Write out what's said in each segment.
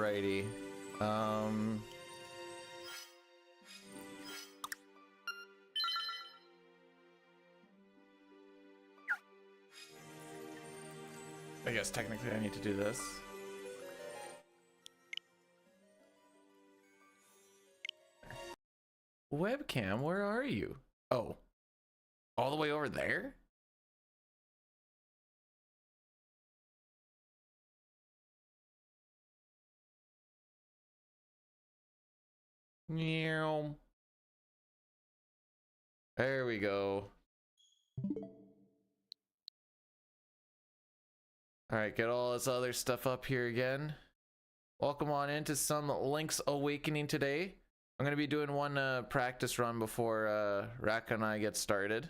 Alrighty. I guess technically I need to do this. Webcam, where are you? Oh, all the way over there? Meow. There we go. All right, get all this other stuff up here again. Welcome on into some Link's Awakening today. I'm going to be doing one practice run before Raka and I get started.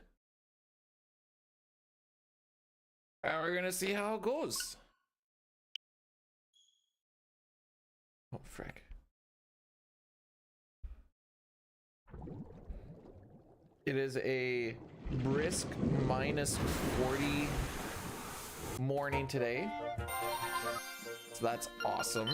And we're going to see how it goes. Oh, frick. It is a brisk -40 morning today. So that's awesome.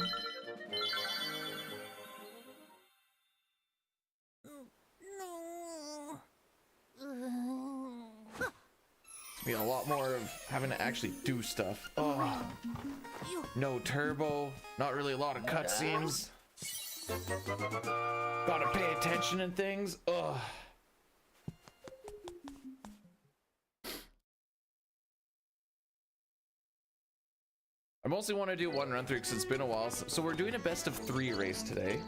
Be a lot more of having to actually do stuff. Oh, no turbo, not really a lot of cutscenes. Gotta pay attention and things. Ugh. I mostly want to do one run through because it's been a while. So we're doing a best of 3 race today,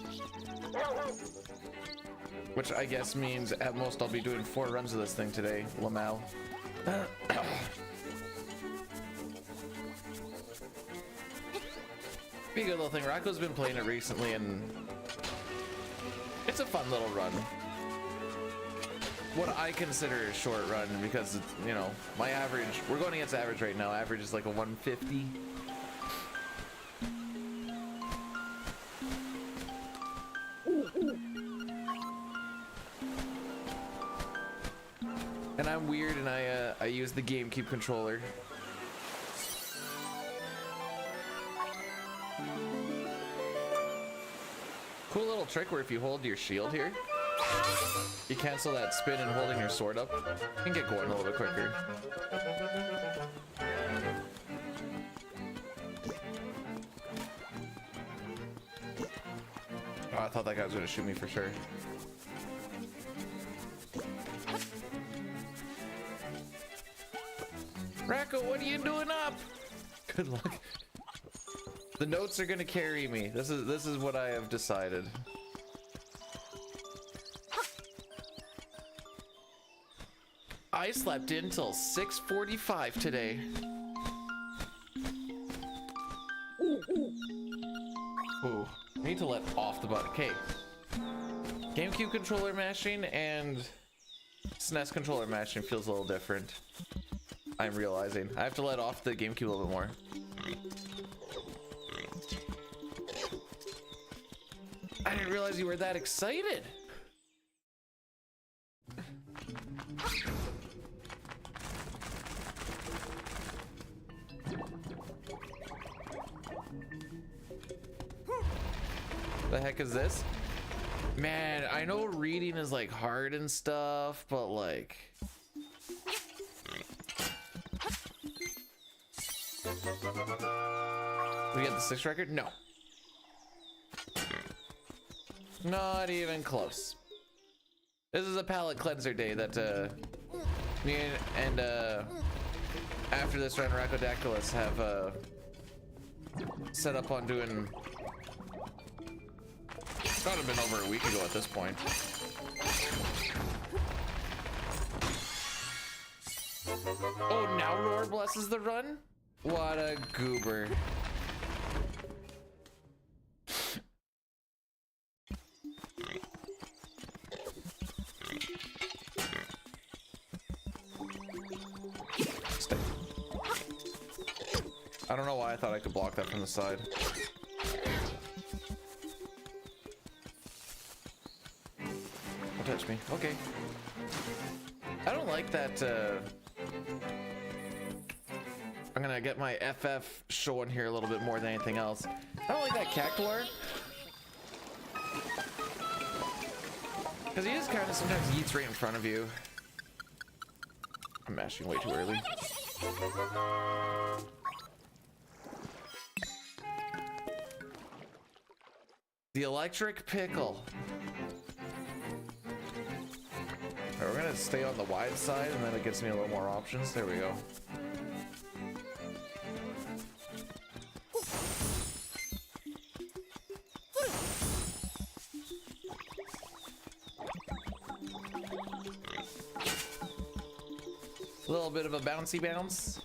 which I guess means at most I'll be doing 4 runs of this thing today. Lamal. Be a good little thing. Rocco's been playing it recently and it's a fun little run. What I consider a short run because, you know, my average, we're going against average right now. Average is like a 150. And I'm weird and I use the GameCube controller. Cool little trick where if you hold your shield here, you cancel that spin and holding your sword up. You can get going a little bit quicker. Oh, I thought that guy was gonna shoot me for sure. Racco, what are you doing up? Good luck. The notes are gonna carry me. This is what I have decided. I slept in till 6:45 today. Ooh, I need to let off the button. Okay. GameCube controller mashing and SNES controller mashing feels a little different. I'm realizing I have to let off the GameCube a little bit more. I didn't realize you were that excited. The heck is this? Man, I know reading is like hard and stuff, but like we get the 6th record? No. Not even close. This is a palate cleanser day that me and after this run, Glitchless have set up on doing. It's gotta have been over a week ago at this point. Oh, now Roar blesses the run? What a goober. Stay. I don't know why I thought I could block that from the side. Don't touch me. Okay. I don't like that. I'm gonna get my FF showing here a little bit more than anything else. I don't like that cactuar. Because he just kind of sometimes yeets right in front of you. I'm mashing way too early. The electric pickle. Alright, we're gonna stay on the wide side and then it gets me a little more options. There we go. A little bit of a bouncy bounce.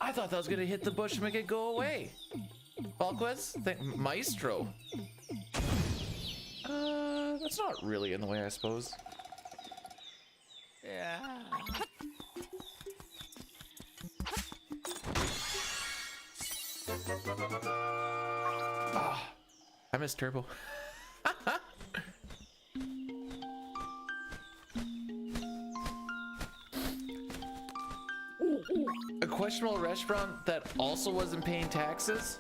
I thought that was gonna hit the bush and make it go away. Falquez? Maestro. That's not really in the way, I suppose. Yeah. Oh, I missed turbo. A questionable restaurant that also wasn't paying taxes?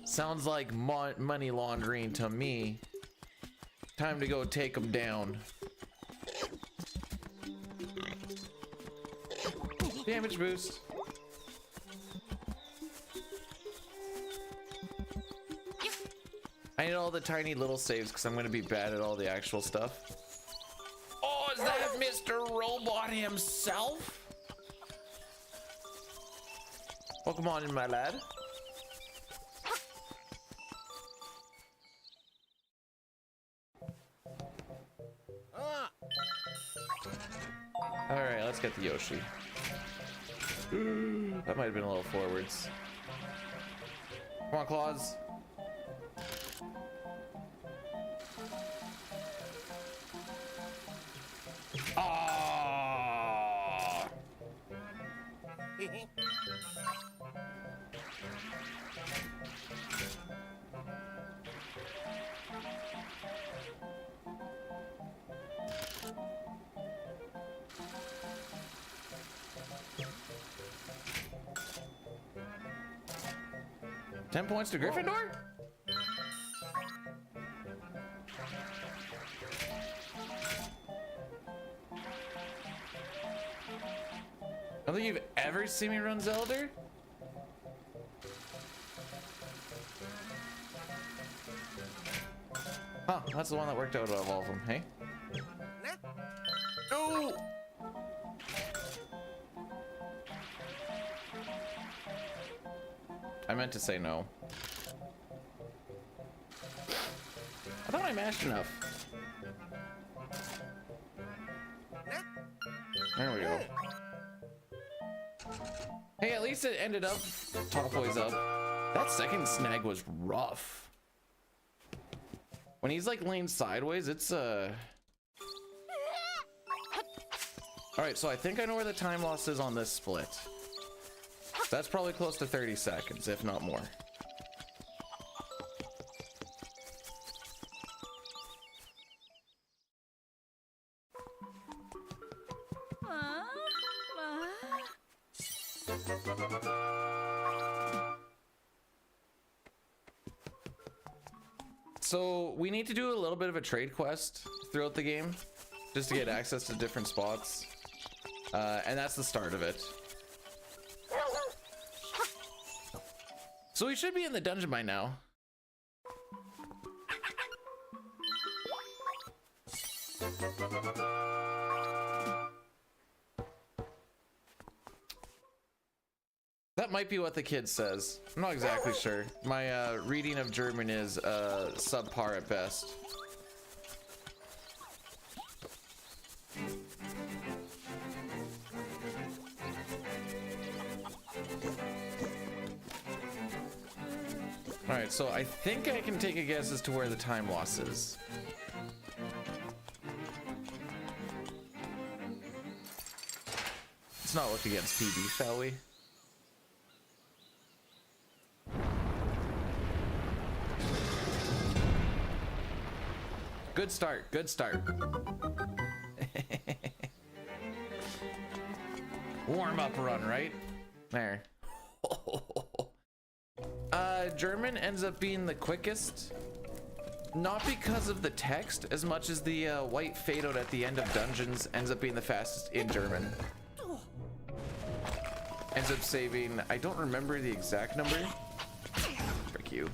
Sounds like money laundering to me. Time to go take them down. Damage boost. I need all the tiny little saves because I'm going to be bad at all the actual stuff. Oh, is that Mr. Robot himself? Welcome on in, my lad. Alright, let's get the Yoshi. That might have been a little forwards. Come on, Claws. Ah! 10 points to Gryffindor? I don't think you've ever seen me run Zelda. Huh, that's the one that worked out of all of them, hey? No! I meant to say no. I thought I mashed enough. There we go. Hey, at least it ended up top boys up. That second snag was rough. When he's like laying sideways, it's Alright, so I think I know where the time loss is on this split. That's probably close to 30 seconds, if not more. So we need to do a little bit of a trade quest throughout the game just to get access to different spots. And that's the start of it. So we should be in the dungeon by now. That might be what the kid says. I'm not exactly sure. My reading of German is subpar at best. Alright, so I think I can take a guess as to where the time loss is. Let's not look against PB, shall we? Good start, good start. Warm up run, right? There. German ends up being the quickest. Not because of the text as much as the white fade out at the end of dungeons ends up being the fastest in German. Ends up saving, I don't remember the exact number. Frick you.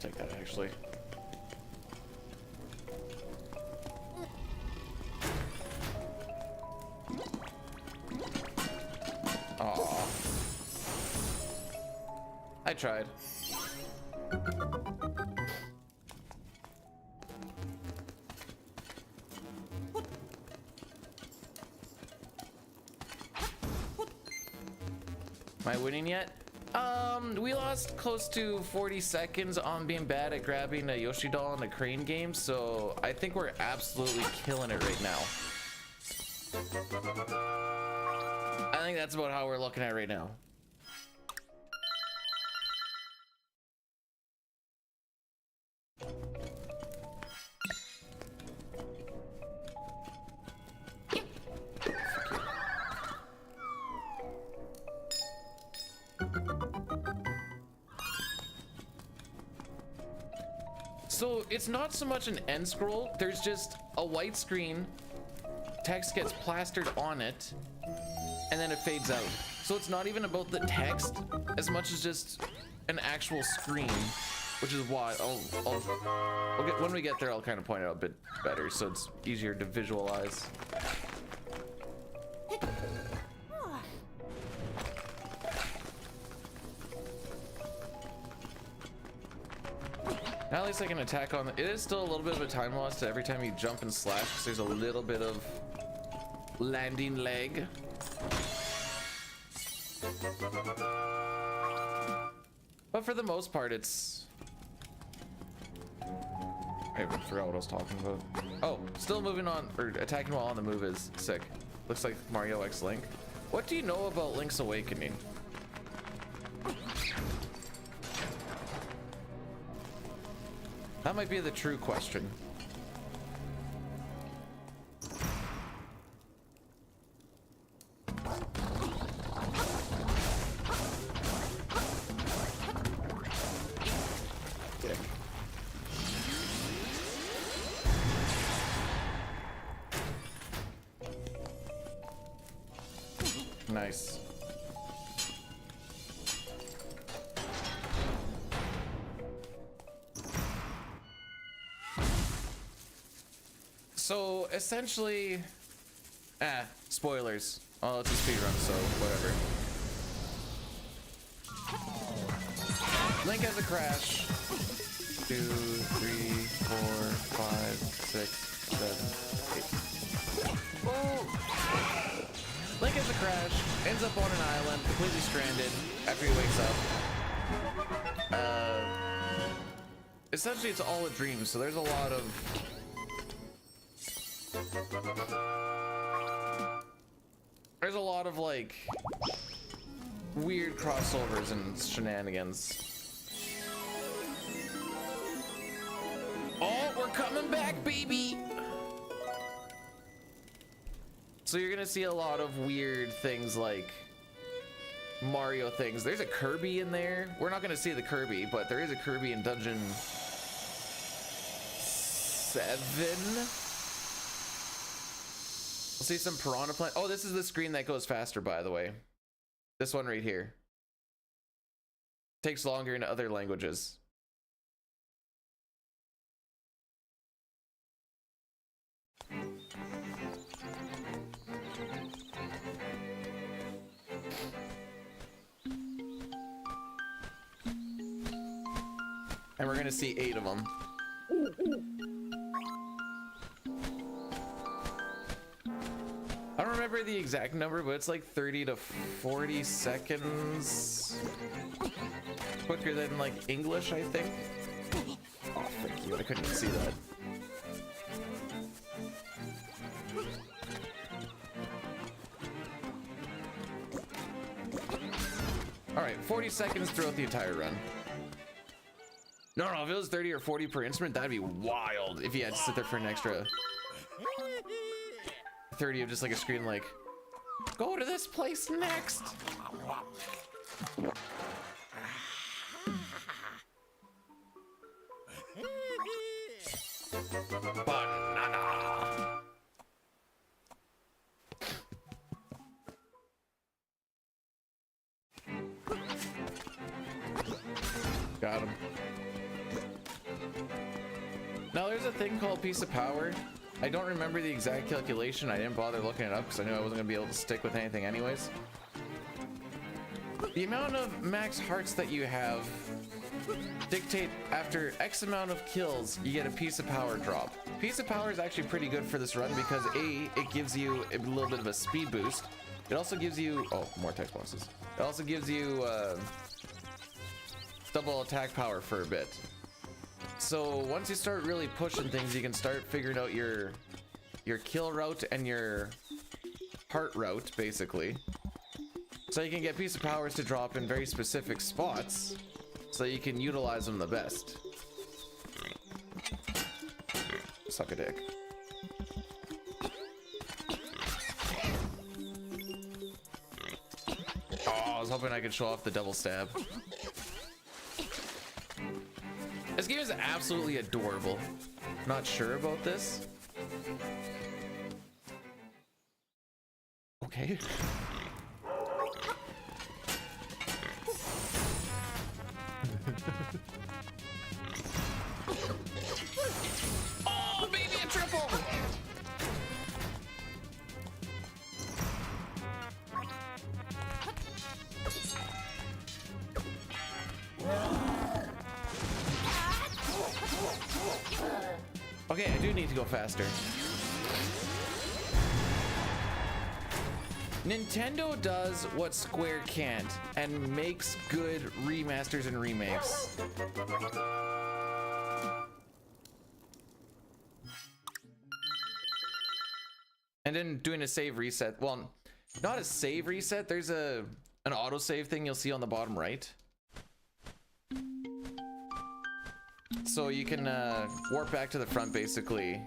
Take that actually. Aw. I tried. Am I winning yet? We lost close to 40 seconds on being bad at grabbing a Yoshi doll in a crane game, so I think we're absolutely killing it right now. I think that's about how we're looking at right now. So it's not so much an end scroll, there's just a white screen, text gets plastered on it, and then it fades out. So it's not even about the text as much as just an actual screen, which is why when we get there, I'll kind of point it out a bit better so it's easier to visualize. Now at least I can attack on it is still a little bit of a time loss to every time you jump and slash because there's a little bit of landing lag. But for the most part, it's... I even forgot what I was talking about. Oh, still moving on, or attacking while on the move is sick. Looks like Mario X Link. What do you know about Link's Awakening? That might be the true question. Dick. Nice. So essentially, spoilers. Oh, it's a speedrun, so whatever. Link has a crash. 2, 3, 4, 5, 6, 7, 8. Oh! Link has a crash, ends up on an island, completely stranded after he wakes up. Essentially, it's all a dream, so there's a lot of... There's a lot of like weird crossovers and shenanigans. Oh, we're coming back, baby! So you're gonna see a lot of weird things like Mario things. There's a Kirby in there. We're not gonna see the Kirby, but there is a Kirby in Dungeon 7. We'll see some Piranha Plant. Oh, this is the screen that goes faster, by the way. This one right here. Takes longer in other languages. And we're gonna see 8 of them. I don't remember the exact number, but it's like 30 to 40 seconds quicker than like English, I think. Oh, thank you. I couldn't even see that. right, 40 seconds throughout the entire run. No, if it was 30 or 40 per instrument, that'd be wild if you had to sit there for an extra 30 of just like a screen like, go to this place next. Banana. Got him. Now there's a thing called piece of power. I don't remember the exact calculation. I didn't bother looking it up because I knew I wasn't gonna be able to stick with anything anyways. The amount of max hearts that you have dictate after X amount of kills, you get a piece of power drop. Piece of power is actually pretty good for this run because A, it gives you a little bit of a speed boost. It also gives you, oh, more text boxes. It also gives you double attack power for a bit. So once you start really pushing things, you can start figuring out your kill route and your heart route, basically. So you can get piece of powers to drop in very specific spots, so you can utilize them the best. Suck a dick. Oh, I was hoping I could show off the double stab. This game is absolutely adorable. Not sure about this. Okay. Oh, baby, a triple! Okay, I do need to go faster. Nintendo does what Square can't and makes good remasters and remakes. And then doing a save reset. Well, not a save reset. There's an autosave thing you'll see on the bottom right. So you can warp back to the front basically.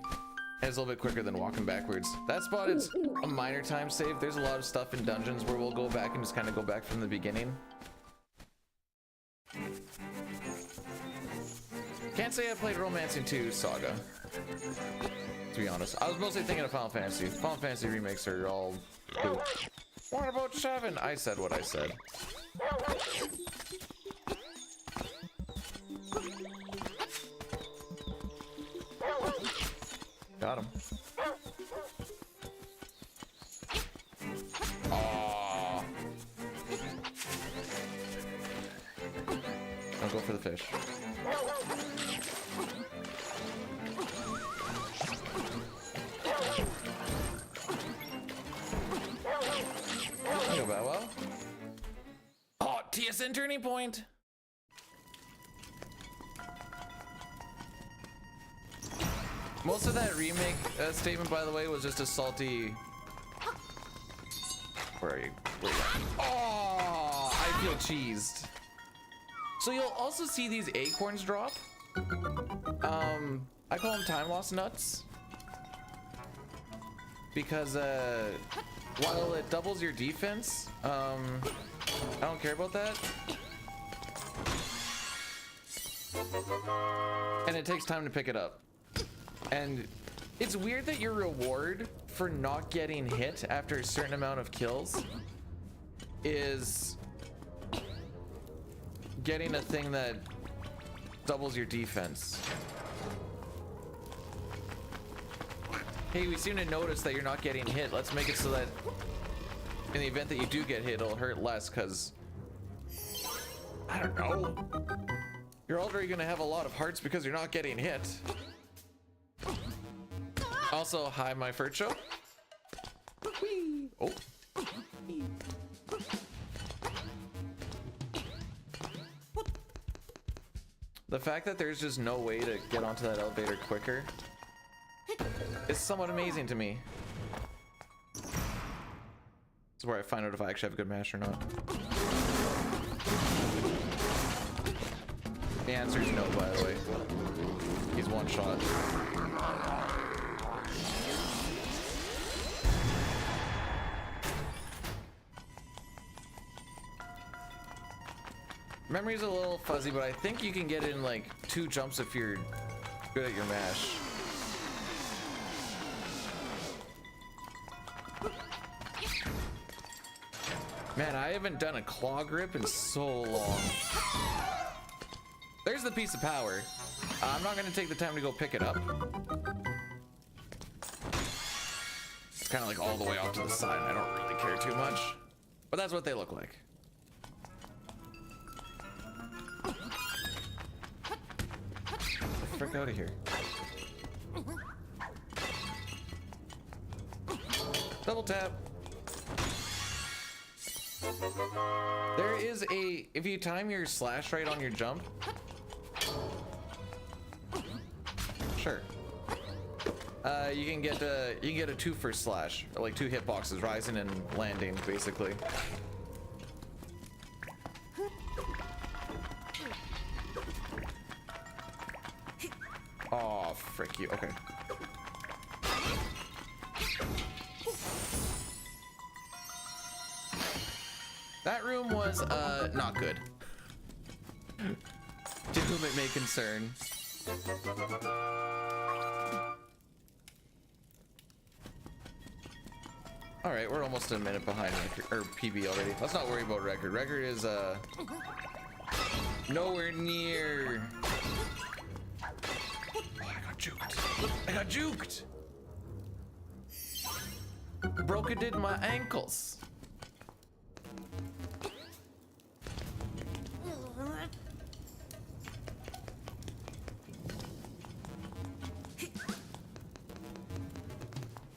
And it's a little bit quicker than walking backwards. That spot is a minor time save. There's a lot of stuff in dungeons where we'll go back and just kind of go back from the beginning. Can't say I played Romancing 2 Saga, to be honest. I was mostly thinking of Final Fantasy. Final Fantasy remakes are all cool. What about 7? I said what I said. Got him. Aww. I'll go for the fish. I'll go back well. Oh, TSN turning point. Most of that remake statement, by the way, was just a salty. Where are you? Where are you going? Oh, I feel cheesed. So you'll also see these acorns drop. I call them time loss nuts because while it doubles your defense, I don't care about that. And it takes time to pick it up. And it's weird that your reward for not getting hit after a certain amount of kills is getting a thing that doubles your defense. Hey, we seem to notice that you're not getting hit. Let's make it so that in the event that you do get hit, it'll hurt less, because I don't know. You're already gonna have a lot of hearts because you're not getting hit. Also, hi, my Furcho. Oh. The fact that there's just no way to get onto that elevator quicker is somewhat amazing to me. This is where I find out if I actually have a good mash or not. The answer is no, by the way. He's one shot. Memory's a little fuzzy, but I think you can get in like 2 jumps if you're good at your mash. Man, I haven't done a claw grip in so long. There's the piece of power. I'm not gonna take the time to go pick it up. It's kind of like all the way off to the side. I don't really care too much, but that's what they look like. Get the frick out of here. Double tap. There is a, if you time your slash right on your jump, sure, you can get a 2 for slash, or like 2 hitboxes, rising and landing, basically. Oh, frick you. Okay. That room was not good. To whom it may concern. All right, we're almost a minute behind record, or PB already. Let's not worry about record. Record is nowhere near. Oh, I got juked. I got juked. Broke it in my ankles.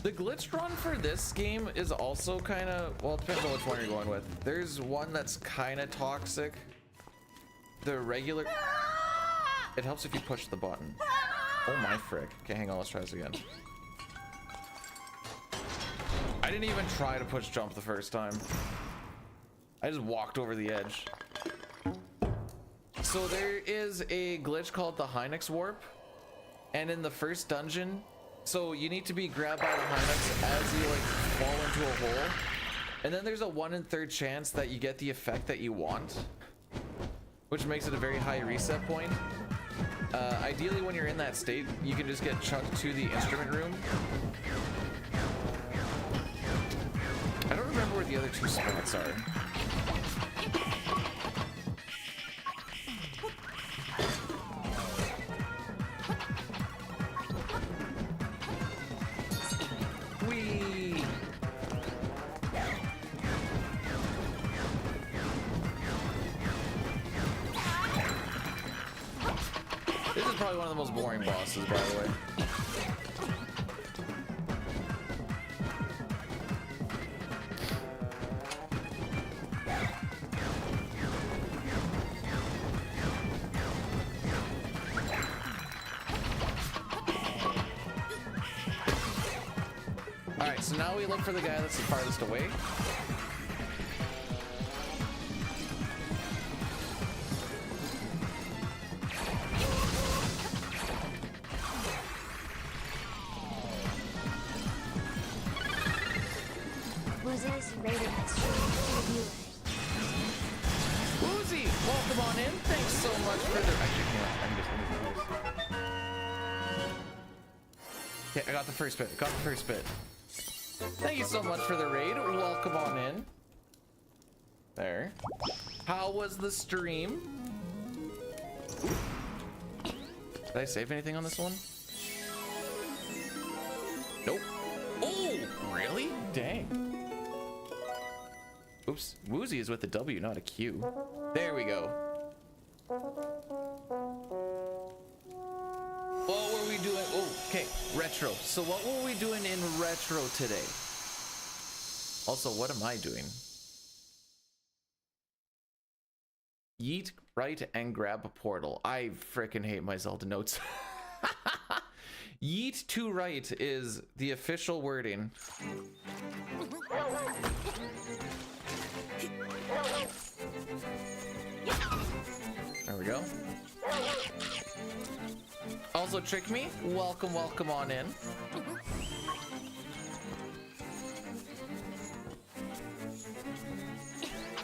The glitch run for this game is also kind of, well, it depends on which one you're going with. There's one that's kind of toxic. The regular, it helps if you push the button. Oh my frick. Okay, hang on, let's try this again. I didn't even try to push jump the first time. I just walked over the edge. So there is a glitch called the Hynix warp. And in the first dungeon, so you need to be grabbed by the Hynix as you like fall into a hole. And then there's a 1 in 3rd chance that you get the effect that you want, which makes it a very high reset point. Ideally, when you're in that state, you can just get chucked to the instrument room. I don't remember where the other 2 spots are. This is probably one of the most boring bosses, by the way. Alright, so now we look for the guy that's the farthest away. Woozy, welcome on in. Thanks so much for the. Okay, I got the first bit. Got the first bit. Thank you so much for the raid. Welcome on in. There. How was the stream? Did I save anything on this one? Nope. Oh, really? Dang. Oops. Woozy is with a W, not a Q. There we go. What were we doing? Oh, okay. Retro. So what were we doing in retro today? Also, what am I doing? Yeet right and grab a portal. I freaking hate my Zelda notes. Yeet to right is the official wording. we go. Also, Trick Me, welcome, welcome on in.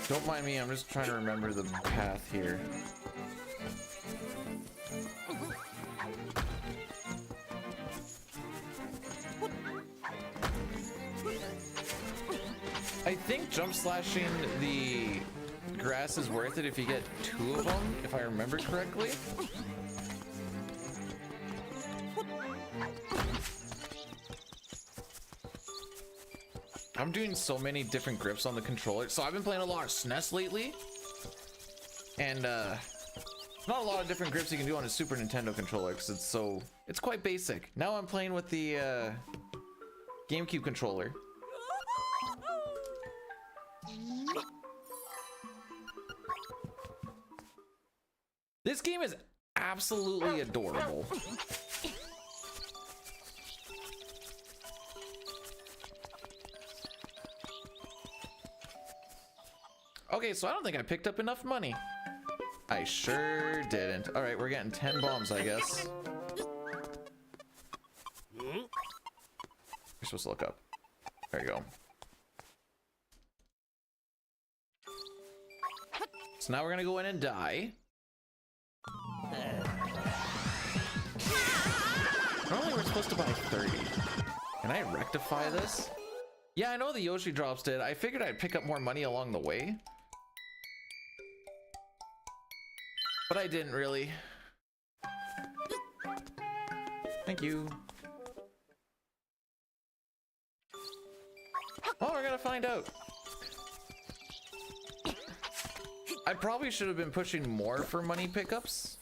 Don't mind me, I'm just trying to remember the path here. I think jump slashing the grass is worth it if you get 2 of them, if I remember correctly. I'm doing so many different grips on the controller. So I've been playing a lot of SNES lately. And not a lot of different grips you can do on a Super Nintendo controller because it's quite basic. Now I'm playing with the GameCube controller. This game is absolutely adorable. Okay, so I don't think I picked up enough money. I sure didn't. All right, we're getting 10 bombs, I guess. You're supposed to look up. There you go. So now we're gonna go in and die. Normally we're supposed to buy 30. Can I rectify this? Yeah, I know the Yoshi drops did. I figured I'd pick up more money along the way. But I didn't really. Thank you. Oh, we're gonna find out. I probably should have been pushing more for money pickups.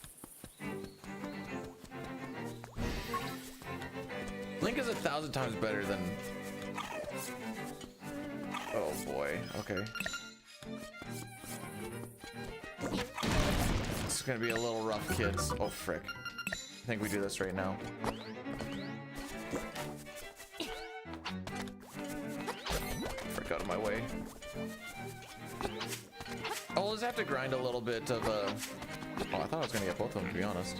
Link is 1,000 times better than... Oh boy, okay. This is gonna be a little rough, kids. Oh frick. I think we do this right now. Frick out of my way. I'll just have to grind a little bit of oh, I thought I was gonna get both of them, to be honest.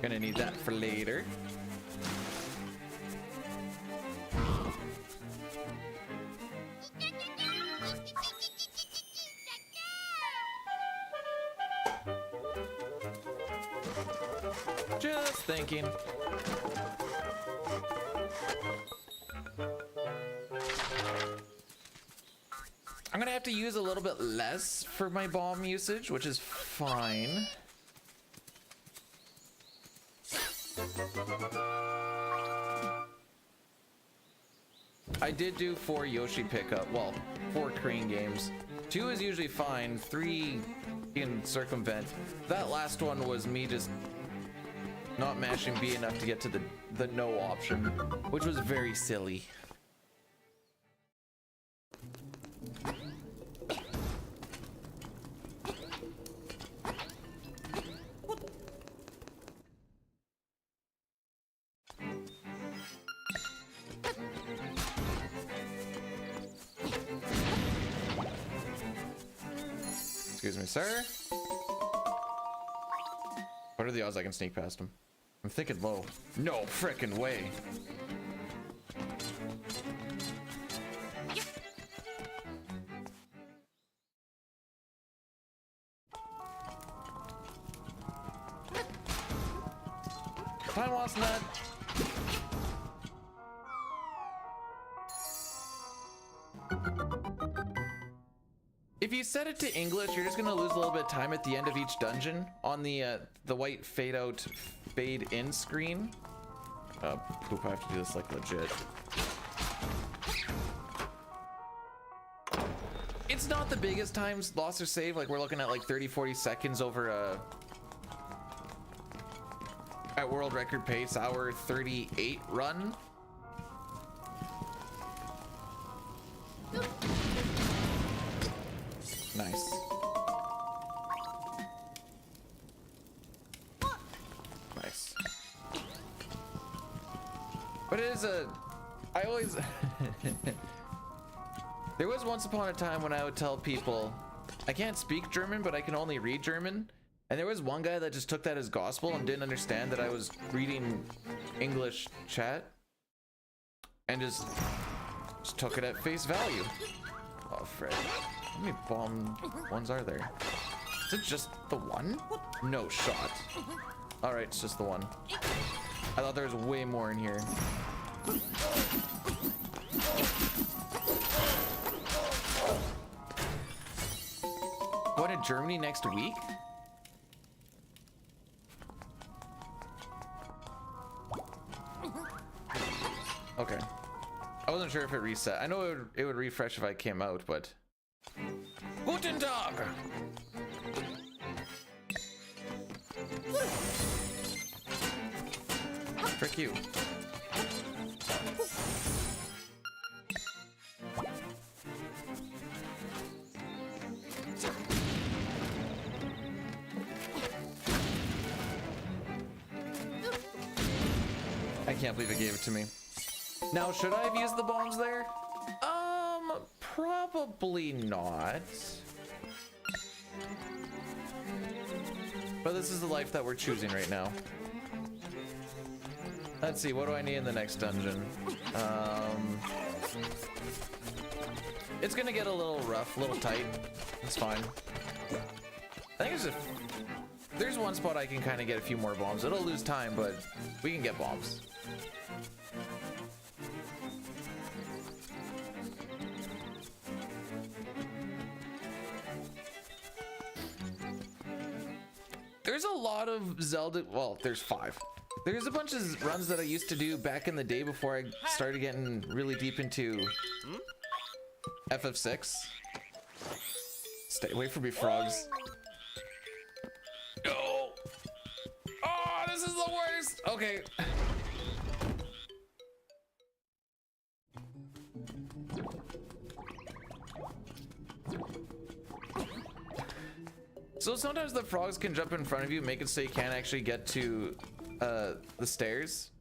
Gonna need that for later. Just thinking. I'm gonna have to use a little bit less for my bomb usage, which is fine. I did do 4 Yoshi pickup, well, 4 Korean games. 2 is usually fine, 3 you can circumvent. That last one was me just not mashing B enough to get to the no option, which was very silly. Excuse me, sir. What are the odds I can sneak past him? I'm thinking low. No frickin' way. Time lost nut. If you set it to English, you're just gonna lose a little bit of time at the end of each dungeon on the white fade out, fade in screen. Poop, I have to do this like legit. It's not the biggest times lost or save, like we're looking at like 30-40 seconds over at world record pace, hour 38 run. Nice. Nice. But it is I always There was once upon a time when I would tell people, I can't speak German, but I can only read German. And there was one guy that just took that as gospel and didn't understand that I was reading English chat. And just took it at face value. Oh, Fred. How many bomb ones are there? Is it just the one? No shot. Alright, it's just the one. I thought there was way more in here. Going to Germany next week? Okay. I wasn't sure if it reset. I know it would refresh if I came out, but... Guten Tag! Frick you. I can't believe it gave it to me. Now, should I have used the bombs there? Probably not. But this is the life that we're choosing right now. Let's see, what do I need in the next dungeon? It's gonna get a little rough, a little tight. It's fine. I think there's one spot I can kind of get a few more bombs. It'll lose time, but we can get bombs. There's a lot of Zelda, well, there's 5. There's a bunch of runs that I used to do back in the day before I started getting really deep into FF6. Stay away from me, frogs. No! Oh, this is the worst! Okay. So sometimes the frogs can jump in front of you, make it so you can't actually get to the stairs.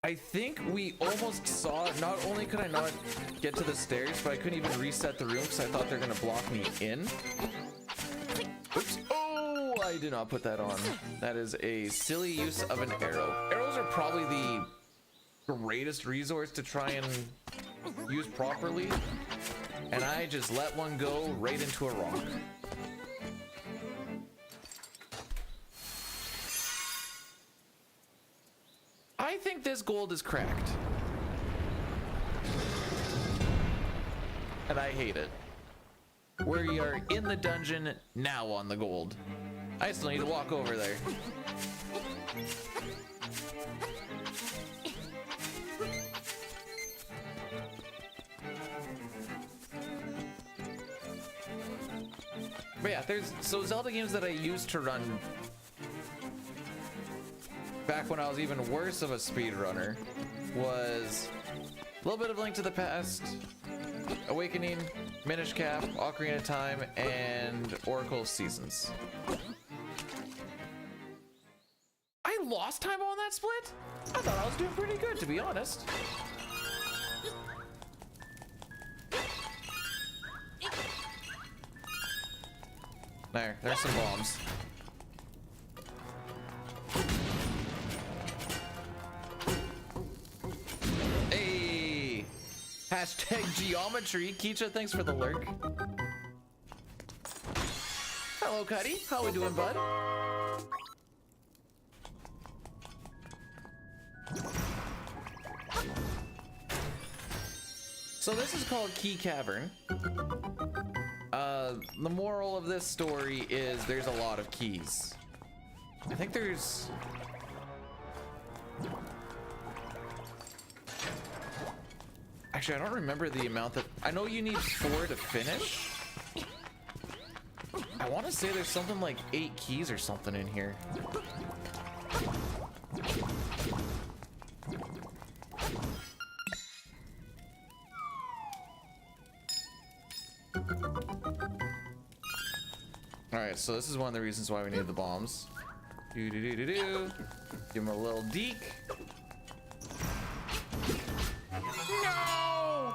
I think we almost saw, not only could I not get to the stairs, but I couldn't even reset the room because I thought they're gonna block me in. Oops. Oh, I did not put that on. That is a silly use of an arrow. Arrows are probably the greatest resource to try and use properly. And I just let one go right into a rock. I think this gold is cracked. And I hate it. We are in the dungeon now on the gold. I still need to walk over there. But yeah, so Zelda games that I used to run back when I was even worse of a speedrunner was a little bit of Link to the Past, Awakening, Minish Cap, Ocarina of Time, and Oracle of Seasons. I lost time on that split? I thought I was doing pretty good, to be honest. There's some bombs. Hey! Hashtag geometry. Keisha, thanks for the lurk. Hello, Cuddy. How we doing, bud? So this is called Key Cavern. The moral of this story is there's a lot of keys. I think there's... Actually, I don't remember the amount that... I know you need 4 to finish. I want to say there's something like 8 keys or something in here. Alright, so this is one of the reasons why we need the bombs. Give him a little deke. No!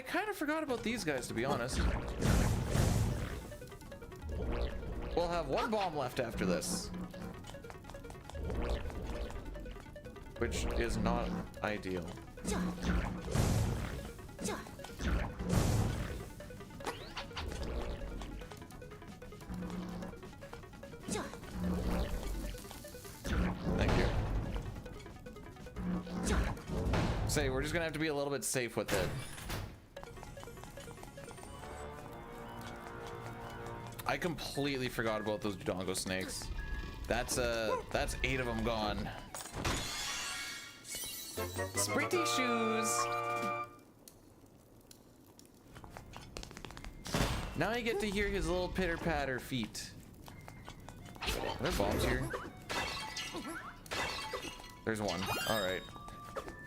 kind of forgot about these guys, to be honest. We'll have one bomb left after this, which is not ideal. Thank you. Say, we're just gonna have to be a little bit safe with it. I completely forgot about those dongo snakes. That's 8 of them gone. Sprinty shoes. Now you get to hear his little pitter patter feet. Are there bombs here? There's one. All right,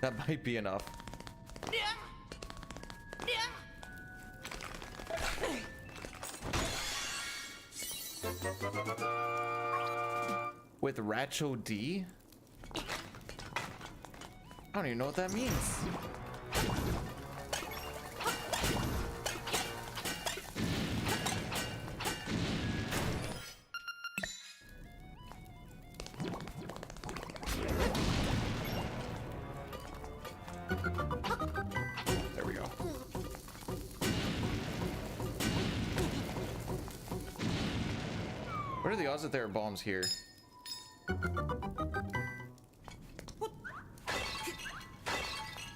that might be enough. With Racho D? I don't even know what that means. There we go. What are the odds that there are bombs here?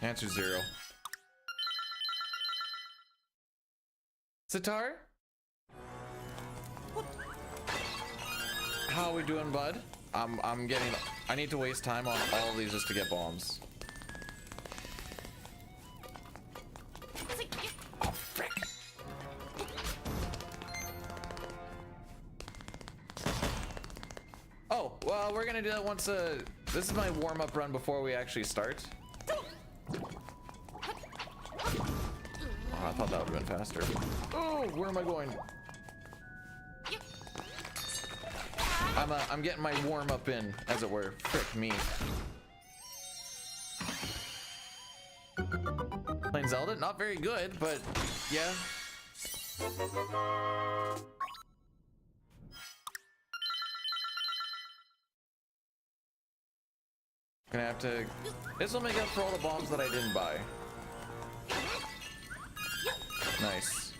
Answer 0. Sitar? How are we doing, bud? I need to waste time on all of these just to get bombs. Oh, frick. Oh, well, we're gonna do that once, this is my warm-up run before we actually start. Oh, I thought that would have been faster. Oh, where am I going? I'm getting my warm up in, as it were. Frick me. Playing Zelda, not very good, but yeah. Gonna have to. This will make up for all the bombs that I didn't buy. Nice.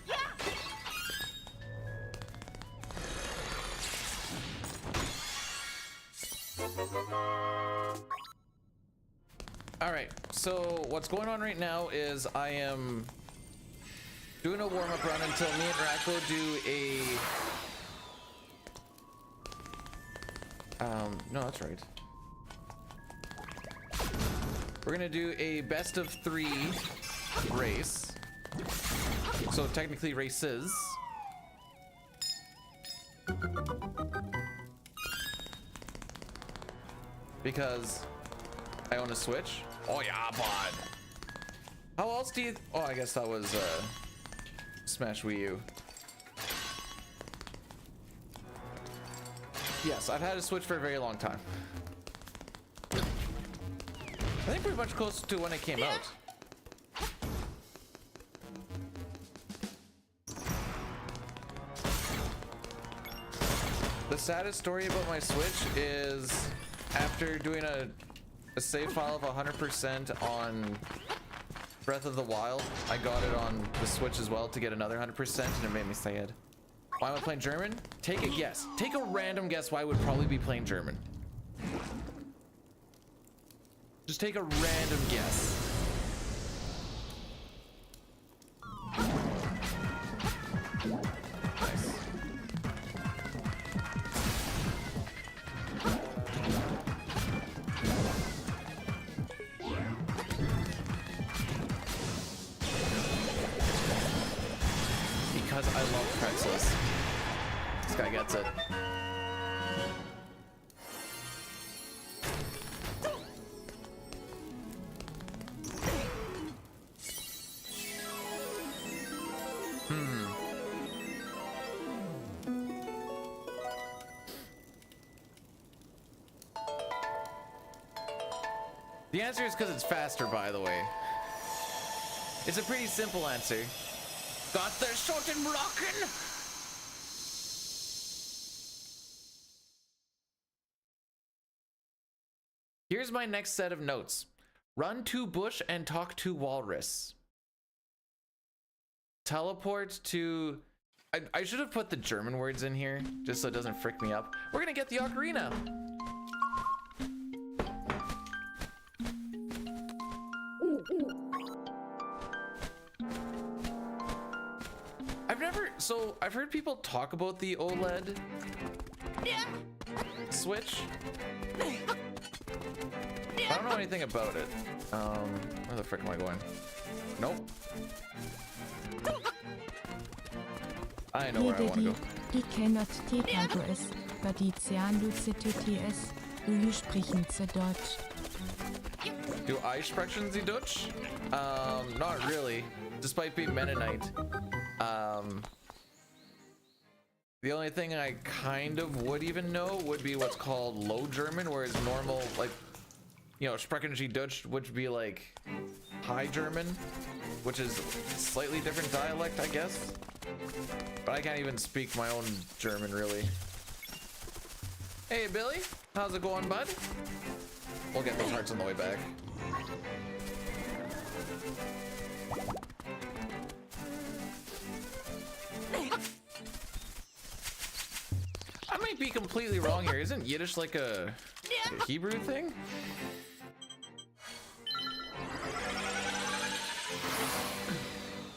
All right, so what's going on right now is I am doing a warm-up run until me and Racco do a no, that's right. We're gonna do a best of 3 race. So technically races. Because I own a Switch. Oh yeah, bud. How else do you? Oh, I guess that was Smash Wii U. Yes, I've had a Switch for a very long time. I think pretty much close to when it came out. The saddest story about my Switch is after doing a save file of 100% on Breath of the Wild, I got it on the Switch as well to get another 100%, and it made me sad. Why am I playing German? Take a guess. Take a random guess why I would probably be playing German. Just take a random guess. Because I love pretzels. This guy gets it. The answer is because it's faster, by the way. It's a pretty simple answer. Got their short and rockin'. Here's my next set of notes. Run to bush and talk to walrus. Teleport to... I should have put the German words in here, just so it doesn't frick me up. We're gonna get the ocarina. I've heard people talk about the OLED Switch. I don't know anything about it. Where the frick am I going? Nope. I know where I want to go. Die cannot TLoZ, but die TLoZ, du sprechen Sie Deutsch. Do I sprechen Sie Deutsch? Not really. Despite being Mennonite. The only thing I kind of would even know would be what's called Low German, whereas normal, like, you know, sprechen Sie Deutsch would be like High German, which is slightly different dialect, I guess. But I can't even speak my own German, really. Hey, Billy. How's it going, bud? We'll get those hearts on the way back. I might be completely wrong here. Isn't Yiddish like a Hebrew thing?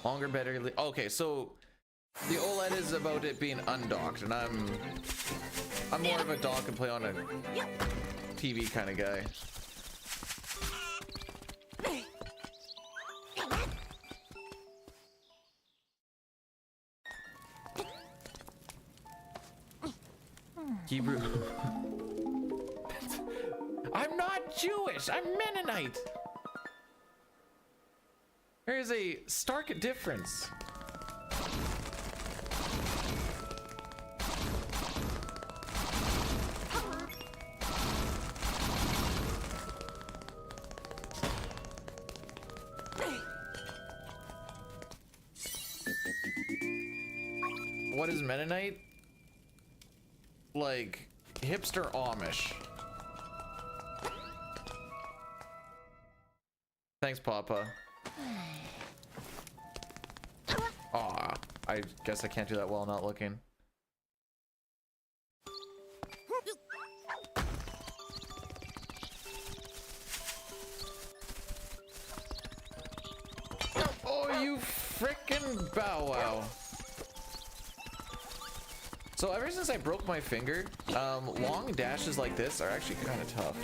Longer, better. Okay, so the OLED is about it being undocked, and I'm more of a dock and play on a TV kind of guy. Hebrew. I'm not Jewish. I'm Mennonite. There is a stark difference. What is Mennonite? Like hipster Amish. Thanks, Papa. Aw, I guess I can't do that while not looking. Oh, you frickin' bow wow. So ever since I broke my finger, long dashes like this are actually kind of tough.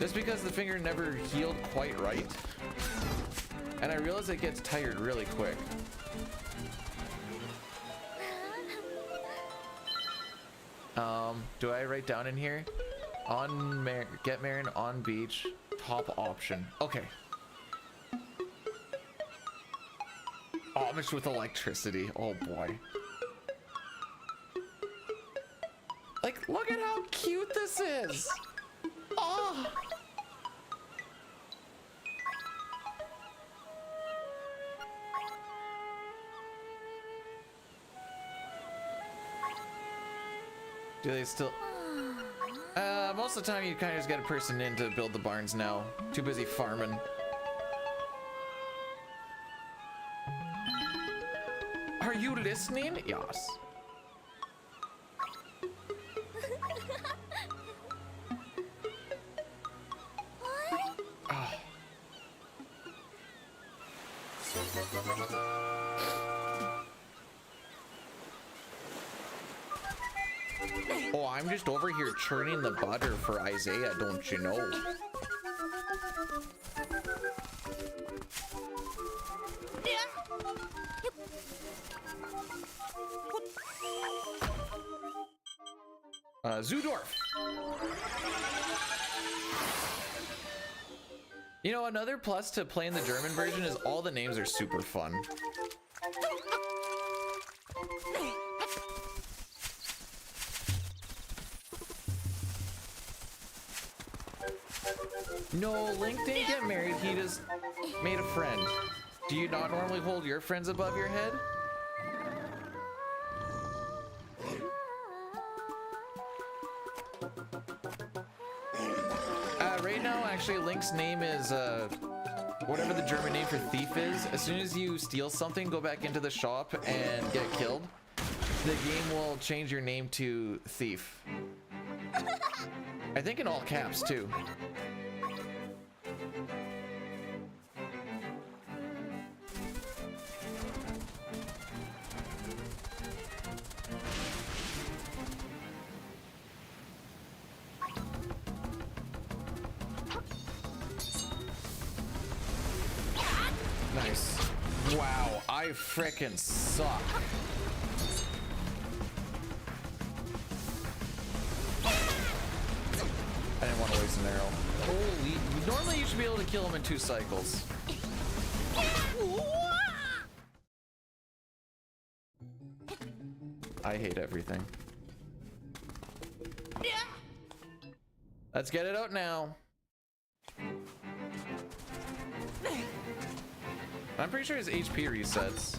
Just because the finger never healed quite right. And I realize it gets tired really quick. Do I write down in here? Get Marin on beach, top option. Okay. Amish with electricity. Oh boy. Like, look at how cute this is. Oh. Do they still? Most of the time you kind of just get a person in to build the barns now. Too busy farming. Are you listening? Yes. Oh, I'm just over here churning the butter for Isaiah, don't you know? Zudorf. You know, another plus to playing the German version is all the names are super fun. No, Link didn't get married. He just made a friend. Do you not normally hold your friends above your head? Right now, actually, Link's name is whatever the German name for thief is. As soon as you steal something, go back into the shop and get killed, the game will change your name to Thief. I think in all caps, too. Nice. Wow, I frickin' suck. I didn't want to waste an arrow. Holy, normally you should be able to kill him in 2 cycles. I hate everything. Let's get it out now. I'm pretty sure his HP resets.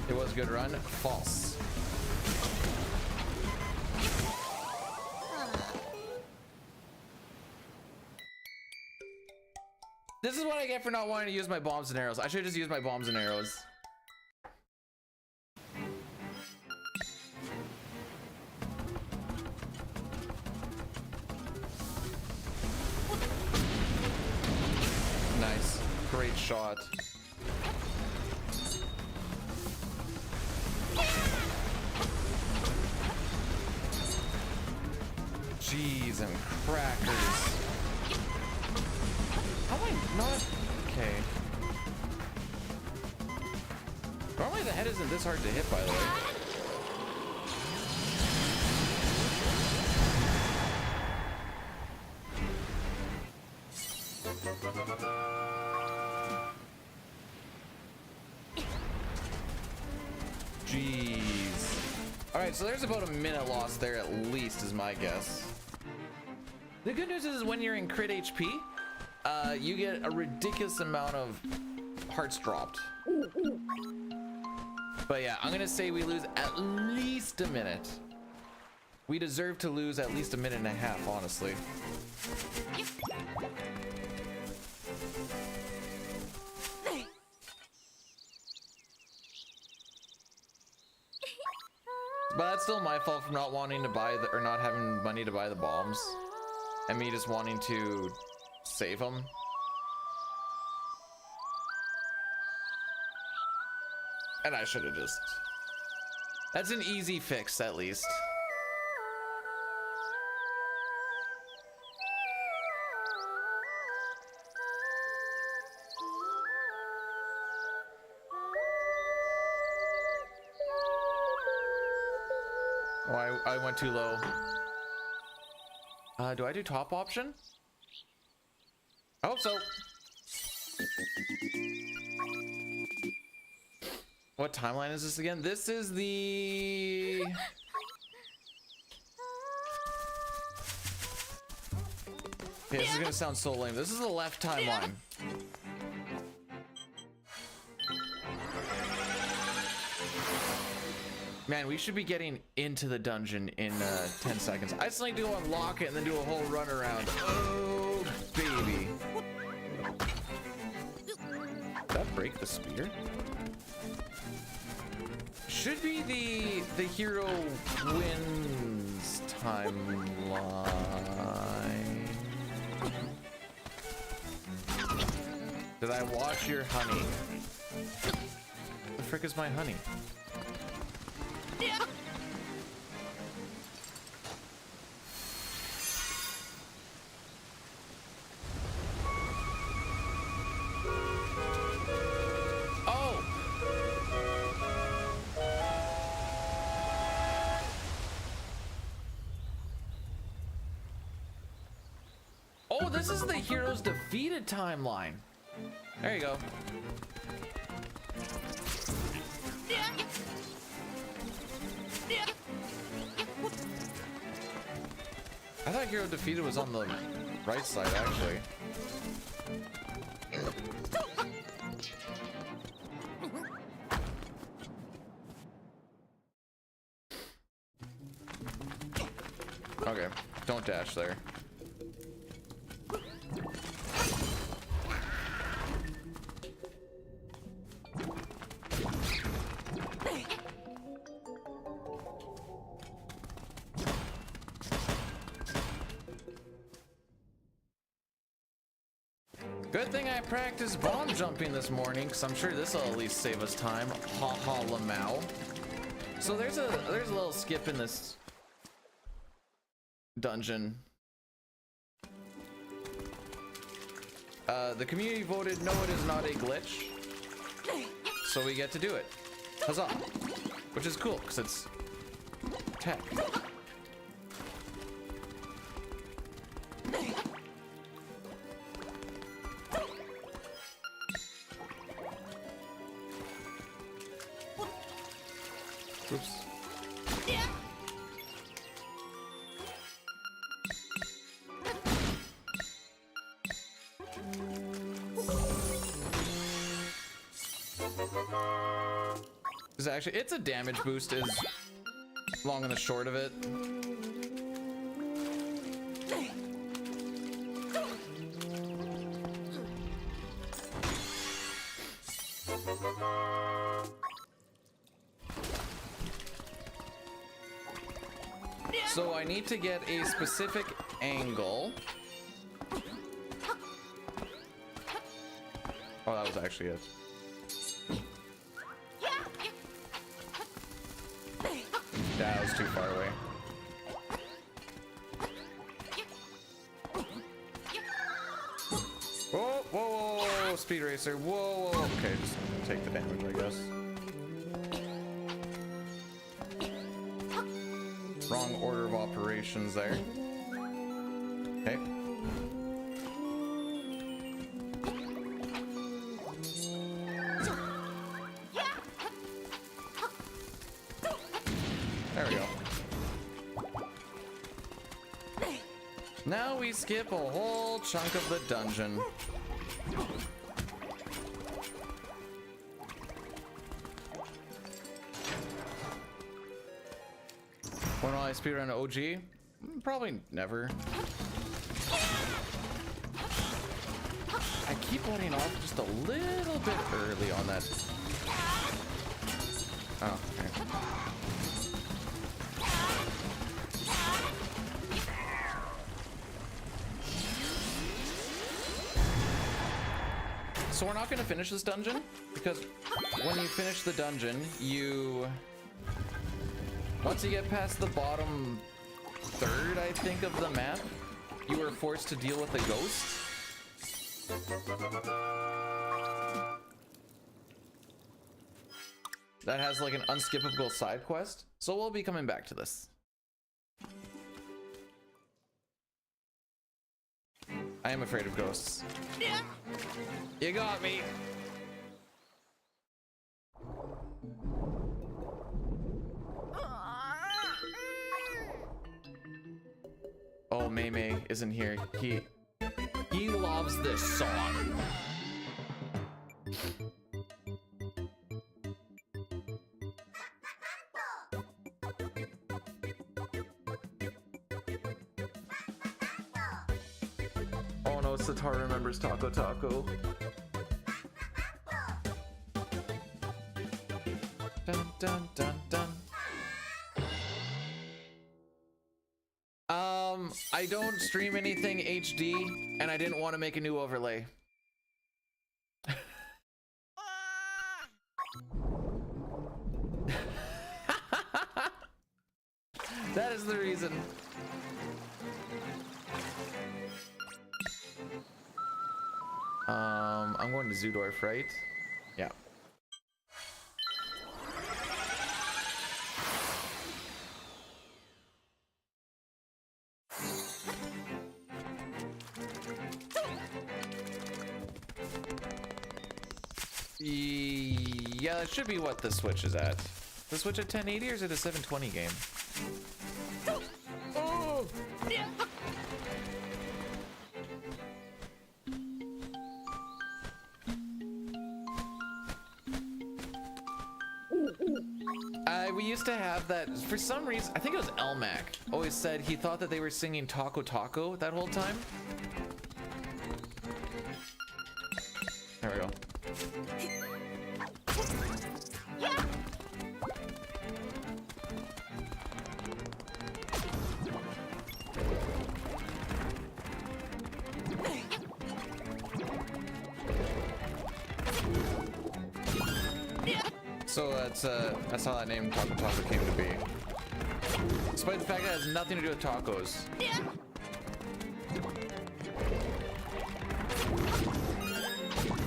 It was a good run. False. This is what I get for not wanting to use my bombs and arrows. I should just use my bombs and arrows. Nice. Great shot. Jeez and crackers. How am I not? Okay. Normally the head isn't this hard to hit, by the way. Jeez. Alright, so there's about a minute lost there at least, is my guess. The good news is when you're in crit HP, you get a ridiculous amount of hearts dropped. But yeah, I'm gonna say we lose at least a minute. We deserve to lose at least a minute and a half, honestly. But that's still my fault for not wanting to buy the, or not having money to buy the bombs. And me just wanting to save them. And I should have just... That's an easy fix, at least. Oh, I went too low. Do I do top option? I hope so. What timeline is this again? This is the... Okay, this is gonna sound so lame. This is the left timeline. Man, we should be getting into the dungeon in 10 seconds. I just need to unlock it and then do a whole run around. Oh, baby. Did that break the spear? Should be the hero wins timeline. Did I watch your honey? The frick is my honey? Oh, this is the heroes defeated timeline. There you go. I thought hero defeated was on the right side, actually. Okay, don't dash there. Good thing I practiced bomb jumping this morning, because I'm sure this will at least save us time. Ha ha lamau. So there's a little skip in this dungeon. The community voted no, it is not a glitch, so we get to do it. Huzzah! Which is cool because it's tech. Oops. Is actually, it's a damage boost is long and the short of it. So I need to get a specific angle. Oh, that was actually it. Yeah, I was too far away. Whoa, whoa, whoa, whoa, speed racer. Whoa, whoa. Okay, just take the damage, I guess. Wrong order of operations there. Okay. There we go. Now we skip a whole chunk of the dungeon. When will I speedrun OG? Probably never. I keep letting off just a little bit early on that. Oh, okay. So we're not going to finish this dungeon because when you finish the dungeon, once you get past the bottom third, I think, of the map, you are forced to deal with the ghosts. That has like an unskippable side quest. So we'll be coming back to this. I am afraid of ghosts. You got me. Oh, Mei Mei isn't here. He loves this song. Oh no, Satar remembers Taco Taco. Dun dun dun dun. I don't stream anything HD, and I didn't want to make a new overlay. That is the reason. I'm going to Zoodorf, right? Yeah. Yeah, that should be what the Switch is at. The Switch at 1080 or is it a 720 game? Oh! We used to have that for some reason. I think it was Elmac always said he thought that they were singing Taco Taco that whole time. There we go. So that's how that name Taco Taco came to be. Despite the fact that it has nothing to do with tacos.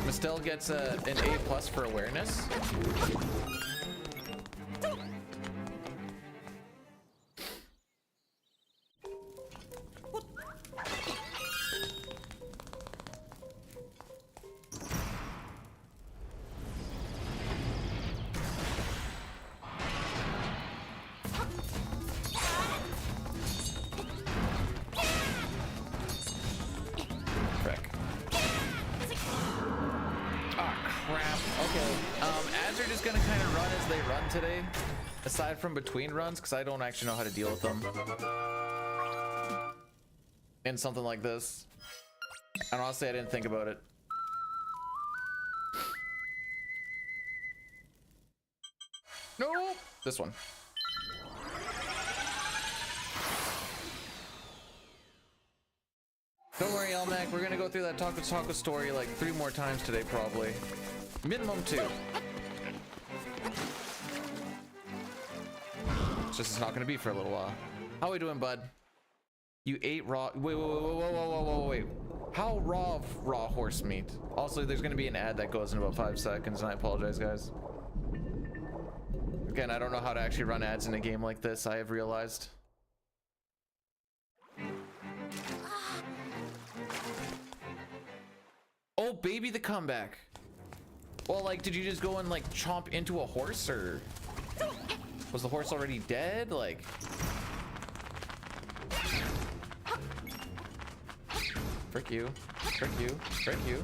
Mistel gets an A+ for awareness. Today, aside from between runs, because I don't actually know how to deal with them in something like this, and honestly I didn't think about it. No, this one. Don't worry, Elmac, we're gonna go through that Taco Taco story like 3 more times today, probably minimum 2. It's not gonna be for a little while. How we doing, bud? You ate raw. Wait. How raw horse meat? Also, there's gonna be an ad that goes in about 5 seconds, and I apologize, guys. Again, I don't know how to actually run ads in a game like this, I have realized. Oh, baby, the comeback. Well, like, did you just go and like chomp into a horse, or was the horse already dead? Like, frick you, frick you, frick you.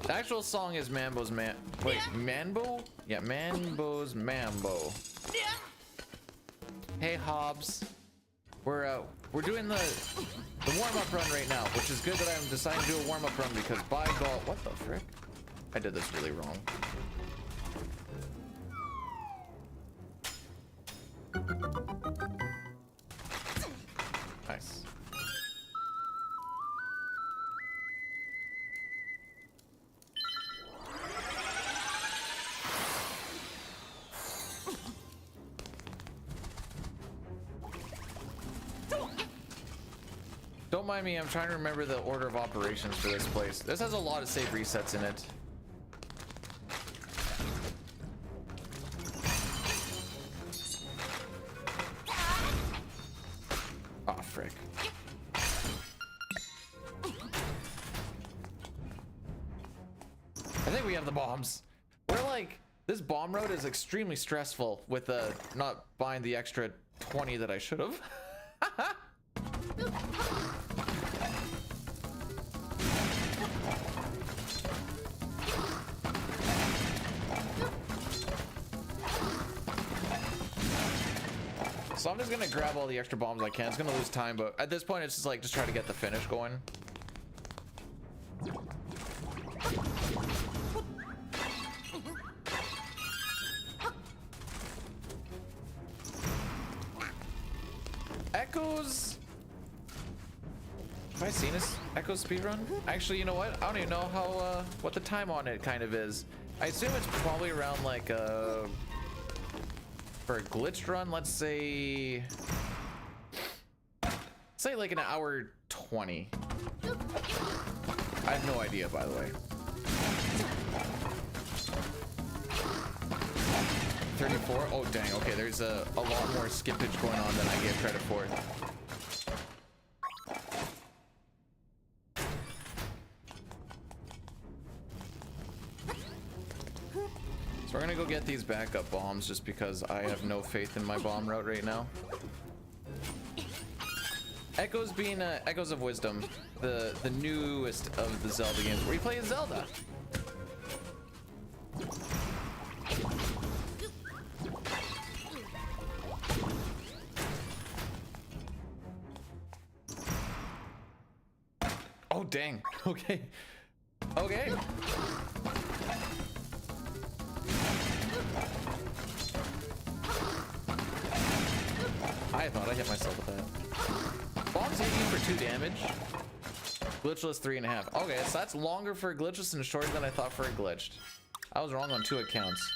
The actual song is Mambo's Wait, Mambo? Yeah, Mambo's Mambo. Hey, Hobbs. We're doing the warm-up run right now, which is good that I'm deciding to do a warm-up run because by God, what the frick? I did this really wrong. Nice. Don't mind me, I'm trying to remember the order of operations for this place. This has a lot of save resets in it. Oh, frick. I think we have the bombs. We're like, this bomb road is extremely stressful with not buying the extra 20 that I should have. So I'm just gonna grab all the extra bombs I can. It's gonna lose time, but at this point it's just like just try to get the finish going. Echoes. Have I seen this Echo speedrun? Actually, you know what? I don't even know how what the time on it kind of is. I assume it's probably around like for a glitched run, let's say like an hour 20. I have no idea, by the way. 34. Oh dang, okay, there's a lot more skippage going on than I gave credit for. we're gonna go get these backup bombs just because I have no faith in my bomb route right now. Echoes being Echoes of Wisdom, the newest of the Zelda games where you play as Zelda. Oh dang. Okay. Okay. I thought I hit myself with that. Bombs hit you for 2 damage. Glitchless 3.5. Okay, so that's longer for a glitchless and shorter than I thought for a glitched. I was wrong on 2 accounts.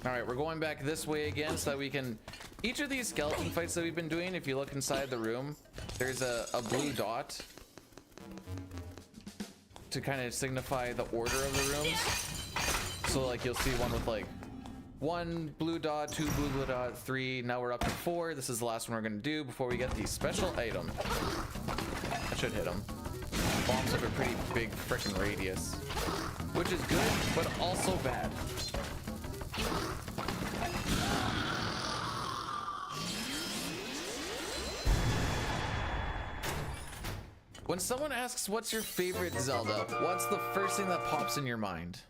Alright, we're going back this way again so that we can... Each of these skeleton fights that we've been doing, if you look inside the room, there's a blue dot to kind of signify the order of the rooms. So like you'll see one with like 1 blue dot, 2 blue dot, 3. Now we're up to 4. This is the last one we're going to do before we get the special item. That should hit them. Bombs have a pretty big frickin' radius, which is good, but also bad. When someone asks what's your favorite Zelda, what's the first thing that pops in your mind?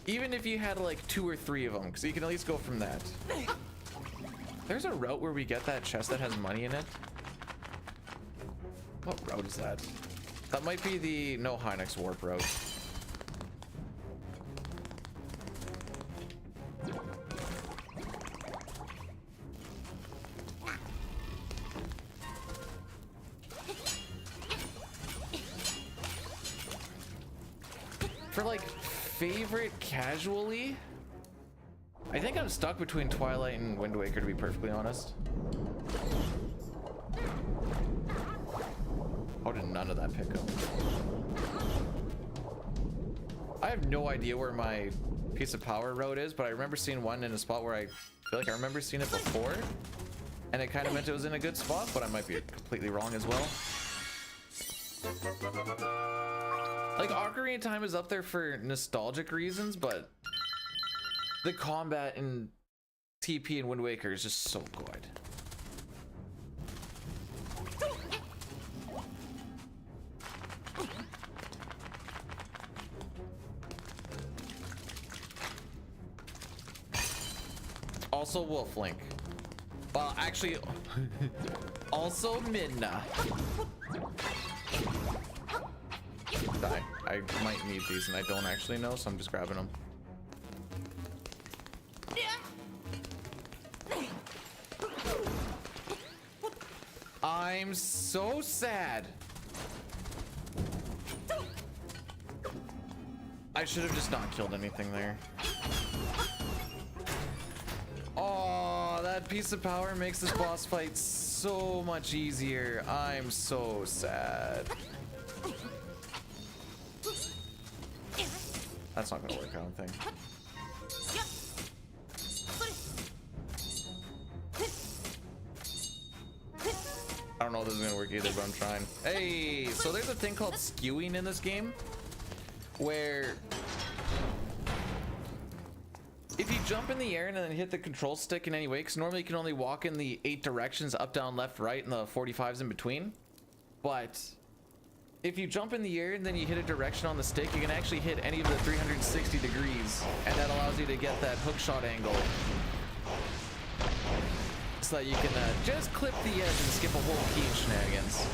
Even if you had like 2 or 3 of them, because you can at least go from that. There's a route where we get that chest that has money in it. What route is that? That might be the no Hynex warp route. For like favorite casually, I think I'm stuck between Twilight and Wind Waker, to be perfectly honest. How did none of that pick up? I have no idea where my piece of power road is, but I remember seeing one in a spot where I feel like I remember seeing it before, and it kind of meant it was in a good spot, but I might be completely wrong as well. Like, Ocarina of Time is up there for nostalgic reasons, but the combat in TP and Wind Waker is just so good. Also Wolf Link. Well, actually, also Midna. I might need these and I don't actually know, so I'm just grabbing them. I'm so sad. I should have just not killed anything there. Oh, that piece of power makes this boss fight so much easier. I'm so sad. That's not gonna work, I don't think. I don't know if this is gonna work either, but I'm trying. Hey, so there's a thing called skewing in this game, where if you jump in the air and then hit the control stick in any way, because normally you can only walk in the 8 directions, up, down, left, right, and the 45s in between. But if you jump in the air and then you hit a direction on the stick, you can actually hit any of the 360 degrees, and that allows you to get that hook shot angle, so that you can just clip the edge and skip a whole key and shenanigans.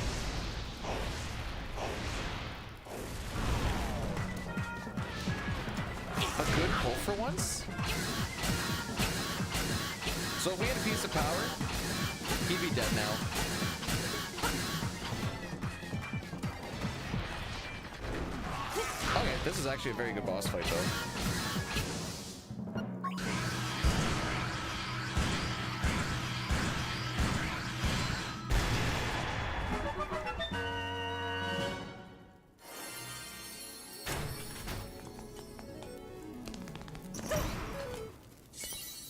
A good pull for once. So if we had a piece of power, he'd be dead now. Okay, this is actually a very good boss fight though.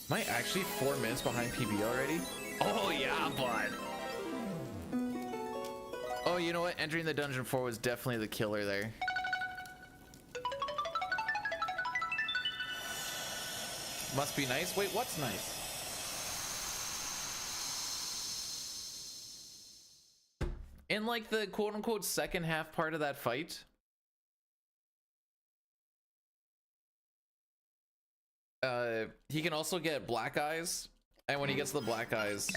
Am I actually 4 minutes behind PB already? Oh yeah, bud. Oh, you know what? Entering the dungeon 4 was definitely the killer there. Must be nice. Wait, what's nice? In like the quote unquote second half part of that fight, he can also get black eyes, and when he gets the black eyes,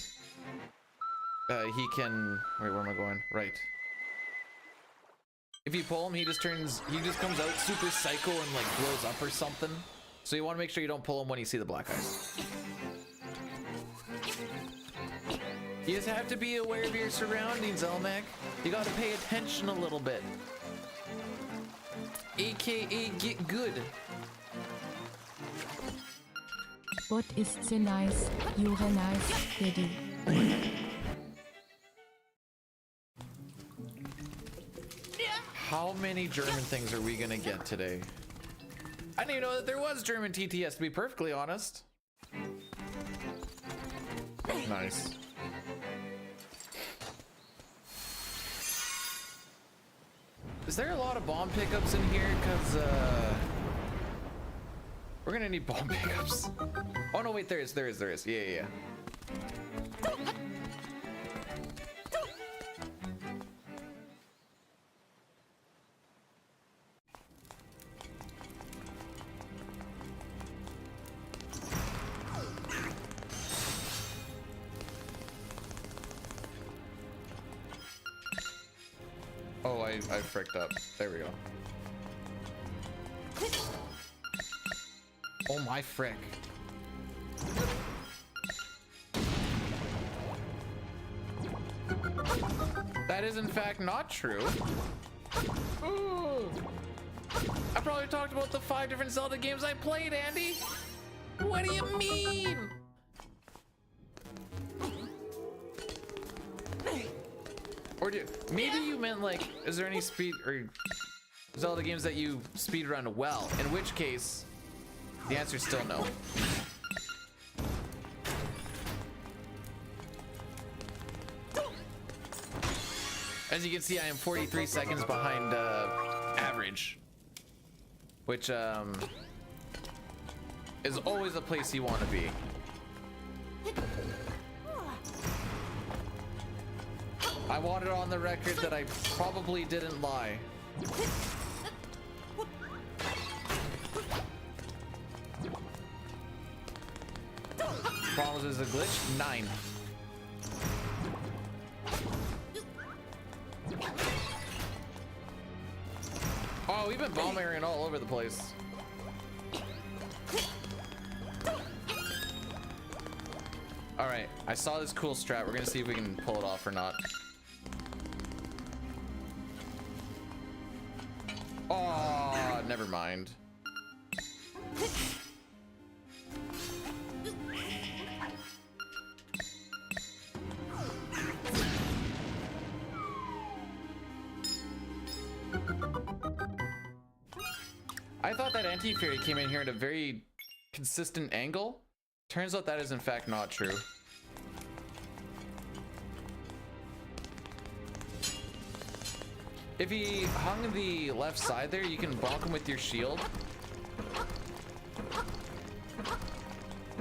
he can, wait, where am I going? Right. If you pull him, he just comes out super psycho and like blows up or something. So you want to make sure you don't pull him when you see the black eyes. You just have to be aware of your surroundings, Elmac. You gotta pay attention a little bit. AKA get good. What is so nice? You're nice, Daddy. How many German things are we gonna get today? I didn't even know that there was German TTS, to be perfectly honest. Nice. Is there a lot of bomb pickups in here? Because, we're gonna need bomb pickups. Oh no, wait, there is. Yeah. Oh, I fricked up. There we go. Oh my frick. That is in fact not true. Ooh. I probably talked about the 5 different Zelda games I played, Andy. What do you mean? Or maybe you meant like, is there any speed or Zelda games that you speedrun well? In which case, the answer is still no. As you can see, I am 43 seconds behind average, which is always a place you want to be. I want it on the record that I probably didn't lie. Problems is a glitch? 9. Oh, we've been bomb airing all over the place. All right, I saw this cool strat. We're gonna see if we can pull it off or not. Oh, never mind. I thought that anti-fairy came in here at a very consistent angle. Turns out that is in fact not true. If he hung the left side there, you can bonk him with your shield.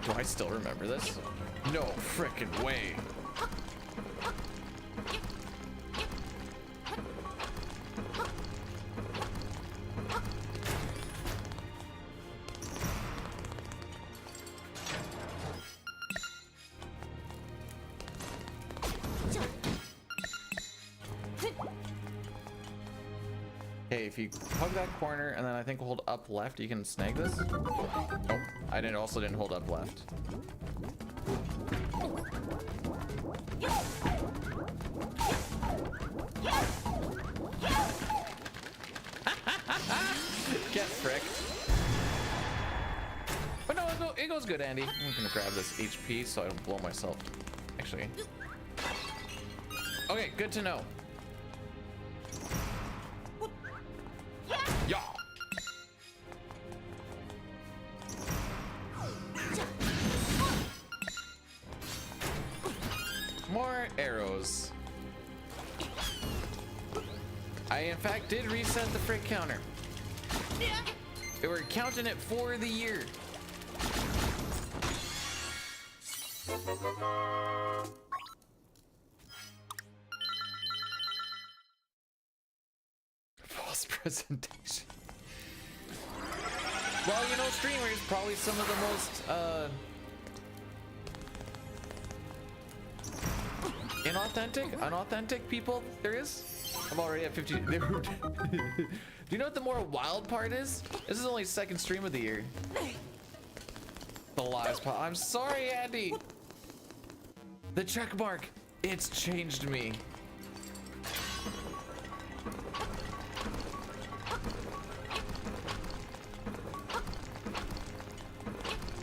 Do I still remember this? No frickin' way. Okay, if you hug that corner and then I think hold up left, you can snag this. Oh, I also didn't hold up left. Get fricked. But no, it goes good, Andy. I'm gonna grab this HP so I don't blow myself. Actually. Okay, good to know. Yeah. arrows. I in fact did reset the frick counter. We're counting it for the year. False presentation. Well, you know, streamers probably some of the most unauthentic people there is. I'm already at 50. Do you know what the more wild part is? This is only second stream of the year. The lies. I'm sorry, Andy. The check mark. It's changed me.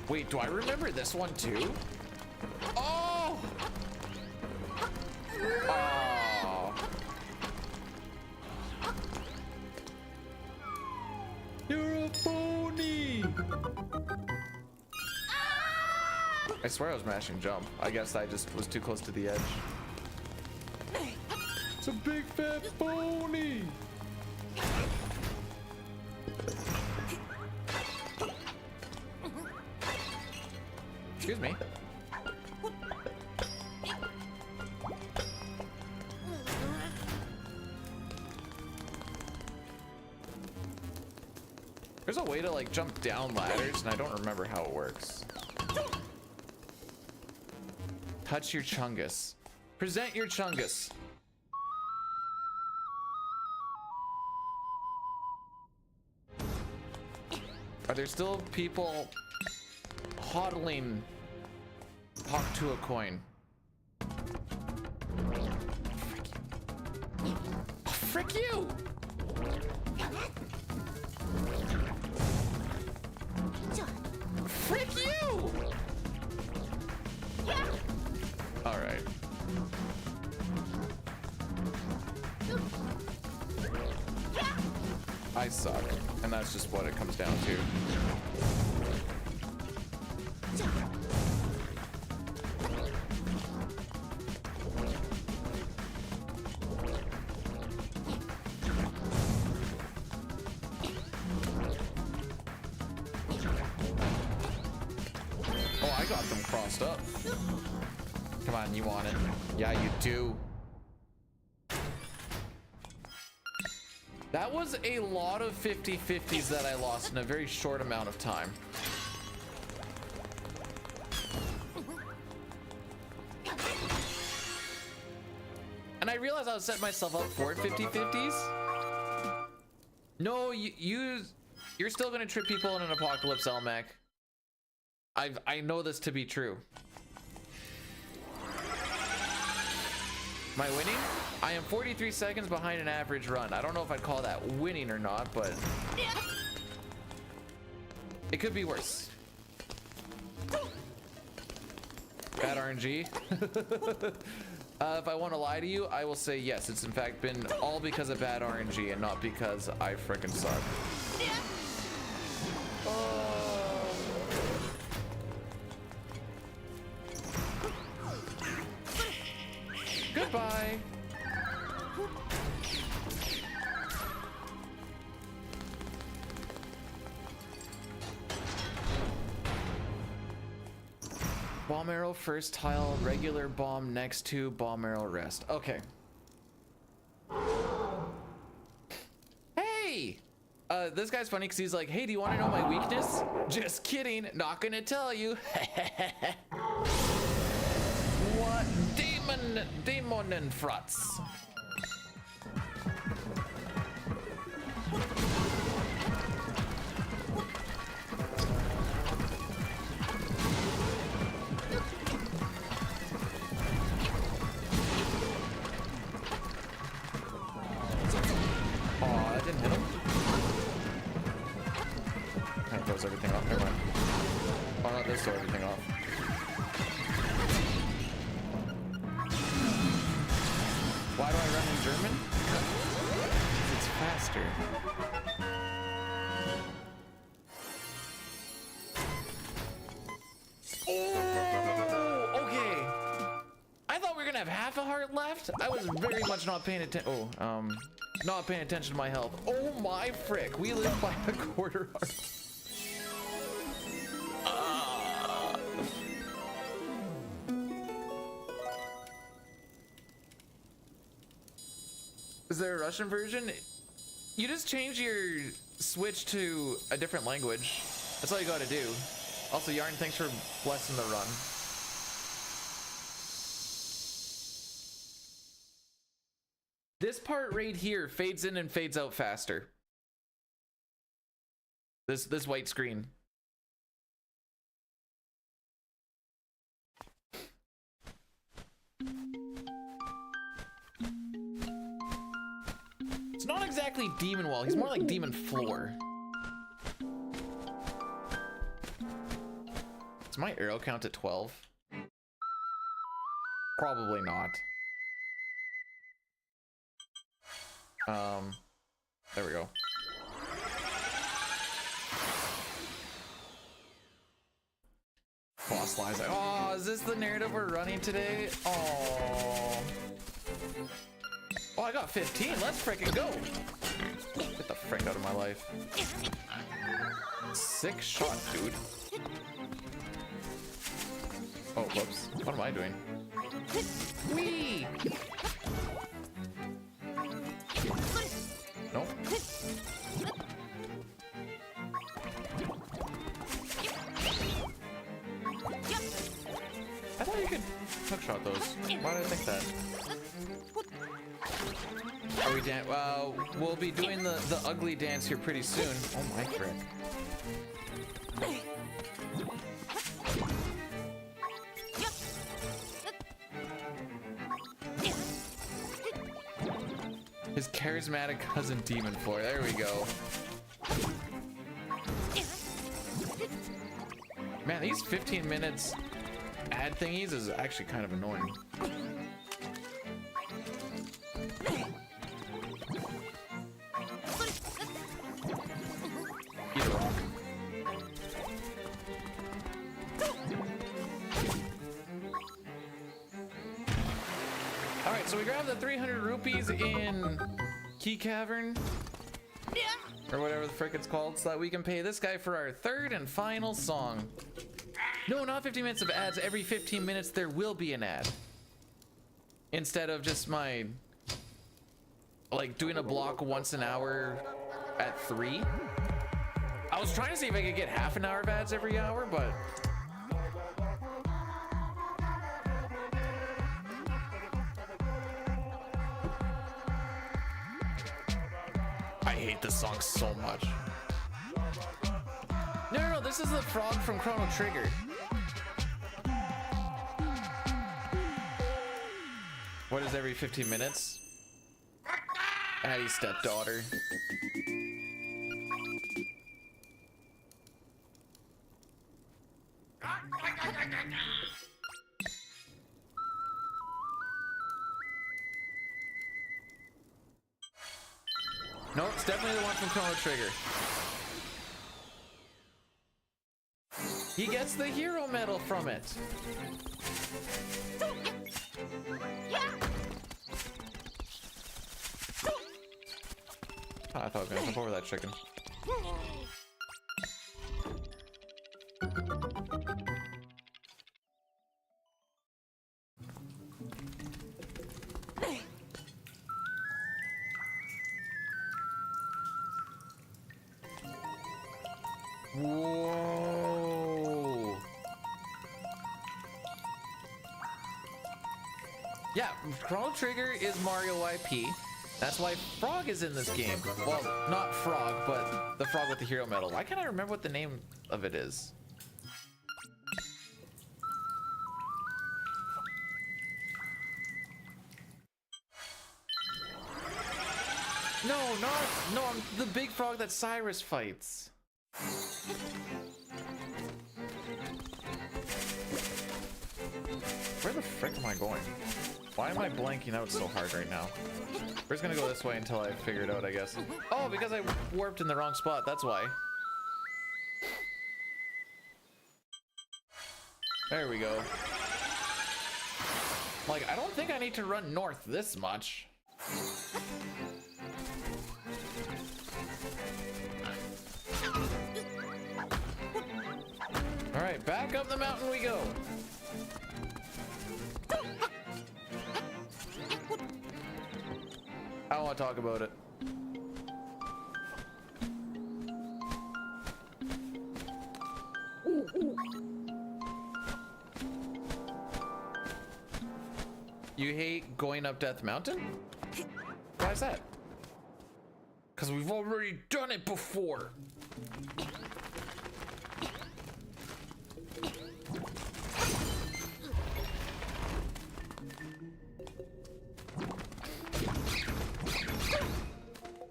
Wait, do I remember this one too? Oh! Oh. You're a phony! I swear I was mashing jump. I guess I just was too close to the edge. It's a big fat phony! Excuse me. There's a way to like jump down ladders and I don't remember how it works. Touch your chungus. Present your chungus. Are there still people hodling talk to a coin? Frick you! Frick you! All right. I suck, and that's just what it comes down to. Oh, I got them crossed up. Come on, you want it? Yeah, you do. That was a lot of 50-50s that I lost in a very short amount of time. And I realized I was setting myself up for 50-50s. No, you're still gonna trip people in an apocalypse, Elmac. I know this to be true. Am I winning? I am 43 seconds behind an average run. I don't know if I'd call that winning or not, but it could be worse. Bad RNG. If I want to lie to you, I will say yes. It's in fact been all because of bad RNG and not because I frickin' suck. Goodbye. Bomb arrow first tile, regular bomb next to bomb arrow rest. Okay. Hey! This guy's funny because he's like, hey, do you want to know my weakness? Just kidding, not gonna tell you. What? Demon and fruts. Oh, that didn't hit him. Kind of throws everything off. Never mind. Oh no, this throw everything off. Why do I run in German? Because it's faster. Oh, okay. I thought we were gonna have half a I was very much not paying attention. Oh, not paying attention to my health. Oh my frick! We live by a quarter heart. Is there a Russian version? You just change your switch to a different language. That's all you gotta do. Also, Yarn, thanks for blessing the run. This part right here fades in and fades out faster. This white screen. It's not exactly demon wall, he's more like demon floor. Is my arrow count at 12? Probably not. There we go. Boss lies. Oh, is this the narrative we're running today? Oh. Oh, I got 15. Let's freaking go. Get the frick out of my life. 6 shot, dude. Oh, whoops. What am I doing? Whee! Nope. I thought you could hookshot those. Why did I think that? Are we we'll be doing the ugly dance here pretty soon. Oh my frick. His charismatic cousin Demon Floor. There we go. Man, these 15 minutes ad thingies is actually kind of annoying. Eat a rock. Alright, so we grabbed the 300 rupees in Key Cavern, or whatever the frick it's called, so that we can pay this guy for our third and final song. No, not 15 minutes of ads. Every 15 minutes there will be an ad. Instead of just my, like, doing a block once an hour at 3. I was trying to see if I could get half an hour of ads every hour, but I hate this song so much. No, this is the frog from Chrono Trigger. What is every 15 minutes? Addie's stepdaughter. Nope, it's definitely the one from Chrono Trigger. He gets the hero medal from it. Oh, I thought I was gonna jump over that chicken. Whoa. Yeah, Chrono Trigger is Mario IP. That's why Frog is in this game. Well, not Frog, but the frog with the hero medal. Why can't I remember what the name of it is? No, I'm the big frog that Cyrus fights. Where the frick am I going? Why am I blanking out so hard right now? We're just gonna go this way until I figure it out, I guess. Oh, because I warped in the wrong spot, that's why. There we go. Like, I don't think I need to run north this much. All right, back up the mountain we go. I don't want to talk about it. You hate going up Death Mountain? Why is that? Because we've already done it before.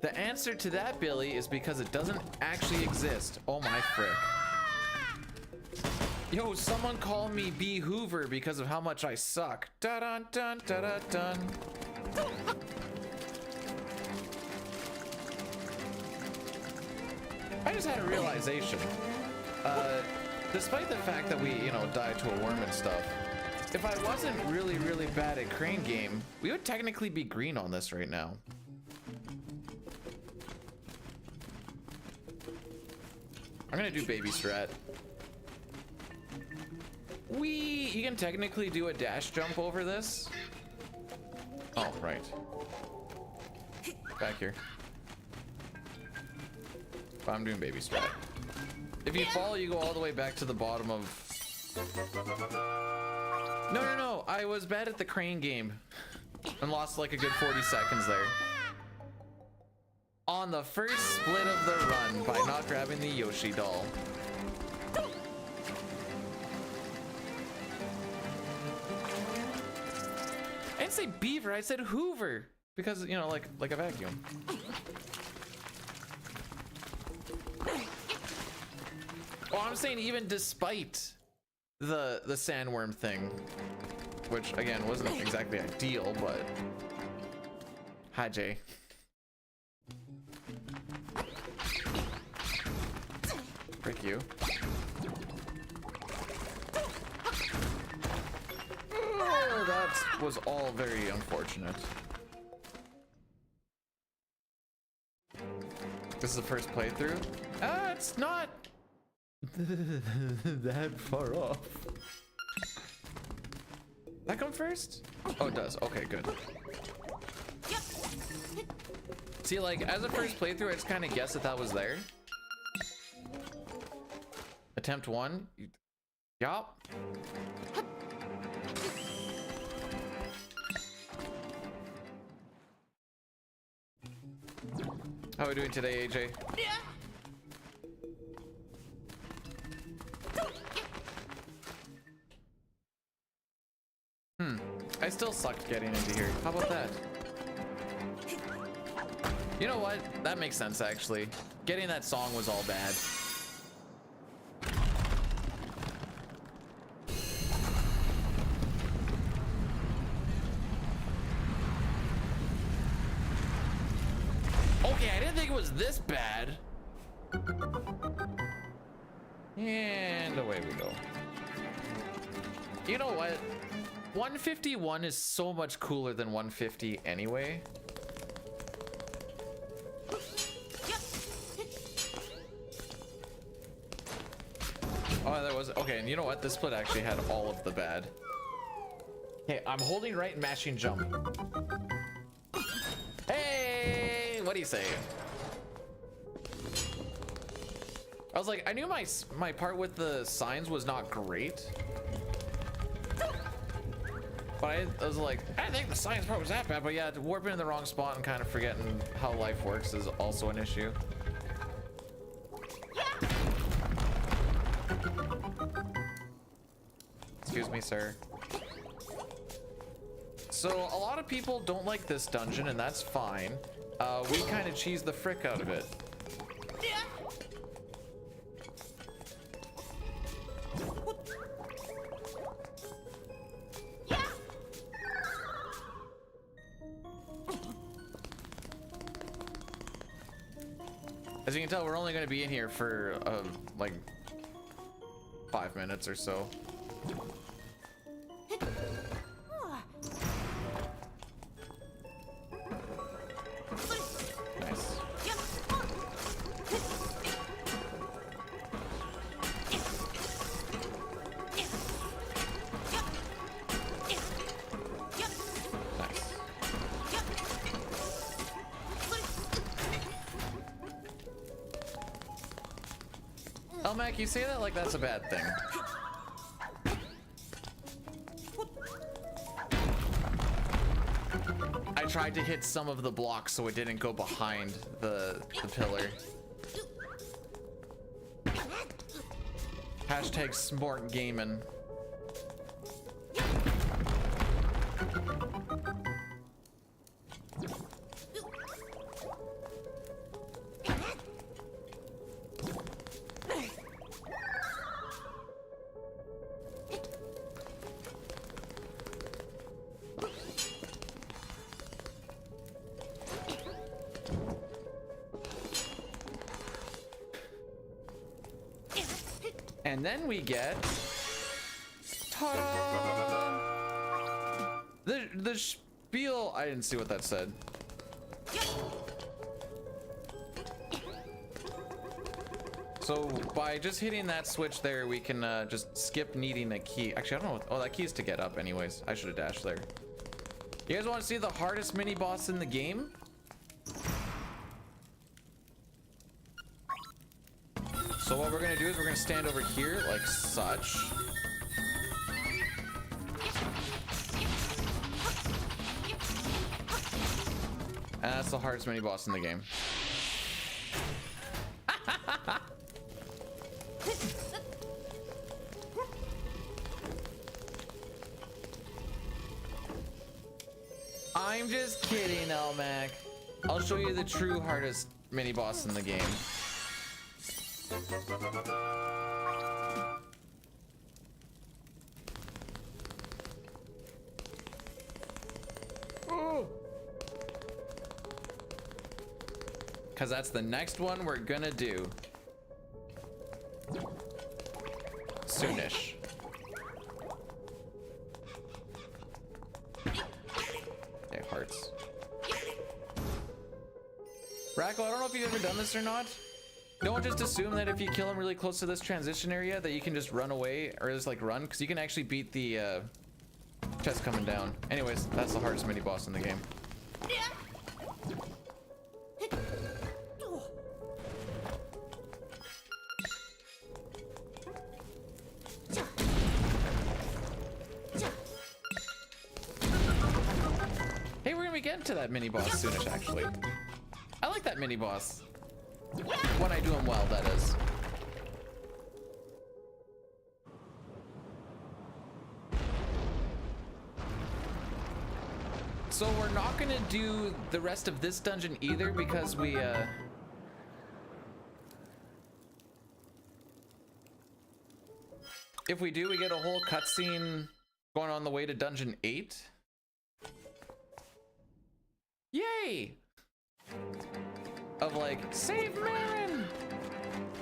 The answer to that, Billy, is because it doesn't actually exist. Oh my frick. Yo, someone call me B. Hoover because of how much I suck. Da dun dun da da dun. I just had a realization. Despite the fact that we, you know, died to a worm and stuff, if I wasn't really, really bad at crane game, we would technically be green on this right now. I'm gonna do baby strat. You can technically do a dash jump over this. Oh, right. Back here. But I'm doing baby strat. If you fall, you go all the way back to the bottom of... No. I was bad at the crane game and lost like a good 40 seconds there. On the first split of the run by not grabbing the Yoshi doll. I didn't say beaver, I said Hoover. Because, you know, like a vacuum. Oh, I'm saying even despite the sandworm thing, which again wasn't exactly ideal, but hi Jay. Frick you. Oh, that was all very unfortunate. This is the first playthrough? It's not that far off. That come first? Oh, it does. Okay, good. See, like, as a first playthrough, I just kind of guessed that was there. Attempt 1. Yup. How are we doing today, AJ? I still sucked getting into here. How about that? You know what? That makes sense, actually. Getting that song was all bad. Okay, I didn't think it was this bad. And away we go. You know what? 151 is so much cooler than 150 anyway. Oh, there was... Okay, and you know what? This split actually had all of the bad. Okay, I'm holding right and mashing jump. Hey! What do you say? I was like, I knew my part with the signs was not great. But I was like, I didn't think the science part was that bad, but yeah, warping in the wrong spot and kind of forgetting how life works is also an issue. Excuse me, sir. So a lot of people don't like this dungeon, and that's fine. We kind of cheese the frick out of it. As you can tell, we're only going to be in here for like 5 minutes or so. Elmac, you say that like that's a bad thing. I tried to hit some of the blocks so it didn't go behind the pillar. Hashtag smart gaming. And then we get ta-da! The spiel. I didn't see what that said. So by just hitting that switch there, we can just skip needing a key. Actually, I don't know. Oh, that key is to get up anyways. I should have dashed there. You guys want to see the hardest mini boss in the game? So what we're gonna do is we're gonna stand over here like such. And that's the hardest mini boss in the game. I'm just kidding, Elmac. I'll show you the true hardest mini boss in the game. Because that's the next one we're gonna do. Soonish. Okay, hearts. Racco, I don't know if you've ever done this or not. Don't just assume that if you kill him really close to this transition area that you can just run away or just like run, because you can actually beat the chest coming down. Anyways, that's the hardest mini boss in the game. Hey, we're gonna be getting to that mini boss soonish, actually. I like that mini boss. When I do them well, that is. So we're not gonna do the rest of this dungeon either because we if we do, we get a whole cutscene going on the way to dungeon 8. Yay! Of like, save Marin!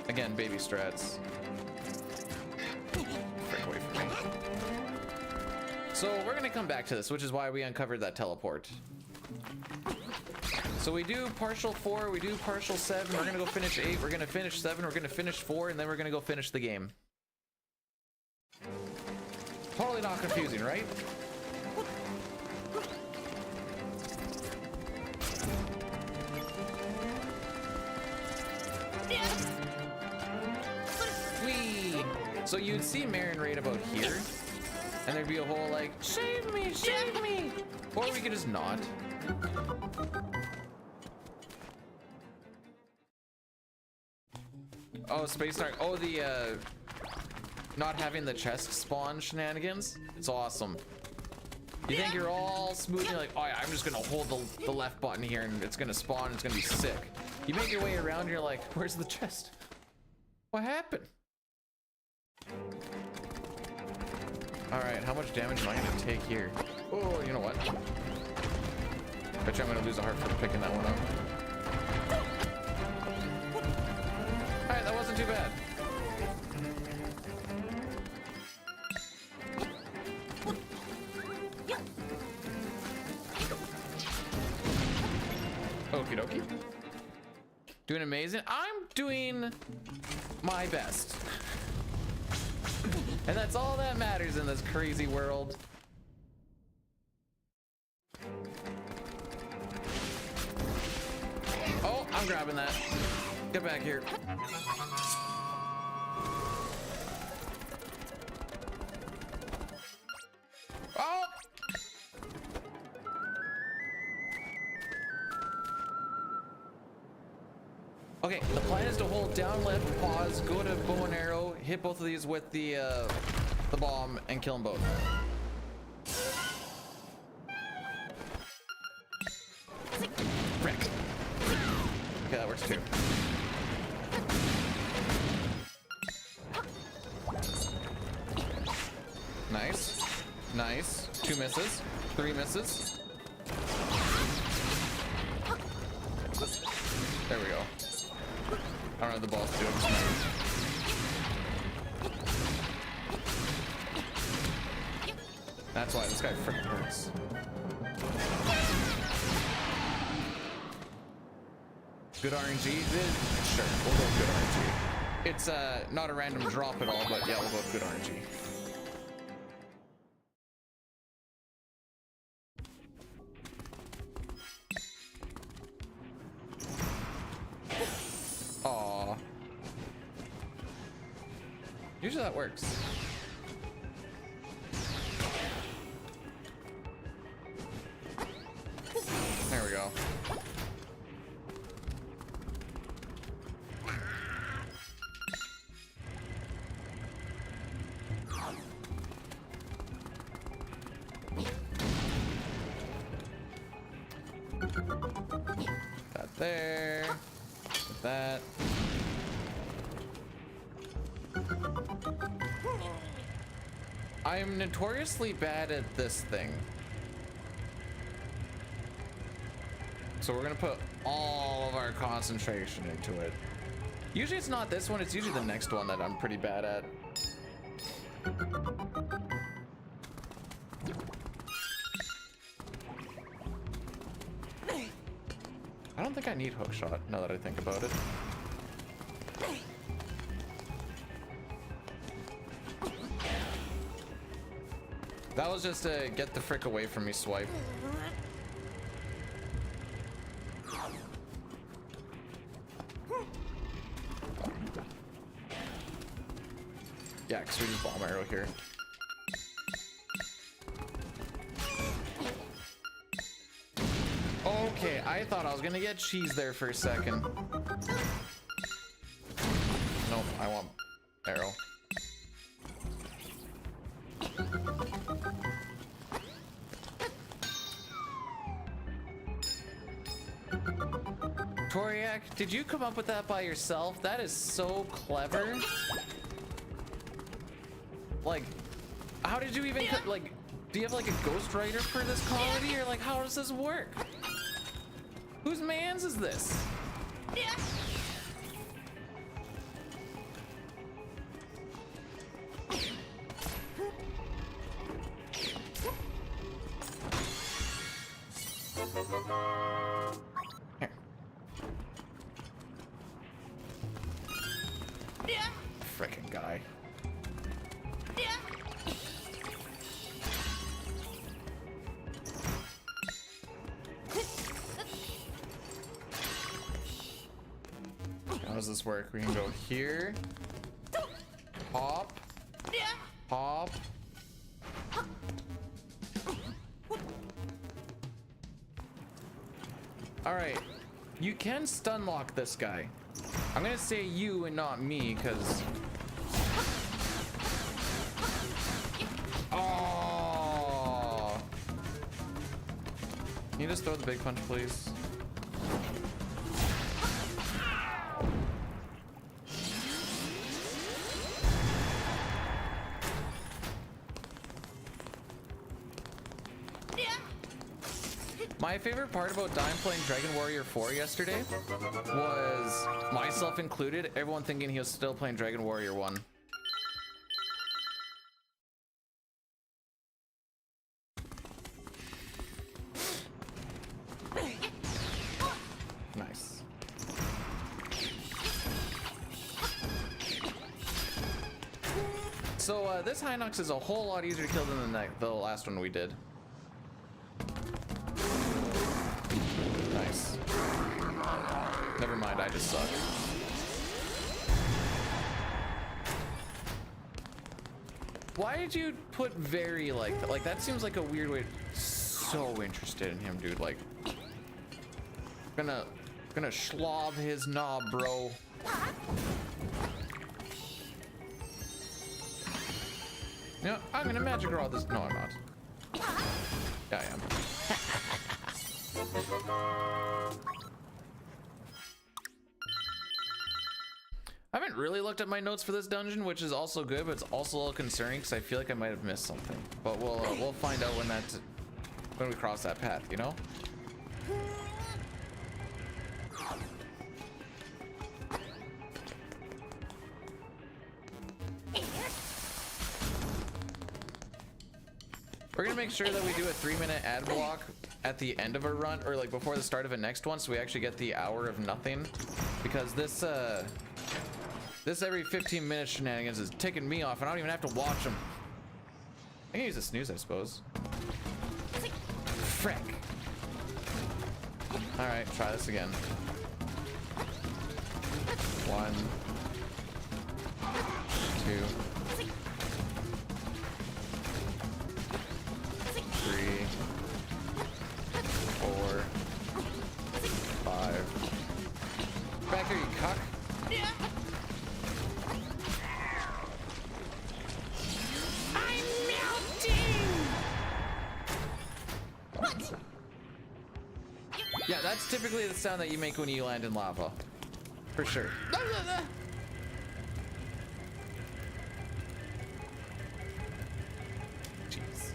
Again, baby strats. Break away from me. So we're gonna come back to this, which is why we uncovered that teleport. So we do partial 4, we do partial 7, we're gonna go finish 8, we're gonna finish 7, we're gonna finish 4, and then we're gonna go finish the game. Totally not confusing, right? Whee! So you'd see Marin right about here, and there'd be a whole like, save me, save me! Or we could just not. Oh, Space Dark. Oh, the not having the chest spawn shenanigans. It's awesome. You think you're all smooth, and you're like, oh yeah, I'm just gonna hold the left button here and it's gonna spawn, it's gonna be sick. You make your way around and you're like, where's the chest? What happened? Alright, how much damage am I gonna take here? Oh, you know what? Bet you I'm gonna lose a heart for picking that one up. Alright, that wasn't too bad. Okie dokie. Doing amazing. I'm doing my best. And that's all that matters in this crazy world. Oh, I'm grabbing that. Get back here. Okay, the plan is to hold down left, pause, go to bow and arrow, hit both of these with the bomb, and kill them both. Frick. Okay, that works too. Nice. Nice. 2 misses. 3 misses. There we go. I don't have the balls to do it. That's why this guy freaking hurts. Good RNG? Sure, we'll go with good RNG. It's not a random drop at all, but yeah, we'll go with good RNG. Aww. Usually that works. There we go. That there. That. I'm notoriously bad at this thing. So we're gonna put all of our concentration into it. Usually it's not this one, it's usually the next one that I'm pretty bad at. I don't think I need hook shot now that I think about it. That was just a get the frick away from me swipe. Yeah, because we just bomb arrow here. Okay, I thought I was gonna get cheese there for a second. Nope, I want arrow. Toriak, did you come up with that by yourself? That is so clever. Like, how did you even like, do you have like a ghostwriter for this comedy, or like how does this work? Whose man's is this? Here. Frickin' guy. How does this work? We can go here. Hop. Hop. All right. You can stun lock this guy. I'm gonna say you and not me, because... Oh! Can you just throw the big punch, please? My favorite part about dying playing Dragon Warrior 4 yesterday was, myself included, everyone thinking he was still playing Dragon Warrior 1. Nice. So this Hinox is a whole lot easier to kill than the last one we did. Nice. Never mind, I just suck. Why did you put very like that seems like a weird way. So interested in him, dude. Like, gonna Gonna schlob his knob, bro. You know, I'm gonna magic rod this. No, I'm not. Yeah, I am. I haven't really looked at my notes for this dungeon, which is also good, but it's also a little concerning because I feel like I might have missed something. But we'll find out when we cross that path, you know? We're gonna make sure that we do a 3-minute ad block at the end of a run, or like before the start of a next one, so we actually get the hour of nothing. Because this every 15 minutes shenanigans is ticking me off, and I don't even have to watch them. I can use a snooze, I suppose. Frick. All right, try this again. 1, 2, 3, 4, 5. Back here, you cuck. I'm melting. What? Yeah, that's typically the sound that you make when you land in lava. For sure. Jeez.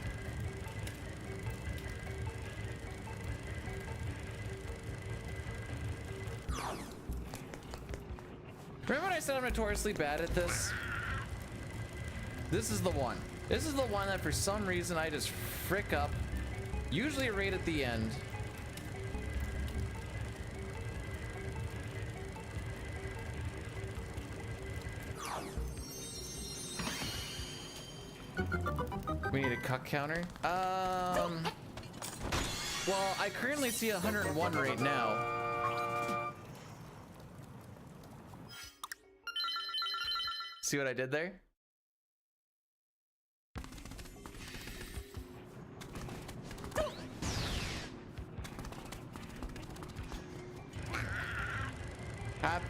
Remember when I said I'm notoriously bad at this? This is the one. This is the one that for some reason I just frick up. Usually right at the end. We need a cuck counter. Well, I currently see 101 right now. See what I did there?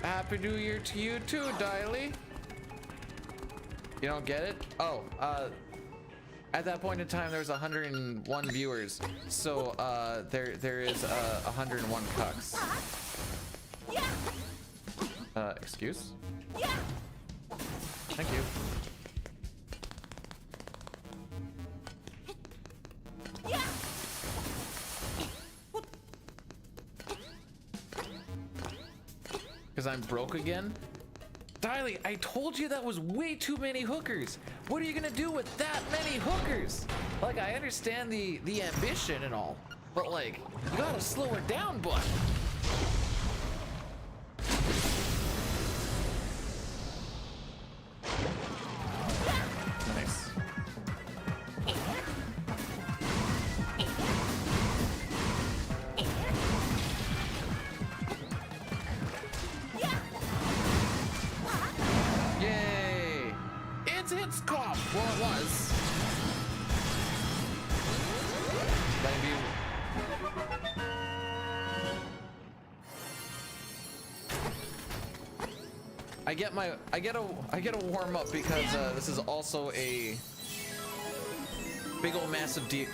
Happy New Year to you too, Diley. You don't get it? Oh, at that point in time, there was 101 viewers, so there is 101 cucks. Excuse? Thank you. Because I'm broke again? Diley, I told you that was way too many hookers. What are you gonna do with that many hookers? Like, I understand the ambition and all, but like, you gotta slow it down, bud. Nice. Yay! It's caught. Well, it was. Maybe. I get a warm up because this is also a big old massive deal.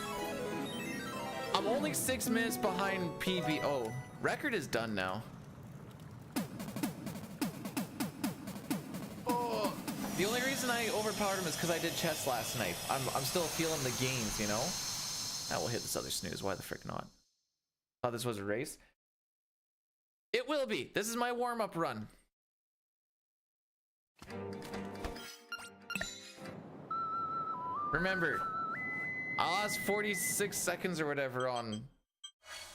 I'm only 6 minutes behind PB. Oh, record is done now. Oh, the only reason I overpowered him is because I did chess last night. I'm still feeling the gains, you know. I will hit this other snooze. Why the frick not? Thought this was a race. It will be. This is my warm up run. Remember, I lost 46 seconds or whatever on.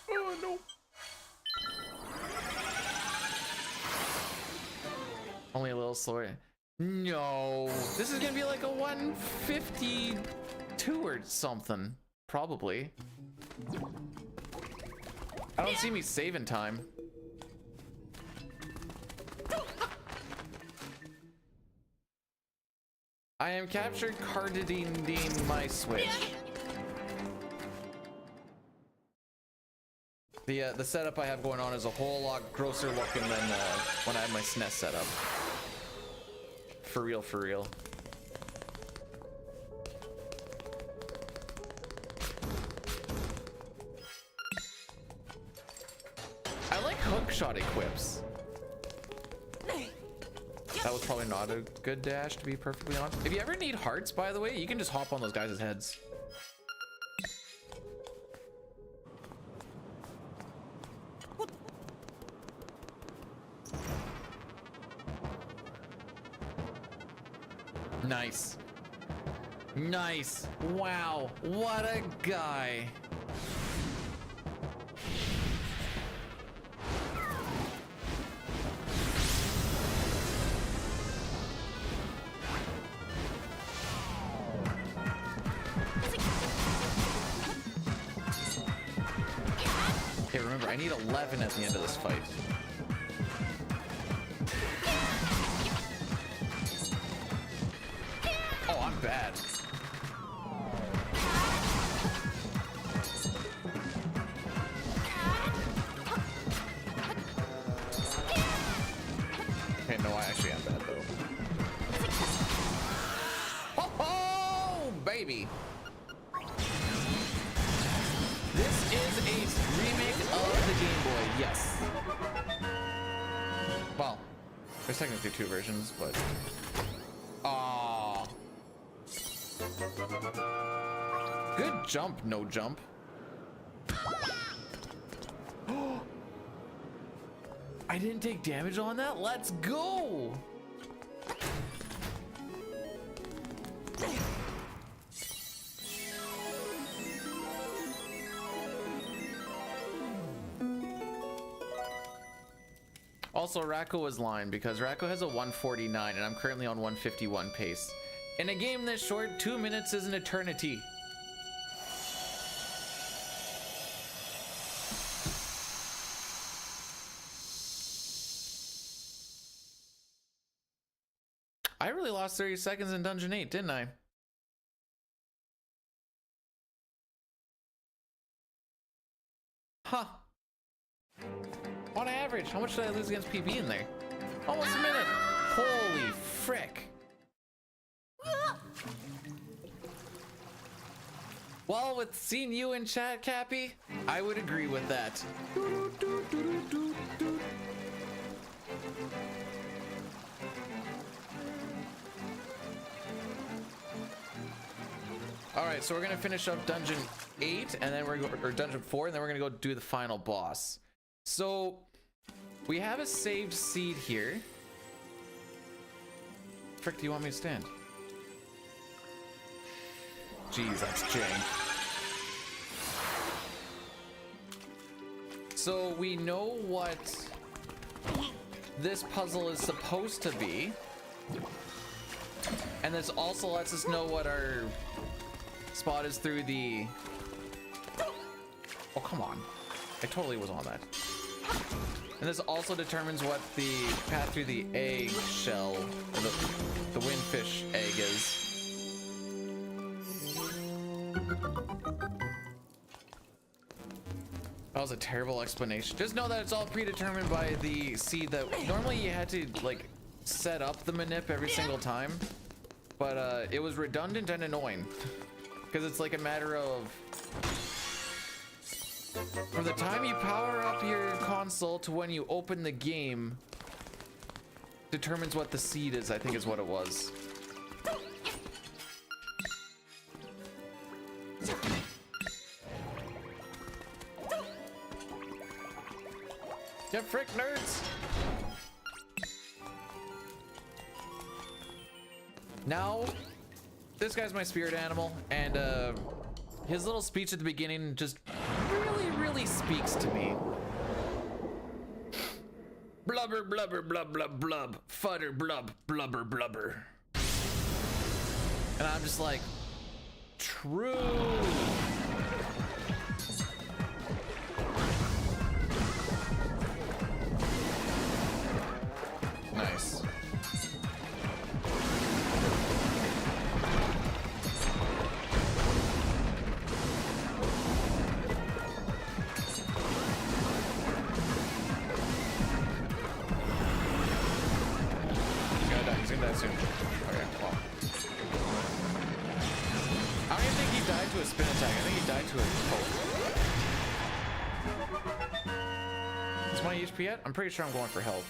Oh no. Only a little slower. No, this is gonna be like a 152 or something. Probably. I don't see me saving time. I am captured carding my switch. The setup I have going on is a whole lot grosser looking than when I had my SNES setup. For real, for real. I like hookshot equips. That was probably not a good dash, to be perfectly honest. If you ever need hearts, by the way, you can just hop on those guys' heads. Nice. Nice. Wow. What a guy. Okay, remember, I need 11 at the end of this fight. Oh, I'm bad. Okay, no, I actually am bad though. Oh, baby! This is a remake of the Game Boy, yes. Well, there's technically two versions, but... Aww. Good jump, no jump. I didn't take damage on that? Let's go! Also, Racco was lying because Racco has a 149 and I'm currently on 151 pace. In a game this short, 2 minutes is an eternity. I really lost 30 seconds in Dungeon 8, didn't I? Huh. On average, how much did I lose against PB in there? Almost a minute. Holy frick. Well, with seeing you in chat, Cappy, I would agree with that. All right, so we're gonna finish up Dungeon 8, and then or Dungeon 4, and then we're gonna go do the final boss. So we have a saved seed here. Frick, do you want me to stand? Jeez, that's jank. So we know what this puzzle is supposed to be. And this also lets us know what our spot is through the... Oh, come on. I totally was on that. And this also determines what the path through the egg shell, or the windfish egg is. That was a terrible explanation. Just know that it's all predetermined by the seed that normally you had to like set up the manip every single time, but it was redundant and annoying because it's like a matter of from the time you power up your console to when you open the game determines what the seed is, I think is what it was. Yeah, frick, nerds! Now, this guy's my spirit animal, and his little speech at the beginning just really speaks to me. Blubber, blubber, blub, blub, blub. Fudder, blub, blubber, blubber. And I'm just like, true. Nice. soon. Okay, well. I don't even think he died to a spin attack. I think he died to a poke. Is my HP yet? I'm pretty sure I'm going for health.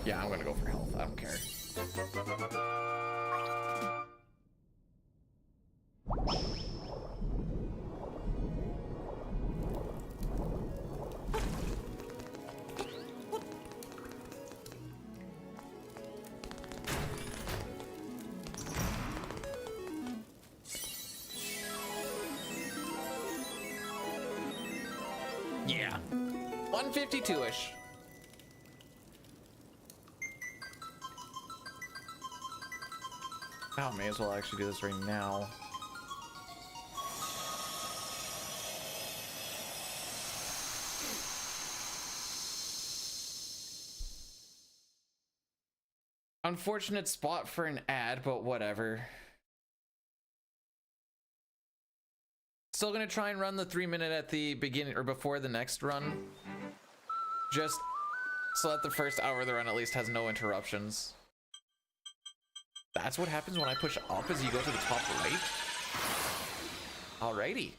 Yeah, I'm gonna go for health. I don't care. Yeah. 152-ish. Oh, may as well actually do this right now. Unfortunate spot for an ad, but whatever. Still gonna try and run the 3-minute at the beginning or before the next run. Just so that the first hour of the run at least has no interruptions. That's what happens when I push up as you go to the top right. Alrighty.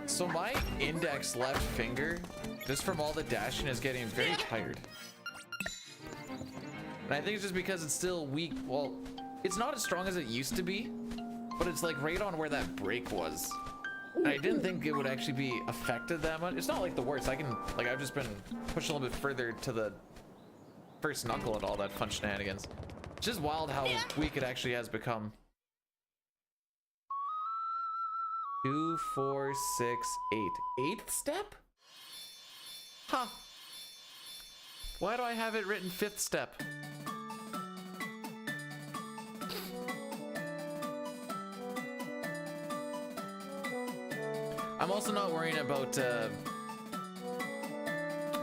So my index left finger, just from all the dashing, is getting very tired. And I think it's just because it's still weak. Well, it's not as strong as it used to be, but it's like right on where that break was. And I didn't think it would actually be affected that much. It's not like the worst. I can, like, I've just been pushing a little bit further to the first knuckle and all that fun shenanigans. It's just wild how weak it actually has become. 2, 4, 6, 8. 8th step? Huh. Why do I have it written 5th step? I'm also not worrying about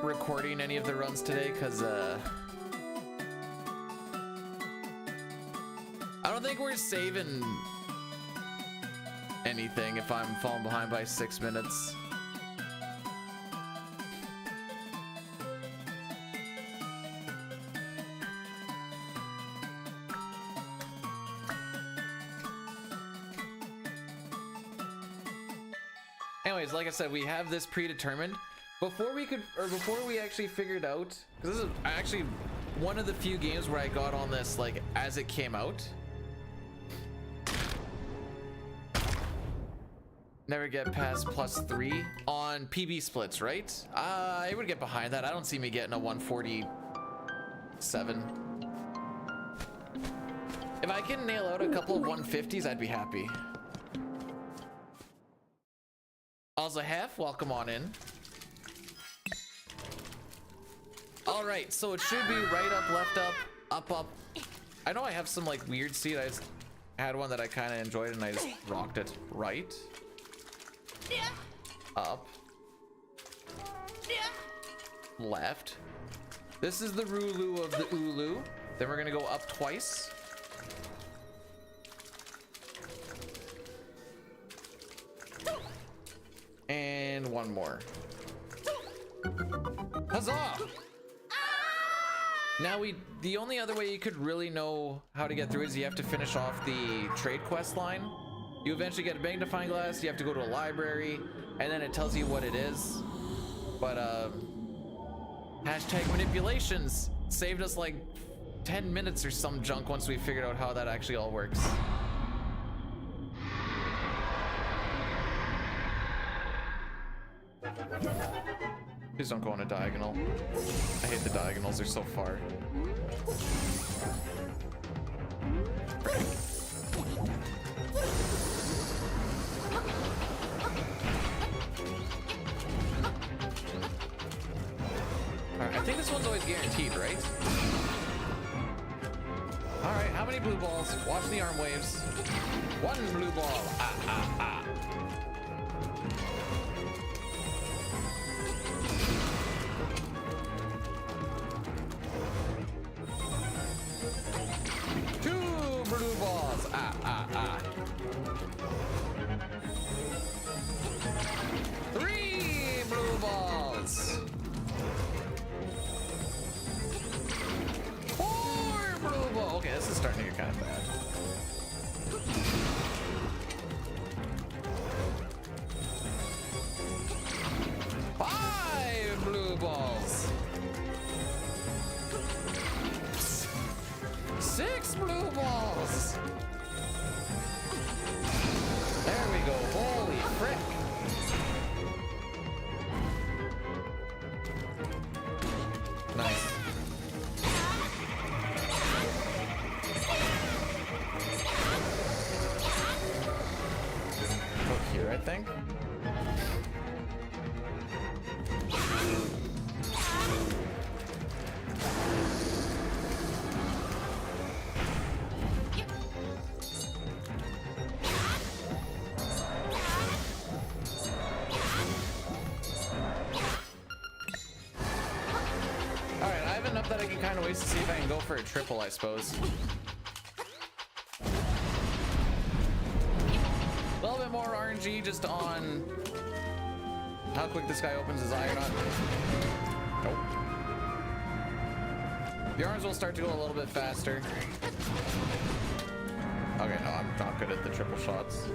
recording any of the runs today because I don't think we're saving anything if I'm falling behind by 6 minutes. Anyways, like I said, we have this predetermined. Before we actually figured out, because this is actually one of the few games where I got on this like as it came out. Never get past +3 on PB splits, right? I would get behind that. I don't see me getting a 147. If I can nail out a couple of 150s, I'd be happy. Also, Hef, welcome on in. All right, so it should be right up, left up, up, up. I know I have some like weird seat. I just had one that I kind of enjoyed and I just rocked it. Right, up, left. This is the Rulu of the Ulu. Then we're gonna go up twice. And one more. Huzzah! Now the only other way you could really know how to get through is you have to finish off the trade quest line. You eventually get a magnifying glass, you have to go to a library, and then it tells you what it is. But hashtag manipulations saved us like 10 minutes or some junk once we figured out how that actually all works. Please don't go on a diagonal. I hate the diagonals, they're so far. Alright, I think this one's always guaranteed, right? Alright, how many blue balls? Watch the arm waves. One blue ball. Ah, ah, ah. Blue balls. Ah, ah, ah. I think. Alright, I have enough that I can kind of wait to see if I can go for a triple, I suppose. A little bit more RNG just on how quick this guy opens his eye or not. Nope. The arms will start to go a little bit faster. Okay, no, I'm not good at the triple shots.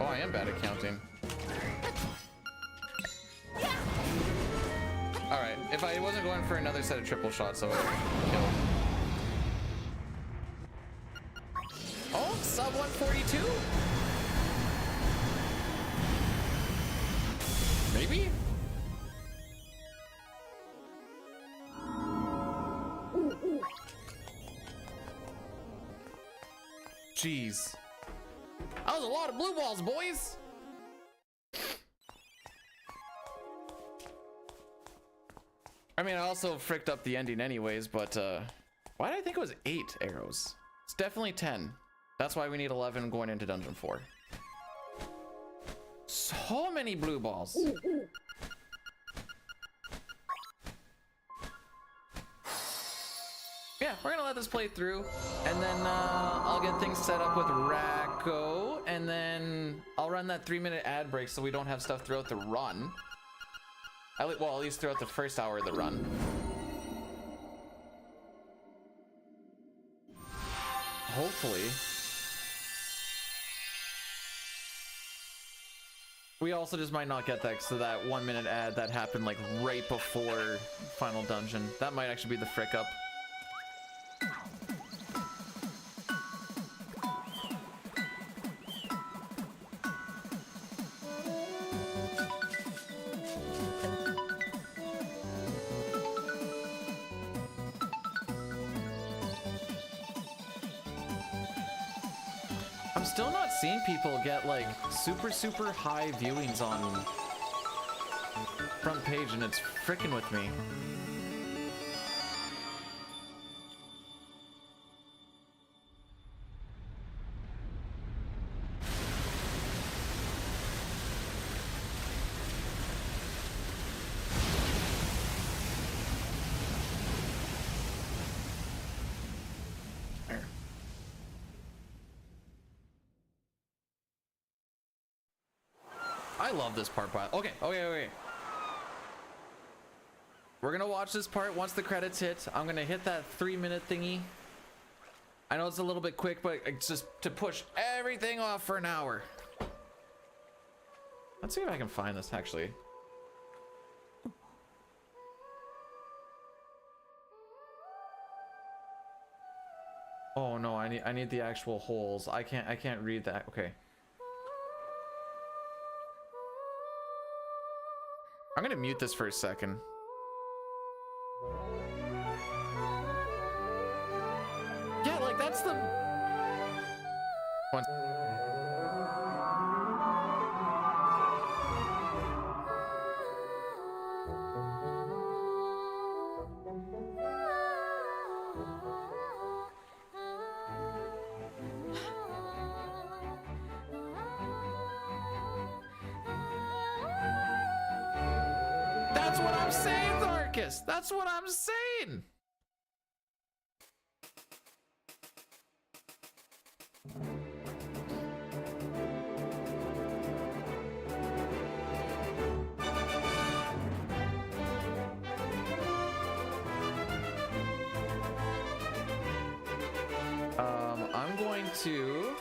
Oh, I am bad at counting. Alright, if I wasn't going for another set of triple shots, I would have killed. Oh, sub 142? Maybe? Jeez. That was a lot of blue balls, boys! I mean, I also fricked up the ending anyways, but why did I think it was 8 arrows? It's definitely 10. That's why we need 11 going into dungeon 4. So many blue balls. Yeah, we're gonna let this play through, and then I'll get things set up with Racco, and then I'll run that 3-minute ad break so we don't have stuff throughout the run. Well, at least throughout the first hour of the run. Hopefully. We also just might not get that, so that 1-minute ad that happened like right before final dungeon. That might actually be the frick up. I'm still not seeing people get like super high viewings on front page, and it's freaking with me. I love this part, but okay. We're gonna watch this part once the credits hit. I'm gonna hit that 3-minute thingy. I know it's a little bit quick, but it's just to push everything off for an hour. Let's see if I can find this actually. Oh no, I need the actual holes. I can't read that. Okay. I'm gonna mute this for a second. Yeah, like that's the one. That's what I'm saying, Tharkus. That's what I'm saying. I'm going to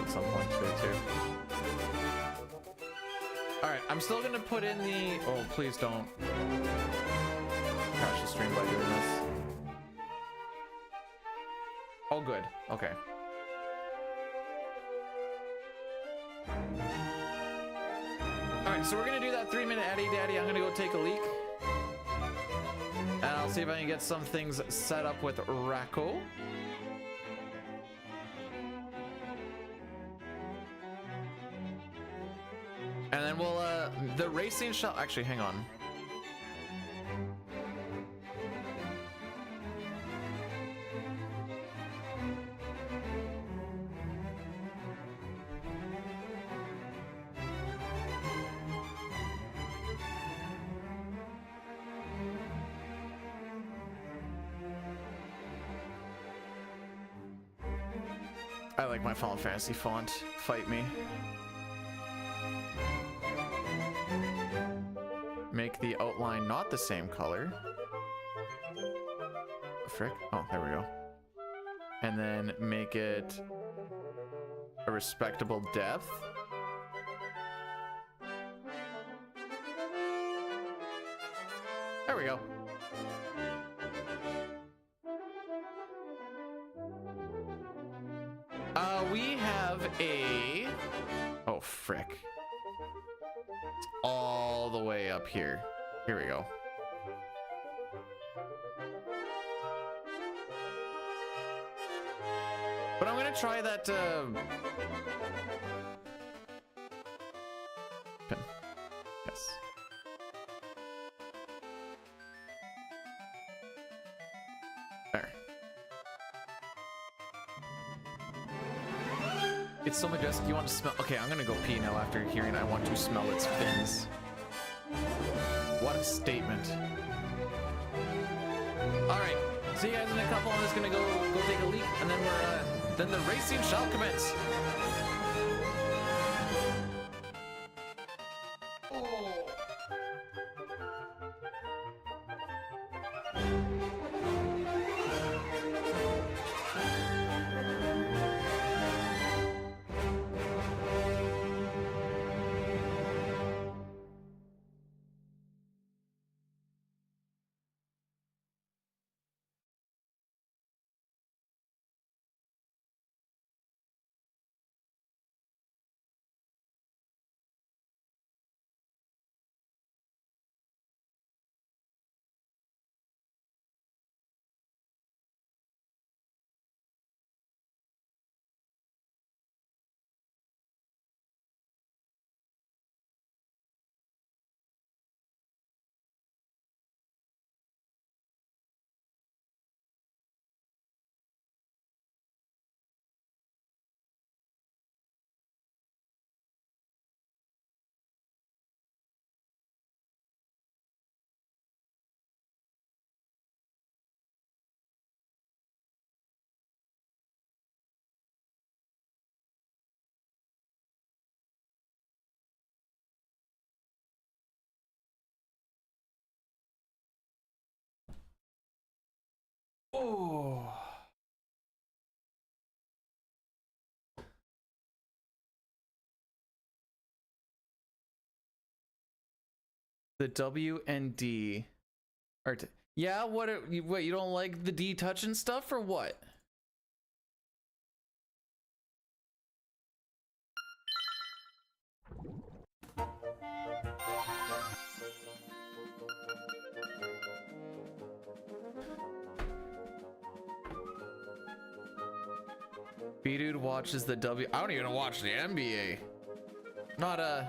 at some point today too. Alright, I'm still gonna put in the... Oh, please don't crash the stream by doing this. Oh, good. Okay. All right, so we're gonna do that 3-minute Addy Daddy. I'm gonna go take a leak. And I'll see if I can get some things set up with Racco. And then we'll, the racing shall, actually, hang on. I like my Final Fantasy font. Fight me. Make the outline not the same color. Frick. Oh, there we go. And then make it a respectable depth. There we go. We have a... Oh, frick. It's all the way up here. Here we go. But I'm gonna try that, pin. Yes. There. It's so majestic. You want to smell? Okay, I'm gonna go pee now after hearing I want to smell its fins. What a statement. All right, see you guys in a couple. I'm just gonna go take a leak, and then then the racing shall commence. Oh. The W and D are yeah, what you don't like the D touching stuff or what? B-Dude watches the W. I don't even watch the NBA. Not a...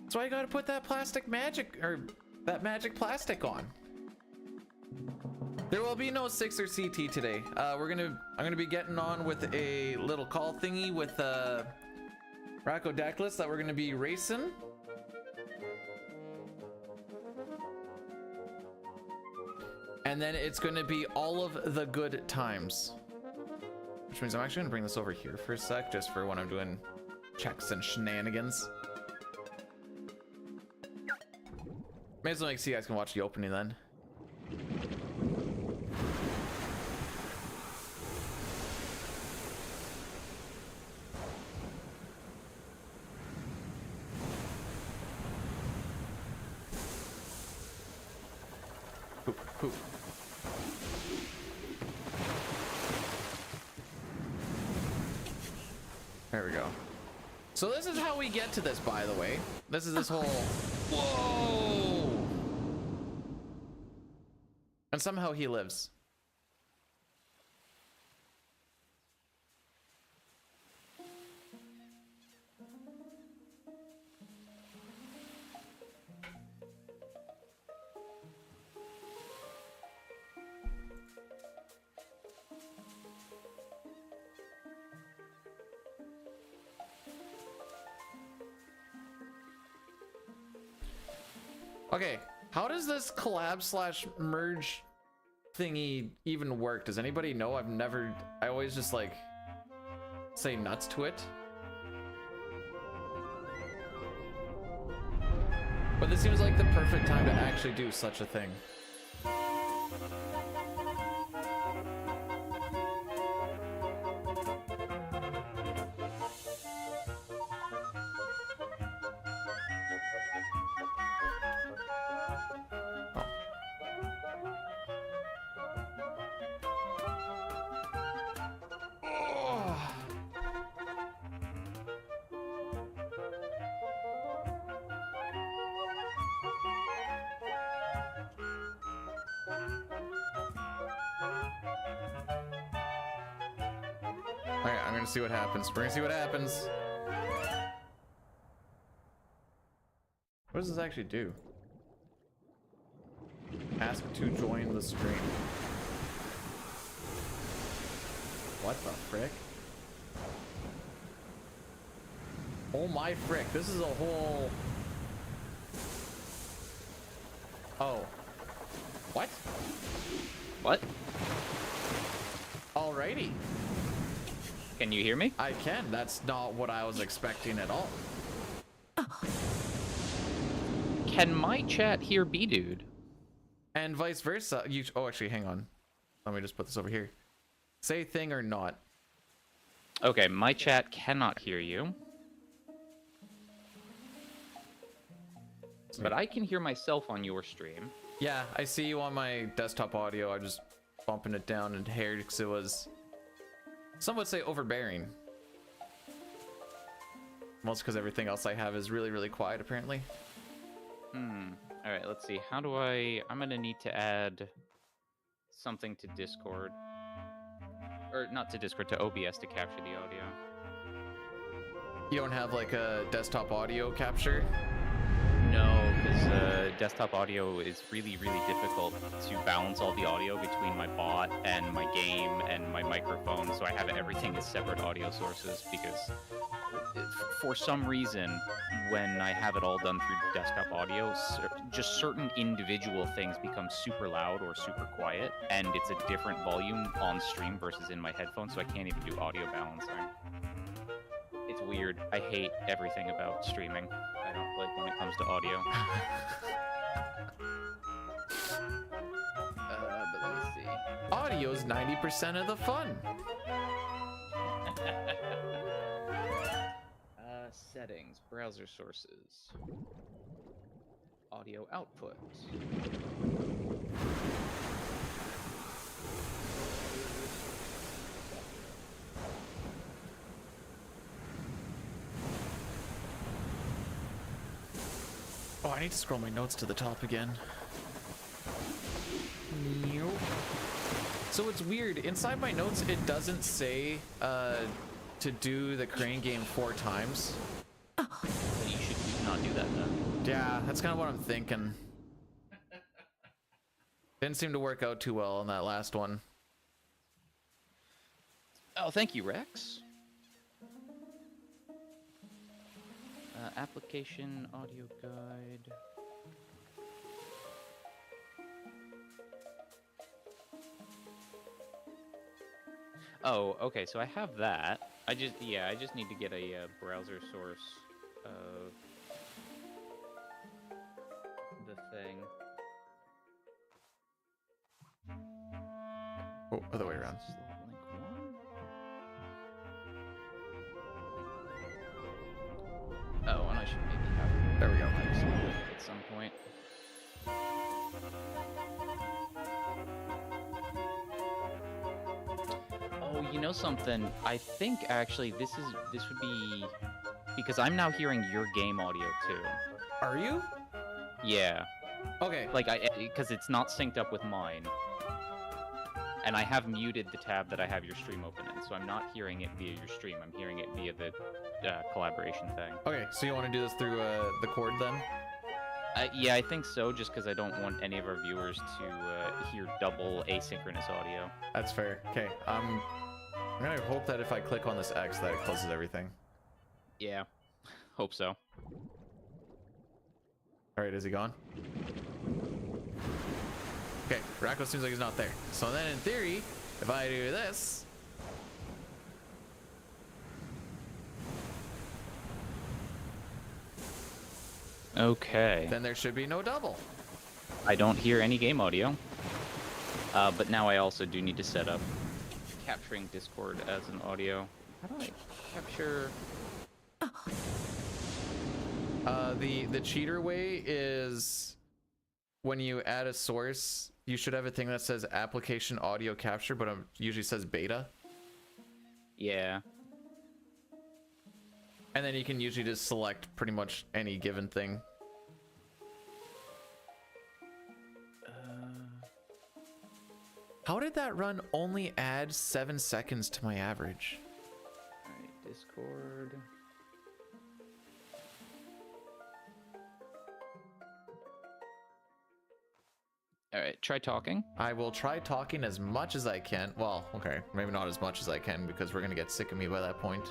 That's why you gotta put that plastic magic, or that magic plastic on. There will be no 6 or CT today. I'm gonna be getting on with a little call thingy with Glitchless that we're gonna be racing. And then it's gonna be all of the good times. Which means I'm actually gonna bring this over here for a sec, just for when I'm doing checks and shenanigans. May as well make so you guys can watch the opening then. Poop, poop. There we go. So this is how we get to this, by the way. This is this whole... Whoa! And somehow he lives. Okay, how does this collab slash merge thingy even work? Does anybody know? I always just like say nuts to it. But this seems like the perfect time to actually do such a thing. Alright, I'm gonna see what happens. We're gonna see what happens. What does this actually do? Ask to join the stream. What the frick? Oh my frick, this is a whole... Oh. What? What? Alrighty. Can you hear me? I can. That's not what I was expecting at all. Can my chat hear B-Dude? And vice versa. You... Oh, actually, hang on. Let me just put this over here. Say thing or not. Okay, my chat cannot hear you. But I can hear myself on your stream. Yeah, I see you on my desktop audio. I'm just bumping it down and hair because it was... Some would say overbearing. Most because everything else I have is really, really quiet, apparently. Alright, let's see. How do I'm gonna need to add something to Discord. Or not to Discord, to OBS to capture the audio. You don't have like a desktop audio capture? No, because desktop audio is really, really difficult to balance all the audio between my bot and my game and my microphone, so I have everything as separate audio sources because for some reason, when I have it all done through desktop audio, just certain individual things become super loud or super quiet, and it's a different volume on stream versus in my headphones, so I can't even do audio balancing. It's weird. I hate everything about streaming. I don't like when it comes to audio. But let me see. Audio's 90% of the fun. Settings, browser sources, audio output. Oh, I need to scroll my notes to the top again. So it's weird. Inside my notes, it doesn't say to do the crane game 4 times. So you should not do that then. Yeah, that's kind of what I'm thinking. Didn't seem to work out too well on that last one. Oh, thank you, Rex. Application audio guide. Oh, okay, so I have that. I just need to get a browser source of the thing. Oh, other way around. Oh, and I should maybe have... There we go. At some point. You know something? I think actually this would be because I'm now hearing your game audio too. Are you? Yeah. Okay. Like because it's not synced up with mine. And I have muted the tab that I have your stream open in, so I'm not hearing it via your stream. I'm hearing it via the collaboration thing. Okay, so you want to do this through the cord then? Yeah, I think so, just because I don't want any of our viewers to hear double asynchronous audio. That's fair. Okay, I'm gonna hope that if I click on this X that it closes everything. Yeah, hope so. Alright, is he gone? Okay, Racco seems like he's not there. So then in theory, if I do this... Okay. Then there should be no double. I don't hear any game audio. But now I also do need to set up capturing Discord as an audio. How do I capture... The cheater way is when you add a source, you should have a thing that says application audio capture, but it usually says beta. Yeah. And then you can usually just select pretty much any given thing. How did that run only add 7 seconds to my average? Alright, Discord. Alright, try talking. I will try talking as much as I can. Well, okay, maybe not as much as I can because we're gonna get sick of me by that point.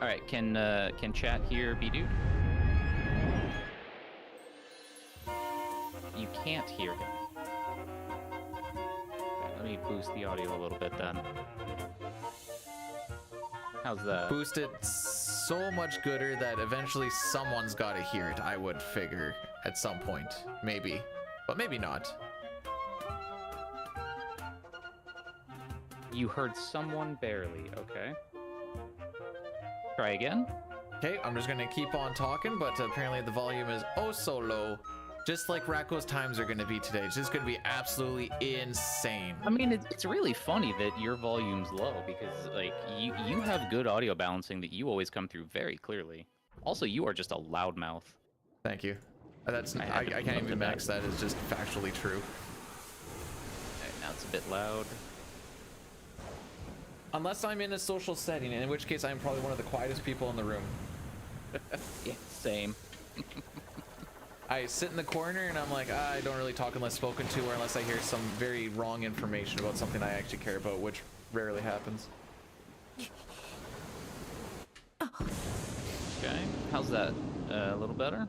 Alright, can chat hear B-Dude? You can't hear him. Okay, let me boost the audio a little bit then. How's that? Boost it so much gooder that eventually someone's gotta hear it, I would figure, at some point. Maybe. But maybe not. You heard someone barely, okay. Try again. Okay, I'm just gonna keep on talking, but apparently the volume is oh so low. Just like Racco's times are gonna be today. It's just gonna be absolutely insane. I mean, it's really funny that your volume's low because, like, you have good audio balancing that you always come through very clearly. Also, you are just a loudmouth. Thank you. That's I can't even max that is just factually true. Alright, now it's a bit loud. Unless I'm in a social setting, in which case I'm probably one of the quietest people in the room. Yeah, same. I sit in the corner and I'm like, I don't really talk unless spoken to or unless I hear some very wrong information about something I actually care about, which rarely happens. Okay, how's that? A little better?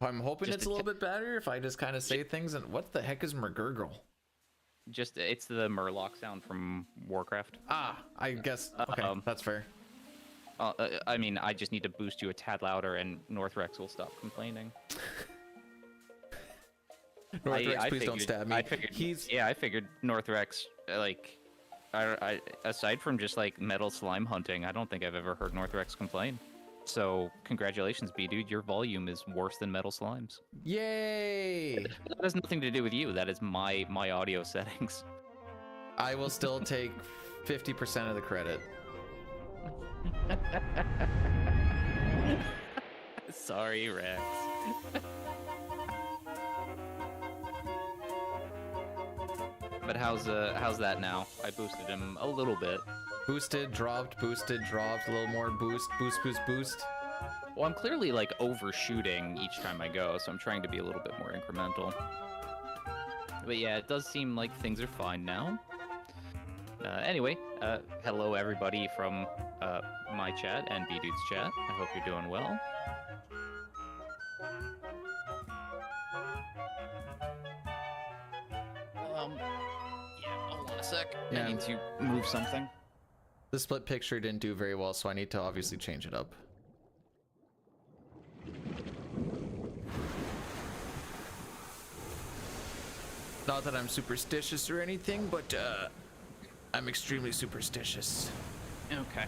I'm hoping Just it's a little bit better if I just kind of say things. And what the heck is McGurgle? Just, it's the Murloc sound from Warcraft. Ah, I guess, okay, that's fair. I mean, I just need to boost you a tad louder and Northrex will stop complaining. Northrex, please don't stab me. I figured Northrex, like, I aside from just, like, metal slime hunting, I don't think I've ever heard Northrex complain. So, congratulations, B-Dude, your volume is worse than metal slimes. Yay! That has nothing to do with you, that is my audio settings. I will still take 50% of the credit. Sorry, Rex. But how's that now? I boosted him a little bit. Boosted, dropped, a little more boost. Well, I'm clearly like overshooting each time I go, so I'm trying to be a little bit more incremental. But yeah, it does seem like things are fine now. Anyway, hello everybody from my chat and B-Dude's chat. I hope you're doing well. Yeah, hold on a sec. Yeah. I need to move something. The split picture didn't do very well, so I need to obviously change it up. Not that I'm superstitious or anything, but I'm extremely superstitious. Okay.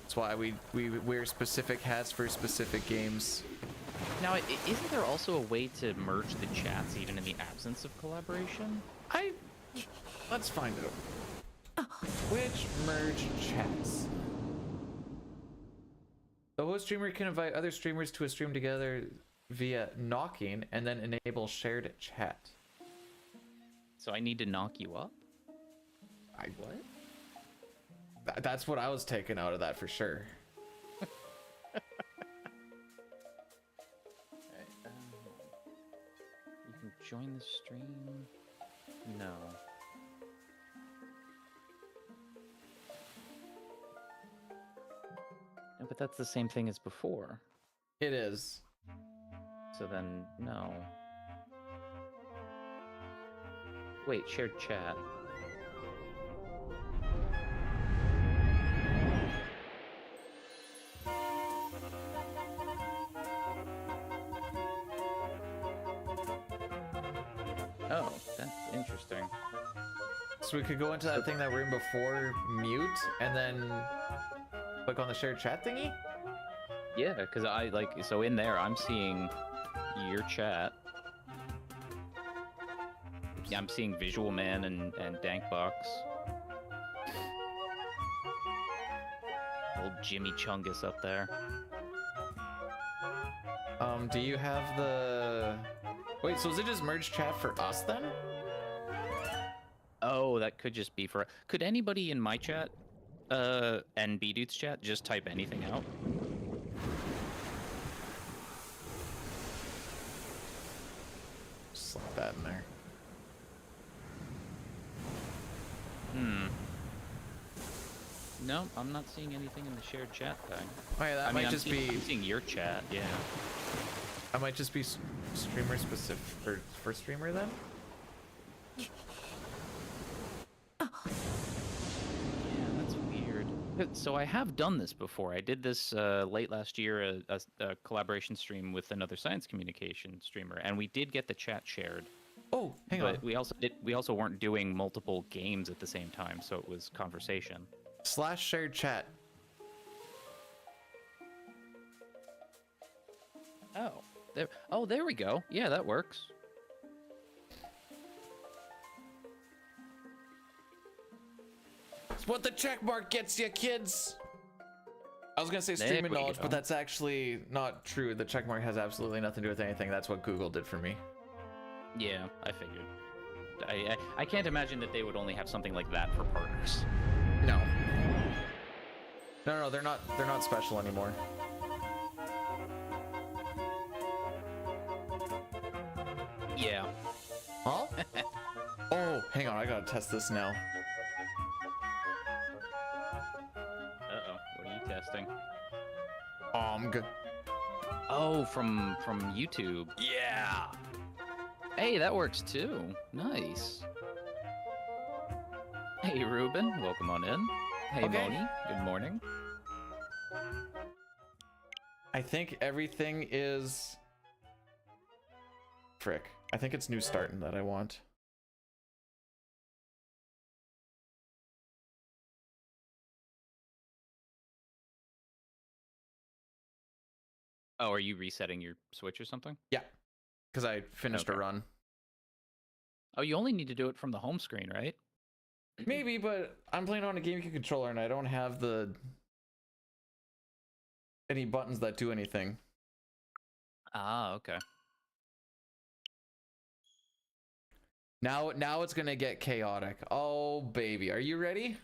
That's why we wear specific hats for specific games. Now, isn't there also a way to merge the chats even in the absence of collaboration? Let's find out. Which merge chats? The host streamer can invite other streamers to a stream together via knocking and then enable shared chat. So I need to knock you up? What? That's what I was taking out of that for sure. You can join the stream? No. No, but that's the same thing as before. It is. So then, no. Wait, shared chat. Oh, that's interesting. So we could go into that thing that we're in before mute and then click on the shared chat thingy? Yeah, because I so in there I'm seeing your chat. Yeah, I'm seeing Visual Man and Dankbox. Old Jimmy Chungus up there. Do you have the... Wait, so is it just merge chat for us then? Oh, that could just be for... Could anybody in my chat, and B-Dude's chat, just type anything out? Slap that in there. No, I'm not seeing anything in the shared chat thing. Oh yeah, that might just be... I'm seeing your chat, yeah. That might just be streamer specific for streamer then? Yeah, that's weird. So I have done this before. I did this late last year, a collaboration stream with another science communication streamer, and we did get the chat shared. Oh, hang on. But we also weren't doing multiple games at the same time, so it was conversation. / shared chat. Oh, there we go. Yeah, that works. It's what the check mark gets you, kids. I was gonna say There streaming we knowledge, go. but that's actually not true. The check mark has absolutely nothing to do with anything. That's what Google did for me. Yeah, I figured. I can't imagine that they would only have something like that for partners. No. No, they're not special anymore. Yeah. Huh? Oh, hang on, I gotta test this now. Uh-oh, what are you testing? Oh, I'm good. Oh, from YouTube. Yeah. Hey, that works too. Nice. Hey, Ruben, welcome on in. Hey, Okay. Moni, good morning. I think everything is... Frick. I think it's new starting that I want. Oh, are you resetting your Switch or something? Yeah. Because I finished a Okay. run. Oh, you only need to do it from the home screen, right? Maybe, but I'm playing on a GameCube controller and I don't have any buttons that do anything. Ah, okay. Now it's gonna get chaotic. Oh baby, are you ready?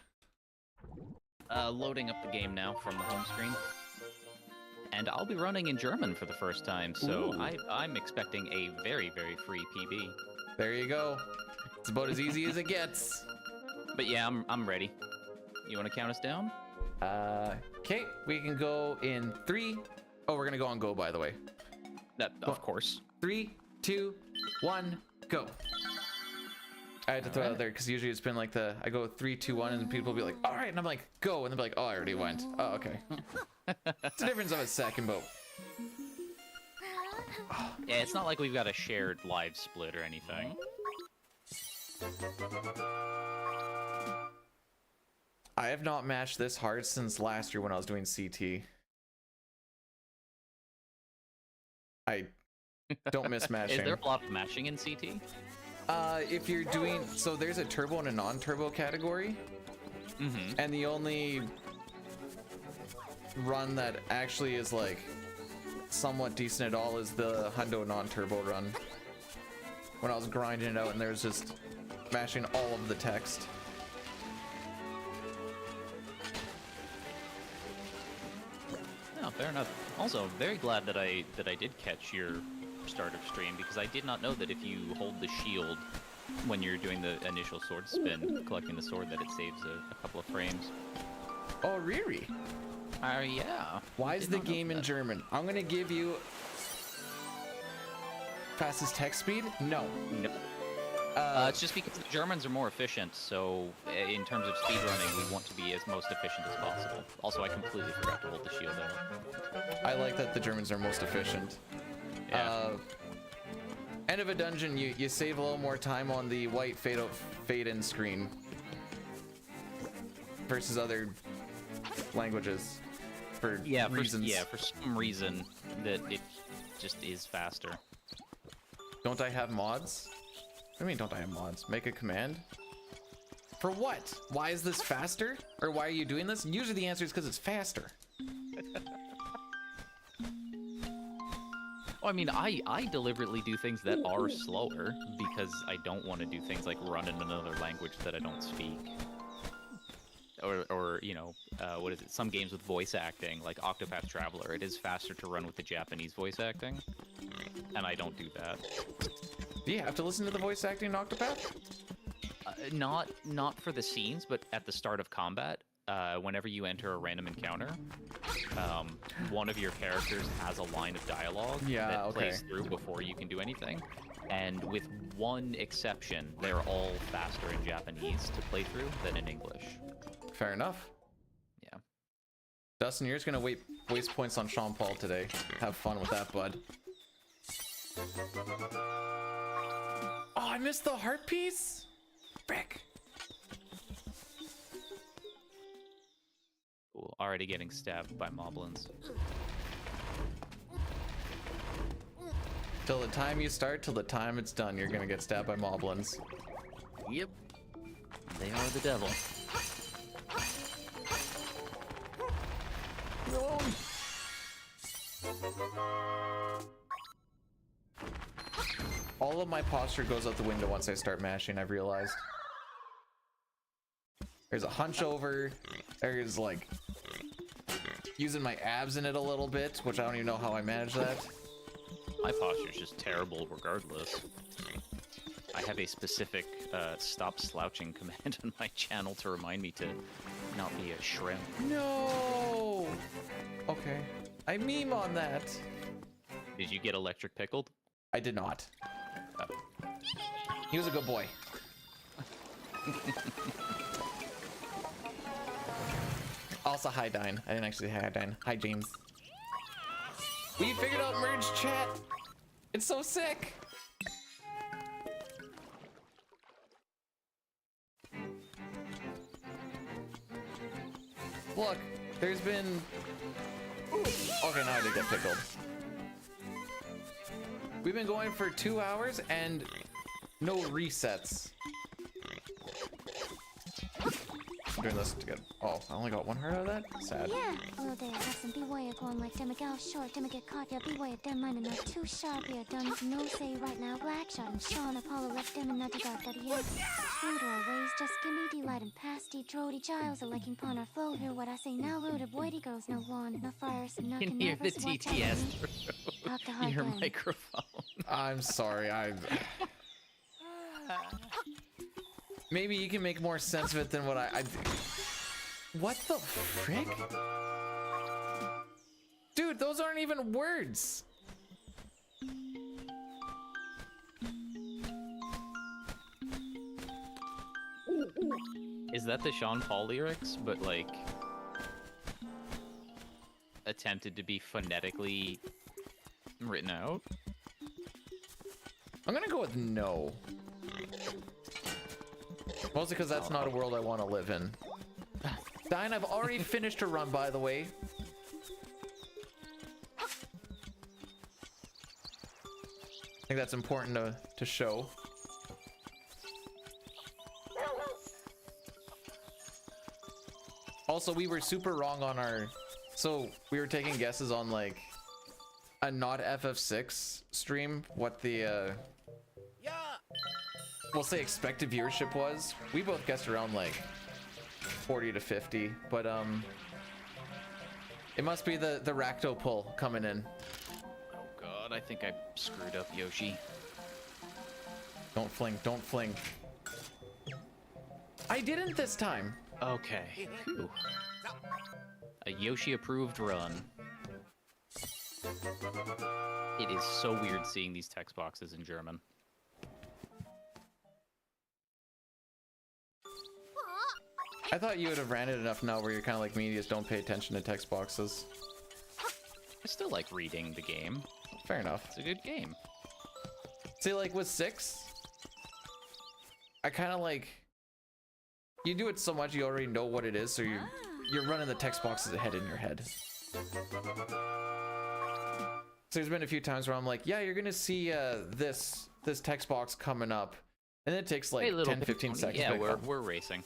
Loading up the game now from the home screen. And I'll be running in German for the first time, so Ooh. I'm expecting a very, very free PB. There you go. It's about as easy as it gets. But yeah, I'm ready. You want to count us down? Okay, we can go in 3. Oh, we're gonna go on go, by the way. Of course. 3, 2, 1, go. I had to throw it out there because usually it's been like I go 3, 2, 1, and people will be like, all right, and I'm like, go, and they'll be like, oh, I already went. Oh, okay. It's a difference of a second, but Yeah, it's not like we've got a shared live split or anything. I have not matched this hard since last year when I was doing CT. I don't miss matching. Is there a lot of matching in CT? If you're doing, so there's a turbo and a non-turbo category, and the only run that actually is like somewhat decent at all is the Hundo non-turbo run. When I was grinding it out and there was just mashing all of the text. No, fair enough. Also, very glad that I did catch your start of stream, because I did not know that if you hold the shield when you're doing the initial sword spin, collecting the sword, that it saves a couple of frames. Oh, really? Yeah. Why is the game in German? I'm gonna give you fastest text speed? No. No. It's just because the Germans are more efficient, so in terms of speedrunning, we want to be as most efficient as possible. Also, I completely forgot to hold the shield out. I like that the Germans are most efficient. Yeah. End of a dungeon, you save a little more time on the white fade in screen versus other languages for reasons. For some reason that it just is faster. Don't I have mods? What do you mean, don't I have mods? Make a command? For what? Why is this faster? Or why are you doing this? Usually the answer is because it's faster. Well, I mean, I deliberately do things that are slower because I don't want to do things like run in another language that I don't speak. Or you know, what is it? Some games with voice acting, like Octopath Traveler, it is faster to run with the Japanese voice acting, and I don't do that. Do you have to listen to the voice acting in Octopath? Not for the scenes, but at the start of combat, whenever you enter a random encounter, one of your characters has a line of dialogue that plays through before you can do anything. And with one exception, they're all faster in Japanese to play through than in English. Fair enough. Yeah. Dustin, you're just gonna waste points on Sean Paul today. Have fun with that, bud. Oh, I missed the heart piece? Frick. Cool. Already getting stabbed by moblins. Till the time you start, till the time it's done, you're gonna get stabbed by moblins. Yep. They are the devil. All of my posture goes out the window once I start mashing, I've realized. There's a hunch over, there's like using my abs in it a little bit, which I don't even know how I manage that. My posture's just terrible regardless. I have a specific stop slouching command on my channel to remind me to not be a shrimp. No! Okay. I meme on that. Did you get electric pickled? I did not. He was a good boy. Also, hi, Dine. I didn't actually say hi, Dine. Hi, James. We figured out merge chat. It's so sick. Look, there's been... Okay, now I did get pickled. We've been going for 2 hours and no resets. I'm doing this to get... Oh, I only got 1 heart out of that? Sad. Yeah, although they have some beware going like them, gal short, them get caught, yeah, beware them, mine not too sharp, yeah, done, no say right now, black shot, and Sean Apollo left them and not got that, yeah. True to our ways, just give me delight and pasty, Drody Giles, a liking pawn our flow, hear what I say now, rooted boydy girls, no one, no fires, and You can hear the TTS through your microphone. I'm sorry, Maybe you can make more sense of it than what I What the frick? Dude, those aren't even words. Is that the Sean Paul lyrics, but like attempted to be phonetically written out? I'm gonna go with no. Mostly because that's not a world I want to live in. Dine, I've already finished a run, by the way. I think that's important to show. Also, we were super wrong on our... So, we were taking guesses on, like, a not FF6 stream, what the, we'll say expected viewership was. We both guessed around, like, 40 to 50, but, it must be the Racto pull coming in. Oh god, I think I screwed up Yoshi. Don't fling, don't fling. I didn't this time. Okay. Whew. A Yoshi-approved run. It is so weird seeing these text boxes in German. I thought you would have ran it enough now where you're kind of like me, you just don't pay attention to text boxes. I still like reading the game. Fair enough. It's a good game. See, like with 6, I kind of like, you do it so much you already know what it is, so you're running the text boxes ahead in your head. So there's been a few times where I'm like, yeah, you're gonna see this text box coming up, and it takes like 10-15 seconds. Yeah, we're racing.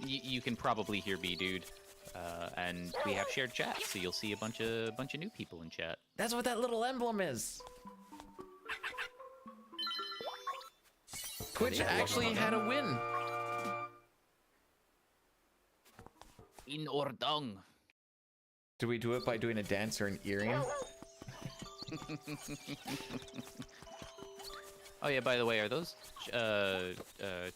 You can probably hear me, dude, and we have shared chat, so you'll see a bunch of new people in chat. That's what that little emblem is. Twitch actually had a win. In Ordung. Do we do it by doing a dance or an earring? Oh yeah, by the way, are those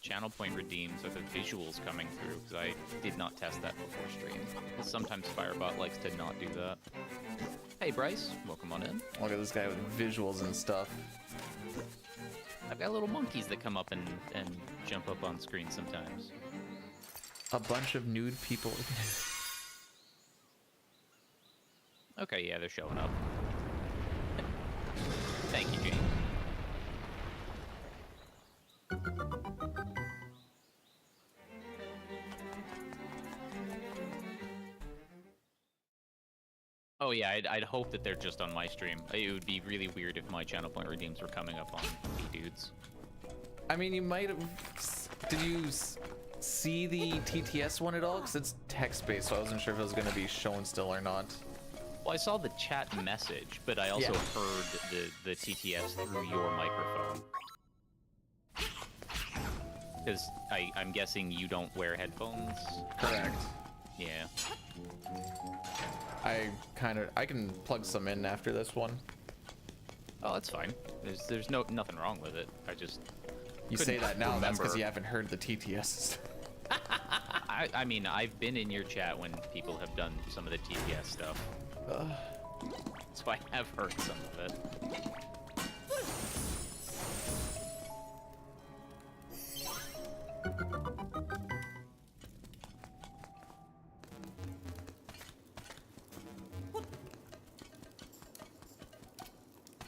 channel point redeems, are the visuals coming through? Because I did not test that before stream. Sometimes Firebot likes to not do that. Hey Bryce, welcome on in. Look at this guy with visuals and stuff. I've got little monkeys that come up and jump up on screen sometimes. A bunch of nude people. Okay, yeah, they're showing up. Thank you, James. Oh yeah, I'd hope that they're just on my stream. It would be really weird if my channel point redeems were coming up on me dudes. I mean, you might have... Did you see the TTS one at all? Because it's text-based, so I wasn't sure if it was going to be shown still or not. Well, I saw the chat message, but I also heard the TTS through your microphone. Because I'm guessing you don't wear headphones? Correct. Yeah. I can plug some in after this one. Oh, that's fine. There's nothing wrong with it. I just... You say that now, that's because you haven't heard the TTS. I mean, I've been in your chat when people have done some of the TTS stuff. So I have heard some of it.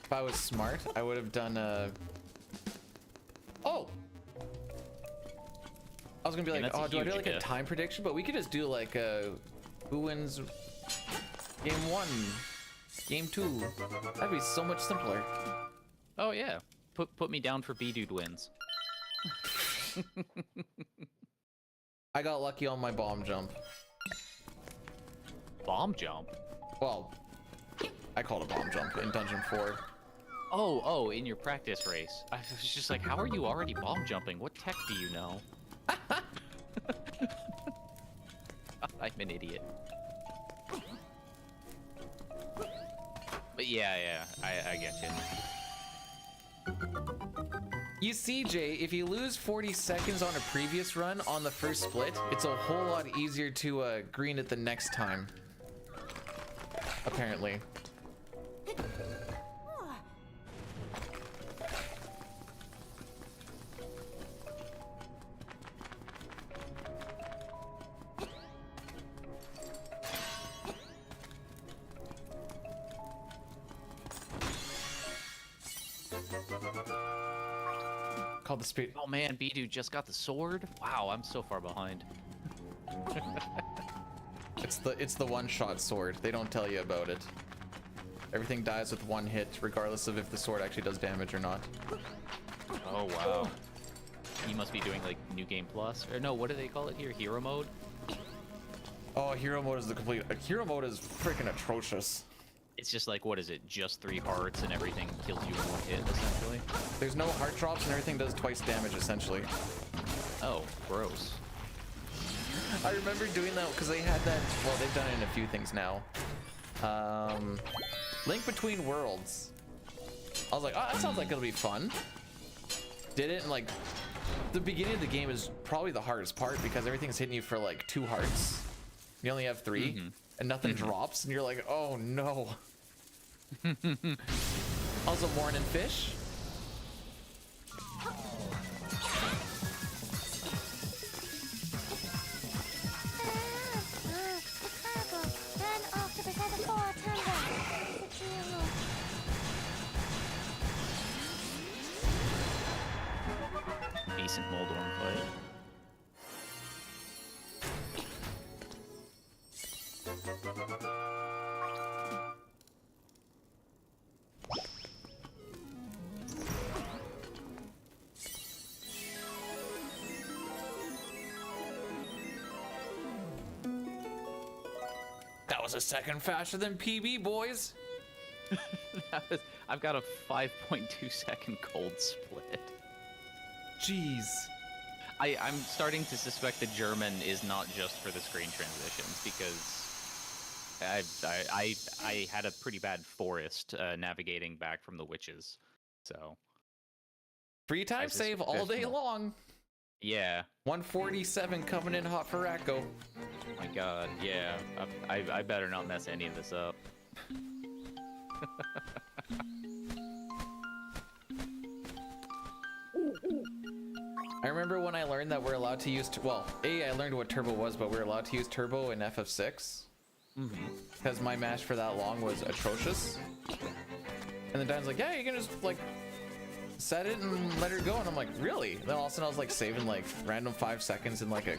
If I was smart, I would have done a... Oh! I was gonna be like, oh, do I do like a time prediction? But we could just do like a... Who wins game 1, game 2. That'd be so much simpler. Oh yeah. Put me down for B-Dude wins. I got lucky on my bomb jump. Bomb jump? Well, I called a bomb jump in Dungeon 4. Oh, in your practice race. I was just like, how are you already bomb jumping? What tech do you know? I'm an idiot. But yeah, I get you. You see, Jay, if you lose 40 seconds on a previous run on the first split, it's a whole lot easier to green it the next time. Apparently. Called the speed. Oh man, B-Dude just got the sword? Wow, I'm so far behind. It's the one-shot sword. They don't tell you about it. Everything dies with one hit, regardless of if the sword actually does damage or not. Oh wow. he must be doing like New Game Plus, or no, what do they call it here? Hero mode? Oh, hero mode is the complete. Hero mode is freaking atrocious. It's just like, what is it? Just 3 hearts and everything kills you in 1 hit, essentially. There's no heart drops and everything does twice damage, essentially. Oh, gross. I remember doing that because they had that. Well, they've done it in a few things now. Link Between Worlds. I was like, oh, that sounds like it'll be fun. Did it, and like, the beginning of the game is probably the hardest part because everything's hitting you for like 2 hearts. You only have 3, and nothing drops, and you're like, oh no. Also, morning fish. Decent Moldorm play. That was a second faster than PB, boys. I've got a 5.2 second cold split. Jeez. I'm starting to suspect the German is not just for the screen transitions, because I had a pretty bad forest navigating back from the witches, so Free time save all day long. Yeah. 147 coming in hot for Racco. My God, yeah. I better not mess any of this up. I remember when I learned that we're allowed to use, well, I learned what turbo was, but we're allowed to use turbo in FF6. Because my mash for that long was atrocious. And then Dan's like, yeah, you can just like set it and let her go. And I'm like, really? And then all of a sudden I was like saving like random 5 seconds in like a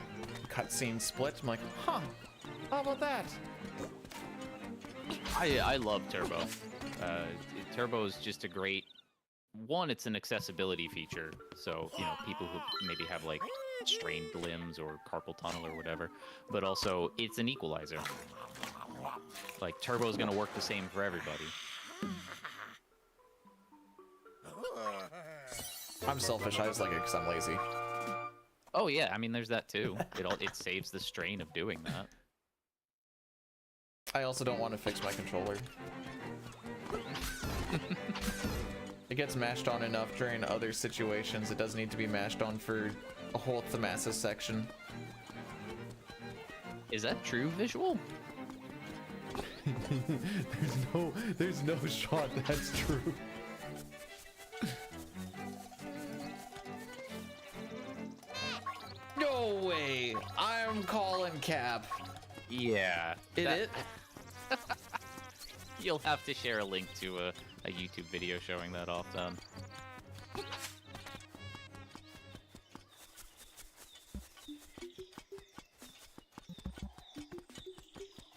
cutscene split. I'm like, huh, how about that? I love turbo. Turbo is just a great one. It's an accessibility feature, so you know, people who maybe have like strained limbs or carpal tunnel or whatever, but also it's an equalizer. Like turbo is going to work the same for everybody. I'm selfish. I just like it because I'm lazy. Oh yeah, I mean there's that too. It saves the strain of doing that. I also don't want to fix my controller. It gets mashed on enough during other situations. It doesn't need to be mashed on for a whole Themasis section. Is that true, Visual? there's no shot that's true. No way! I'm calling cap. Yeah. It. You'll have to share a link to a YouTube video showing that off then.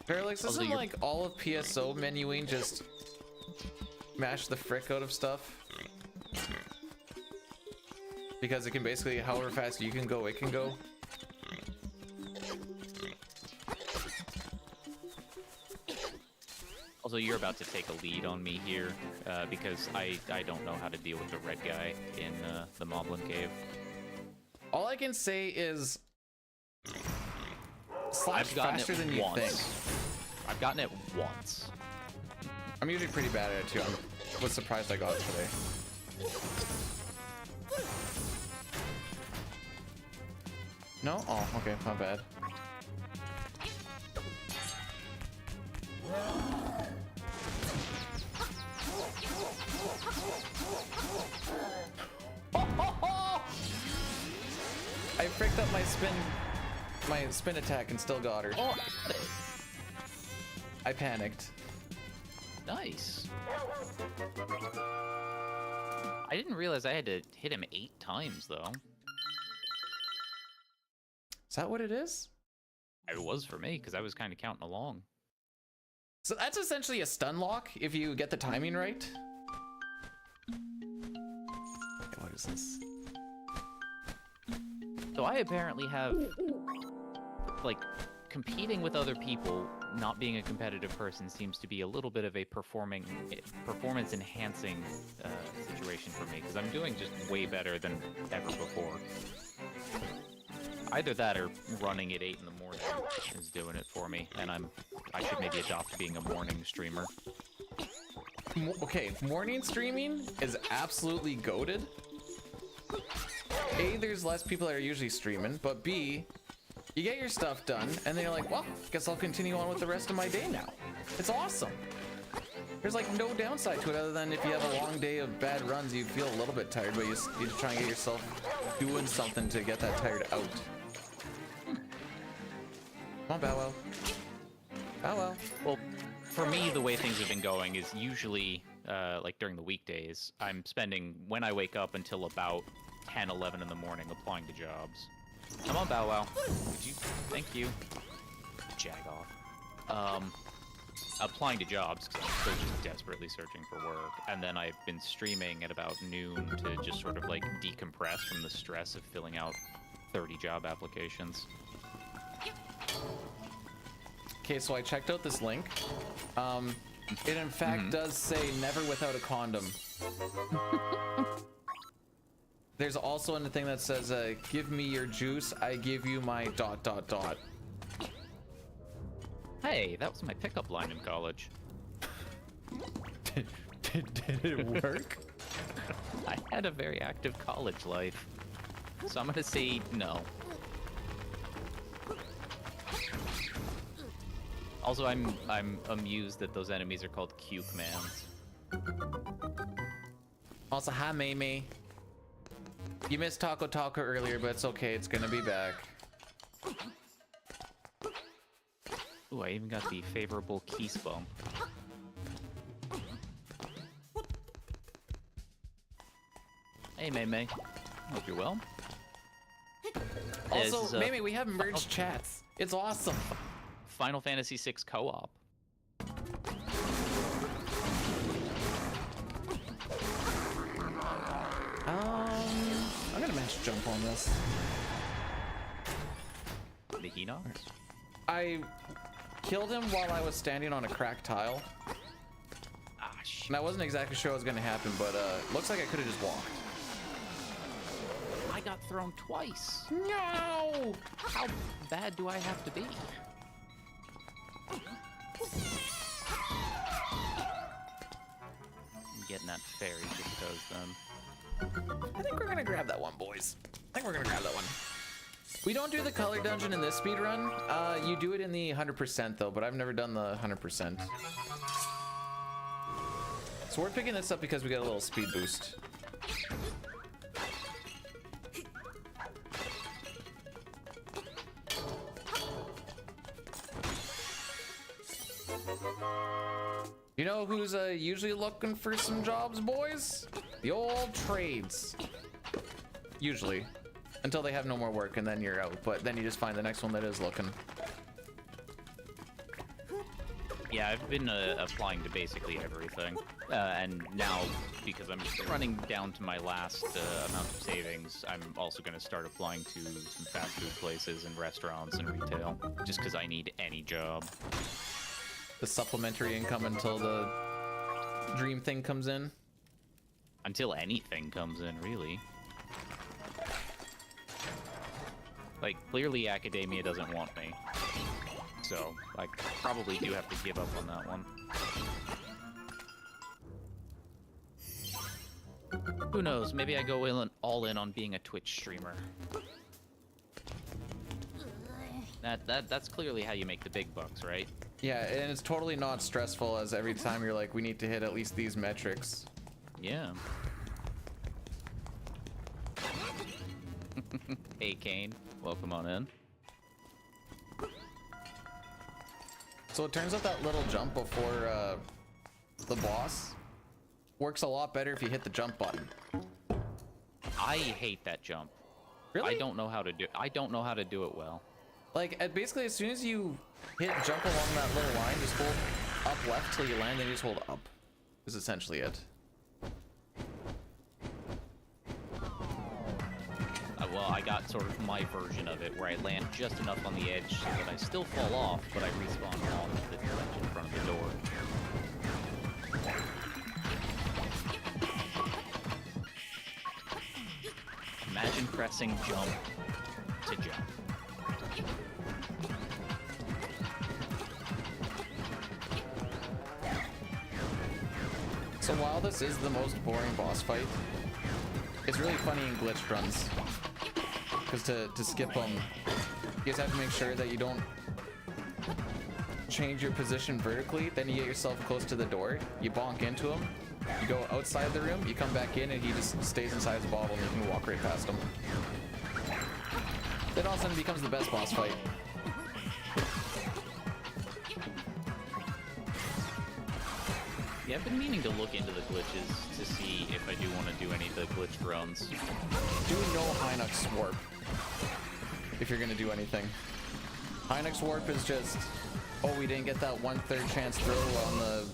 Parallax, isn't like all of PSO menuing just mash the frick out of stuff? Because it can basically, however fast you can go, it can go. Also, you're about to take a lead on me here, because I don't know how to deal with the red guy in the Moblin Cave. All I can say is Slash faster than you think. I've gotten it once. I'm usually pretty bad at it too. I was surprised I got it today. No? Oh, okay, not bad. I fricked up my spin attack and still got her. Oh, I panicked. nice. I didn't realize I had to hit him 8 times though. Is that what it is? It was for me, because I was kind of counting along. So that's essentially a stun lock if you get the timing right. Okay, what is this? So I apparently have, like, competing with other people, not being a competitive person, seems to be a little bit of a performance-enhancing situation for me, because I'm doing just way better than ever before. Either that or running at 8 in the morning is doing it for me, and I should maybe adopt being a morning streamer. Okay, morning streaming is absolutely goated. A, there's less people that are usually streaming, but B, you get your stuff done, and then you're like, well, guess I'll continue on with the rest of my day now. It's awesome. There's like no downside to it other than if you have a long day of bad runs, you feel a little bit tired, but you just try and get yourself doing something to get that tired out. Come on, Bow Wow. Bow Wow. Well, for me, the way things have been going is usually, like during the weekdays, I'm spending, when I wake up, until about 10, 11 in the morning applying to jobs. Come on, Bow Wow. Would you? Thank you. Jag off. Applying to jobs because I'm still just desperately searching for work, and then I've been streaming at about noon to just sort of like decompress from the stress of filling out 30 job applications. Okay, so I checked out this link. It in fact does say never without a condom. There's also a thing that says, give me your juice, I give you my ... Hey, that was my pickup line in college. Did it work? I had a very active college life, so I'm gonna say no. Also, I'm amused that those enemies are called Cuke Mans. Also, hi, Mei. You missed Taco Taco earlier, but it's okay. It's gonna be back. Ooh, I even got the favorable Keys bump. Hey, Mei. Hope you're well. Also, Mei, we have merged chats. It's awesome. Final Fantasy VI co-op. I'm gonna match jump on this. The Hinox? I killed him while I was standing on a cracked tile. Ah, shit. And I wasn't exactly sure what was gonna happen, but looks like I could have just walked. I got thrown twice. No! How bad do I have to be? I'm getting that fairy just goes then. I think we're gonna grab that one, boys. I think we're gonna grab that one. We don't do the color dungeon in this speed run. You do it in the 100% though, but I've never done the 100%. So we're picking this up because we got a little speed boost. You know who's usually looking for some jobs, boys? The old trades. Usually. Until they have no more work and then you're out. But then you just find the next one that is looking. Yeah, I've been applying to basically everything. And now, because I'm running down to my last amount of savings, I'm also going to start applying to some fast food places and restaurants and retail. Just because I need any job. The supplementary income until the dream thing comes in. Until anything comes in, really. Like, clearly academia doesn't want me. So, I probably do have to give up on that one. Who knows, maybe I go all in on being a Twitch streamer. That's clearly how you make the big bucks, right? Yeah, and it's totally not stressful as every time you're like, we need to hit at least these metrics. Yeah. Hey, Kane. Welcome on in. So it turns out that little jump before the boss works a lot better if you hit the jump button. I hate that jump. Really? I don't know how to do it well. Like, basically, as soon as you hit jump along that little line, just hold up left till you land, then you just hold up. Is essentially it. I well, I got sort of my version of it, where I land just enough on the edge so that I still fall off, but I respawn on the ledge in front of the door. Imagine pressing jump to jump. So while this is the most boring boss fight, it's really funny in glitched runs. Because to skip them, you just have to make sure that you don't change your position vertically. Then you get yourself close to the door, you bonk into him, you go outside the room, you come back in, and he just stays inside his bottle, and you can walk right past him. Then all of a sudden it becomes the best boss fight. Yeah, I've been meaning to look into the glitches to see if I do want to do any of the glitched runs. Do no Hinox warp if you're gonna do anything. Hinox warp is just, oh, we didn't get that 1/3 chance throw on the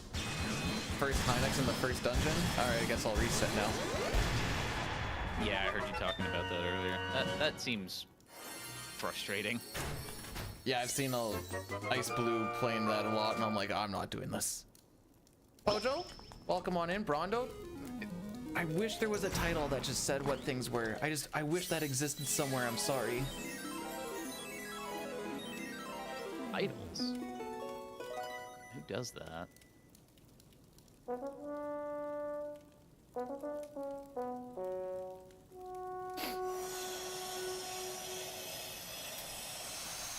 first Hinox in the first dungeon. All right, I guess I'll reset now. Yeah, I heard you talking about that earlier. That seems frustrating. Yeah, I've seen Ice Blue playing that a lot, and I'm like, I'm not doing this. Pojo, welcome on in. Brondo, I wish there was a title that just said what things were. I wish that existed somewhere. I'm sorry. Titles? Who does that?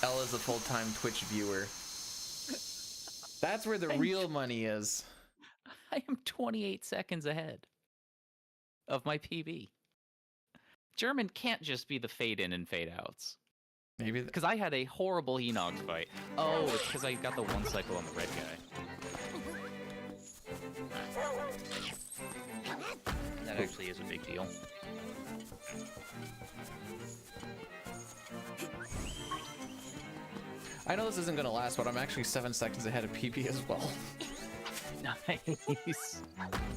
Elle is a full-time Twitch viewer. That's where the real money is. I am 28 seconds ahead of my PB. German can't just be the fade in and fade outs. Maybe because I had a horrible Enox fight. Oh, it's because I got the one cycle on the red guy. That actually is a big deal. I know this isn't gonna last, but I'm actually 7 seconds ahead of PB as well. Nice.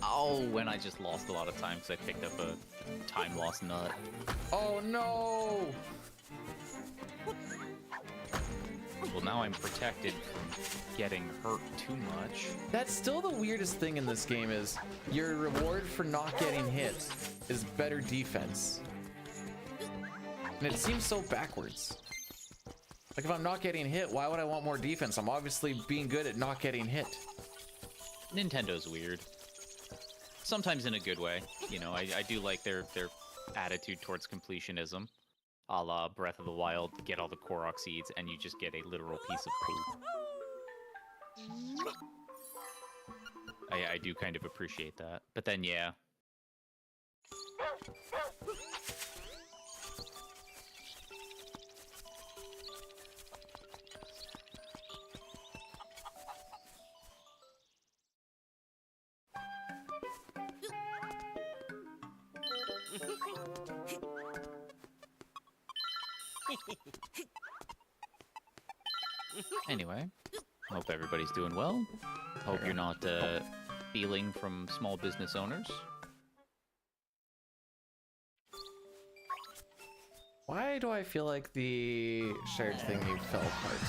Oh, and I just lost a lot of time because I picked up a time loss nut. Oh no! Well, now I'm protected from getting hurt too much. That's still the weirdest thing in this game is your reward for not getting hit is better defense. And it seems so backwards. Like if I'm not getting hit, why would I want more defense? I'm obviously being good at not getting hit. Nintendo's weird. Sometimes in a good way. You know, I do like their attitude towards completionism. A la Breath of the Wild, get all the Korok seeds and you just get a literal piece of poo. I do kind of appreciate that. But then, yeah. Anyway, hope everybody's doing well. Hope you're not stealing from small business owners. Why do I feel like the shared thingy fell apart?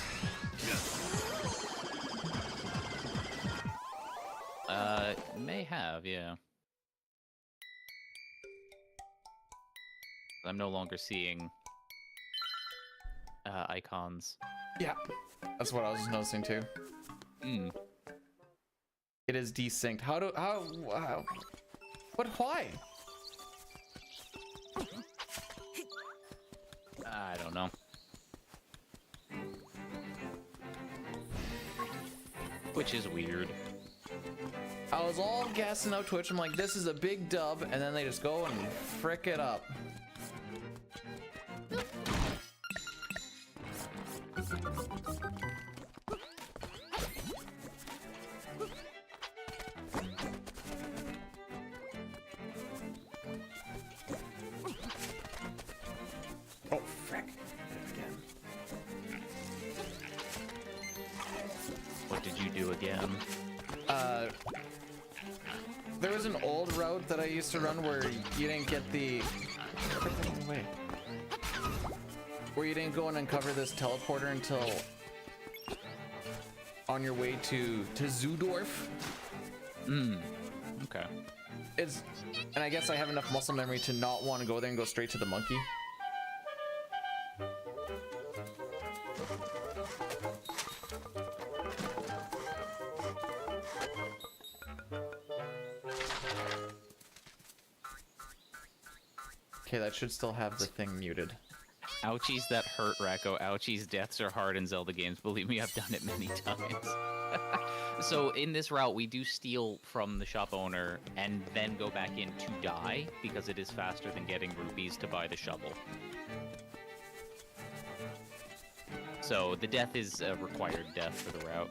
May have, yeah. I'm no longer seeing icons. Yeah, that's what I was noticing too. Hmm. It is desynced. But why? I don't know. Which is weird. I was all gassing out Twitch. I'm like, this is a big dub, and then they just go and frick it up. Oh, frick. Again. What did you do again? There was an old route that I used to run where you didn't get the... Wait. where you didn't go and uncover this teleporter until on your way to Zoodorf. Okay. And I guess I have enough muscle memory to not want to go there and go straight to the monkey. Okay, that should still have the thing muted. Ouchies that hurt, Racco. Ouchies, deaths are hard in Zelda games. Believe me, I've done it many times. So in this route, we do steal from the shop owner and then go back in to die because it is faster than getting rupees to buy the shovel. So the death is a required death for the route.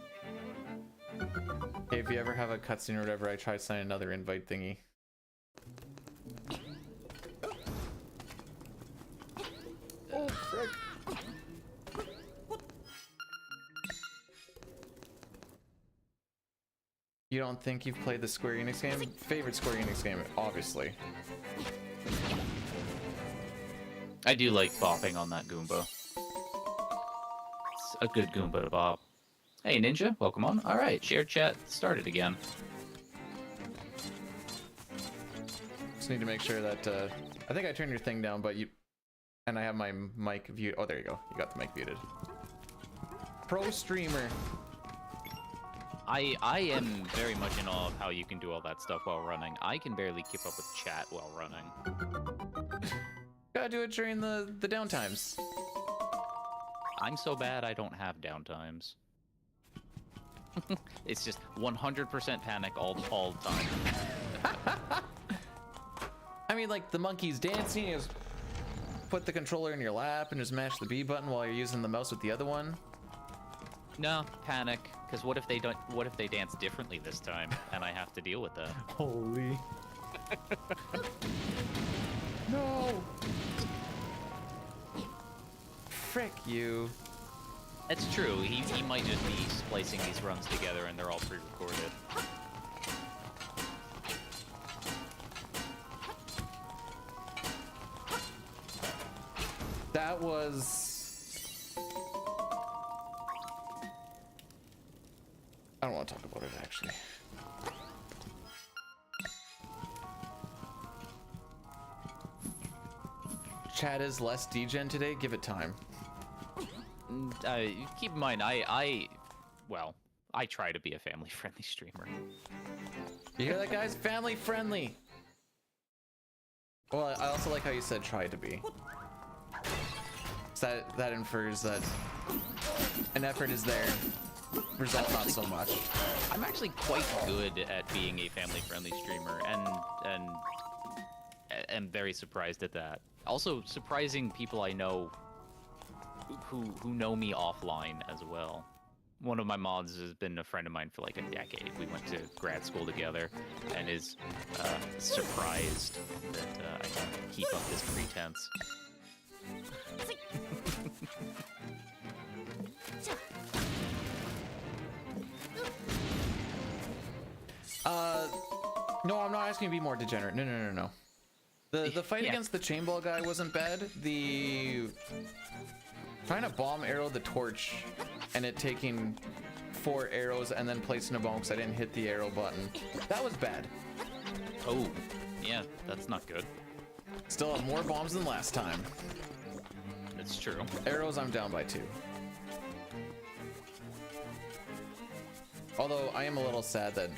Hey, if you ever have a cutscene or whatever, I try to sign another invite thingy. Oh, frick. You don't think you've played the Square Enix game? Favorite Square Enix game, obviously. I do like bopping on that Goomba. It's a good Goomba to bop. Hey, Ninja, welcome on. Alright, shared chat started again. Just need to make sure that, I think I turned your thing down, but you... And I have my mic viewed. Oh, there you go. You got the mic muted. Pro streamer. I am very much in awe of how you can do all that stuff while running. I can barely keep up with chat while running. Gotta do it during the downtimes. I'm so bad I don't have downtimes. It's just 100% panic all the time. I mean, like, the monkey's dancing, you just put the controller in your lap and just mash the B button while you're using the mouse with the other one. No, panic. Because what if they don't? What if they dance differently this time, and I have to deal with that? Holy. No. Frick you. That's true. He might just be splicing these runs together, and they're all pre-recorded. That was... I don't want to talk about it, actually. Chat is less degen today. Give it time. Keep in mind, well, I try to be a family-friendly streamer. You hear that, guys? Family friendly. Well, I also like how you said try to be. So that infers that an effort is there. Result not so much. I'm actually quite good at being a family-friendly streamer, and am very surprised at that. Also, surprising people I know who know me offline as well. One of my mods has been a friend of mine for like a decade. We went to grad school together, and is surprised that I can keep up this pretense. No, I'm not asking you to be more degenerate. No. The fight against the chain ball guy wasn't bad. The trying to bomb arrow the torch and it taking 4 arrows and then placing a bomb because I didn't hit the arrow button. That was bad. Oh, yeah, that's not good. Still have more bombs than last time. It's true. Arrows, I'm down by 2. Although I am a little sad that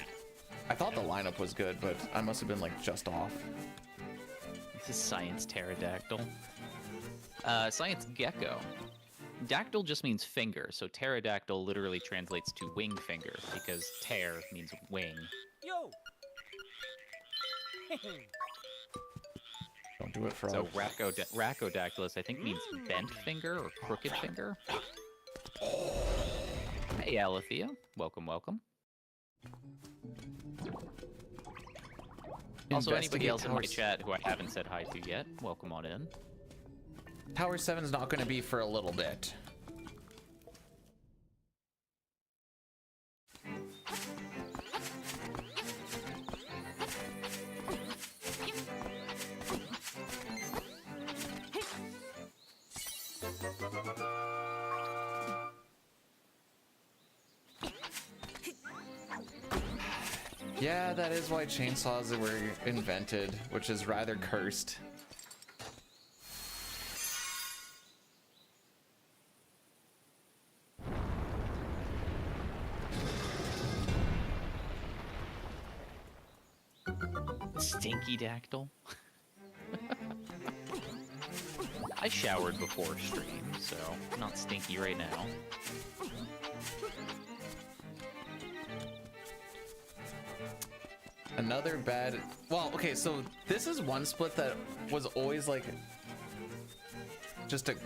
I thought the lineup was good, but I must have been like just off. This is Science Pterodactyl. Science Gecko. Dactyl just means finger, so pterodactyl literally translates to wing finger, because pter means wing. Yo. Don't do it, frog. So Racodactylus, I think, means bent finger or crooked finger. Hey, Alethea. Welcome, welcome. Also, anybody else in my chat who I haven't said hi to yet, welcome on in. Tower 7's not going to be for a little bit. Yeah, that is why chainsaws were invented, which is rather cursed. Stinky dactyl. I showered before stream, so I'm not stinky right now. Another bad. Well, okay, so this is one split that was always like just an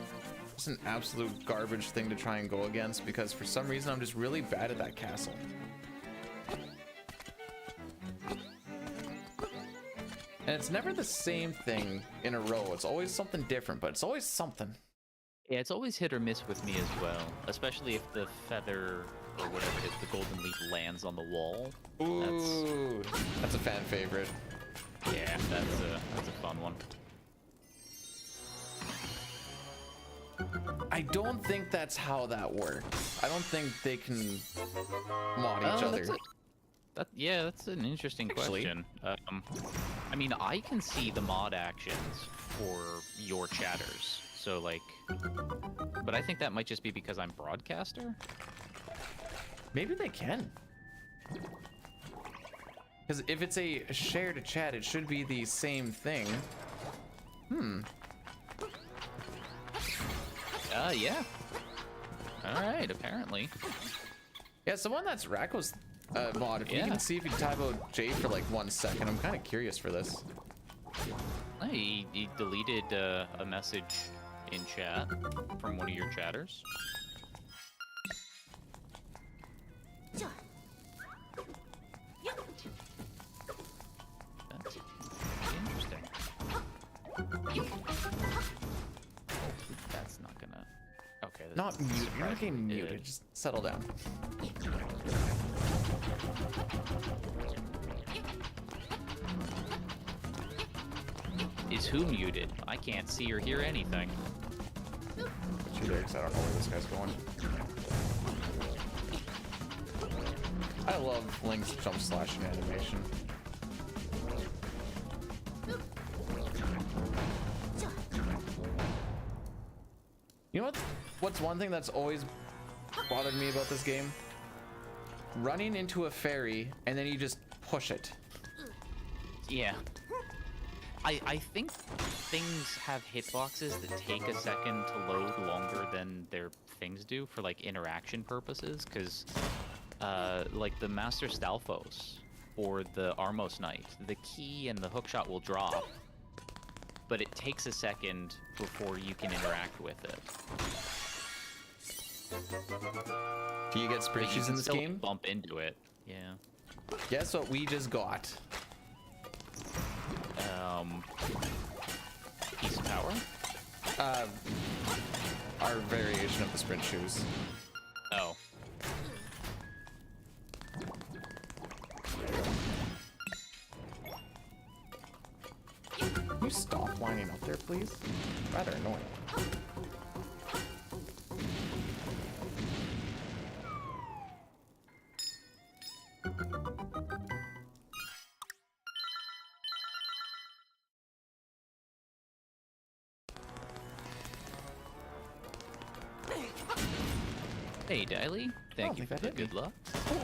absolute garbage thing to try and go against, because for some reason I'm just really bad at that castle. And it's never the same thing in a row. It's always something different, but it's always something. Yeah, it's always hit or miss with me as well, especially if the feather or whatever it is, the golden leaf lands on the wall. Ooh, that's a fan favorite. Yeah, that's a fun one. I don't think that's how that works. I don't think they can mod each other. Yeah, that's an interesting question. I mean, I can see the mod actions for your chatters, so like, but I think that might just be because I'm broadcaster. Maybe they can. Because if it's a share to chat, it should be the same thing. Yeah. All right, apparently. Yeah, someone that's Racco's mod. If you can see if you type out J for like 1 second, I'm kind of curious for this. He deleted a message in chat from one of your chatters. That's interesting. That's not gonna. Okay. Not mute. You're not getting muted. Just settle down. Is who muted? I can't see or hear anything. Put you there because I don't know where this guy's going. I love Link's jump slashing animation. You know what's one thing that's always bothered me about this game? Running into a fairy and then you just push it. Yeah. I think things have hitboxes that take a second to load longer than their things do for like interaction purposes, because like the Master Stalfos or the Armos Knight, the key and the hookshot will drop, but it takes a second before you can interact with it. Do you get sprint shoes in this game? Bump into it, yeah. Guess what we just got? Piece of power? Our variation of the sprint shoes. Oh. Can you stop lining up there, please? Rather annoying. Hey, Daily. Thank you for the good luck. Cool.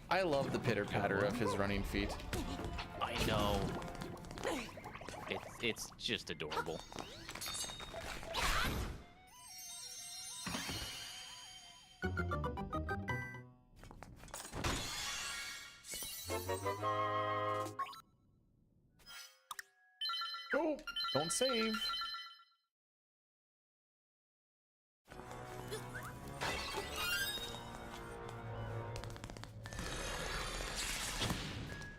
I love the pitter-patter of his running feet. I know. It's just adorable. Oh, don't save.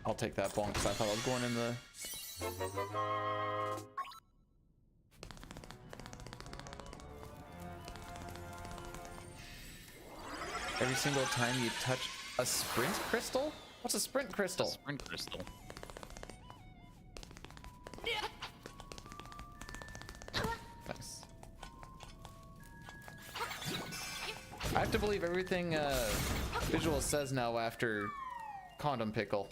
I'll take that bonk because I thought I was going in the... Every single time you touch a sprint crystal? What's a sprint crystal? A sprint crystal. have to believe everything Visual says now after Condom Pickle.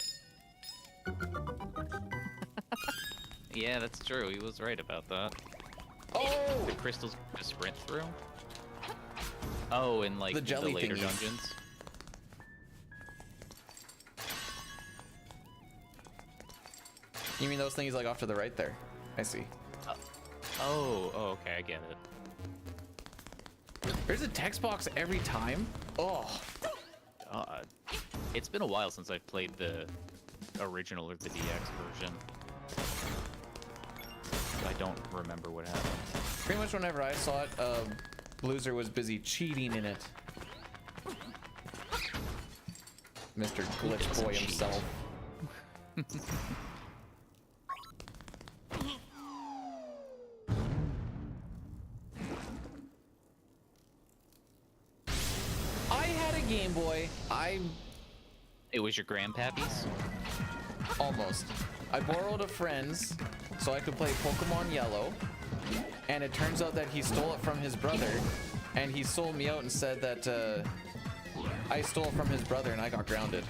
Yeah, that's true. He was right about that. Oh! The crystals to sprint through? Oh, in like The jelly later thingies. dungeons? You mean those things like off to the right there? I see. Oh, okay, I get it. There's a text box every time? Oh. God. It's been a while since I've played the original or the DX version. I don't remember what happened. Pretty much whenever I saw it, Bluezer was busy cheating in it. Mr. Glitch Boy himself. I had a Game Boy. It was your grandpappy's? Almost. I borrowed a friend's so I could play Pokemon Yellow, and it turns out that he stole it from his brother, and he sold me out and said that I stole it from his brother and I got grounded.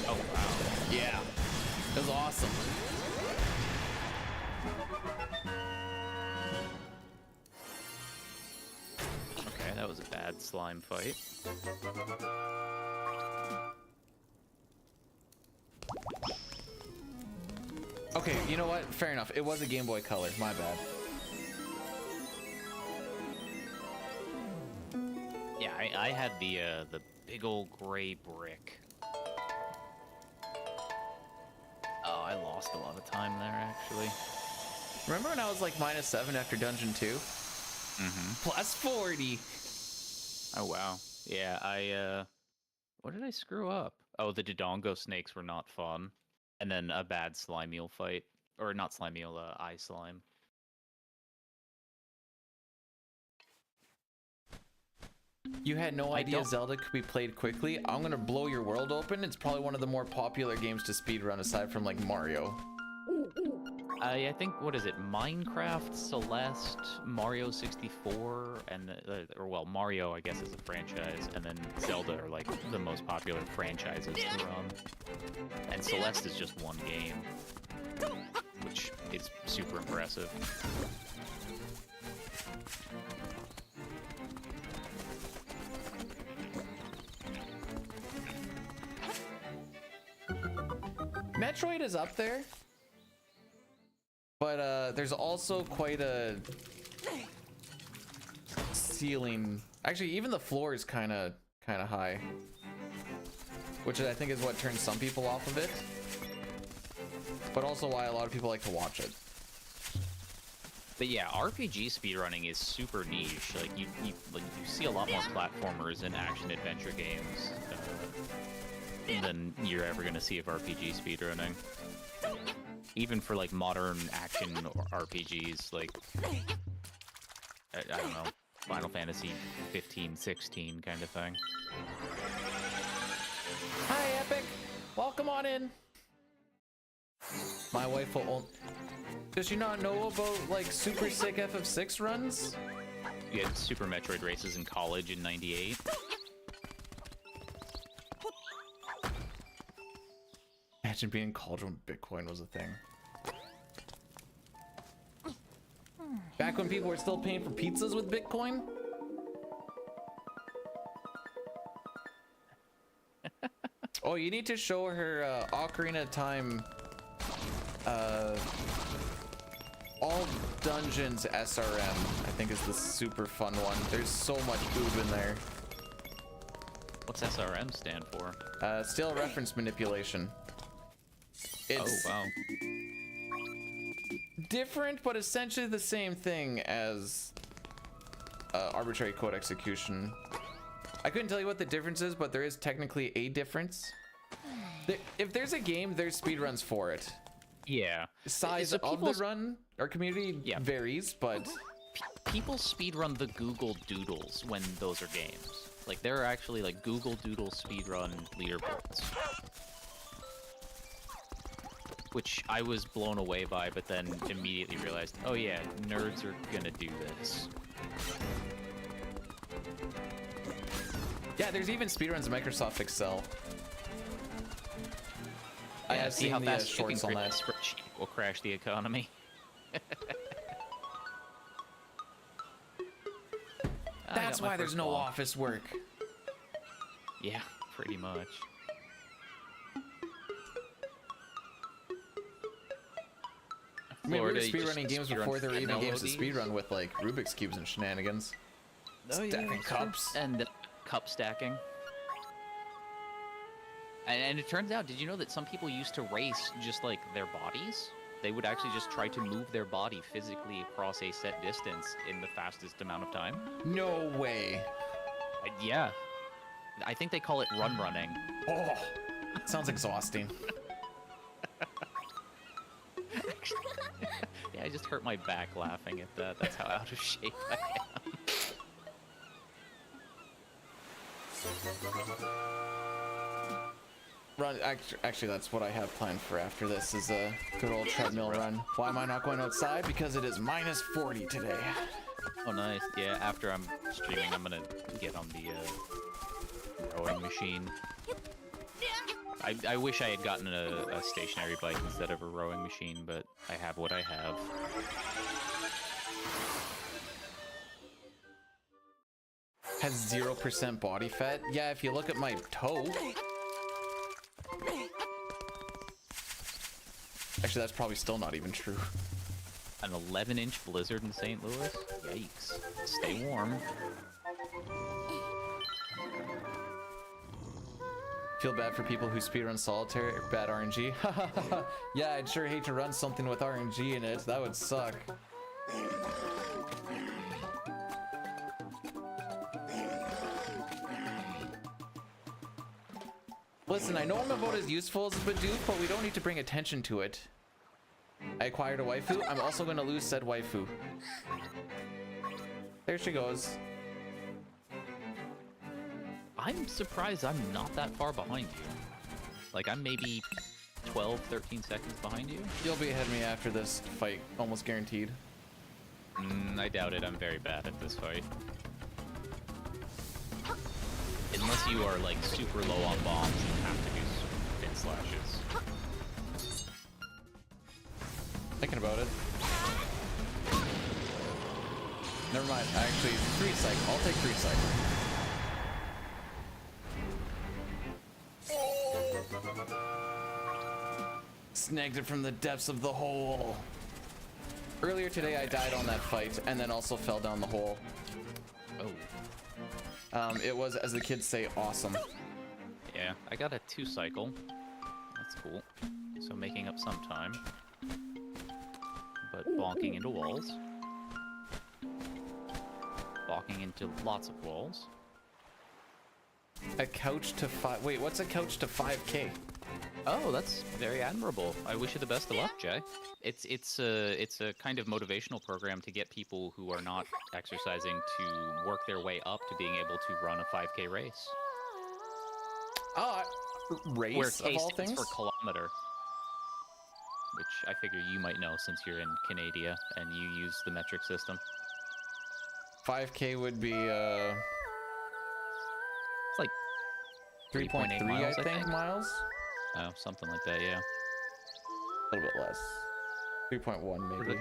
Oh, wow. Yeah. It was awesome. Okay, that was a bad slime fight. Okay, you know what? Fair enough. It was a Game Boy Color. My bad. Yeah, I had the big old gray brick. Oh, I lost a lot of time there, actually. Remember when I was like -7 after Dungeon 2? Mm-hmm. Plus 40. Oh, wow. Yeah, what did I screw up? Oh, the Dodongo snakes were not fun. And then a bad slime eel fight. Or not slime eel, eye slime. You had no I idea don't- Zelda could be played quickly? I'm gonna blow your world open. It's probably one of the more popular games to speedrun aside from like Mario. I think, what is it? Minecraft, Celeste, Mario 64, and or well, Mario I guess is a franchise, and then Zelda are like the most popular franchises to run. And Celeste is just one game, which is super impressive. Metroid is up there, but there's also quite a ceiling. Actually, even the floor is kind of high, which I think is what turns some people off of it, but also why a lot of people like to watch it. But yeah, RPG speedrunning is super niche. Like you see a lot more platformers and action adventure games than you're ever gonna see of RPG speedrunning. Even for like modern action RPGs, like I don't know, Final Fantasy 15, 16 kind of thing. Hi, Epic. Welcome on in. My wife will only... Does she not know about like super sick FF6 runs? You had Super Metroid races in college in '98. Imagine being in college when Bitcoin was a thing. Back when people were still paying for pizzas with Bitcoin? Oh, you need to show her Ocarina of Time all dungeons SRM, I think is the super fun one. There's so much boob in there. What's SRM stand for? Still reference manipulation. It's Oh, wow. different, but essentially the same thing as arbitrary code execution. I couldn't tell you what the difference is, but there is technically a difference. If there's a game, there's speedruns for it. Yeah. Size So of the people's- run or community Yeah. varies, but People speedrun the Google Doodles when those are games. Like, there are actually, like, Google Doodle speedrun leaderboards. Which I was blown away by, but then immediately realized, oh yeah, nerds are gonna do this. Yeah, there's even speedruns in Microsoft Excel. I Yeah, have see seen how the fast you can shorts on create a that. spreadsheet will crash the economy. I That's got my why there's first no bomb. office work. Yeah, pretty much. I mean, we were Florida, you just speedrunning games speedrun before there were even games to LODs. speedrun with like Rubik's Cubes and shenanigans. Oh, yeah, Stacking that's true. cups. And cup stacking. And it turns out, did you know that some people used to race just like their bodies? They would actually just try to move their body physically across a set distance in the fastest amount of time. No way. Yeah. I think they call it running. Oh, sounds exhausting. Yeah, I just hurt my back laughing at that. That's how out of shape I am. Run. Actually, that's what I have planned for after this is a good old treadmill run. Why am I not going outside? Because it is minus 40 today. Oh, nice. Yeah, after I'm streaming, I'm gonna get on the rowing machine. I wish I had gotten a stationary bike instead of a rowing machine, but I have what I have. Has 0% body fat? Yeah, if you look at my toe. Actually, that's probably still not even true. An 11-inch blizzard in St. Louis? Yikes. Stay warm. Feel bad for people who speedrun solitaire. Bad RNG. Yeah, I'd sure hate to run something with RNG in it. That would suck. Listen, I know I'm about as useful as a Bidoof, but we don't need to bring attention to it. I acquired a waifu. I'm also going to lose said waifu. There she goes. I'm surprised I'm not that far behind you. Like, I'm maybe 12, 13 seconds behind you. You'll be ahead of me after this fight, almost guaranteed. I doubt it. I'm very bad at this fight. Unless you are, like, super low on bombs and have to do fin slashes. Thinking about it. Never mind. Actually, 3 cycle. I'll take 3 cycle. Snagged it from the depths of the hole. Earlier today, I died on that fight and then also fell down the hole. Oh. It was, as the kids say, awesome. Yeah, I got a 2 cycle. That's cool. So making up some time. But bonking into walls. Bonking into lots of walls. A couch to 5. Wait, what's a couch to 5K? Oh, that's very admirable. I wish you the best of luck, Jay. It's a kind of motivational program to get people who are not exercising to work their way up to being able to run a 5K race. Race Where of K all stands things? for kilometer, which I figure you might know since you're in Canada and you use the metric system. 5K would be It's like 3.3, miles, I think, miles. Oh, something like that, yeah. A little bit less. 3.1 maybe.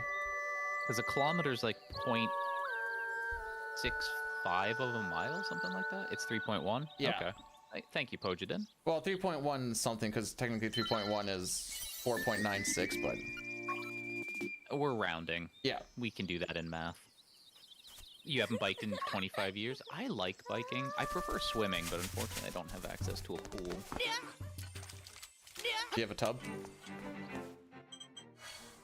Because a kilometer is like 0.65 of a mile, something like that. It's 3.1. Yeah. Okay. Thank you, Pojadin. Well, 3.1 something, because technically 3.1 is 4.96, but We're rounding. yeah. We can do that in math. You haven't biked in 25 years? I like biking. I prefer swimming, but unfortunately I don't have access to a pool. Do you have a tub?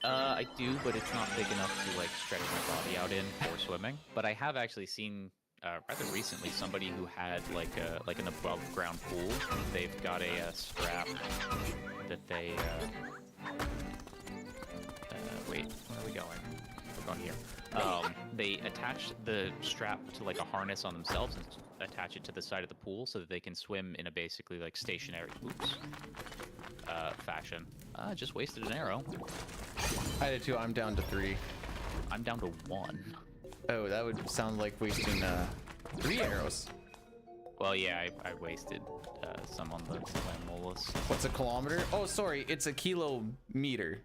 I do, but it's not big enough to like stretch my body out in for swimming. But I have actually seen rather recently somebody who had like an above ground pool. They've got a strap that they wait, where are we going? We're going here. They attach the strap to like a harness on themselves and attach it to the side of the pool so that they can swim in a basically like stationary fashion. Just wasted an arrow. I did too. I'm down to 3. I'm down to 1. Oh, that would sound like wasting 3 arrows. Well, yeah, I wasted some on the Molus. What's a kilometer? Oh, sorry, it's a kilometer.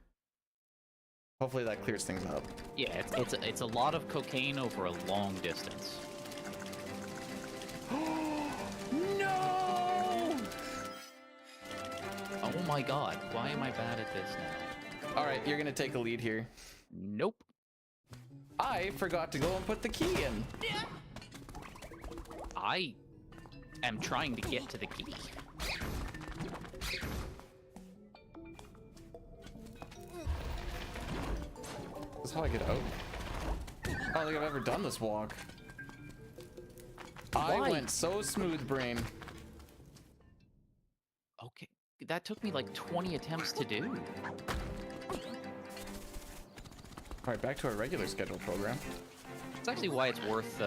Hopefully that clears things up. Yeah, it's a lot of cocaine over a long distance. No! Oh my god, why am I bad at this now? All right, you're gonna take a lead here. Nope. I forgot to go and put the key in. I am trying to get to the key. That's how I get out. I don't think I've ever done this walk. I Why? went so smooth, brain. Okay, that took me like 20 attempts to do. All right, back to our regular schedule program. It's actually why it's worth,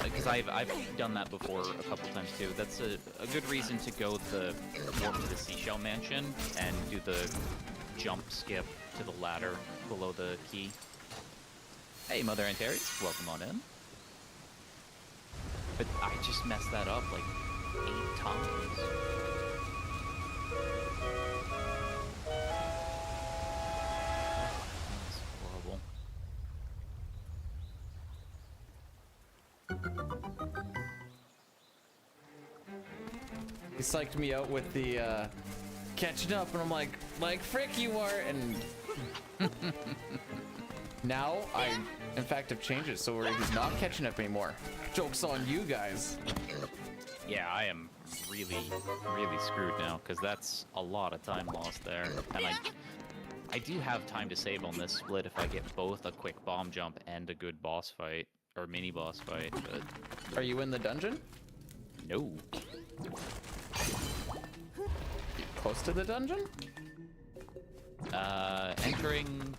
because I've done that before a couple times too. That's a good reason to go the warp to the Seashell Mansion and do the jump skip to the ladder below the key. Hey, Mother Antares, welcome on in. But I just messed that up like 8 times. That's horrible. He psyched me out with the catching up, and I'm like frick you are, and now I, in fact, have changed it so where he's not catching up anymore. Joke's on you guys. Yeah, I am really, really screwed now, because that's a lot of time lost there. And I do have time to save on this split if I get both a quick bomb jump and a good boss fight, or mini boss fight, but... Are you in the dungeon? No. Close to the dungeon? Entering...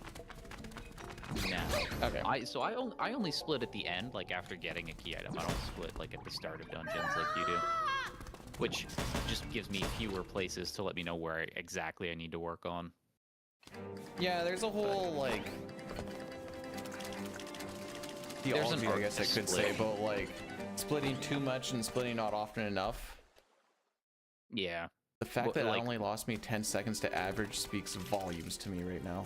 now. Okay. I only split at the end, like after getting a key item. I don't split like at the start of dungeons like you do. Which just gives me fewer places to let me know where exactly I need to work on. Yeah, there's a whole like There's an theology, I art guess I to could say, split. about like splitting too much and splitting not often enough. Yeah. The fact Well, that like- it only lost me 10 seconds to average speaks volumes to me right now.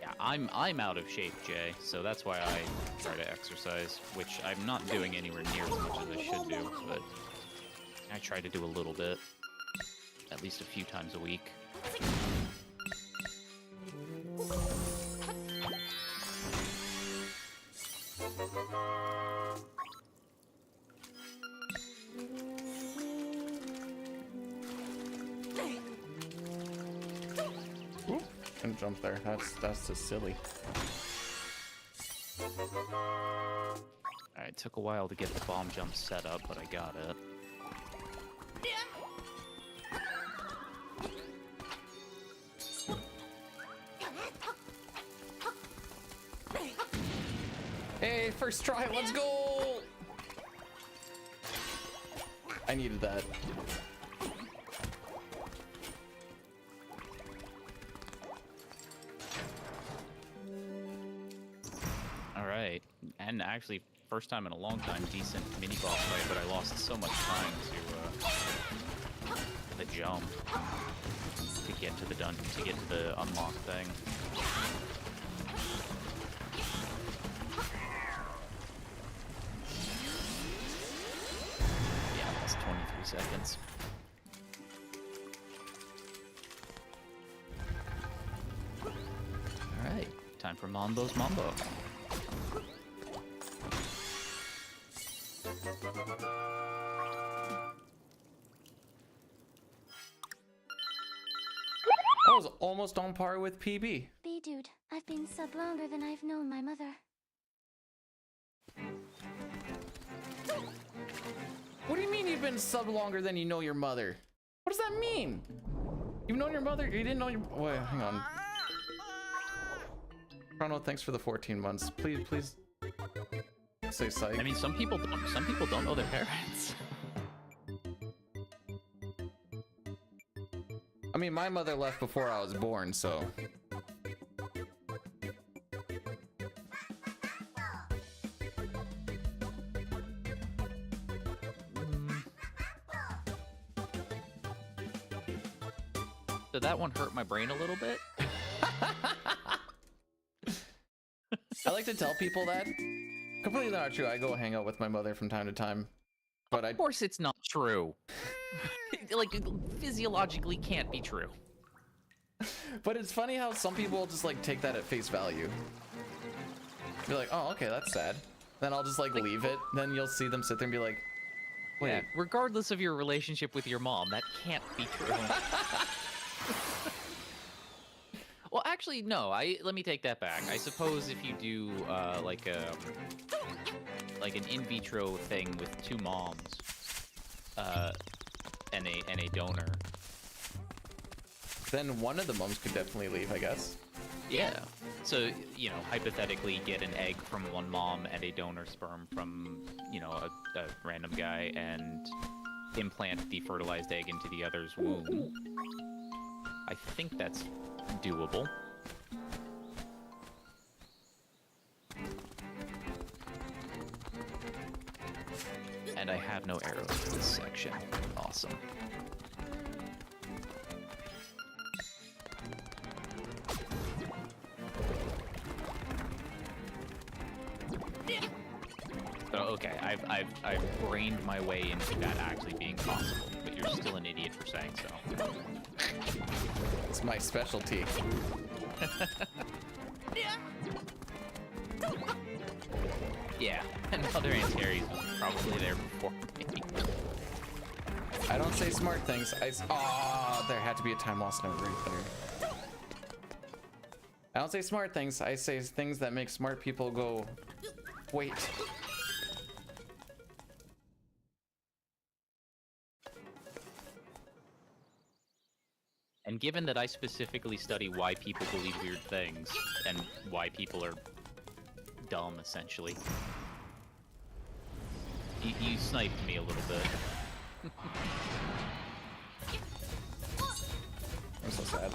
Yeah, I'm out of shape, Jay, so that's why I try to exercise, which I'm not doing anywhere near as much as I should do, but I try to do a little bit. At least a few times a week. Oop, couldn't jump there. That's just silly. Alright, it took a while to get the bomb jump set up, but I got it. Hey, first try, let's go! I needed that. Alright, and actually, first time in a long time, decent mini boss fight, but I lost so much time to the jump to get to the dungeon, to get to the unlock thing. Yeah, that's 23 seconds. Alright, time for Mambo's Mambo. I was almost on par with PB. B-dude, I've been sub longer than I've known my mother. What do you mean you've been sub longer than you know your mother? What does that mean? You've known your mother? You didn't know your... Wait, hang on. Chrono, thanks for the 14 months. Please, please. Say psych. I mean, some people don't know their parents. I mean, my mother left before I was born, so. Did that one hurt my brain a little bit? I like to tell people that. Completely not true. I go hang out with my mother from time to time, but Of course it's not true. Like, it physiologically can't be true. But it's funny how some people just like take that at face value. Be like, oh, okay, that's sad. Then I'll just like leave it. Then you'll see them sit there and be like, wait. Yeah, regardless of your relationship with your mom, that can't be true. Well, actually, no. Let me take that back. I suppose if you do like an in vitro thing with two moms, and a donor, then one of the moms could definitely leave, I guess. yeah. So you know, hypothetically, get an egg from one mom and a donor sperm from a random guy, and implant the fertilized egg into the other's womb. I think that's doable. And I have no arrows for this section. Awesome. Oh, okay, I've brained my way into that actually being possible, but you're still an idiot for saying so. It's my specialty. Yeah, and Mother Antares was probably there before me. I don't say smart things. Oh, there had to be a time loss note right there. I don't say smart things. I say things that make smart people go, wait. And given that I specifically study why people believe weird things, and why people are dumb, essentially, you sniped me a little bit. I'm so sad.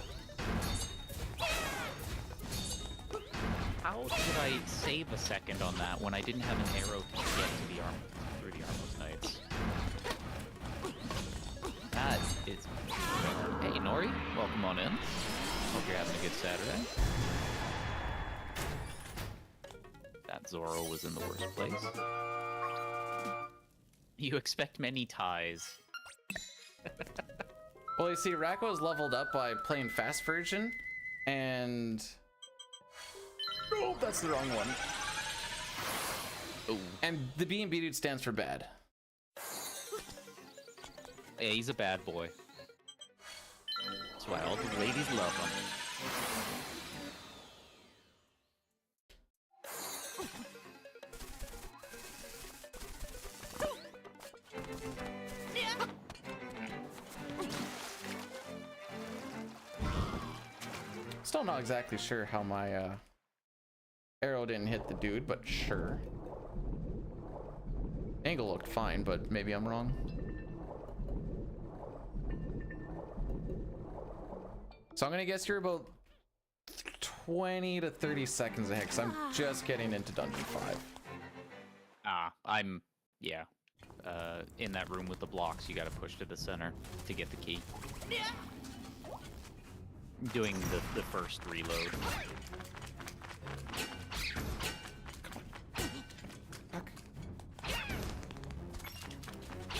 How did I save a second on that when I didn't have an arrow to get to the through the Armos Knights? That is... Hey, Nori, welcome on in. Hope you're having a good Saturday. That Zoro was in the worst place. You expect many ties. Well, you see, Racco's leveled up by playing fast version, and... Oh, that's the wrong one. Oh. And the B&B dude stands for bad. Yeah, he's a bad boy. That's why all the ladies love him. Still not exactly sure how my arrow didn't hit the dude, but sure. Angle looked fine, but maybe I'm wrong. So I'm gonna guess you're about 20 to 30 seconds ahead, because I'm just getting into Dungeon 5. Yeah. In that room with the blocks, you gotta push to the center to get the key. Doing the first reload.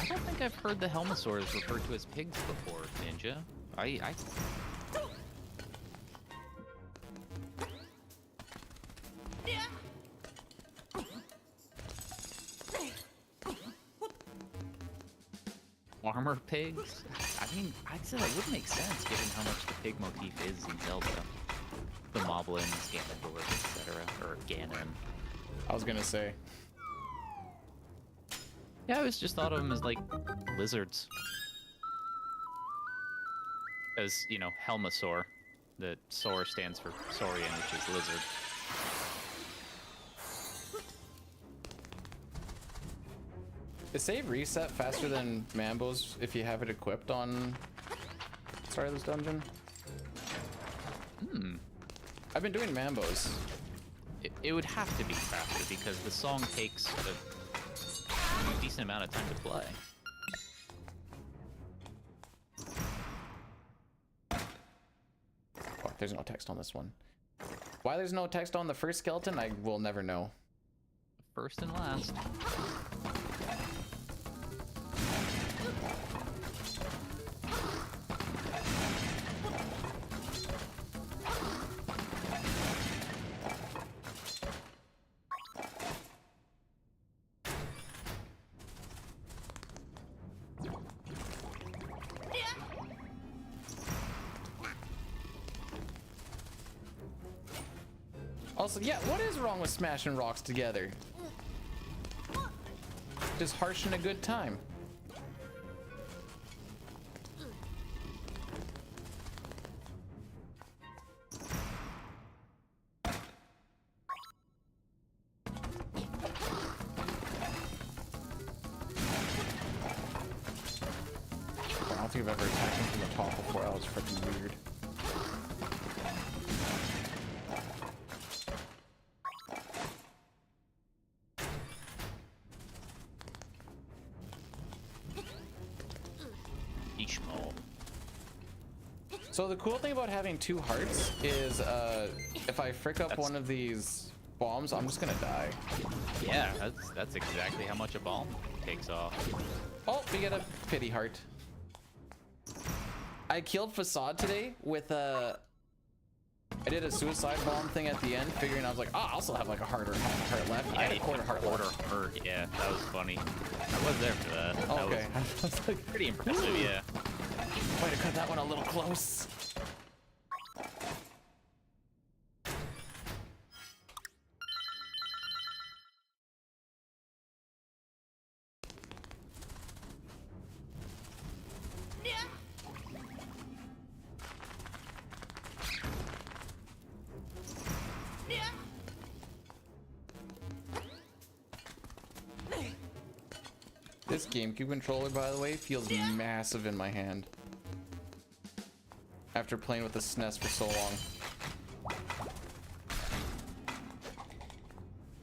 I don't think I've heard the Helmosaurs referred to as pigs before, Ninja. I Armor pigs? I mean, I'd say that would make sense given how much the pig motif is in Zelda. The Moblins, Ganondorf, etc. Or Ganon. I was gonna say. Yeah, I always just thought of them as, like, lizards. As, you know, Helmosaur. The Saur stands for Saurian, which is lizard. Is save reset faster than Mambo's if you have it equipped on Starless Dungeon? I've been doing Mambo's. It would have to be faster because the song takes a decent amount of time to play. Oh, there's no text on this one. Why there's no text on the first skeleton, I will never know. First and last. Also, yeah, what is wrong with smashing rocks together? Just harshing a good time. I don't think I've ever attacked him from the top before. That was freaking weird. So the cool thing about having 2 hearts is if I frick up one of these bombs, I'm just gonna die. Yeah, that's exactly how much a bomb takes off. Oh, we get a pity heart. I killed Facade today with I did a suicide bomb thing at the end, figuring I was like, oh, I also have like a heart or half a heart left. I had a quarter heart left. Yeah, that was funny. I was there for that. Oh, okay. That was like, pretty impressive, yeah. Way to cut that one a little close. This GameCube controller, by the way, feels massive in my hand. After playing with the SNES for so long.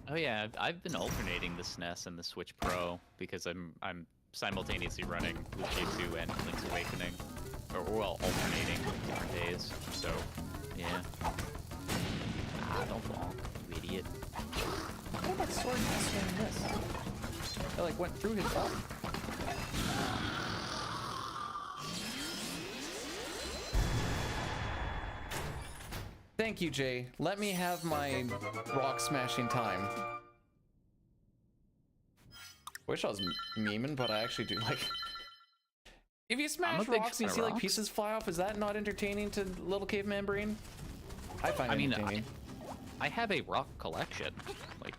Oh yeah, I've been alternating the SNES and the Switch Pro because I'm simultaneously running Lucia 2 and Link's Awakening, or well, alternating different days. So yeah. Ah, don't bonk, you idiot. What about sword swing this? It like went through his body. Thank you, Jay. Let me have my rock smashing time. Wish I was memeing, but I actually do like. If you smash rocks and you see like pieces fly off, is that not entertaining to little caveman brain? I find it entertaining. I have a rock collection, like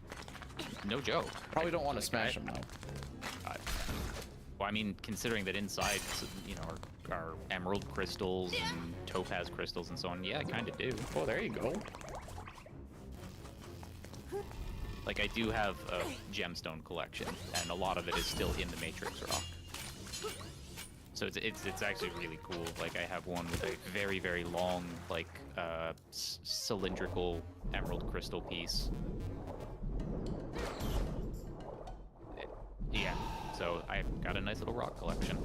no joke. Probably don't want to smash them though. Well, I mean, considering that inside, you know, are emerald crystals and topaz crystals and so on, yeah, I kind of do. Oh, there you go. Like, I do have a gemstone collection, and a lot of it is still in the Matrix rock. So it's actually really cool. Like, I have one with a very, very long, like, cylindrical emerald crystal piece. Yeah. So I've got a nice little rock collection.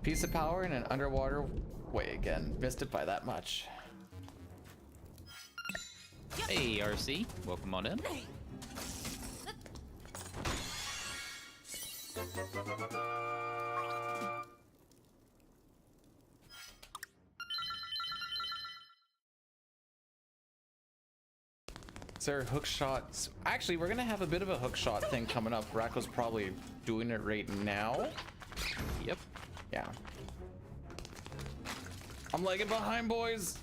Piece of power in an underwater way again. Missed it by that much. Hey, RC. Welcome on in. Is there hook shots? Actually, we're gonna have a bit of a hook shot thing coming up. Racco's probably doing it right now. Yep. Yeah. I'm lagging behind, boys.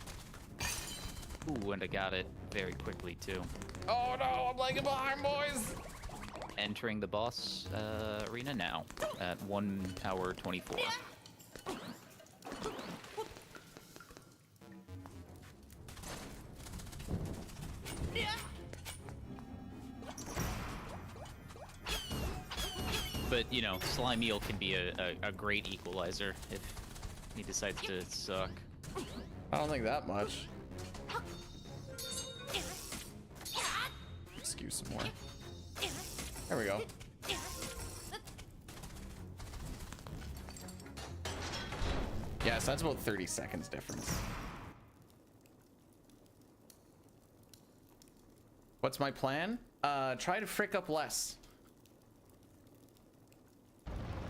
Ooh, and I got it very quickly too. Oh no, I'm lagging behind, boys. Entering the boss arena now at 1 hour 24. you know, Slime Eel can be a great equalizer if he decides to suck. I don't think that much. Excuse some more. There we go. Yeah, so that's about 30 seconds difference. What's my plan? Try to frick up less.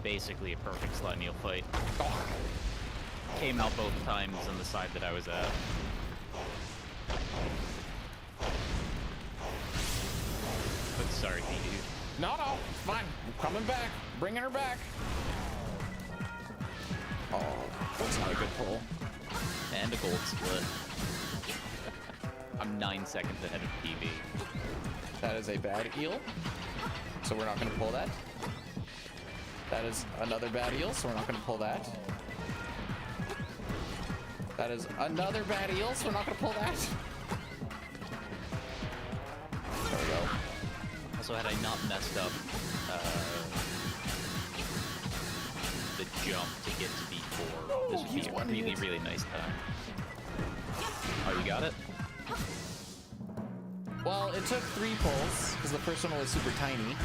Basically a perfect Slime Eel fight. Oh. Came out both times on the side that I was at. But sorry, dude. No, it's fine. I'm coming back. Bringing her back. Oh, that's not a good pull. And a gold split. I'm 9 seconds ahead of PB. That is a bad eel, so we're not going to pull that. That is another bad eel, so we're not going to pull that. That is another bad eel, so we're not going to pull that. There we go. Also, had I not messed up the jump to get to B4, this would be a really, really nice time. Oh, you got it? Well, it took 3 pulls, because the first one was super tiny.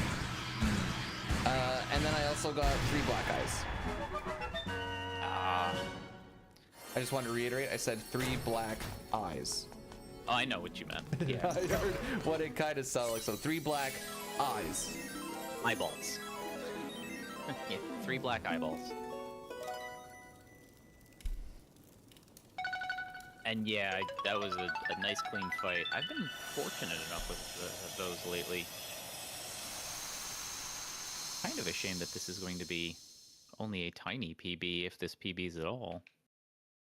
And then I also got 3 black eyes. I just wanted to reiterate, I said 3 black eyes. Oh, I know what you meant. Yeah. I heard what it kind of sounded like. So 3 black eyes. Eyeballs. Yeah, 3 black eyeballs. And yeah, that was a nice clean fight. I've been fortunate enough with those lately. Kind of a shame that this is going to be only a tiny PB, if this PBs at all.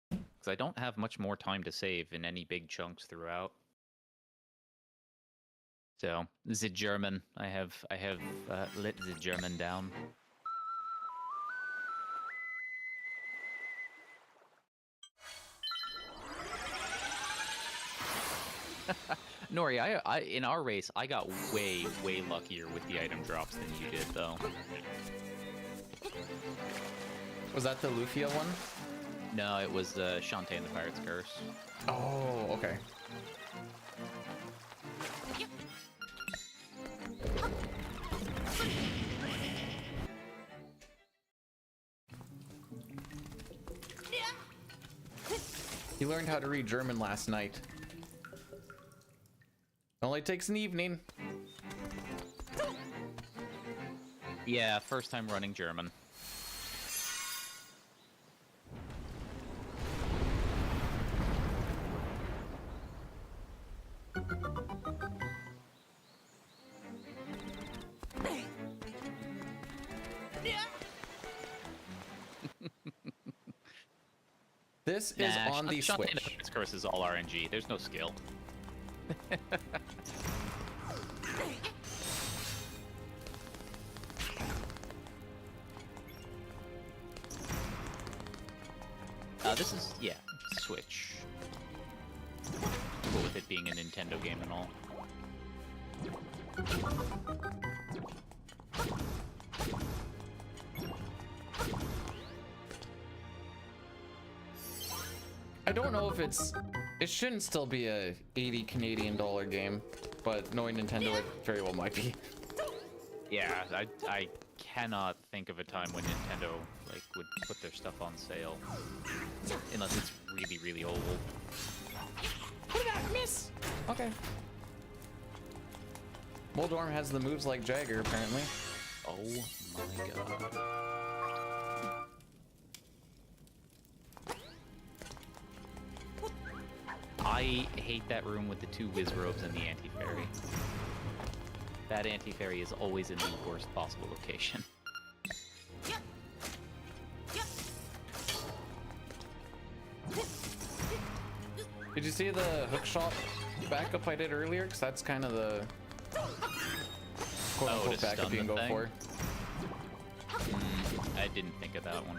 Because I don't have much more time to save in any big chunks throughout. So, the German, I have let the German down. Nori, I in our race, I got way luckier with the item drops than you did, though. Was that the Lufia one? No, it was Shantae and the Pirate's Curse. Oh, okay. He learned how to read German last night. Only takes an evening. Yeah, first time running German. This is on the Switch. This course is all RNG. There's no skill. This is, yeah, Switch. Cool with it being a Nintendo game and all. I don't know if it shouldn't still be a 80 Canadian dollar game, but knowing Nintendo, it very well might be. Yeah, I cannot think of a time when Nintendo like would put their stuff on sale, unless it's really old. What did I miss? Okay. Moldorm has the moves like Jagger, apparently. Oh my god. I hate that room with the 2 whiz robes and the anti-fairy. That anti-fairy is always in the worst possible location. Did you see the hookshot backup I did earlier? Because that's kind of the quote-unquote backup you can go for. I didn't think of that one.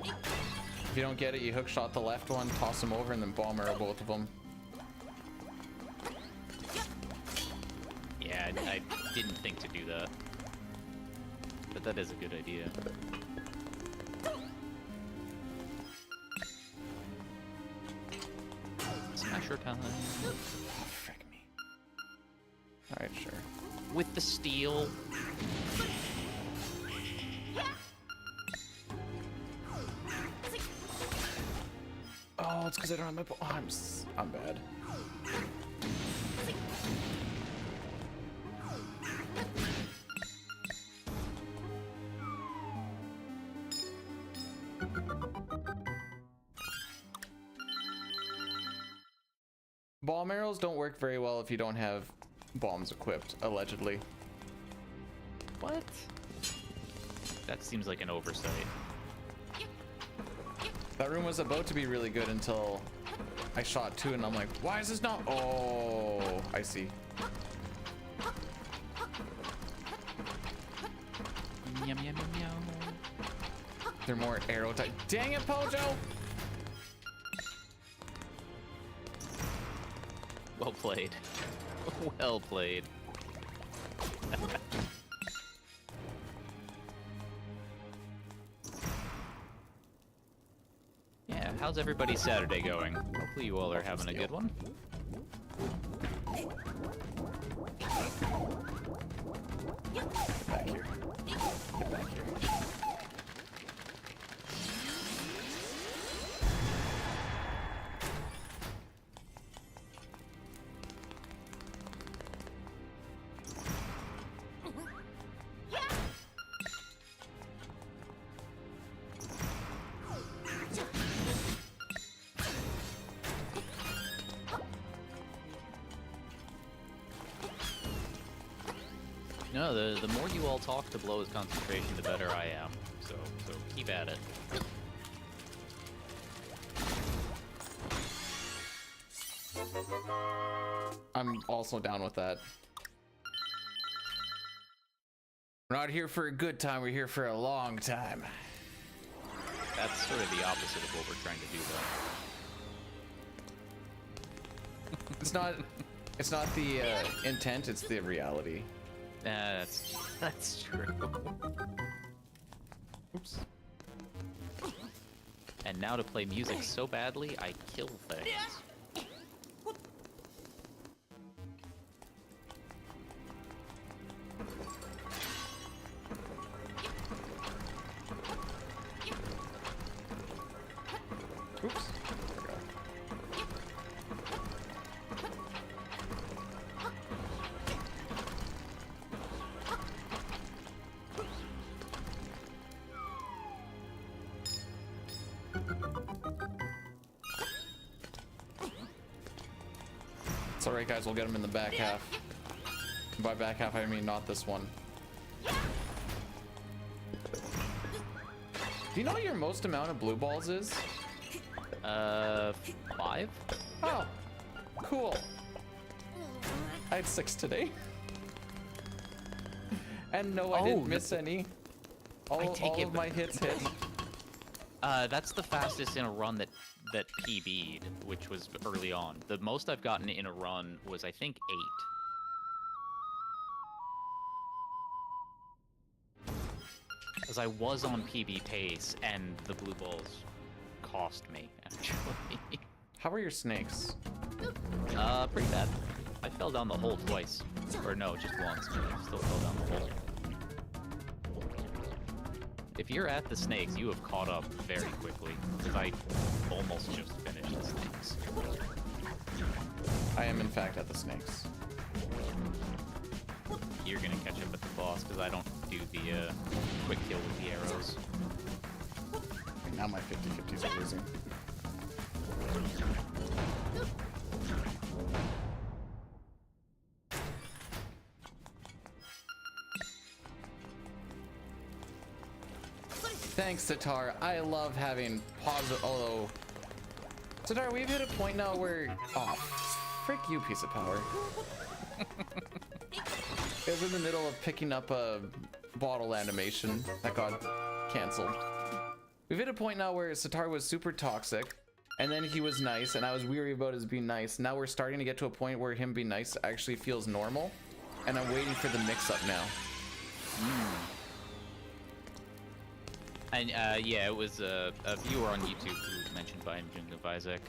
If you don't get it, you hookshot the left one, toss them over, and then bomb arrow both of them. Yeah, I didn't think to do that. But that is a good idea. Smasher time. Oh, frick me. Alright, sure. With the steel. Oh, it's because I don't have my... Oh, I'm bad. Bomb arrows don't work very well if you don't have bombs equipped, allegedly. What? That seems like an oversight. That room was about to be really good until I shot 2 and I'm like, why is this not? Oh, I see. Yum, yum, yum, yum. They're more arrow type. Dang it, Pojo! Well played. Well played. Yeah, how's everybody's Saturday going? Hopefully you all are having a good one. Get back here. Get back here. No, the more you all talk to blow his concentration, the better I am. So keep at it. I'm also down with that. We're not here for a good time, we're here for a long time. That's sort of the opposite of what we're trying to do, though. It's not the intent, it's the reality. That's true. Oops. And now to play music so badly, I kill things. Oops. It's alright, guys, we'll get him in the back half. By back half, I mean not this one. Do you know what your most amount of blue balls is? 5? Oh, cool. I had 6 today. And no, I didn't miss any. All of my hits hit. That's the fastest in a run that PB'd, which was early on. The most I've gotten in a run was, I think, 8. Because I was on PB pace, and the blue balls cost me, actually. How are your snakes? Pretty bad. I fell down the hole twice. Or no, just once, but I still fell down the hole. If you're at the snakes, you have caught up very quickly, because I almost just finished the snakes. I am, in fact, at the snakes. You're gonna catch up at the boss, because I don't do the quick kill with the arrows. Now my 50-50s are losing. Thanks, Sitar. I love having positive. Although, Sitar, we've hit a point now where. Oh, frick you, piece of power. It was in the middle of picking up a bottle animation that got canceled. We've hit a point now where Sitar was super toxic, and then he was nice, and I was weary about his being nice. Now we're starting to get to a point where him being nice actually feels normal, and I'm waiting for the mix-up now. And yeah, it was a viewer on YouTube who was mentioned by Jung of Isaac.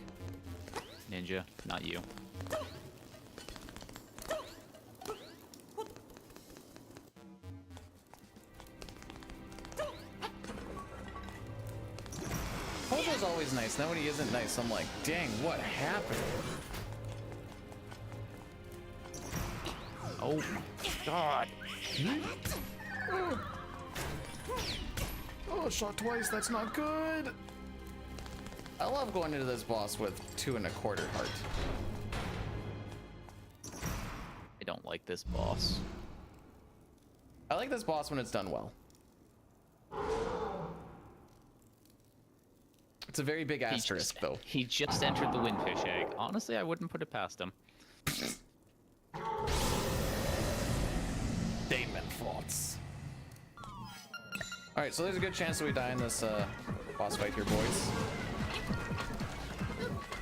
Ninja, not you. Hojo's always nice. Now when he isn't nice, I'm like, dang, what happened? Oh my god. Oh, shot twice. That's not good. I love going into this boss with 2 1/4 heart. I don't like this boss. I like this boss when it's done well. It's a very big asterisk, though. He just entered the Windfish Egg. Honestly, I wouldn't put it past him. Statement thoughts. All right, so there's a good chance that we die in this boss fight here, boys.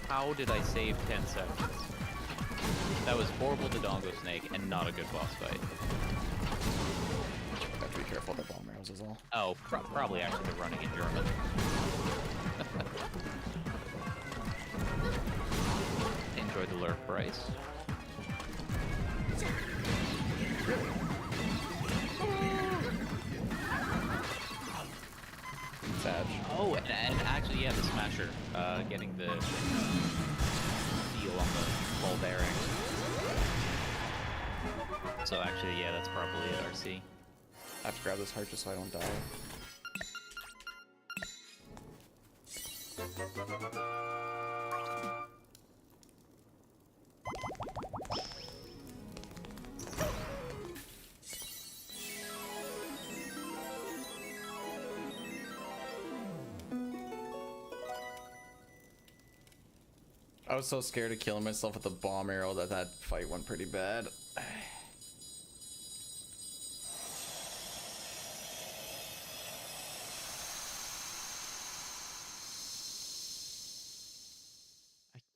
How did I save 10 seconds? That was horrible to Dongo Snake and not a good boss fight. Have to be careful with the bomb arrows as well. Oh, probably actually they're running in German. Enjoy the lurk, Bryce. Sad. Oh, and actually, yeah, the Smasher, getting the feel on the ball bearing. So actually, yeah, that's probably it, RC. I have to grab this heart just so I don't die. I was so scared of killing myself with the bomb arrow that fight went pretty bad. I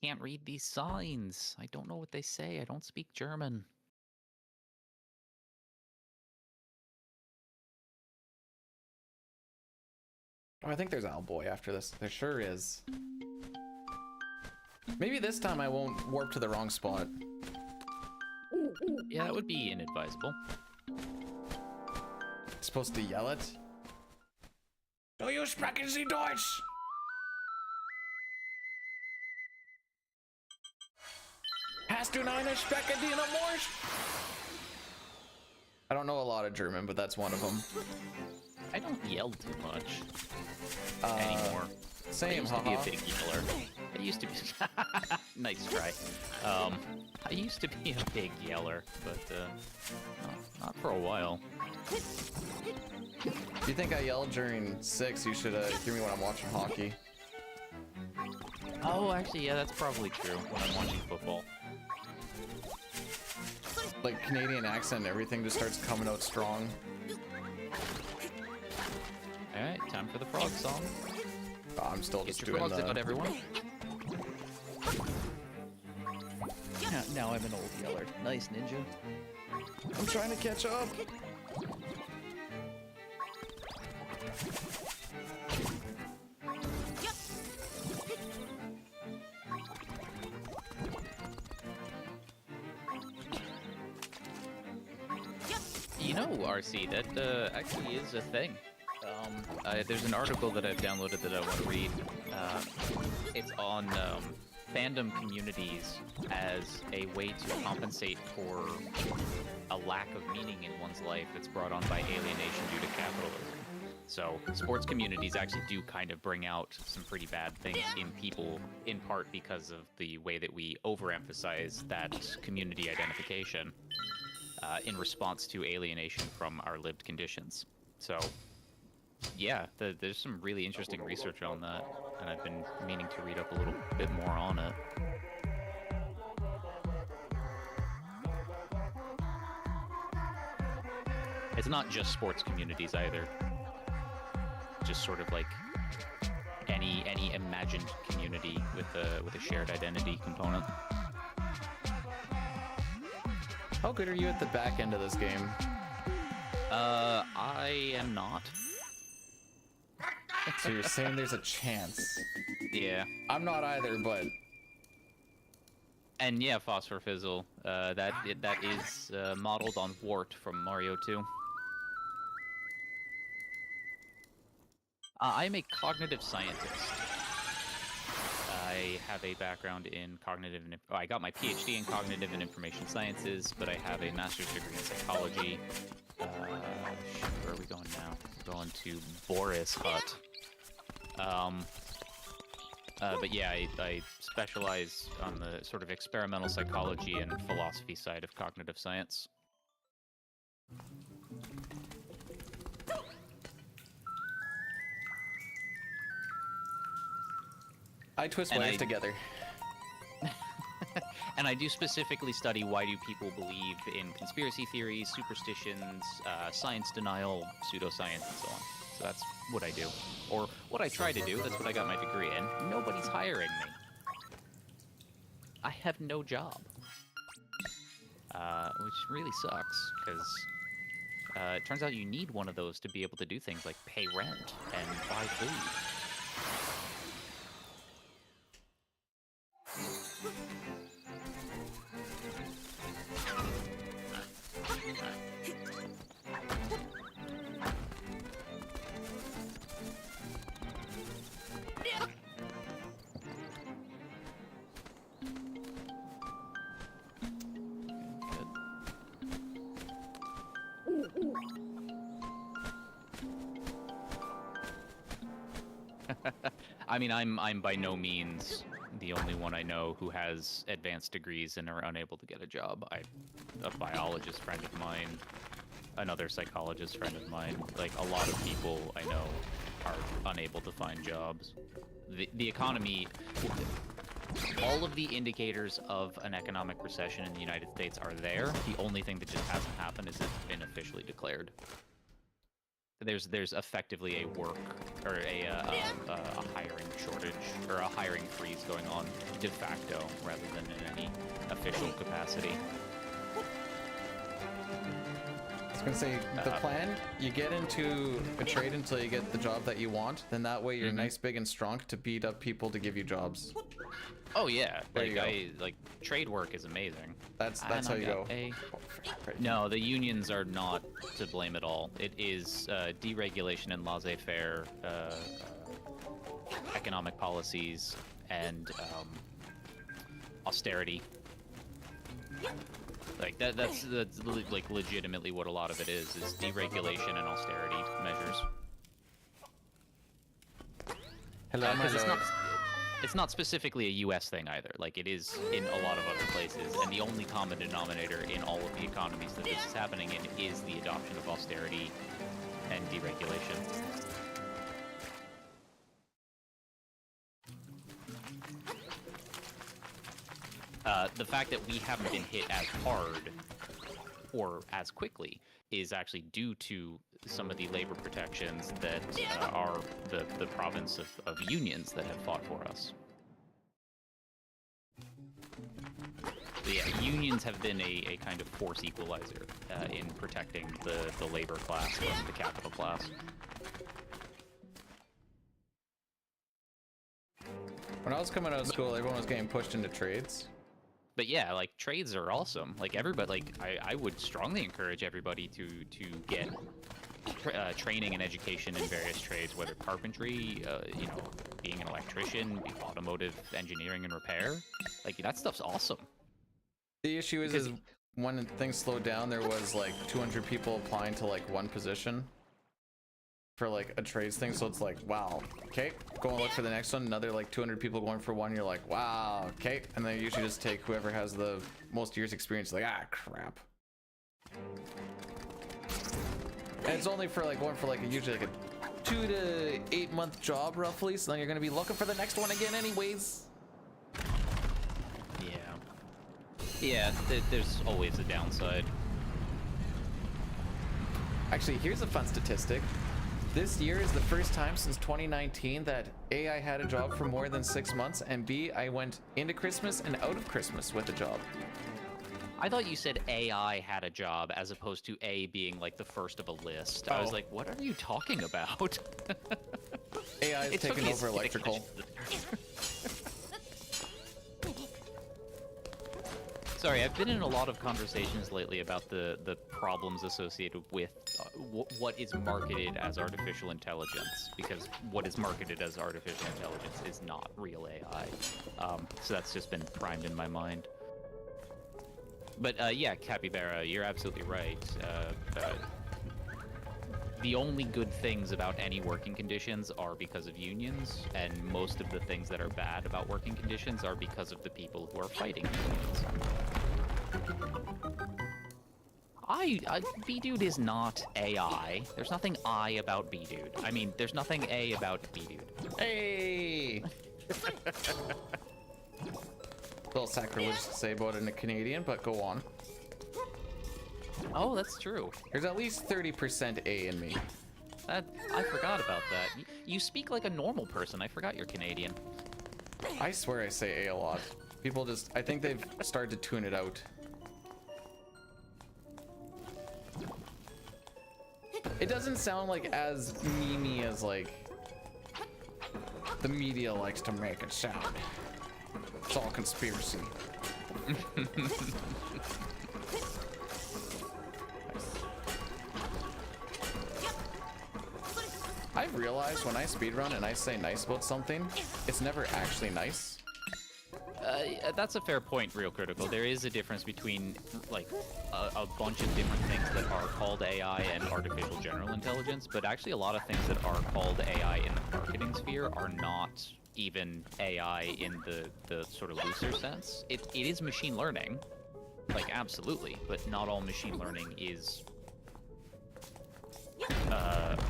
can't read these signs. I don't know what they say. I don't speak German. Oh, I think there's Owlboy after this. There sure is. Maybe this time I won't warp to the wrong spot. Yeah, that would be inadvisable. Supposed to yell it? Do you sprechen Sie Deutsch? Hast du eine Speckadina Morsch? I don't know a lot of German, but that's one of them. I don't yell too much anymore. Same, I used to be haha. a big yeller. I used to be... nice try. I used to be a big yeller, but not for a while. If you think I yelled during 6, you should hear me when I'm watching hockey. Oh, actually, yeah, that's probably true when I'm watching football. Like Canadian accent and everything just starts coming out strong. Alright, time for the frog song. Oh, I'm still Get just your doing frogs out, the... everyone. Now I'm an old yeller. Nice, ninja. I'm trying to catch up. You know, RC, that actually is a thing. There's an article that I've downloaded that I want to read. It's on fandom communities as a way to compensate for a lack of meaning in one's life that's brought on by alienation due to capitalism. So sports communities actually do kind of bring out some pretty bad things in people, in part because of the way that we overemphasize that community identification in response to alienation from our lived conditions. So yeah, there's some really interesting research on that, and I've been meaning to read up a little bit more on it. It's not just sports communities either. Just sort of like any imagined community with a shared identity component. How good are you at the back end of this game? I am not. So you're saying there's a chance? Yeah. I'm not either, but And yeah, Phosphor Fizzle. That is modeled on Wart from Mario 2. I'm a cognitive scientist. I have a background in cognitive and I got my PhD in cognitive and information sciences, but I have a master's degree in psychology. Where are we going now? We're going to Boris Hut. But yeah, I specialize on the sort of experimental psychology and philosophy side of cognitive science. I twist wires together. And I do specifically study why do people believe in conspiracy theories, superstitions, science denial, pseudoscience, and so on. So that's what I do. Or what I try to do, that's what I got my degree in. Nobody's hiring me. I have no job. Which really sucks, because it turns out you need one of those to be able to do things like pay rent and buy food. I mean, I'm by no means the only one I know who has advanced degrees and are unable to get a job. A biologist friend of mine, another psychologist friend of mine, like a lot of people I know are unable to find jobs. The economy, all of the indicators of an economic recession in the United States are there. The only thing that just hasn't happened is it's been officially declared. There's effectively a work or a hiring shortage or a hiring freeze going on de facto rather than in any official capacity. I was gonna say, the plan, you get into a trade until you get the job that you want, then that way you're nice, big, and strong to beat up people to give you jobs. Oh yeah, There you go. like trade work is amazing. That's how you go. No, the unions are not to blame at all. It is deregulation and laissez-faire economic policies and austerity. Like that's like legitimately what a lot of it is deregulation and austerity measures. Hello, my lord. It's not specifically a U.S. thing either. Like, it is in a lot of other places, and the only common denominator in all of the economies that this is happening in is the adoption of austerity and deregulation. The fact that we haven't been hit as hard or as quickly is actually due to some of the labor protections that are the province of unions that have fought for us. But yeah, unions have been a kind of force equalizer in protecting the labor class from the capital class. When I was coming out of school, everyone was getting pushed into trades. But yeah, like, trades are awesome. Like, everybody, like, I would strongly encourage everybody to get training and education in various trades, whether carpentry, you know, being an electrician, automotive engineering and repair. Like, that stuff's awesome. The issue is when things slowed down, there was like 200 people applying to like one position for like a trades thing, so it's like, wow, okay, go and look for the next one. Another like 200 people going for one, you're like, wow, okay, and they usually just take whoever has the most years experience. Like, ah, crap. And it's only for like going for like usually like a 2 to 8 month job roughly, so then you're gonna be looking for the next one again anyways. Yeah, there's always a downside. Actually, here's a fun statistic. This year is the first time since 2019 that A, I had a job for more than 6 months, and B, I went into Christmas and out of Christmas with a job. I thought you said AI had a job as opposed to A being like the first of a list. I was like, what are you talking about? AI is It took taking me a over second to electrical. Sorry, I've been in a lot of conversations lately about the problems associated with what is marketed as artificial intelligence, because what is marketed as artificial intelligence is not real AI. So that's just been primed in my mind. But yeah, Capybara, you're absolutely right. The only good things about any working conditions are because of unions, and most of the things that are bad about working conditions are because of the people who are fighting unions. B-Dude is not AI. There's nothing I about B-Dude. I mean, there's nothing A about B-Dude. Hey! Little sacrilege to say about it in a Canadian, but go on. Oh, that's true. There's at least 30% A in me. I forgot about that. You speak like a normal person. I forgot you're Canadian. I swear I say A a lot. People just, I think they've started to tune it out. It doesn't sound like as memey as like the media likes to make it sound. It's all conspiracy. I've realized when I speedrun and I say nice about something, it's never actually nice. That's a fair point, Real Critical. There is a difference between, like, a bunch of different things that are called AI and artificial general intelligence, but actually a lot of things that are called AI in the marketing sphere are not even AI in the sort of looser sense. It is machine learning, like, absolutely, but not all machine learning is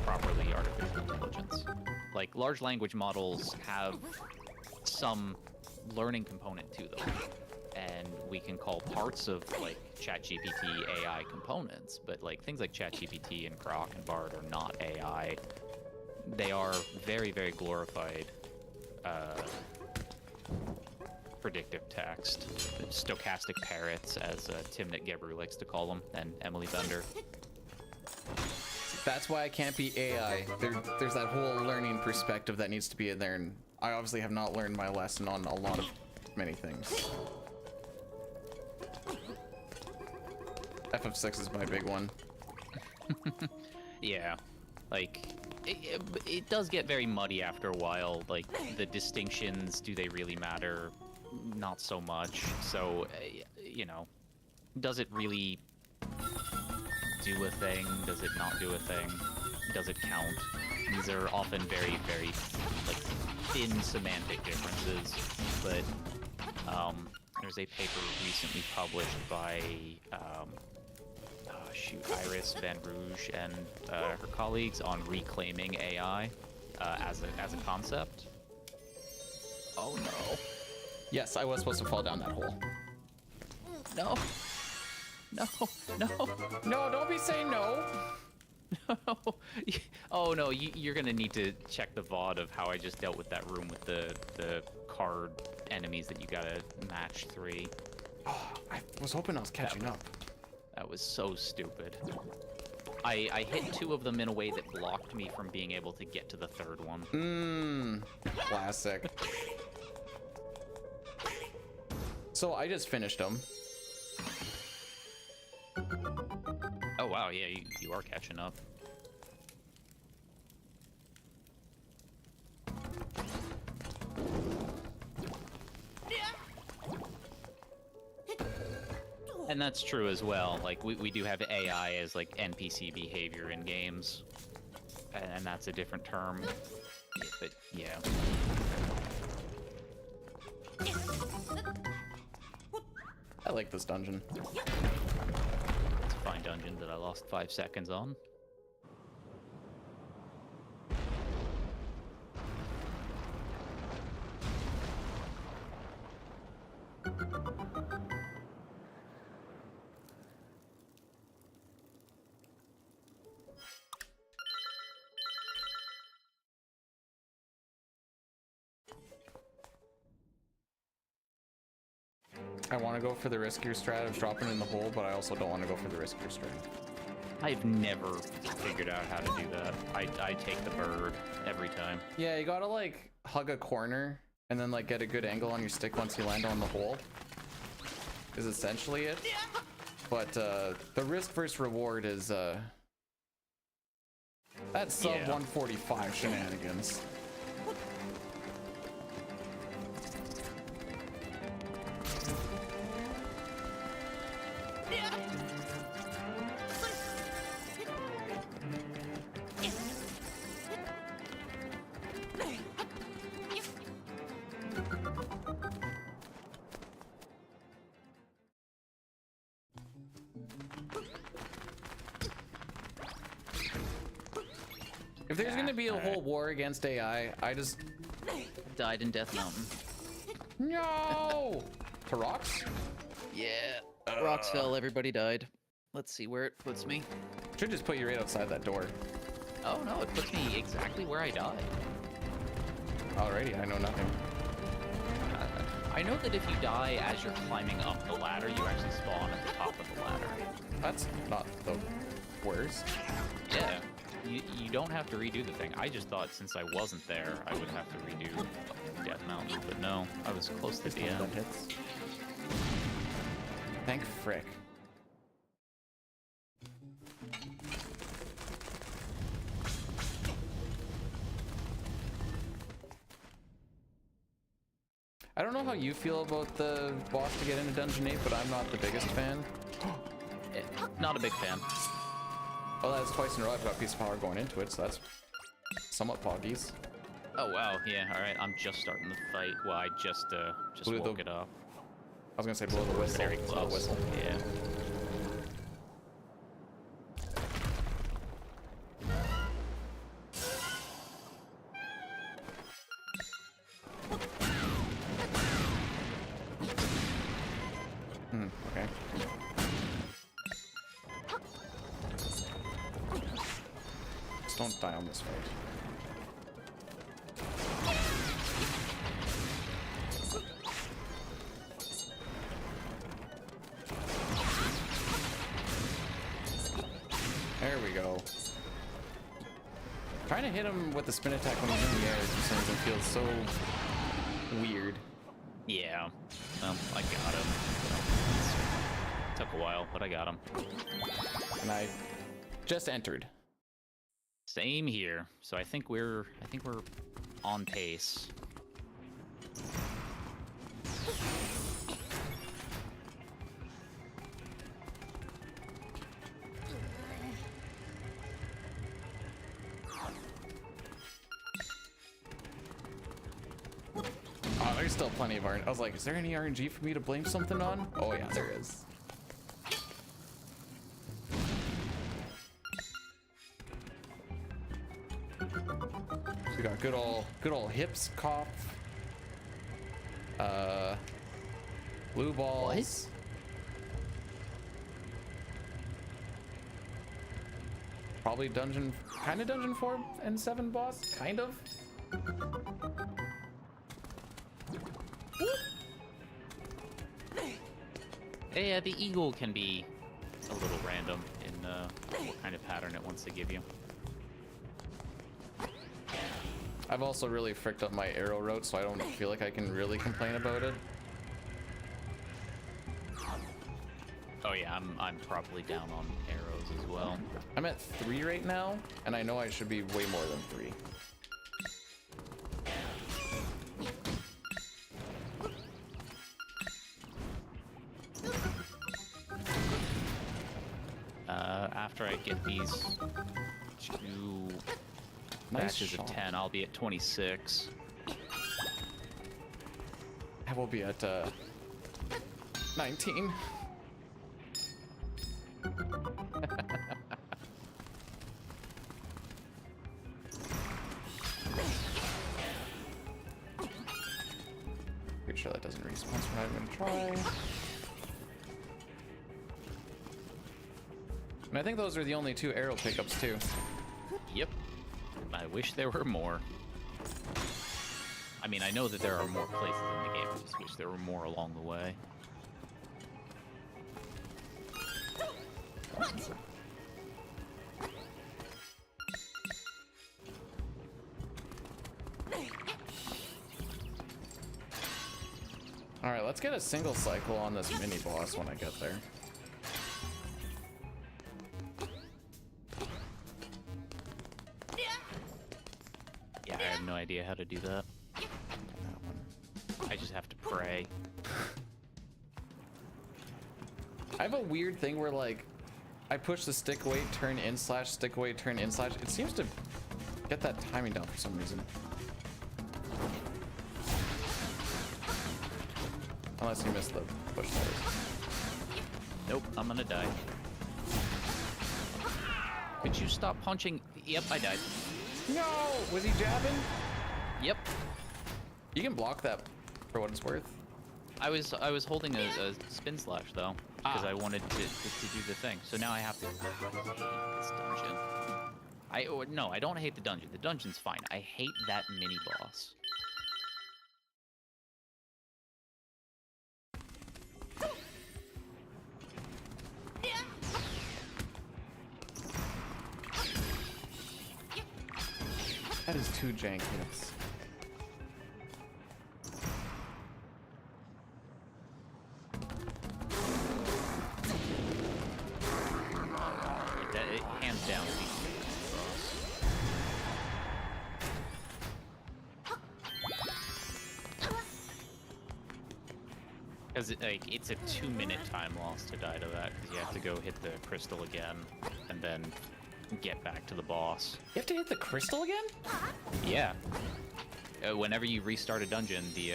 properly artificial intelligence. Like, large language models have some learning component to them, and we can call parts of like ChatGPT AI components, but like things like ChatGPT and Grok and Bard are not AI. They are very, very glorified predictive text, stochastic parrots, as Timnit Gebru likes to call them, and Emily Bender. That's why I can't be AI. There's that whole learning perspective that needs to be in there, and I obviously have not learned my lesson on a lot of many things. FF6 is my big one. Yeah, like it does get very muddy after a while. Like the distinctions, do they really matter? Not so much. So you know, does it really do a thing? Does it not do a thing? Does it count? These are often very, very like thin semantic differences, but there's a paper recently published by Iris Van Rouge and her colleagues on reclaiming AI as a concept. Oh no! Yes, I was supposed to fall down that hole. No! No! No! No! Don't be saying no. No. Oh no, you're gonna need to check the VOD of how I just dealt with that room with the card enemies that you gotta match 3. Oh, I was hoping I was catching up. That was so stupid. I hit 2 of them in a way that blocked me from being able to get to the 3rd one. Classic. So I just finished them. Oh wow, yeah, you are catching up. And that's true as well. Like we do have AI as like NPC behavior in games, and that's a different term. But yeah. I like this dungeon. It's a fine dungeon that I lost 5 seconds on. I want to go for the riskier strat of dropping in the hole, but I also don't want to go for the riskier strat. I've never figured out how to do that. I take the bird every time. Yeah, you gotta like hug a corner and then like get a good angle on your stick once you land on the hole. Is essentially it. But the risk versus reward is that's sub 145 shenanigans. If there's gonna be a whole war against AI, I just Died in Death Mountain. no to rocks. Yeah. Rocks fell, everybody died. Let's see where it puts me. Should just put you right outside that door. Oh no, it puts me exactly where I died. Alrighty, I know nothing. I know that if you die as you're climbing up the ladder, you actually spawn at the top of the ladder. That's not the worst. Yeah. You don't have to redo the thing. I just thought since I wasn't there, I would have to redo Death Mountain, but no, I was close to the end. That hits. Thank frick. I don't know how you feel about the boss to get into Dungeon 8, but I'm not the biggest fan. Not a big fan. Well, that's twice in a row I've got a piece of power going into it, so that's somewhat poggies. Oh wow, yeah, alright, I'm just starting the fight. Well, I just Blew woke the- it up. I was gonna say blow the whistle. Very Blow the close. whistle. Yeah. Okay. Just don't die on this fight. There we go. Trying to hit him with the spin attack when he's in the air for some reason feels so weird. Yeah. I got him. Took a while, but I got him. And I just entered. Same here. So I think we're on pace. Oh, there's still plenty of RNG. I was like, is there any RNG for me to blame something on? Oh yeah, there is. We got good old hips cough. Blue balls. Probably dungeon 4 and 7 boss, kind of. Yeah, the eagle can be a little random in what kind of pattern it wants to give you. I've also really fricked up my arrow route, so I don't feel like I can really complain about it. Oh yeah, I'm probably down on arrows as well. I'm at 3 right now, and I know I should be way more than 3. After I get these 2 Nice batches shot. of 10, I'll be at 26. I will be at 19. Pretty sure that doesn't respawn, so I'm not gonna try. And I think those are the only 2 arrow pickups too. Yep. I wish there were more. I mean, I know that there are more places in the game. I just wish there were more along the way. All right, let's get a single cycle on this mini boss when I get there. Yeah, I have no idea how to do that. I just have to pray. I have a weird thing where like I push the stick weight, turn in slash, stick weight, turn in slash. It seems to get that timing down for some reason. Unless you missed the push noise. Nope, I'm gonna die. Could you stop punching? Yep, I died. No! Was he jabbing? Yep. You can block that for what it's worth. I was holding a spin slash though, because I wanted to do the thing. So now I have to. This dungeon. No, I don't hate the dungeon. The dungeon's fine. I hate that mini boss. That is too jank hits. It hands down. Because it's a 2-minute time loss to die to that, because you have to go hit the crystal again, and then get back to the boss. You have to hit the crystal again? Yeah. Whenever you restart a dungeon, the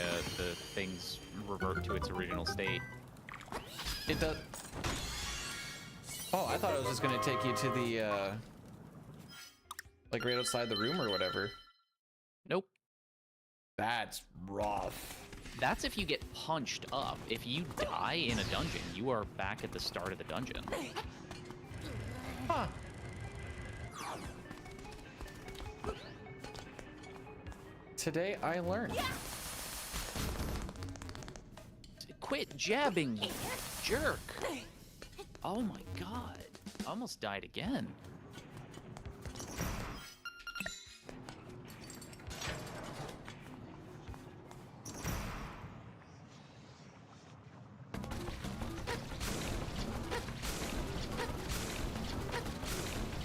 things revert to its original state. It does. Oh, I thought it was just gonna take you to the like right outside the room or whatever. Nope. That's rough. That's if you get punched up. If you die in a dungeon, you are back at the start of the dungeon. Huh. Today I learned. Quit jabbing, you jerk. Oh my god. I almost died again.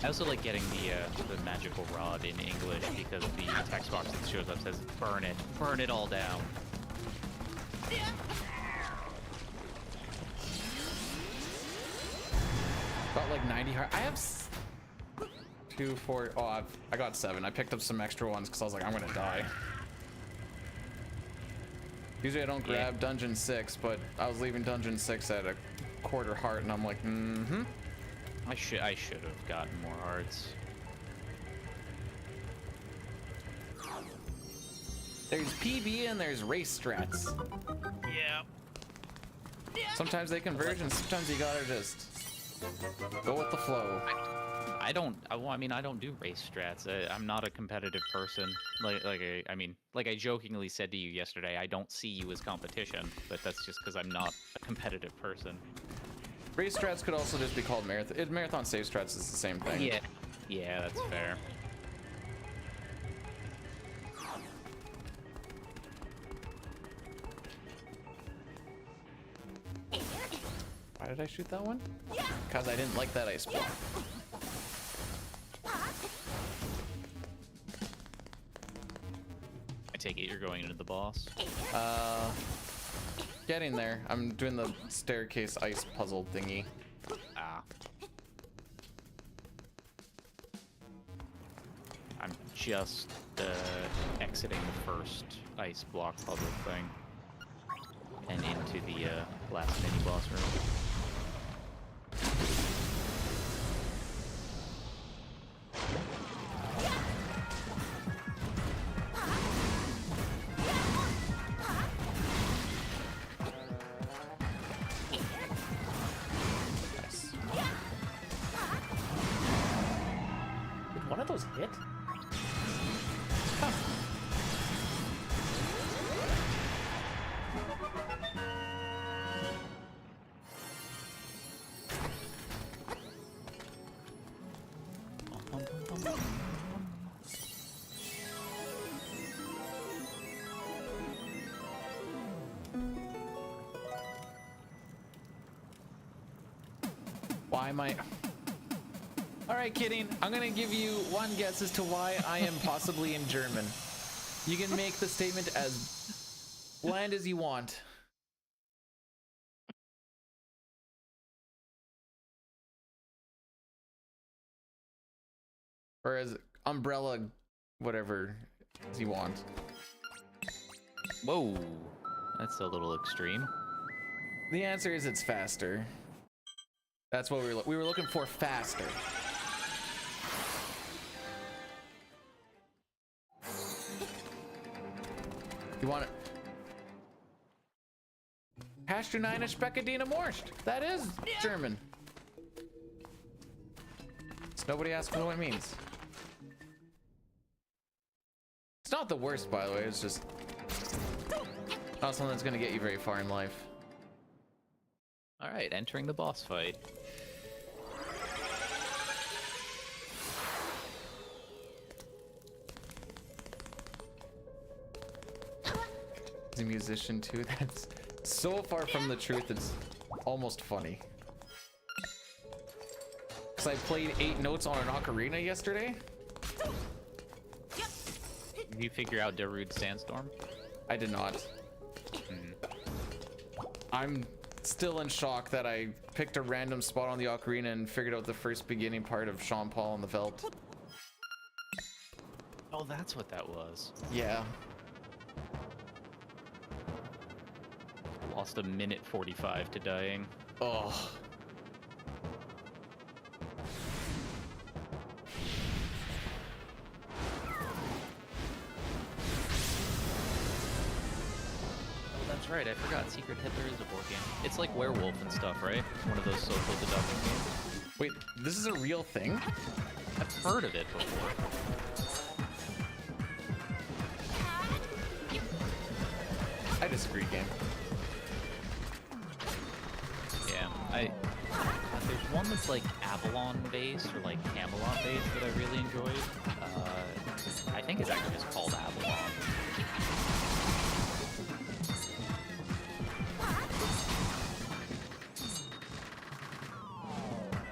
I also like getting the magical rod in English because the text box that shows up says burn it all down. Got like 90 heart. I have 2, 4. Oh, I got 7. I picked up some extra ones because I was like, I'm gonna die. Usually I don't grab dungeon 6, but I was leaving dungeon 6 at a quarter heart, and I'm like, mm-hmm. I should have gotten more hearts. There's PB and there's race strats. Yeah. Sometimes they converge, and sometimes you gotta just go with the flow. I don't do race strats. I'm not a competitive person. Like I jokingly said to you yesterday, I don't see you as competition, but that's just because I'm not a competitive person. Race strats could also just be called marathon. Marathon save strats is the same thing. Yeah, that's fair. Why did I shoot that one? Because I didn't like that ice block. I take it you're going into the boss. Getting there. I'm doing the staircase ice puzzle thingy. Ah. I'm just exiting the first ice block puzzle thing and into the last mini boss room. One of those hit? Huh. Why am I... Alright, kidding. I'm gonna give you one guess as to why I am possibly in German. You can make the statement as bland as you want. Or as umbrella, whatever as you want. Whoa, that's a little extreme. The answer is it's faster. That's what we were looking for, faster. You want it? Hast du eine Speckadina Morscht? That is German. So nobody asked me what it means. It's not the worst, by the way. It's just not something that's gonna get you very far in life. All right, entering the boss fight. He's a musician too. That's so far from the truth. It's almost funny. Cause I played 8 notes on an ocarina yesterday. Did you figure out Darude Sandstorm? I did not. I'm still in shock that I picked a random spot on the ocarina and figured out the first beginning part of Sean Paul and the Veld. Oh, that's what that was. Yeah. Lost a minute 45 to dying. Oh. That's right, I forgot Secret Hitler is a board game. It's like Werewolf and stuff, right? One of those social deduction games. Wait, this is a real thing? I've heard of it before. I disagree, game. Yeah, there's one that's like Avalon based or like Camelot based that I really enjoyed. I think it's actually just called Avalon.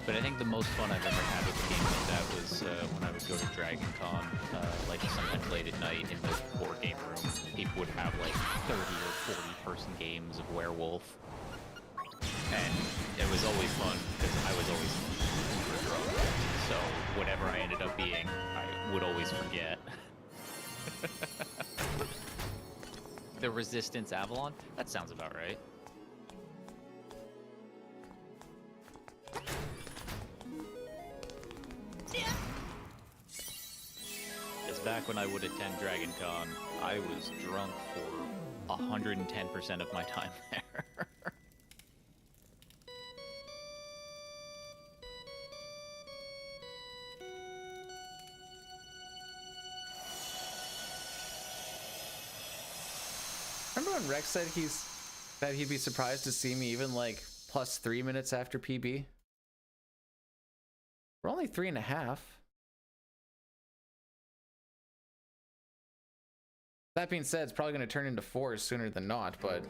But I think the most fun I've ever had with a game like that was when I would go to Dragon Con, like sometimes late at night in the board game room. People would have like 30 or 40 person games of Werewolf. And it was always fun because I was always super drunk. So whatever I ended up being, I would always forget. The Resistance Avalon? That sounds about right. Because back when I would attend Dragon Con, I was drunk for 110% of my time there. Remember when Rex said that he'd be surprised to see me even like plus 3 minutes after PB? We're only 3.5. That being said, it's probably going to turn into 4 sooner than not, but...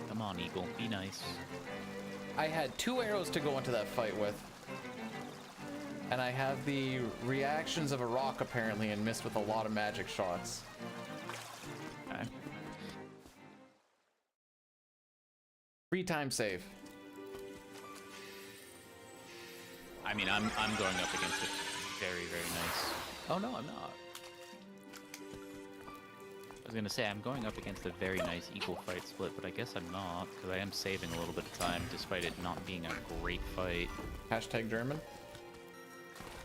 Come on, Eagle, be nice. I had 2 arrows to go into that fight with. And I have the reactions of a rock apparently and missed with a lot of magic shots. Okay. Free time save. I mean, I'm going up against a very, very nice... Oh no, I'm not. I was gonna say, I'm going up against a very nice equal fight split, but I guess I'm not, because I am saving a little bit of time, despite it not being a great fight. Hashtag German?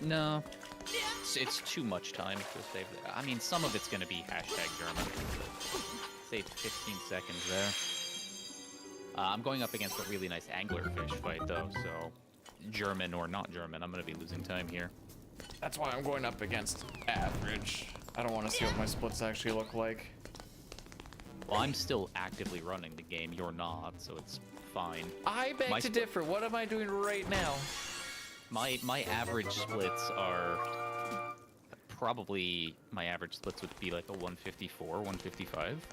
No. It's too much time to save. I mean, some of it's gonna be hashtag German. Saved 15 seconds there. I'm going up against a really nice anglerfish fight, though, so... German or not German, I'm gonna be losing time here. That's why I'm going up against average. I don't want to see what my splits actually look like. Well, I'm still actively running the game, you're not, so it's fine. I beg to differ. What am I doing right now? My average splits are probably my average splits would be like a 154, 155.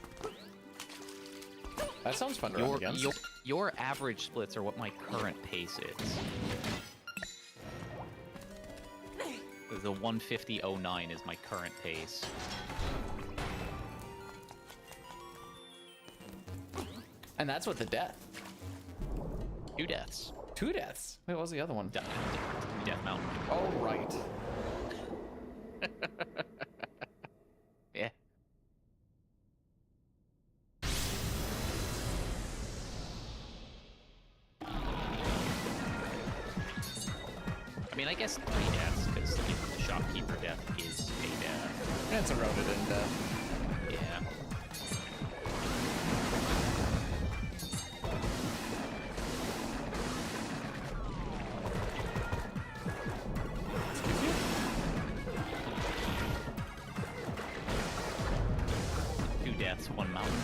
That sounds fun to run against. Your average splits are what my current pace is. The 150.09 is my current pace. And that's with the death. 2 deaths. 2 deaths. Wait, what was the other one? Death Mountain. Oh, right. Yeah. I mean, I guess 3 deaths, because the shopkeeper death is a death. It's eroded in death. Yeah. Excuse you? 2 deaths, 1 mountain.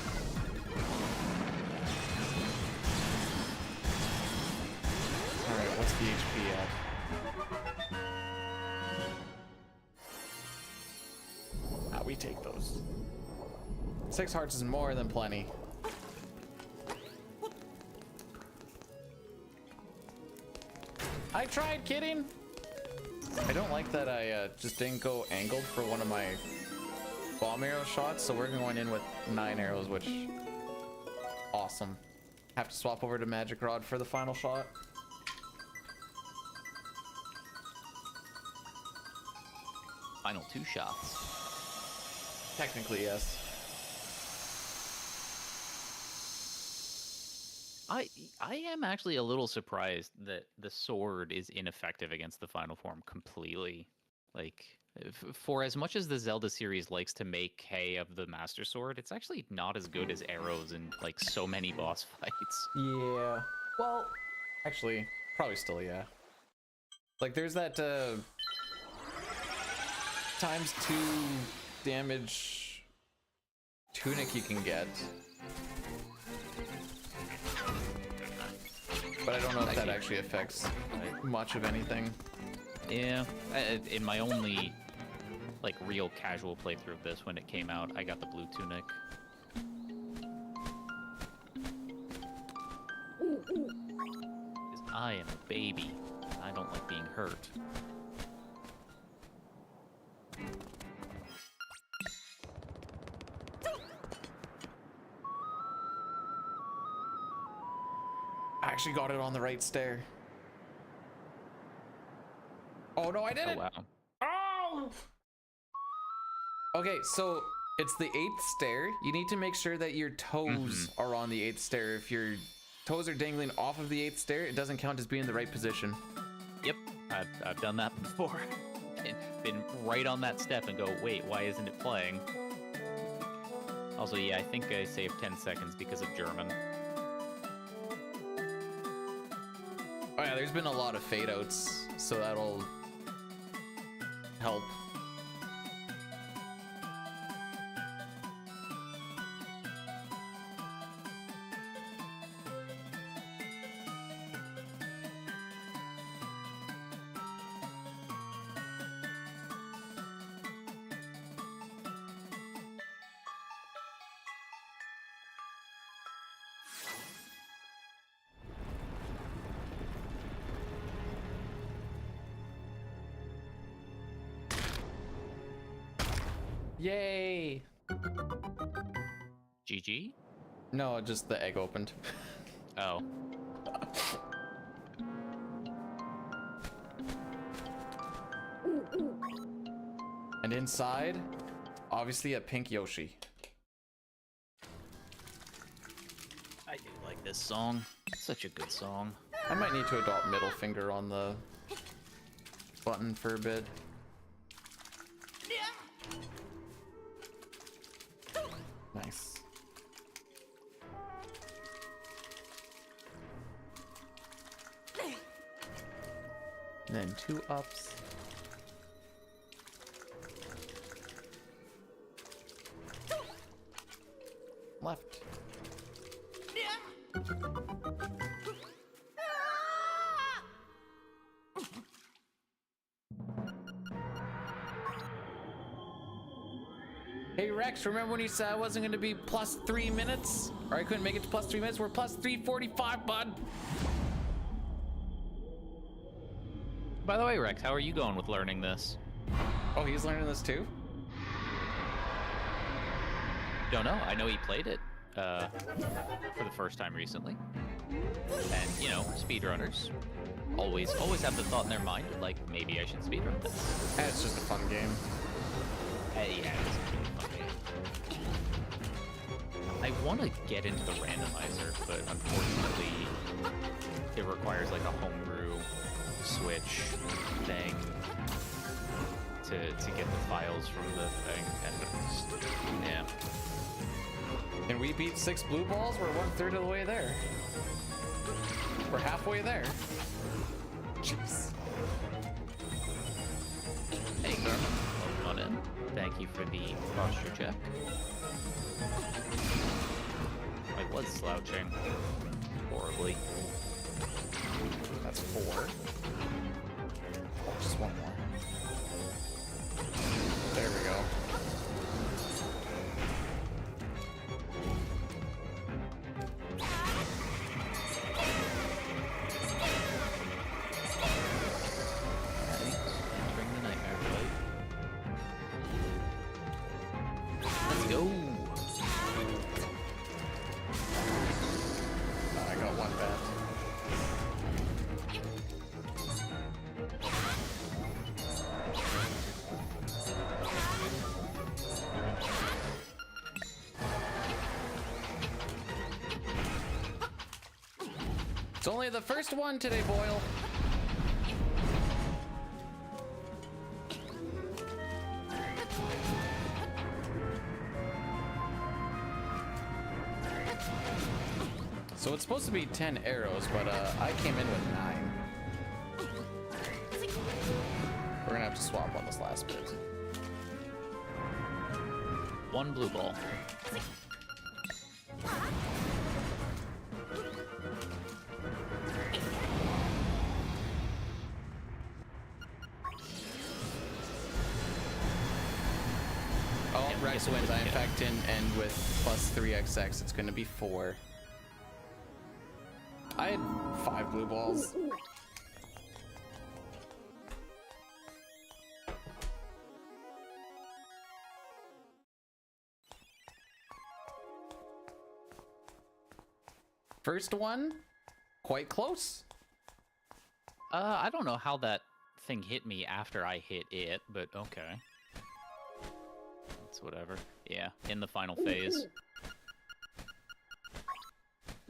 Alright, what's the HP at? We take those. 6 hearts is more than plenty. I tried kidding. I don't like that I just didn't go angled for one of my bomb arrow shots, so we're going in with 9 arrows, which awesome. Have to swap over to magic rod for the final shot. Final 2 shots. Technically, yes. I am actually a little surprised that the sword is ineffective against the final form completely. Like, for as much as the Zelda series likes to make hay of the Master Sword, it's actually not as good as arrows in like so many boss fights. Yeah. Well, actually, probably still, yeah. Like, there's that ×2 damage tunic you can get. But I don't know if that actually affects much of anything. Yeah, in my only like real casual playthrough of this when it came out, I got the blue tunic. 'Cause I am a baby. I don't like being hurt. I actually got it on the right stair. Oh no, I didn't! Oh wow. Oh! Okay, so it's the 8th stair. You need to make sure that your toes are on the 8th stair. If your toes are dangling off of the 8th stair, it doesn't count as being in the right position. Yep, I've done that before. Been right on that step and go, wait, why isn't it playing? Also, yeah, I think I saved 10 seconds because of German. Oh yeah, there's been a lot of fade outs, so that'll help. Yay! GG? No, just the egg opened. Oh. And inside, obviously a pink Yoshi. I do like this song. It's such a good song. I might need to adopt middle finger on the button for a bit. Nice. And then 2 ups. Left. Rex, remember when you said I wasn't going to be plus 3 minutes? Or I couldn't make it to plus 3 minutes? We're plus 3:45, bud. By the way, Rex, how are you going with learning this? Oh, he's learning this too? Don't know. I know he played it for the first time recently. And, you know, speedrunners always have the thought in their mind, like, maybe I should speedrun this. It's just a fun game. Yeah, it's a really fun game. I want to get into the randomizer, but unfortunately, it requires, like, a homebrew Switch thing to get the files from the thing, and yeah. And we beat 6 blue balls. We're 1/3 of the way there. We're halfway there. Jeez. Hey, Garmin, welcome on in. Thank you for the posture check. I was slouching horribly. That's 4. Oh, just one more. There we go. Bring the nightmare fight. Let's go. I got one bat. It's only the first one today, Boyle. So it's supposed to be 10 arrows, but I came in with 9. We're gonna have to swap on this last bit. One blue ball. Oh, Yeah, Rex we get wins. the I in kill. fact didn't end with plus 3xx. It's gonna be 4. I had 5 blue balls. First one, quite close. I don't know how that thing hit me after I hit it, but okay. It's whatever. Yeah, in the final phase.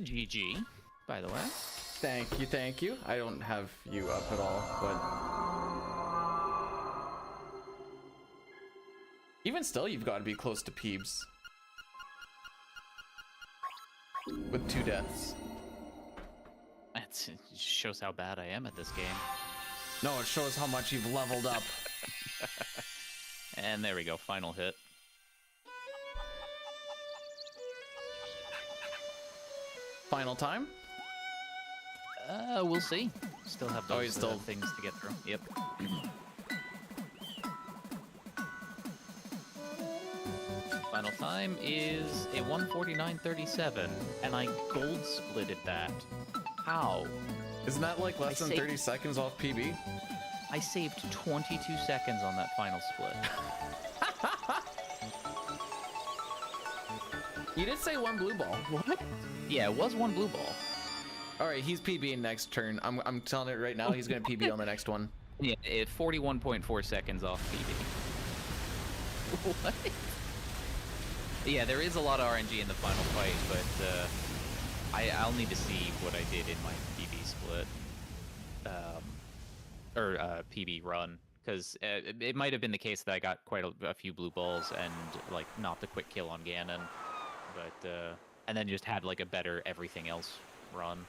GG, by the way. Thank you, thank you. I don't have you up at all, but even still, you've got to be close to Peebs with 2 deaths. It shows how bad I am at this game. No, it shows how much you've leveled up. And there we go, final hit. Final time. We'll see. Still have those he's still- things to get through. Yep. Final time is a 1:49:37, and I gold splitted that. How? Isn't that like less than saved- 30 seconds off PB? I saved 22 seconds on that final split. You did say 1 blue ball. What? Yeah, it was 1 blue ball. All right, he's PB in next turn. I'm telling it right now. He's gonna PB on the next one. Yeah, 41.4 seconds off PB. What? Yeah, there is a lot of RNG in the final fight, but I'll need to see what I did in my PB split, or PB run, because it might have been the case that I got quite a few blue balls and like not the quick kill on Ganon, but and then just had like a better everything else run.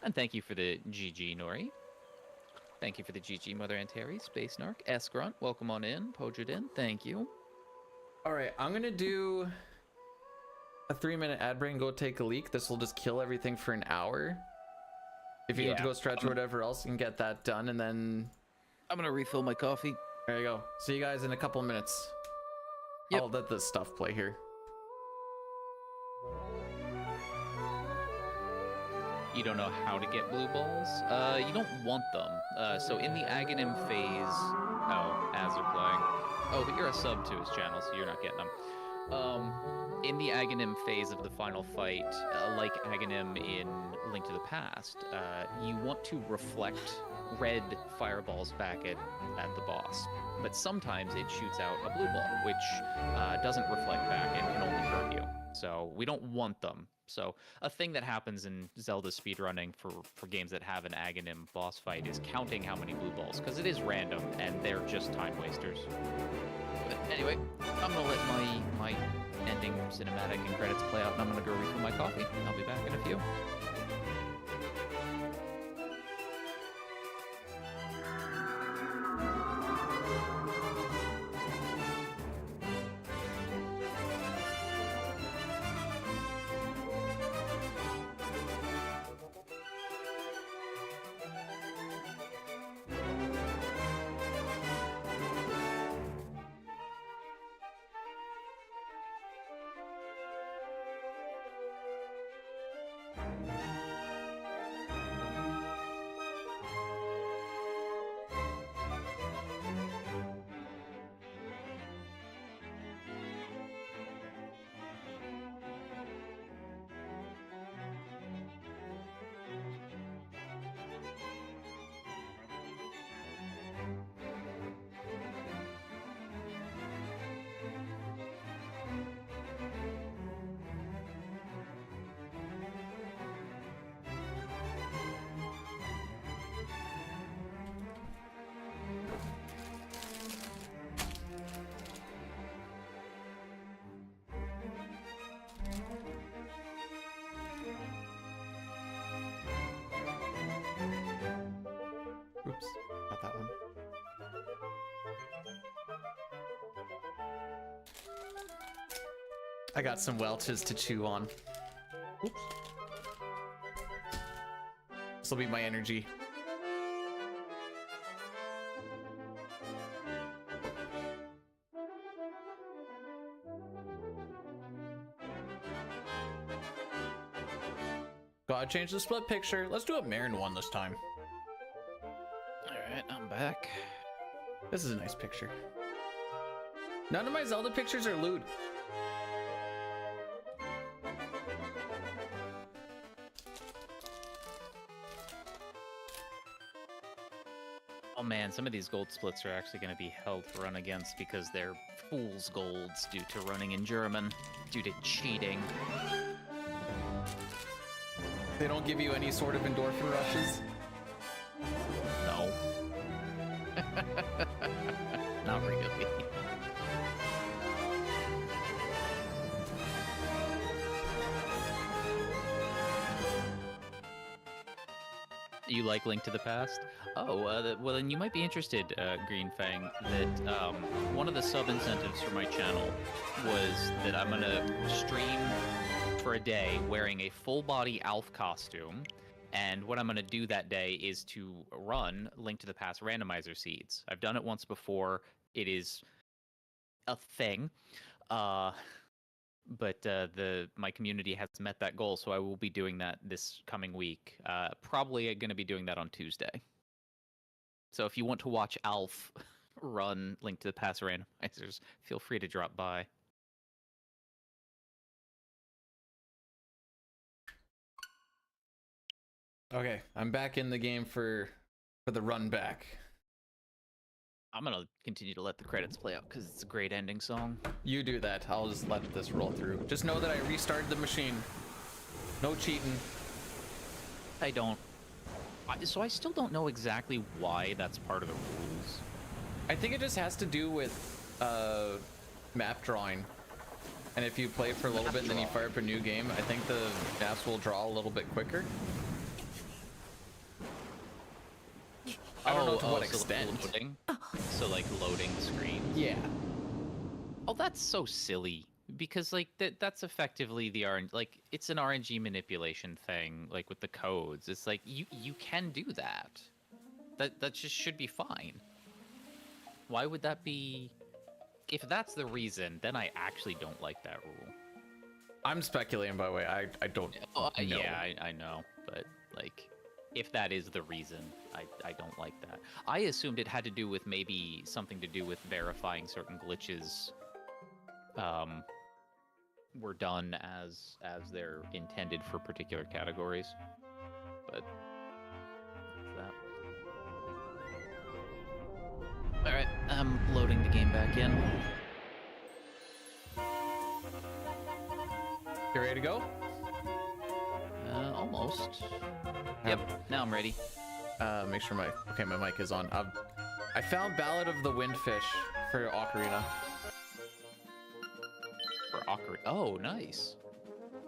And thank you for the GG, Nori. Thank you for the GG, Mother Anteri, Space Narc, S Grunt, welcome on in, Pojadin, thank you. All right, I'm gonna do a 3-minute ad break and go take a leak. This will just kill everything for an hour. If you need to Yeah. go stretch or whatever else, you can get that done, and then I'm gonna refill my coffee. There you go. See you guys in a couple minutes. Yep. I'll let this stuff play here. You don't know how to get blue balls? You don't want them. So in the Aghanim phase... Oh, as they're playing. Oh, but you're a sub to his channel, so you're not getting them. In the Aghanim phase of the final fight, like Aghanim in Link to the Past, you want to reflect red fireballs back at the boss. But sometimes it shoots out a blue ball, which doesn't reflect back and can only hurt you. So we don't want them. So a thing that happens in Zelda speedrunning for games that have an Aghanim boss fight is counting how many blue balls, because it is random and they're just time wasters. But anyway, I'm gonna let my ending cinematic and credits play out, and I'm gonna go refill my coffee. I'll be back in a few. Oops, not that one. I got some Welches to chew on. Oops. This will be my energy. Gotta change the split picture. Let's do a Marin one this time. Alright, I'm back. This is a nice picture. None of my Zelda pictures are lewd. Oh man, some of these gold splits are actually going to be held to run against because they're fool's golds due to running in German, due to cheating. They don't give you any sort of endorphin rushes. No. Not really. You like Link to the Past? Oh, well then you might be interested, Green Fang, that one of the sub-incentives for my channel was that I'm gonna stream for a day wearing a full-body Alf costume, and what I'm gonna do that day is to run Link to the Past randomizer seeds. I've done it once before. It is a thing. But my community has met that goal, so I will be doing that this coming week. Probably going to be doing that on Tuesday. So if you want to watch Alf run Link to the Past randomizers, feel free to drop by. Okay, I'm back in the game for the run back. I'm going to continue to let the credits play out because it's a great ending song. You do that. I'll just let this roll through. Just know that I restarted the machine. No cheating. I don't... So I still don't know exactly why that's part of the rules. I think it just has to do with map drawing. And if you play for a little bit and then you fire up a new game, I think the maps will draw a little bit quicker. I don't know to what extent. Loading? So like loading screens? Yeah. Oh, that's so silly. Because like that's effectively the RNG, like it's an RNG manipulation thing, like with the codes. It's like you can do that. That just should be fine. Why would that be? If that's the reason, then I actually don't like that rule. I'm speculating, by the way. I don't know. Yeah, I know, but like, if that is the reason, I don't like that. I assumed it had to do with maybe something to do with verifying certain glitches were done as they're intended for particular categories, but that's that. All right, I'm loading the game back in. You ready to go? Almost. Yep, now I'm ready. Make sure my mic is on. I found Ballad of the Windfish for Ocarina. For Ocarina. Oh, nice.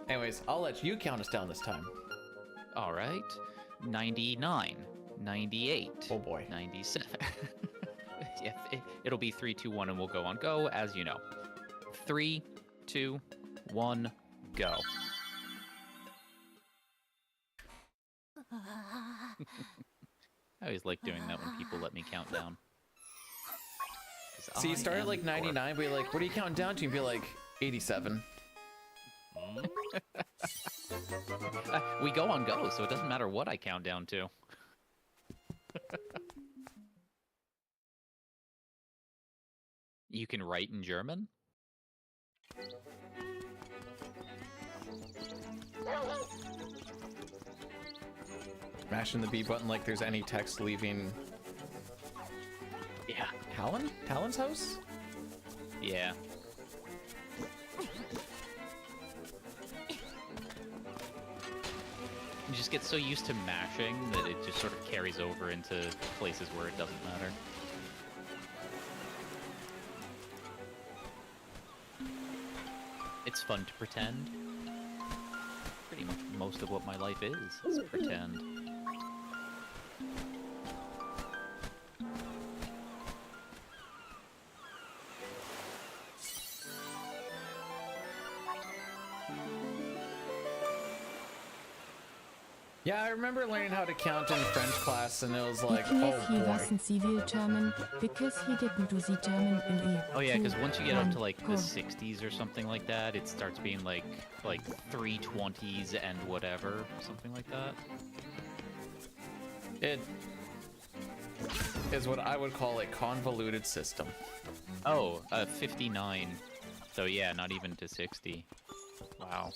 Anyways, I'll let you count us down this time. All right. 99, 98. Oh boy. 97. Yeah, it'll be 3, 2, 1, and we'll go on go, as you know. 3, 2, 1, go. I always like doing that when people let me count down. So you start at like 99, but you're like, what are you counting down to? And be like, 87. We go on go, so it doesn't matter what I count down to. You can write in German? Mashing the B button like there's any text leaving. Yeah. Talon? Talon's house? Yeah. You just get so used to mashing that it just sort of carries over into places where it doesn't matter. It's fun to pretend. Pretty much most of what my life is pretend. Yeah, I remember learning how to count in French class, and it was like, He oh he boy. wasn't civil German because he didn't do the German in Oh yeah, because once you get up to like the 60s or something like that, it starts being like 320s and whatever, something like that. It is what I would call a convoluted system. Oh, 59. So yeah, not even to 60. Wow.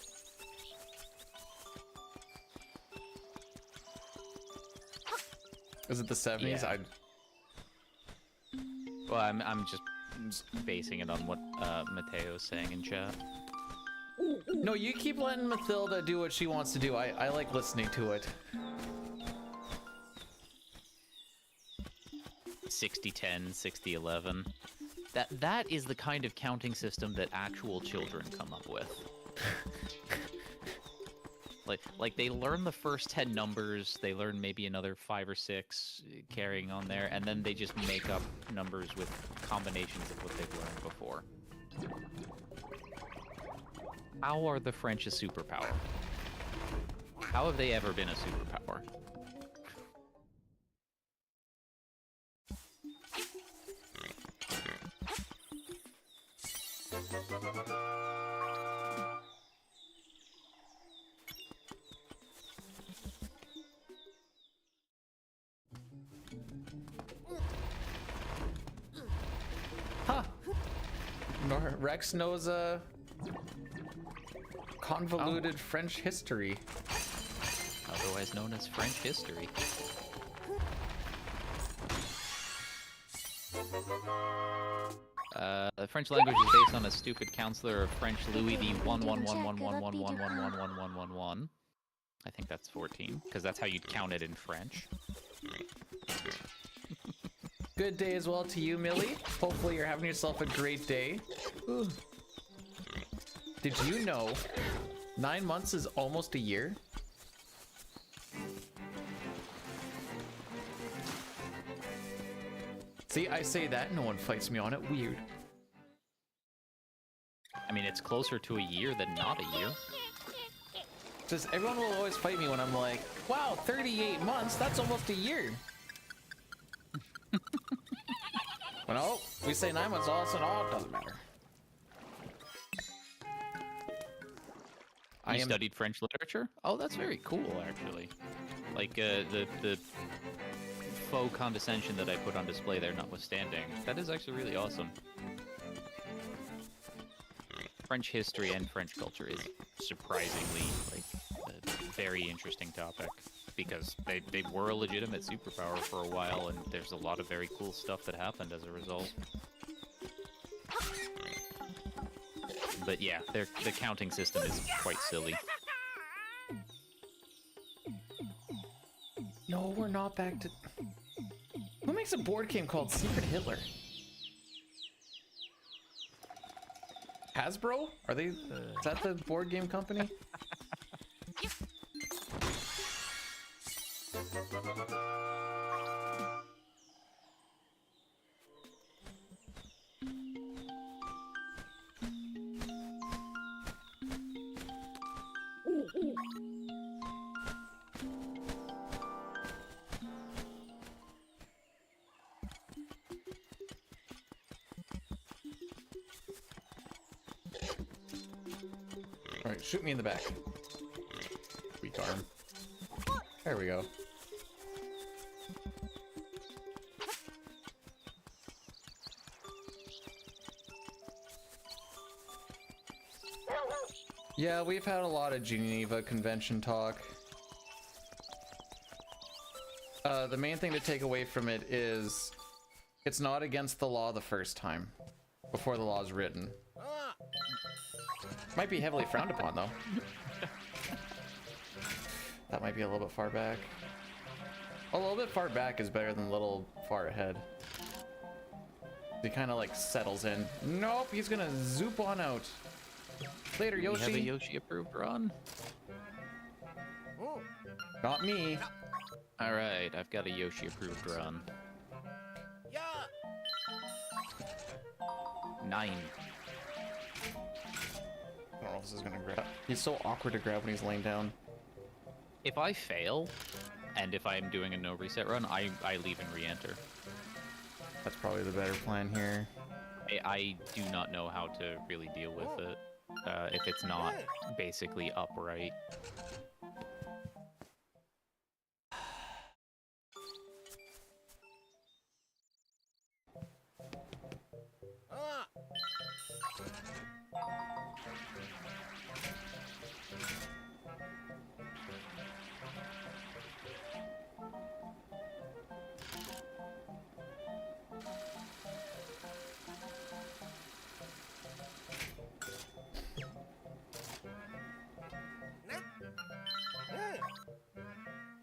Is it the 70s? Yeah. Well, I'm just basing it on what Mateo's saying in chat. No, you keep letting Mathilda do what she wants to do. I like listening to it. 60-10, 60-11. That is the kind of counting system that actual children come up with. Like they learn the first 10 numbers, they learn maybe another 5 or 6 carrying on there, and then they just make up numbers with combinations of what they've learned before. How are the French a superpower? How have they ever been a superpower? Huh. Rex knows convoluted French history. Otherwise known as French history. The French language is based on a stupid counselor of French Louis the 1111111111111. I think that's 14, because that's how you'd count it in French. Good day as well to you, Millie. Hopefully you're having yourself a great day. Ooh. Did you know 9 months is almost a year? See, I say that, no one fights me on it. Weird. I mean, it's closer to a year than not a year. Just everyone will always fight me when I'm like, wow, 38 months, that's almost a year. When oh, we say 9 months all, so no, it doesn't matter. You studied French literature? Oh, that's very cool, actually. Like, the faux condescension that I put on display there notwithstanding. That is actually really awesome. French history and French culture is surprisingly, like, a very interesting topic. Because they were a legitimate superpower for a while, and there's a lot of very cool stuff that happened as a result. But yeah, the counting system is quite silly. No, we're not back to... Who makes a board game called Secret Hitler? Hasbro? Are they... Is that the board game company? Alright, shoot me in the back. Weak arm. There we go. Yeah, we've had a lot of Geneva Convention talk. The main thing to take away from it is it's not against the law the first time, before the law is written. Might be heavily frowned upon, though. That might be a little bit far back. A little bit far back is better than a little far ahead. He kind of like settles in. Nope, he's gonna zoop on out. Later, Yoshi. We have a Yoshi approved run. Not me. All right, I've got a Yoshi approved run. 9. I don't know if this is gonna grab. He's so awkward to grab when he's laying down. If I fail, and if I'm doing a no reset run, I leave and re-enter. That's probably the better plan here. I do not know how to really deal with it if it's not basically upright.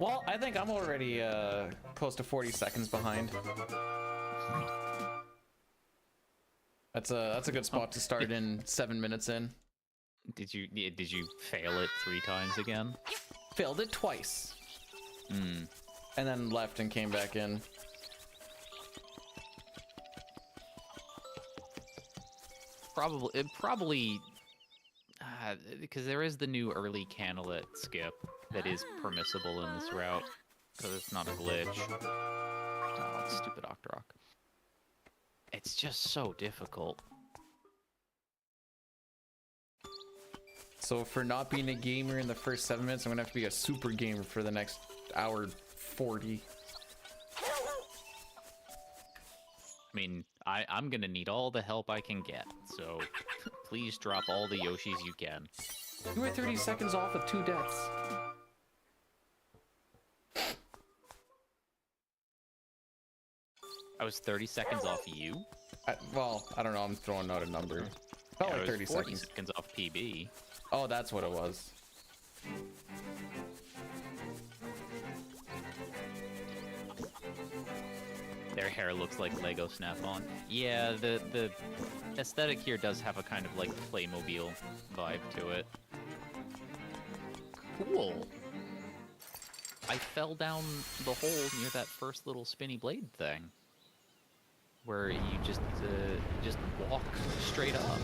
Well, I think I'm already close to 40 seconds behind. That's a good spot to start in 7 minutes in. Did you fail it 3 times again? Failed it twice. Hmm. And then left and came back in. Probably because there is the new early Canalet skip that is permissible in this route, because it's not a glitch. Oh, stupid Octorok. It's just so difficult. So for not being a gamer in the first 7 minutes, I'm gonna have to be a super gamer for the next hour 40. I mean, I'm gonna need all the help I can get, so please drop all the Yoshis you can. You were 30 seconds off with 2 deaths. I was 30 seconds off you? Well, I don't know, I'm throwing out a number. Felt Yeah, like I was 30 40 seconds. seconds off PB. Oh, that's what it was. Their hair looks like Lego Snap-on. Yeah, the aesthetic here does have a kind of like Playmobil vibe to it. Cool. I fell down the hole near that first little spinny blade thing, where you just walk straight up.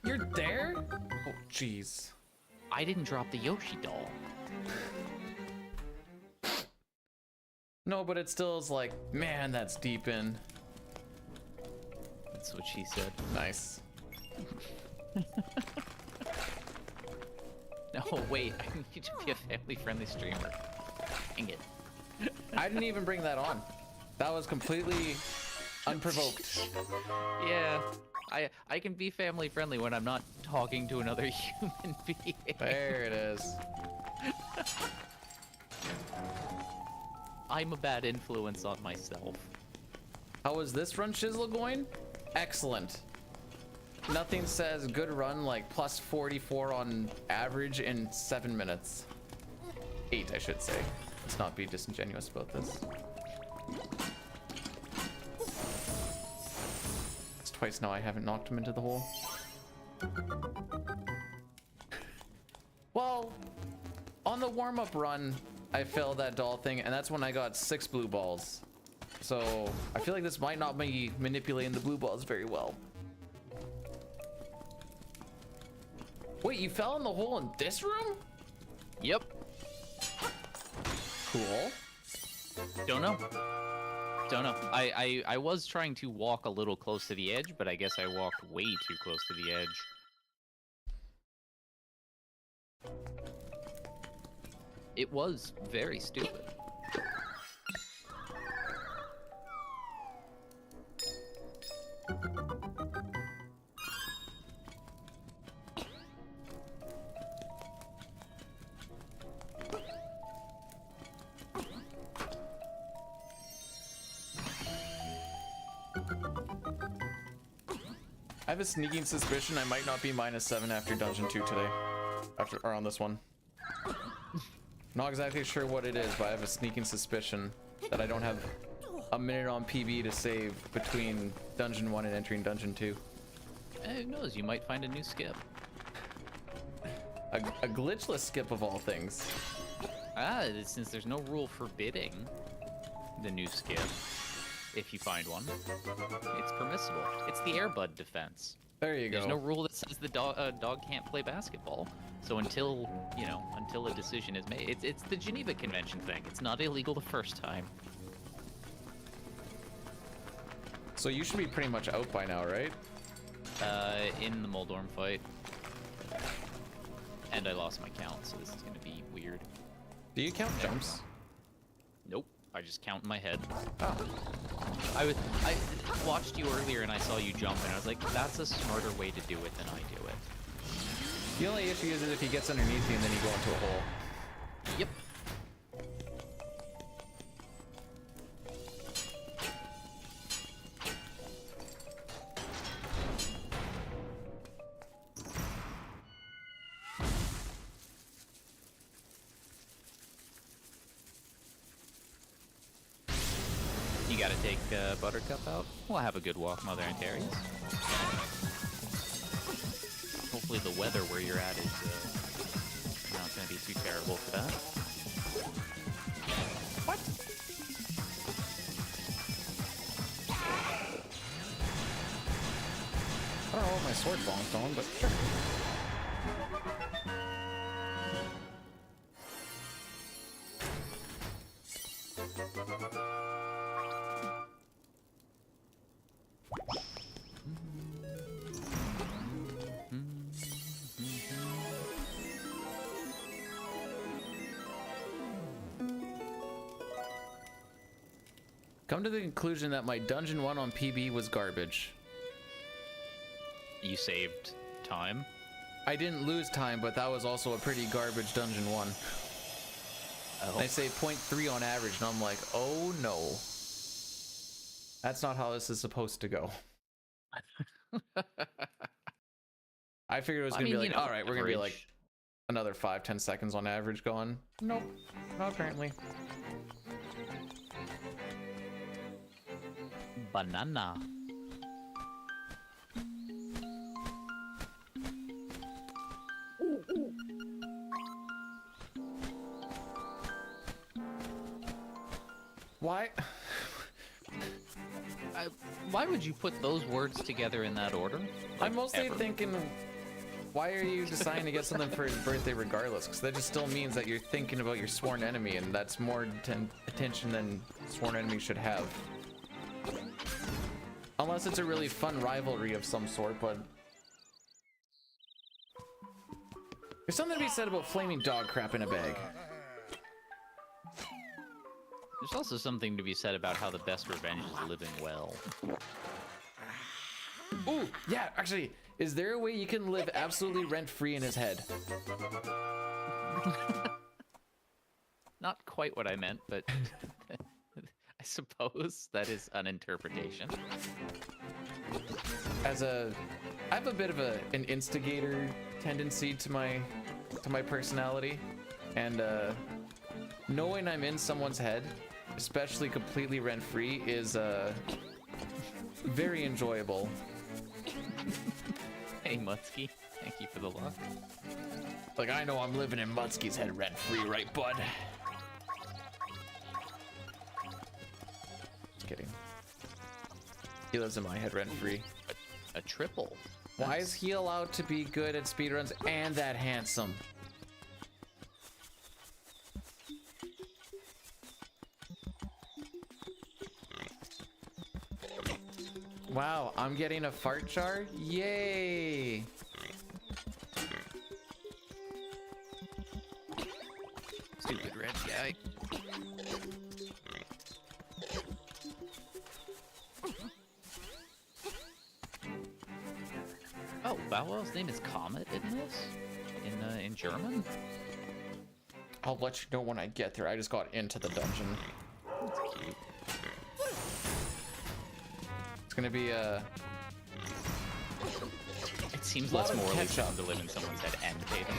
You're there? Oh, jeez. I didn't drop the Yoshi doll. No, but it still is like, man, that's deep in. That's what she said. Nice. No, wait, I need to be a family-friendly streamer. Dang it. I didn't even bring that on. That was completely unprovoked. Yeah, I can be family-friendly when I'm not talking to another human being. There it is. I'm a bad influence on myself. How is this run shizzle going? Excellent. Nothing says good run like plus 44 on average in 7 minutes. 8, I should say. Let's not be disingenuous about this. It's twice now I haven't knocked him into the hole. Well, on the warm-up run, I failed that doll thing, and that's when I got 6 blue balls. So I feel like this might not be manipulating the blue balls very well. Wait, you fell in the hole in this room? Yep. Cool. Don't know. Don't know. I was trying to walk a little close to the edge, but I guess I walked way too close to the edge. It was very stupid. I have a sneaking suspicion I might not be -7 after Dungeon 2 today. Or on this one. Not exactly sure what it is, but I have a sneaking suspicion that I don't have a minute on PB to save between Dungeon 1 and entering Dungeon 2. Who knows? You might find a new skip. A glitchless skip of all things. Ah, since there's no rule forbidding the new skip, if you find one, it's permissible. It's the Airbud defense. There you go. There's no rule that says the dog can't play basketball. So until, you know, until a decision is made, it's the Geneva Convention thing. It's not illegal the first time. So you should be pretty much out by now, right? In the Moldorm fight. And I lost my count, so this is gonna be weird. Do you count jumps? Nope, I just count in my head. Oh. I watched you earlier and I saw you jump, and I was like, that's a smarter way to do it than I do it. The only issue is if he gets underneath you and then you go into a hole. Yep. You gotta take Buttercup out. We'll have a good walk, Mother Antarius. Hopefully the weather where you're at is not gonna be too terrible for that. What? I don't know what my sword bonked on, but sure. Come to the conclusion that my Dungeon 1 on PB was garbage. You saved time. I didn't lose time, but that was also a pretty garbage Dungeon 1. Oh. They say 0.3 on average, and I'm like, oh no. That's not how this is supposed to go. I figured it was going to be like, alright, we're going to be like another 5-10 seconds on average going. Nope, not apparently. Banana. Why? Why would you put those words together in that order? Like, I'm mostly ever? thinking Why are you deciding to get something for his birthday regardless? Because that just still means that you're thinking about your sworn enemy, and that's more attention than sworn enemy should have. Unless it's a really fun rivalry of some sort, but... There's something to be said about flaming dog crap in a bag. There's also something to be said about how the best revenge is living well. Ooh, yeah, actually, is there a way you can live absolutely rent-free in his head? Not quite what I meant, but I suppose that is an interpretation. I have a bit of an instigator tendency to my personality, and knowing I'm in someone's head, especially completely rent-free, is very enjoyable. Hey, Mutsky, thank you for the luck. Like, I know I'm living in Mutsky's head rent-free, right, bud? Just kidding. He lives in my head rent-free. A triple. Why is he allowed to be good at speedruns and that handsome? Wow, I'm getting a fart jar? Yay! Stupid red guy. Oh, Bow Wow's name is Comet in this? In German? I'll let you know when I get there. I just got into the dungeon. That's cute. It's gonna be It seems Lot less of morally ketchup. sound to live in someone's head and pay them.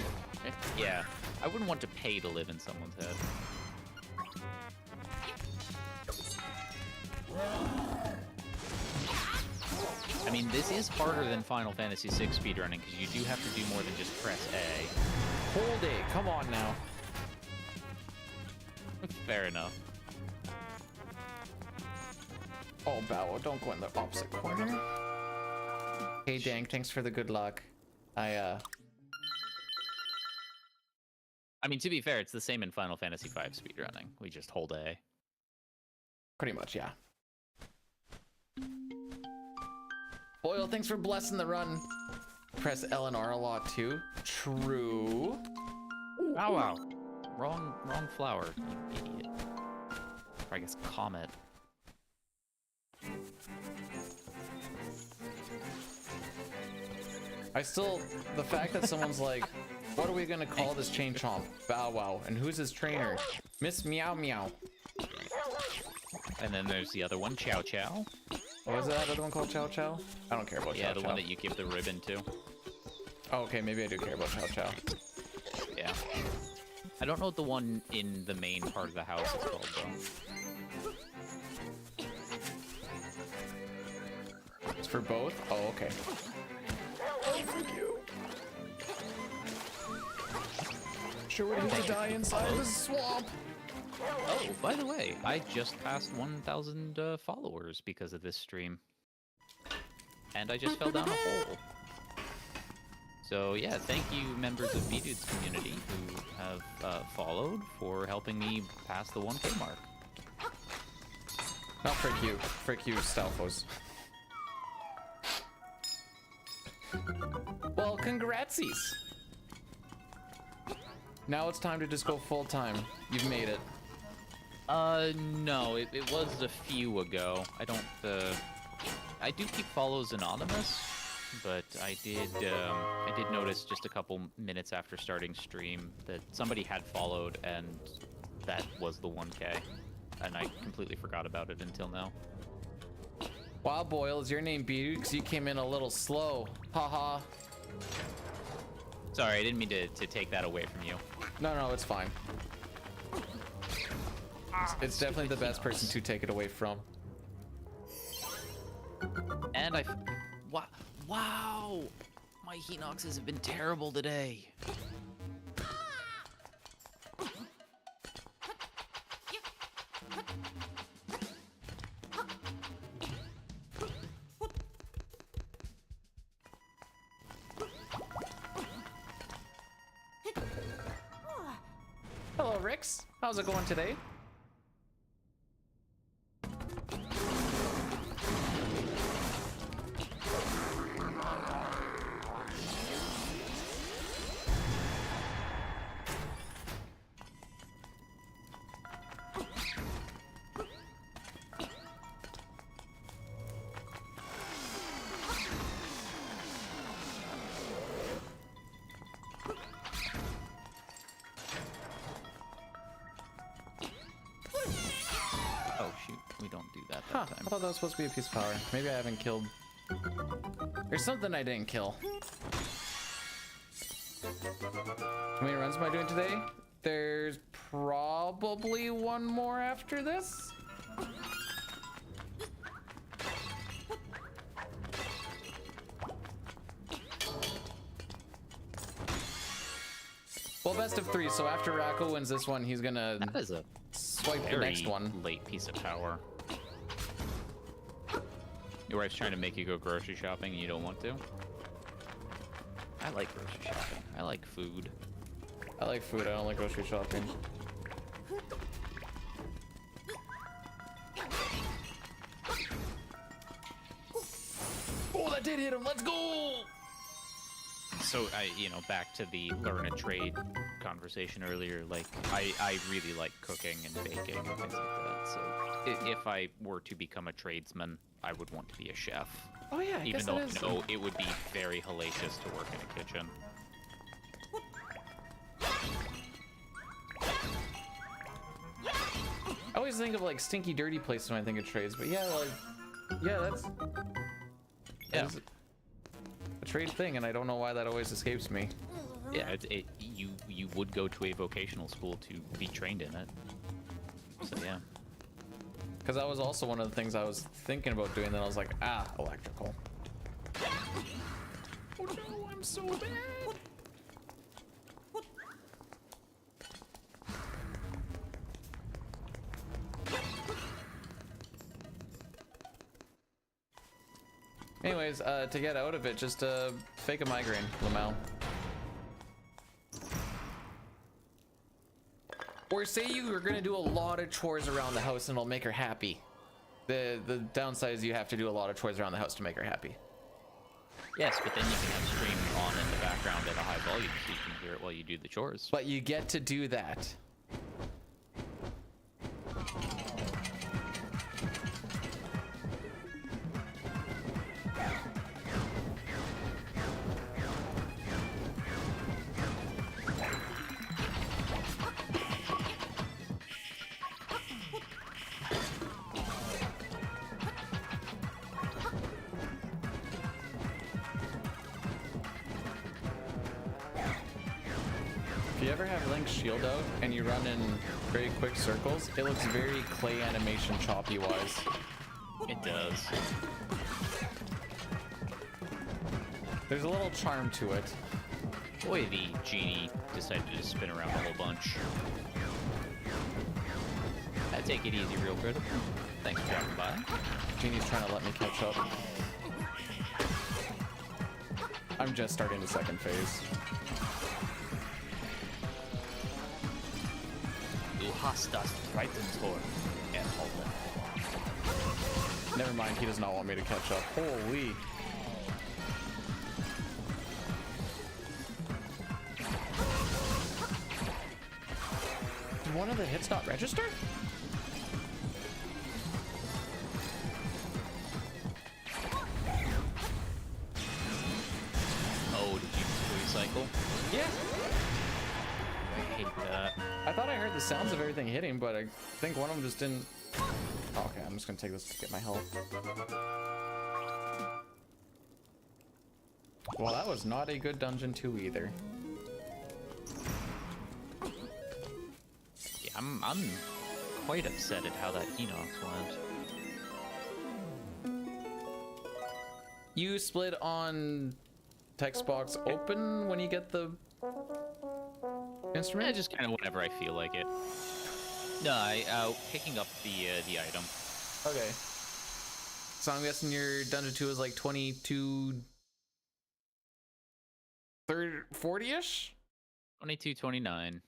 Yeah, I wouldn't want to pay to live in someone's head. I mean, this is harder than Final Fantasy VI speedrunning because you do have to do more than just press A. Hold A. Come on now. Fair enough. Oh, Bow, don't go in the opposite corner. Hey, Dang, thanks for the good luck. I mean, to be fair, it's the same in Final Fantasy V speedrunning. We just hold A. Pretty much, yeah. Boyle, thanks for blessing the run. Press L and R a lot too. True. Wow, wow. Wrong flower, you idiot. Or I guess Comet. The fact that someone's like, what are we gonna call this chain chomp? Bow Wow. And who's his trainer? Miss Meow Meow. And then there's the other one, Chow Chow. What was that other one called? Chow Chow? I don't care about Chow Yeah, Chow. the one that you give the ribbon to. Oh, okay, maybe I do care about Chow Chow. Yeah. I don't know what the one in the main part of the house is called, though. It's for both? Oh, okay. Oh, thank you. Sure would hate to die inside the swamp. Oh, by the way, I just passed 1,000 followers because of this stream. And I just fell down a hole. So yeah, thank you members of BDude's community who have followed for helping me pass the 1K mark. Not frick you. Frick you, Stalfos. Well, congratsies. Now it's time to just go full time. You've made it. No, it was a few ago. I don't, I do keep follows anonymous, but I did notice just a couple minutes after starting stream that somebody had followed, and that was the 1K, and I completely forgot about it until now. Wow, Boyle, is your name Beatu? Because you came in a little slow. Haha. Sorry, I didn't mean to take that away from you. No, it's fine. It's definitely the best person to take it away from. And wow! My Hinoxes have been terrible today. Hello, Rix. How's it going today? Oh shoot, we don't do that Huh, that I time. thought that was supposed to be a piece of power. Maybe I haven't killed. There's something I didn't kill. How many runs am I doing today? There's probably one more after this. Well, best of 3, so after Racco wins this one, he's gonna That is a swipe the very next one. late piece of power. Your wife's trying to make you go grocery shopping and you don't want to? I like grocery shopping. I like food. I like food, I don't like grocery shopping. Oh, that did hit him, let's go! So back to the learn a trade conversation earlier, like I really like cooking and baking and things like that. So if I were to become a tradesman, I would want to be a chef. Oh yeah, I Even guess though that is. I know it would be very hellacious to work in a kitchen. I always think of like stinky, dirty places when I think of trades, but yeah, like, yeah, that's Yeah. a trade thing, and I don't know why that always escapes me. Yeah, you would go to a vocational school to be trained in it. So yeah. Because that was also one of the things I was thinking about doing. Then I was like, electrical. Oh no, I'm so bad. Anyways, to get out of it, just fake a migraine, Lamau. Or say you are gonna do a lot of chores around the house and it'll make her happy. The downside is you have to do a lot of chores around the house to make her happy. Yes, but then you can have stream on in the background at a high volume so you can hear it while you do the chores. But you get to do that. If you ever have Link's shield out and you run in very quick circles, it looks very clay animation choppy wise. It does. There's a little charm to it. Boy, the genie decided to spin around a whole bunch. I take it easy, real critical. Thanks for dropping by. Genie's trying to let me catch up. I'm just starting the second phase. Du hast das Tritontor erhalten. Never mind, he does not want me to catch up. Holy. Did one of the hits not register? Oh, did you recycle? Yeah. I hate that. I thought I heard the sounds of everything hitting, but I think one of them just didn't. Oh, okay, I'm just gonna take this to get my health. Well, that was not a good dungeon 2 either. Yeah, I'm quite upset at how that Enox went. You split on text box open when you get the instrument? Yeah, just kind of whenever I feel like it. No, picking up the item. Okay. So I'm guessing your dungeon 2 is like 22... 40-ish? 22:29.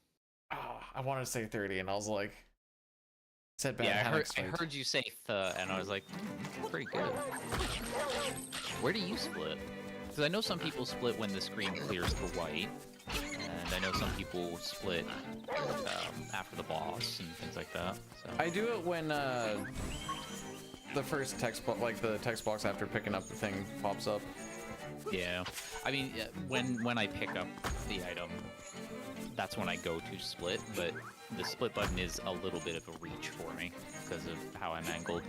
I wanted to say 30, and I was like, said bad. Yeah, Alex I fight. heard you say and I was like, pretty good. Where do you split? Because I know some people split when the screen clears to white, and I know some people split after the boss and things like that. So. I do it when the first text box, like the text box after picking up the thing, pops up. Yeah, I mean, when I pick up the item, that's when I go to split, but the split button is a little bit of a reach for me because of how I'm angled.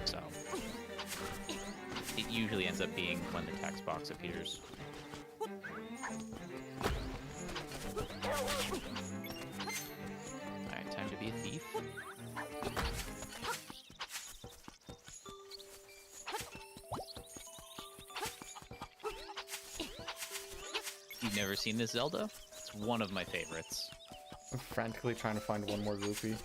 So it usually ends up being when the text box appears. Alright, time to be a thief. You've never seen this Zelda? It's one of my favorites. I'm frantically trying to find one more rupee.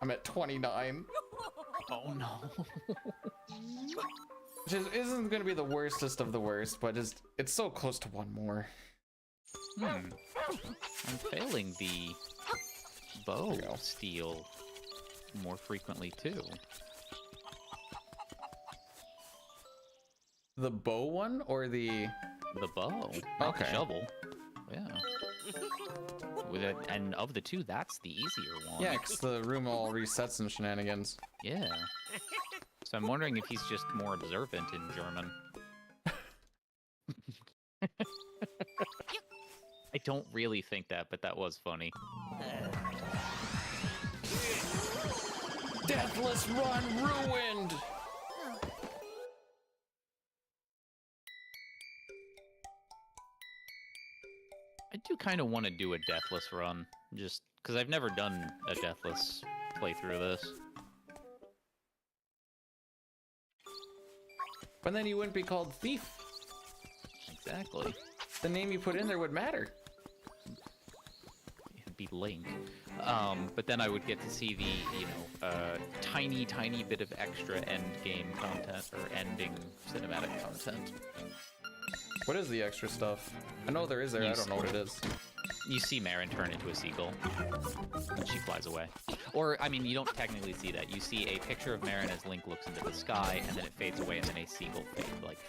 I'm at 29. Oh no. Which isn't going to be the worstest of the worst, but it's so close to one more. I'm failing the bow steal more frequently too. The bow one or the bow? Not Okay. the shovel. Yeah. With it, and of the two, that's the easier one. Yeah, because the room all resets and shenanigans. Yeah. So I'm wondering if he's just more observant in German. I don't really think that, but that was funny. Deathless Run ruined! I do kind of want to do a Deathless run, just because I've never done a Deathless playthrough of this. But then you wouldn't be called Thief. Exactly. The name you put in there would matter. It'd be Link. But then I would get to see the, tiny bit of extra end game content, or ending cinematic content. What is the extra stuff? I know there is there, I don't know what it is. You see Marin turn into a seagull, and she flies away. Or, I mean, you don't technically see that. You see a picture of Marin as Link looks into the sky, and then it fades away, and then a seagull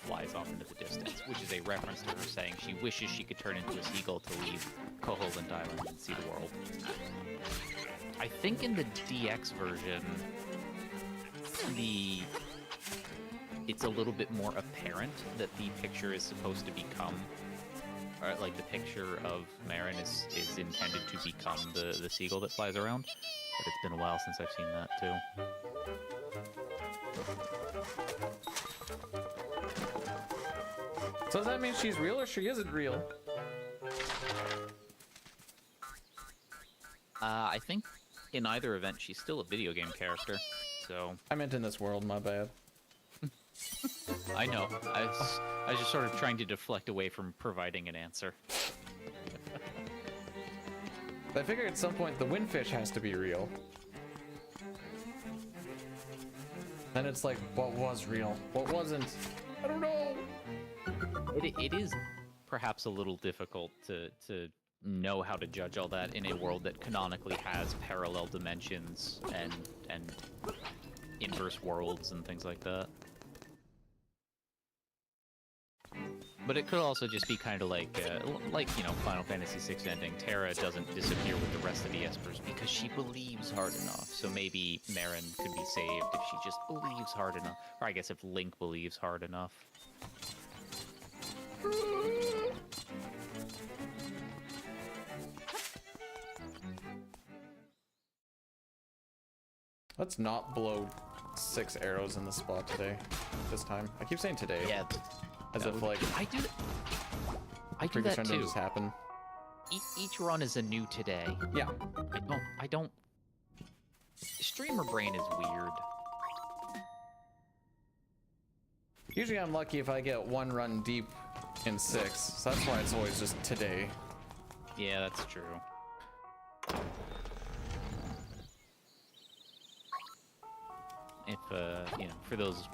flies off into the distance, which is a reference to her saying she wishes she could turn into a seagull to leave Koholint Island and see the world. I think in the DX version, it's a little bit more apparent that the picture is supposed to become, or like the picture of Marin is intended to become the seagull that flies around. But it's been a while since I've seen that too. So does that mean she's real or she isn't real? I think in either event she's still a video game character, so... I meant in this world, my bad. I know. I was just sort of trying to deflect away from providing an answer. I figure at some point the windfish has to be real. Then it's like, what was real? What wasn't? I don't know! It is perhaps a little difficult to know how to judge all that in a world that canonically has parallel dimensions and inverse worlds and things like that. But it could also just be kind of like Final Fantasy VI ending. Terra doesn't disappear with the rest of the Espers because she believes hard enough. So maybe Marin could be saved if she just believes hard enough. Or I guess if Link believes hard enough. Let's not blow 6 arrows in the spot today. This time. I keep saying today. Yeah. As if like I do previous that run too. didn't just happen. Each run is a new today. Yeah. I don't. Streamer brain is weird. Usually I'm lucky if I get one run deep in 6, so that's why it's always just today. Yeah, that's true. you know, for those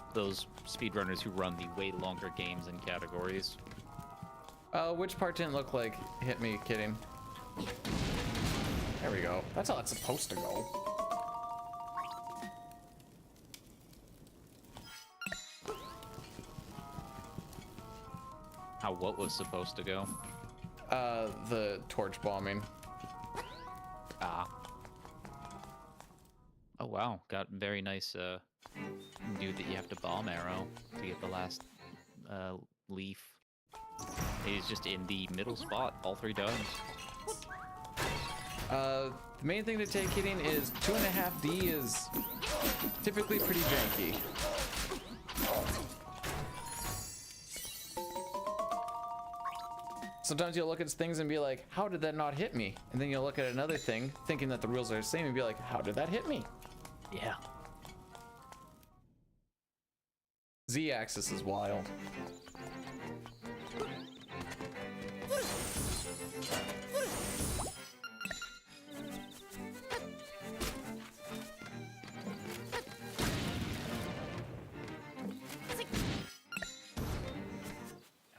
speedrunners who run the way longer games and categories. Which part didn't look like hit me, kidding? There we go. That's how it's supposed to go. How what was supposed to go? The torch bombing. Ah. Oh wow, got very nice dude that you have to bomb arrow to get the last leaf. He's just in the middle spot, all 3 domes. The main thing to take hitting is 2.5D is typically pretty janky. Sometimes you'll look at things and be like, how did that not hit me? And then you'll look at another thing thinking that the rules are the same and be like, how did that hit me? Yeah. Z-axis is wild.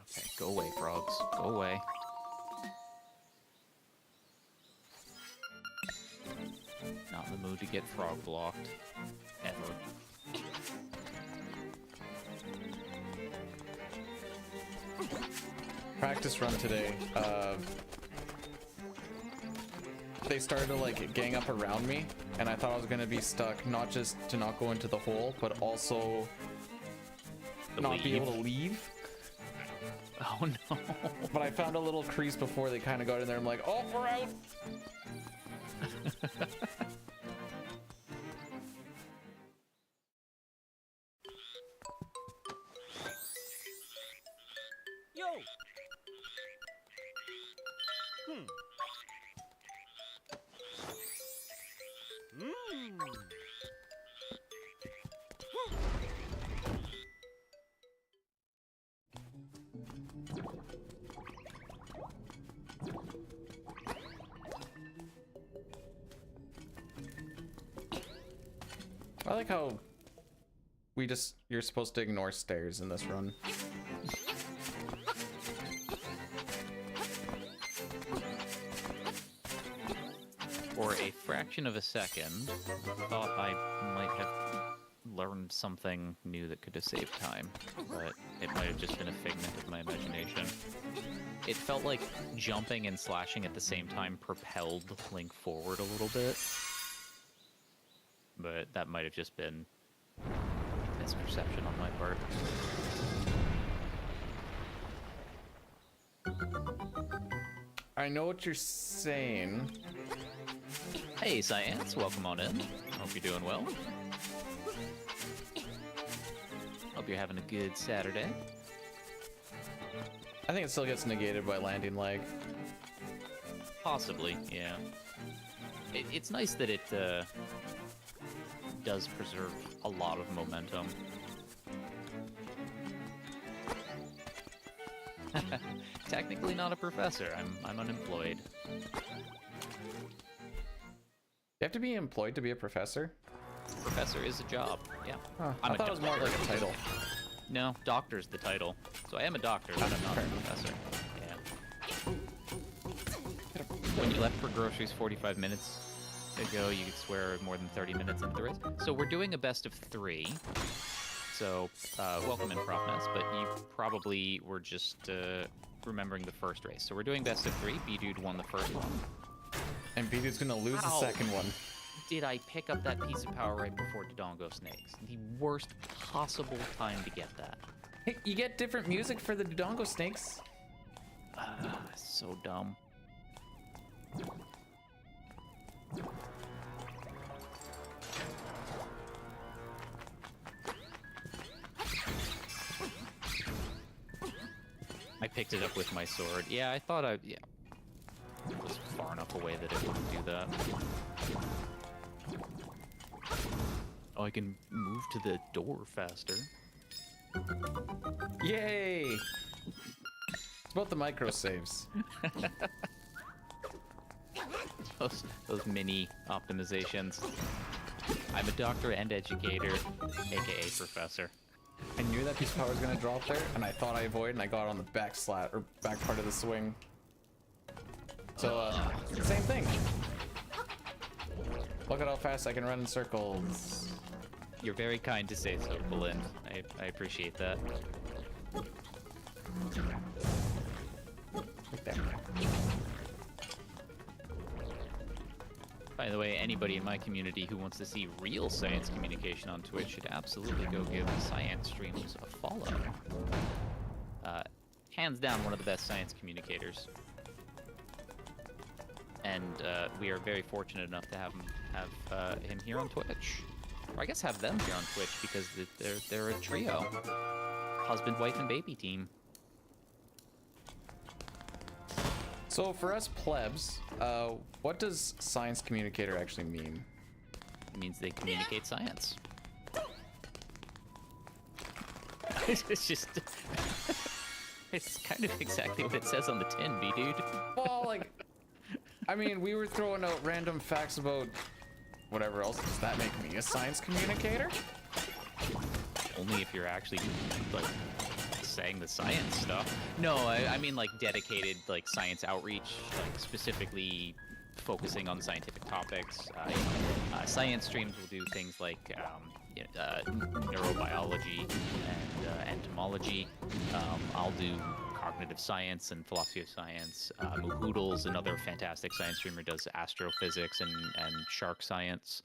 Okay, go away, frogs. Go away. Not in the mood to get frog blocked. Ever. Practice run today. They started to like gang up around me, and I thought I was gonna be stuck, not just to not go into the hole, but also not be able to leave. Oh no. But I found a little crease before they kind of got in there. I'm like, oh, we're out. Yo. I like how you're supposed to ignore stairs in this run. For a fraction of a second, thought I might have learned something new that could have saved time, but it might have just been a figment of my imagination. It felt like jumping and slashing at the same time propelled Link forward a little bit, but that might have just been misperception on my part. I know what you're saying. Hey, Science, welcome on in. Hope you're doing well. Hope you're having a good Saturday. I think it still gets negated by landing lag. Possibly, yeah. It's nice that it does preserve a lot of momentum. Technically not a professor. I'm unemployed. You have to be employed to be a professor? Professor is a job, yeah. Huh, I'm I thought it was more like a title. No, doctor's the title. So I am a doctor, but I'm not a professor. Yeah. When you left for groceries 45 minutes ago, you could swear more than 30 minutes into the race. So we're doing a best of 3. So, welcome in, Profness, but you probably were just remembering the first race. So we're doing best of 3. B-Dude won the first one. And B-Dude's gonna lose the second one. Did I pick up that piece of power right before Dodongo Snakes? The worst possible time to get that. Hey, you get different music for the Dodongo Snakes. So dumb. I picked it up with my sword. Yeah, I thought it was far enough away that it wouldn't do that. Oh, I can move to the door faster. Yay! It's about the micro saves. Those mini optimizations. I'm a doctor and educator, aka professor. I knew that piece of power was gonna drop there, and I thought I avoided, and I got on the back slat, or back part of the swing. So, same thing. Look at how fast I can run in circles. You're very kind to say so, Belinda. I appreciate that. Right there. By the way, anybody in my community who wants to see real science communication on Twitch should absolutely go give Science Streams a follow. Hands down, one of the best science communicators. And we are very fortunate enough to have him here on Twitch. Or I guess have them here on Twitch because they're a trio. Husband, wife, and baby team. So for us plebs, what does science communicator actually mean? It means they communicate science. It's just... it's kind of exactly what it says on the tin, B-dude. Well, like... I mean, we were throwing out random facts about whatever else. Does that make me a science communicator? Only if you're actually, like, saying the science stuff. No, I mean, like, dedicated, like, science outreach, like, specifically focusing on scientific topics. Science streams will do things like neurobiology and entomology. I'll do cognitive science and philosophy of science. Moohoodles, another fantastic science streamer, does astrophysics and shark science.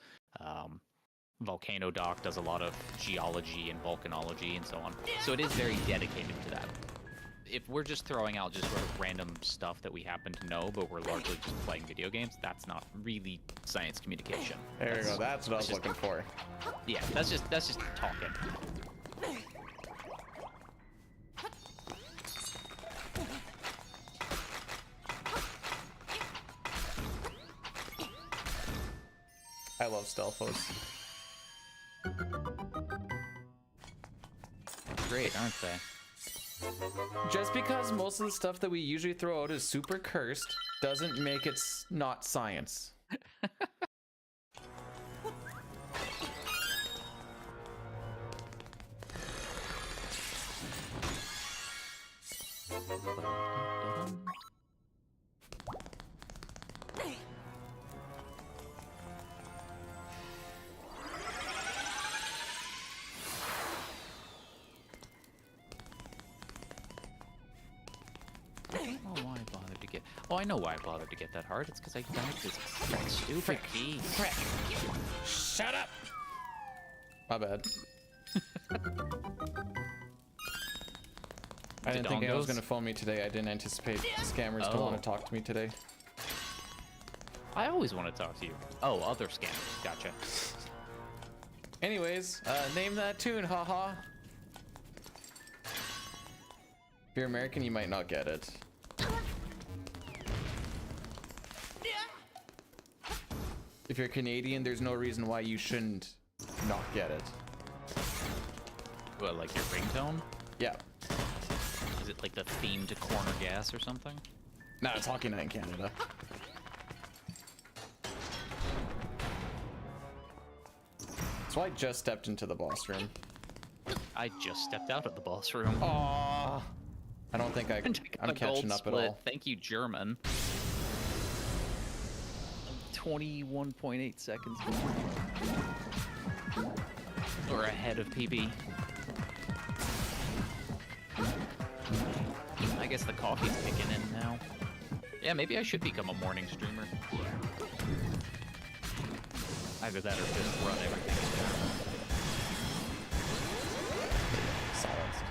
Volcano Doc does a lot of geology and volcanology and so on. So it is very dedicated to that. If we're just throwing out just sort of random stuff that we happen to know, but we're largely just playing video games, that's not really science communication. There you go. That's what I was looking for. Yeah, that's just talking. I love stealthos. Great, aren't they? Just because most of the stuff that we usually throw out is super cursed doesn't make it not science. Oh, I know why I bothered to get that hard. It's because I died to this stupid key. Shut up! My bad. I didn't think anyone was going to phone me today. I didn't anticipate scammers to want to talk to me today. I always want to talk to you. Oh, other scammers. Gotcha. Anyways, name that tune, haha. If you're American, you might not get it. If you're Canadian, there's no reason why you shouldn't not get it. What, like your ringtone? Yeah. Is it like the theme to Corner Gas or something? No, it's Hockey Night in Canada. So I just stepped into the boss room. I just stepped out of the boss room. Aww. I don't think I'm catching up at all. Thank you, German. 21.8 seconds. We're ahead of PB. I guess the coffee's kicking in now. Yeah, maybe I should become a morning streamer. Either that or just run everything. Silenced.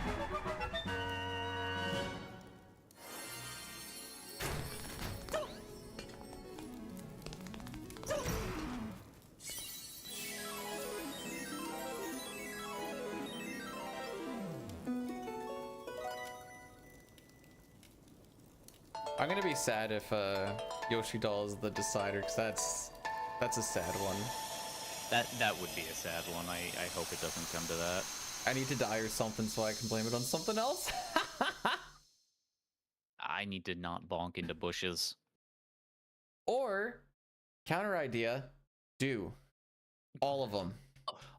I'm gonna be sad if Yoshi Doll is the decider, because that's a sad one. That would be a sad one. I hope it doesn't come to that. I need to die or something so I can blame it on something else. I need to not bonk into bushes. Or, counter idea, do. All of them.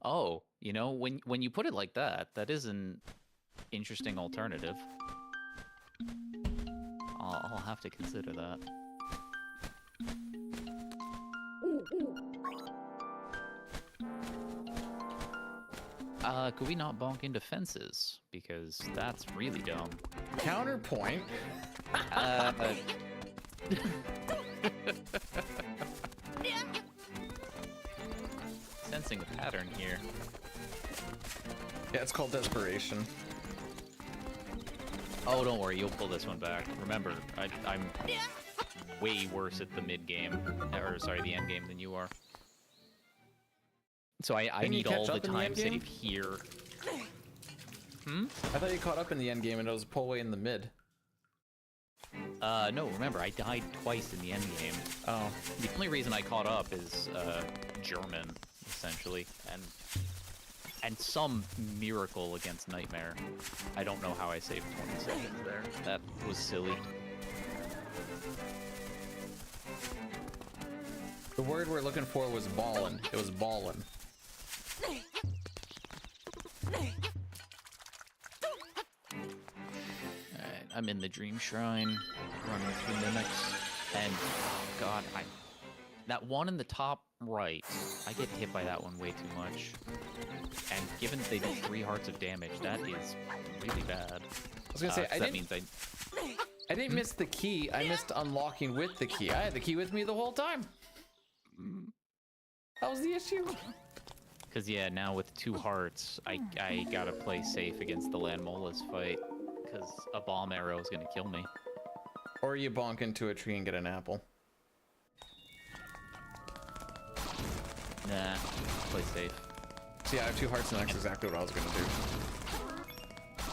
Oh, you know, when you put it like that, that is an interesting alternative. I'll have to consider that. Could we not bonk into fences? Because that's really dumb. Counterpoint. Sensing a pattern here. Yeah, it's called desperation. Oh, don't worry, you'll pull this one back. Remember, I'm way worse at the mid game, or sorry, the end game than you are. So I need all the time save here. Hmm? I thought you caught up in the end game and it was pull away in the mid. No, remember, I died twice in the end game. Oh. The only reason I caught up is, German, essentially, and some miracle against Nightmare. I don't know how I saved 20 seconds there. That was silly. The word we're looking for was ballin'. It was ballin'. Alright, I'm in the Dream Shrine, running through mimics, and God, that one in the top right, I get hit by that one way too much. And given they do 3 hearts of damage, that is really bad. I was gonna say, that means I didn't miss the key, I missed unlocking with the key. I had the key with me the whole time. That was the issue. Because, yeah, now with 2 hearts, I gotta play safe against the Landmola's fight. Because a bomb arrow is gonna kill me. Or you bonk into a tree and get an apple. Nah, play safe. See, I have 2 hearts and that's exactly what I was gonna do.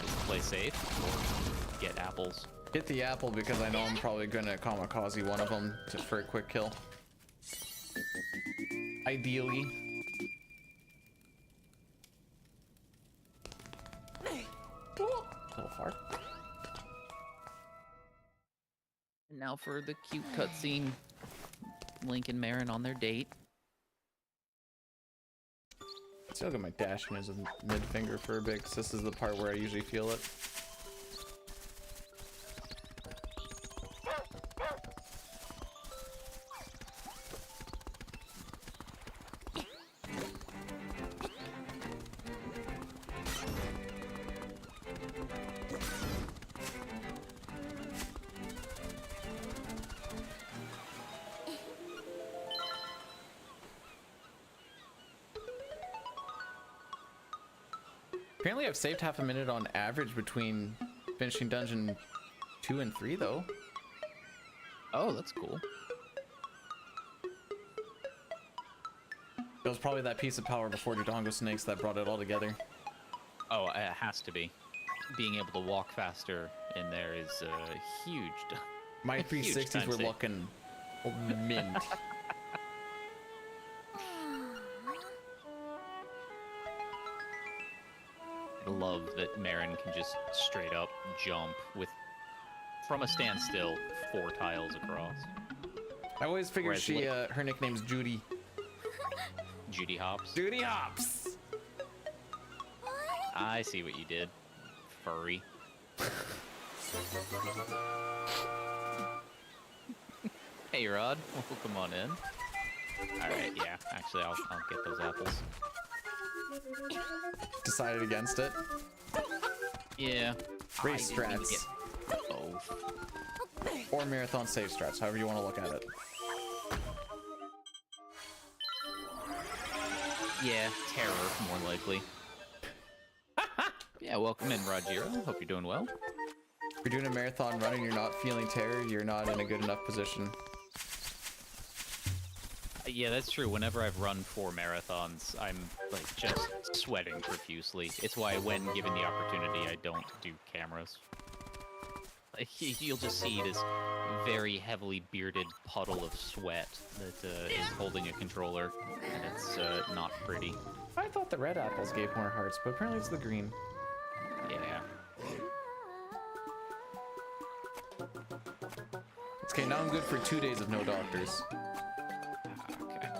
Just play safe or get apples. Get the apple because I know I'm probably gonna kamikaze one of them for a quick kill. Ideally. Little fart. And now for the cute cutscene. Link and Marin on their date. Still got my dash in his mid finger for a bit, 'cause this is the part where I usually feel it. Apparently I've saved half a minute on average between finishing dungeon 2 and 3 though. Oh, that's cool. It was probably that piece of power before Dodongo Snakes that brought it all together. Oh, it has to be. Being able to walk faster in there is huge. My Huge 360s time were save. looking mint. I love that Marin can just straight up jump from a standstill 4 tiles across. I always figured Whereas she, her nickname's Judy. Judy Hops. Judy Hops! I see what you did, furry. Hey Rod, welcome on in. Alright, yeah, actually I'll get those apples. Decided against it. Yeah. Race I didn't even strats. get both. Or marathon save strats, however you want to look at it. Yeah, terror, more likely. Yeah, welcome in, Rajiro. Hope you're doing well. If you're doing a marathon run and you're not feeling terror, you're not in a good enough position. Yeah, that's true. Whenever I've run 4 marathons, I'm like just sweating profusely. It's why when given the opportunity, I don't do cameras. Like, you'll just see this very heavily bearded puddle of sweat that is holding a controller, and it's not pretty. I thought the red apples gave more hearts, but apparently it's the green. Yeah. It's okay, now I'm good for 2 days of no doctors. Okay.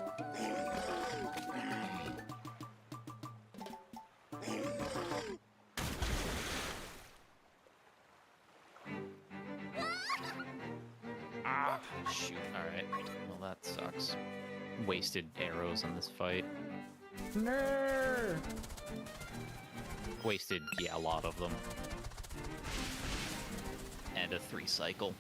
Shoot. Alright. Well, that sucks. Wasted arrows on this fight. No. Wasted, yeah, a lot of them. And a 3 cycle.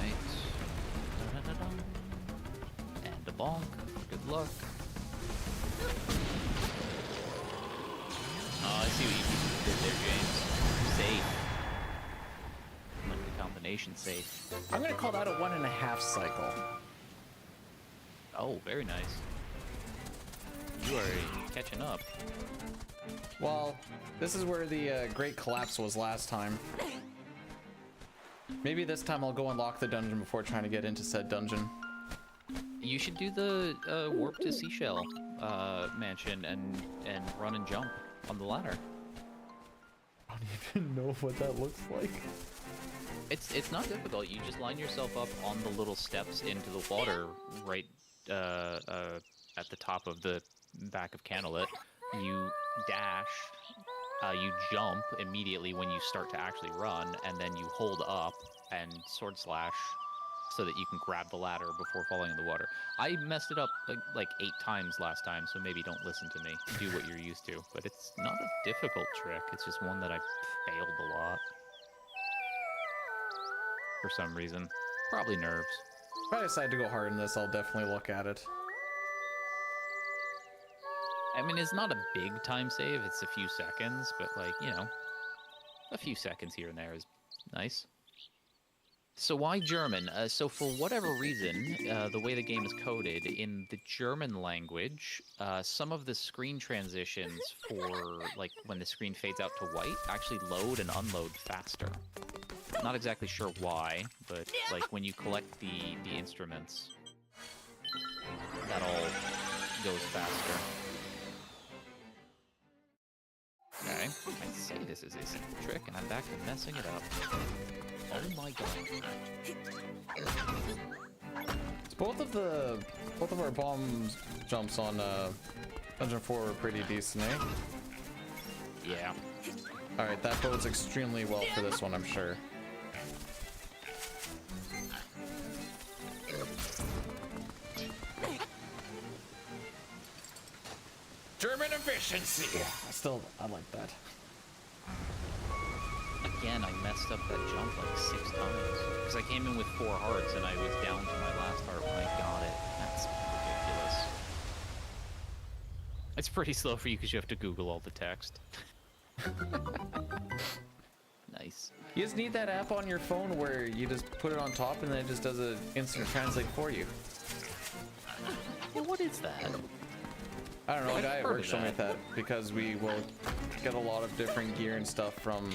Right. Da-da-da-dum. And a bonk. Good luck. Oh, I see what you did there, James. Safe. Like the combination safe. I'm gonna call that a 1.5 cycle. Oh, very nice. You are catching up. Well, this is where the Great Collapse was last time. Maybe this time I'll go unlock the dungeon before trying to get into said dungeon. You should do the warp to seashell mansion and run and jump on the ladder. I don't even know what that looks like. It's not difficult. You just line yourself up on the little steps into the water right at the top of the back of Candlelit. You dash, you jump immediately when you start to actually run, and then you hold up and sword slash so that you can grab the ladder before falling in the water. I messed it up like 8 times last time, so maybe don't listen to me. Do what you're used to. But it's not a difficult trick. It's just one that I failed a lot. For some reason. Probably nerves. If I decide to go hard in this, I'll definitely look at it. I mean, it's not a big time save. It's a few seconds, but like, you know, a few seconds here and there is nice. So why German? So for whatever reason, the way the game is coded, in the German language, some of the screen transitions for, like, when the screen fades out to white, actually load and unload faster. Not exactly sure why, but, like, when you collect the instruments, that all goes faster. Okay, I say this is a simple trick, and I'm back to messing it up. Oh my god. So both of our bomb jumps on Dungeon 4 were pretty decent, eh? Yeah. Alright, that bodes extremely well for this one, I'm sure. German efficiency! I like that. Again, I messed up that jump like 6 times. Because I came in with 4 hearts and I was down to my last heart when I got it. That's ridiculous. It's pretty slow for you because you have to Google all the text. Nice. You just need that app on your phone where you just put it on top and then it just does an instant translate for you. Yeah, what is that? I don't know, a guy at heard work of showed me that. that because we will get a lot of different gear and stuff from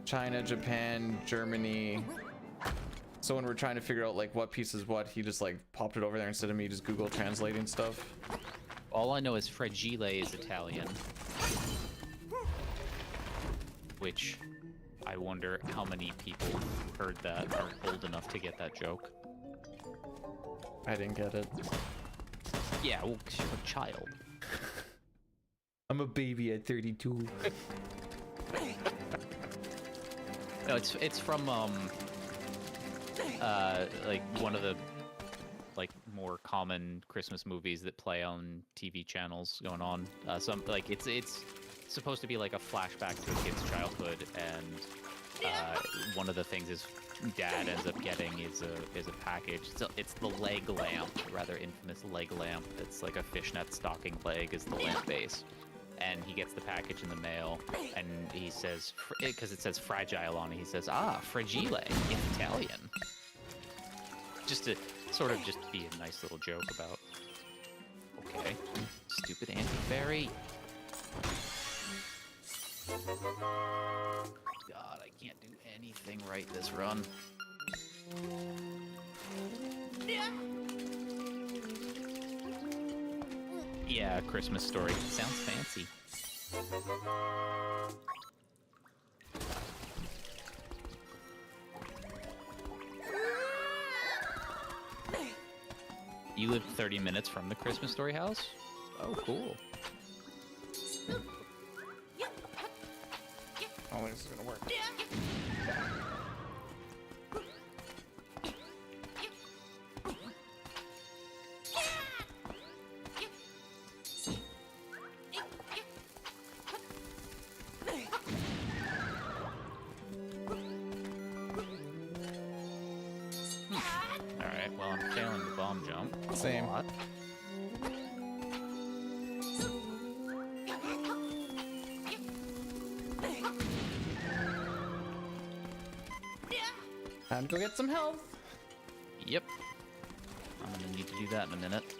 China, Japan, Germany. So when we're trying to figure out like what piece is what, he just like popped it over there instead of me just Google translating stuff. All I know is fragile is Italian. Which I wonder how many people who heard that are old enough to get that joke. I didn't get it. Yeah, well, 'cause you're a child. I'm a baby at 32. No, it's from like one of the like more common Christmas movies that play on TV channels going on. Some like it's supposed to be like a flashback to a kid's childhood, and one of the things his dad ends up getting is a package. It's the leg lamp, rather infamous leg lamp. It's like a fishnet stocking leg is the lamp base. And he gets the package in the mail, and he says, because it says fragile on it, he says, fragile, in Italian. Just to sort of just be a nice little joke about, okay, stupid anti-fairy. God, I can't do anything right this run. Yeah, Christmas Story. Sounds fancy. You live 30 minutes from the Christmas Story house? Oh, cool. don't think this is gonna work. Alright, well, I'm failing the bomb jump. Same. A lot. Time to go get some health. Yep. I'm gonna need to do that in a minute.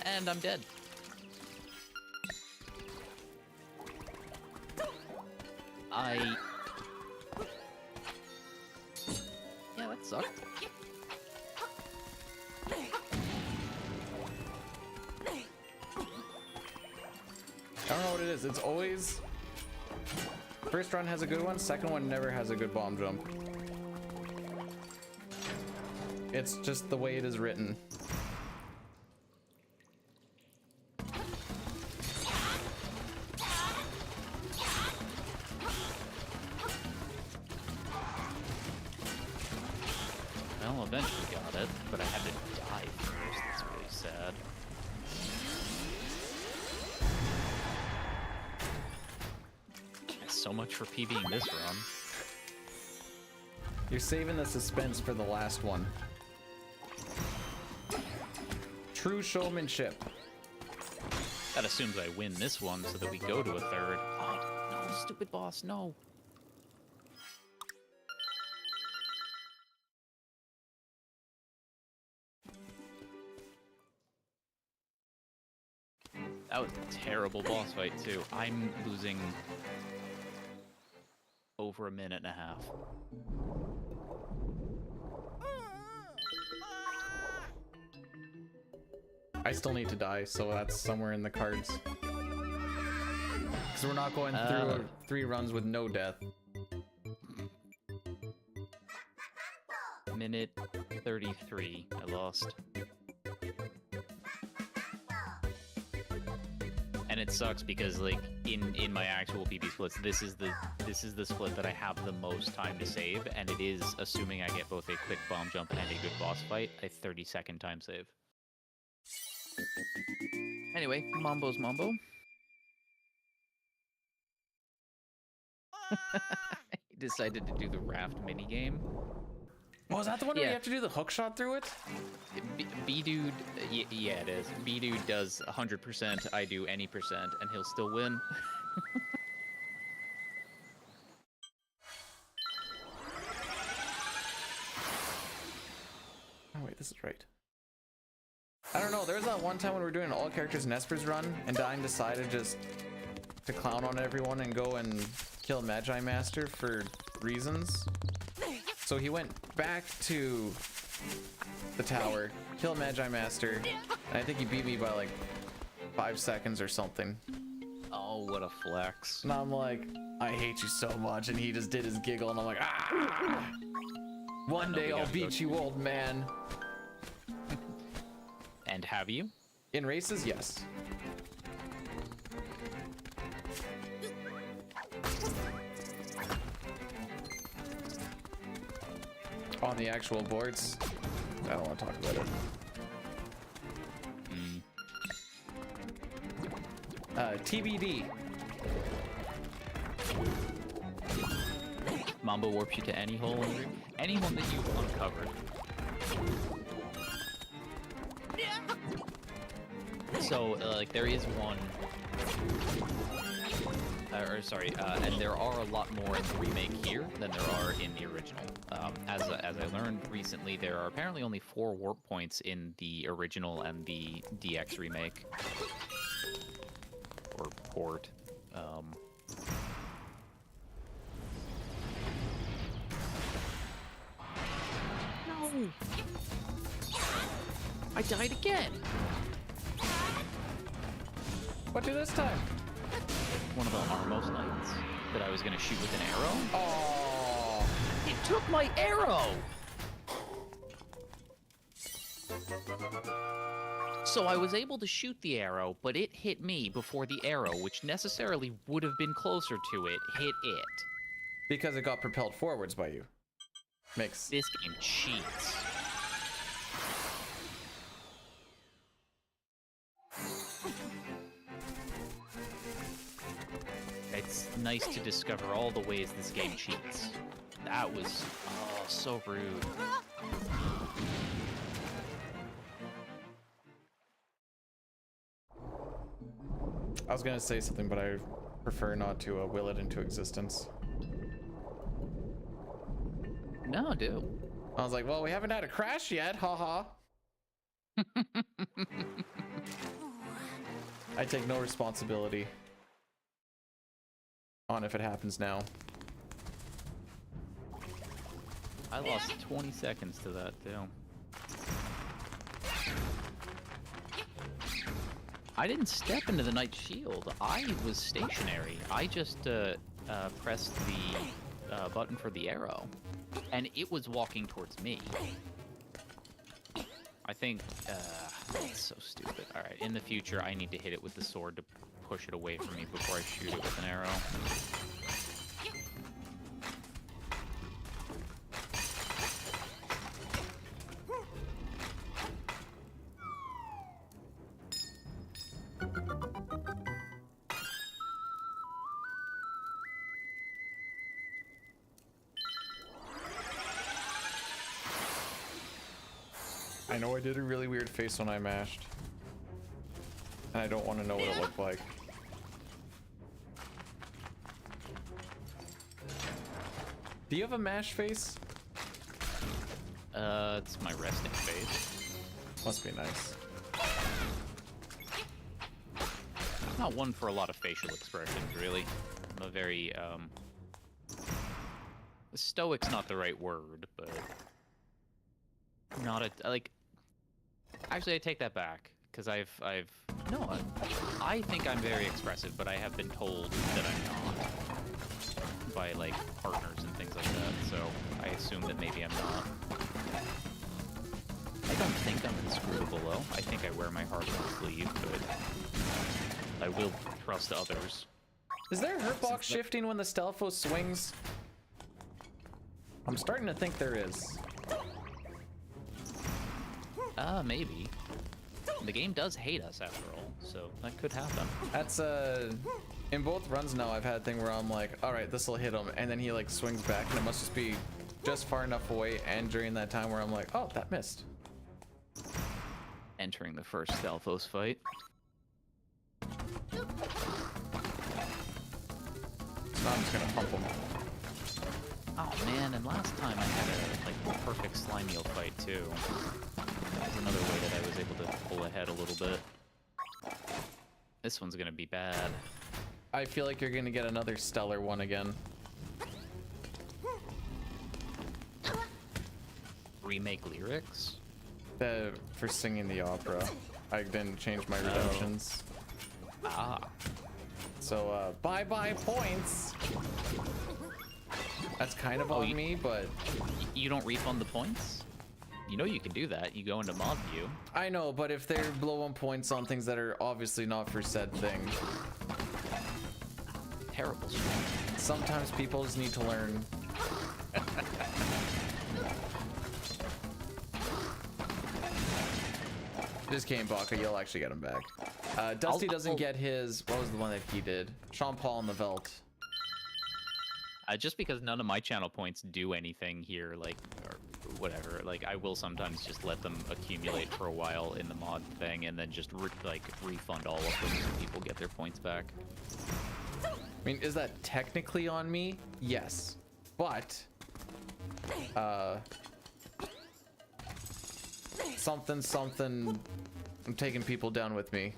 And I'm dead. Yeah, that sucked. I don't know what it is. It's always... First run has a good one, second one never has a good bomb jump. It's just the way it is written. Well, eventually got it, but I had to die first. That's really sad. So much for PBing this run. You're saving the suspense for the last one. True showmanship. That assumes I win this one so that we go to a third. Oh, no, stupid boss, no. That was a terrible boss fight, too. I'm losing over a minute and a half. I still need to die, so that's somewhere in the cards. Because we're not going through 3 runs with no death. Minute 33. I lost. And it sucks because, like, in my actual PB splits, this is the split that I have the most time to save, and it is assuming I get both a quick bomb jump and a good boss fight, a 30-second time save. Anyway, Mambo's Mambo. He decided to do the raft minigame. Oh, is that the one where Yeah. you have to do the hook shot through it? B-Dude, yeah, it is. B-Dude does 100%, I do any percent, and he'll still win. Oh, wait, this is right. I don't know, there was that one time when we were doing an all characters Nespers run, and Dyne decided just to clown on everyone and go and kill Magi Master for reasons. So he went back to the tower, killed Magi Master, and I think he beat me by like 5 seconds or something. Oh, what a flex. And I'm like, I hate you so much, and he just did his giggle, and I'm like, ah! One day I'll beat you, old man. And have you? In races, yes. On the actual boards, I don't want to talk about it. TBD. Mambo warps you to any hole, any one that you've uncovered. So, like, there is one, and there are a lot more in the remake here than there are in the original. As I learned recently, there are apparently only 4 warp points in the original and the DX remake. Or port. No! I died again! What do this time? One of the Armos Knights that I was gonna shoot with an arrow. Oh, It took my arrow! So I was able to shoot the arrow, but it hit me before the arrow, which necessarily would have been closer to it, hit it. Because it got propelled forwards by you. Makes This game cheats. It's nice to discover all the ways this game cheats. That was, oh, so rude. I was gonna say something, but I prefer not to will it into existence. No, do. I was like, well, we haven't had a crash yet, haha. I take no responsibility on if it happens now. I lost 20 seconds to that, too. I didn't step into the Knight Shield. I was stationary. I just pressed the button for the arrow, and it was walking towards me. I think, it's so stupid. All right, in the future, I need to hit it with the sword to push it away from me before I shoot it with an arrow. I know I did a really weird face when I mashed. And I don't want to know what it looked like. Do you have a mash face? It's my resting face. Must be nice. I'm not one for a lot of facial expressions, really. I'm a very, stoic's not the right word, but not a, like, actually I take that back, because no, I think I'm very expressive, but I have been told that I'm not by, like, partners and things like that, so I assume that maybe I'm not. I don't think I'm inscrutable, though. I think I wear my heart on my sleeve, but I will trust others. Is there hurt box shifting when the Stelfo swings? I'm starting to think there is. Maybe. The game does hate us after all, so that could happen. That's in both runs now I've had a thing where I'm like, all right, this will hit him, and then he like swings back, and it must just be just far enough away, and during that time where I'm like, oh, that missed. Entering the first Stelfos fight. So now I'm just gonna pump him. Oh man, and last time I had a like perfect Slimiel fight too. That was another way that I was able to pull ahead a little bit. This one's gonna be bad. I feel like you're gonna get another stellar one again. Remake lyrics? For singing the opera. I didn't change my redemptions. Ah. So, bye-bye points! That's kind of on me, but... You don't refund the points? You know you can do that. You go into mod view. I know, but if they're blowing points on things that are obviously not for said thing... Terrible shit. Sometimes people just need to learn. This game, Baka, you'll actually get him back. Dusty doesn't get his... What was the one that he did? Sean Paul and the Velt. Just because none of my channel points do anything here, like, or whatever, like, I will sometimes just let them accumulate for a while in the mod thing, and then just, refund all of them so people get their points back. I mean, is that technically on me? Yes. But... something... I'm taking people down with me.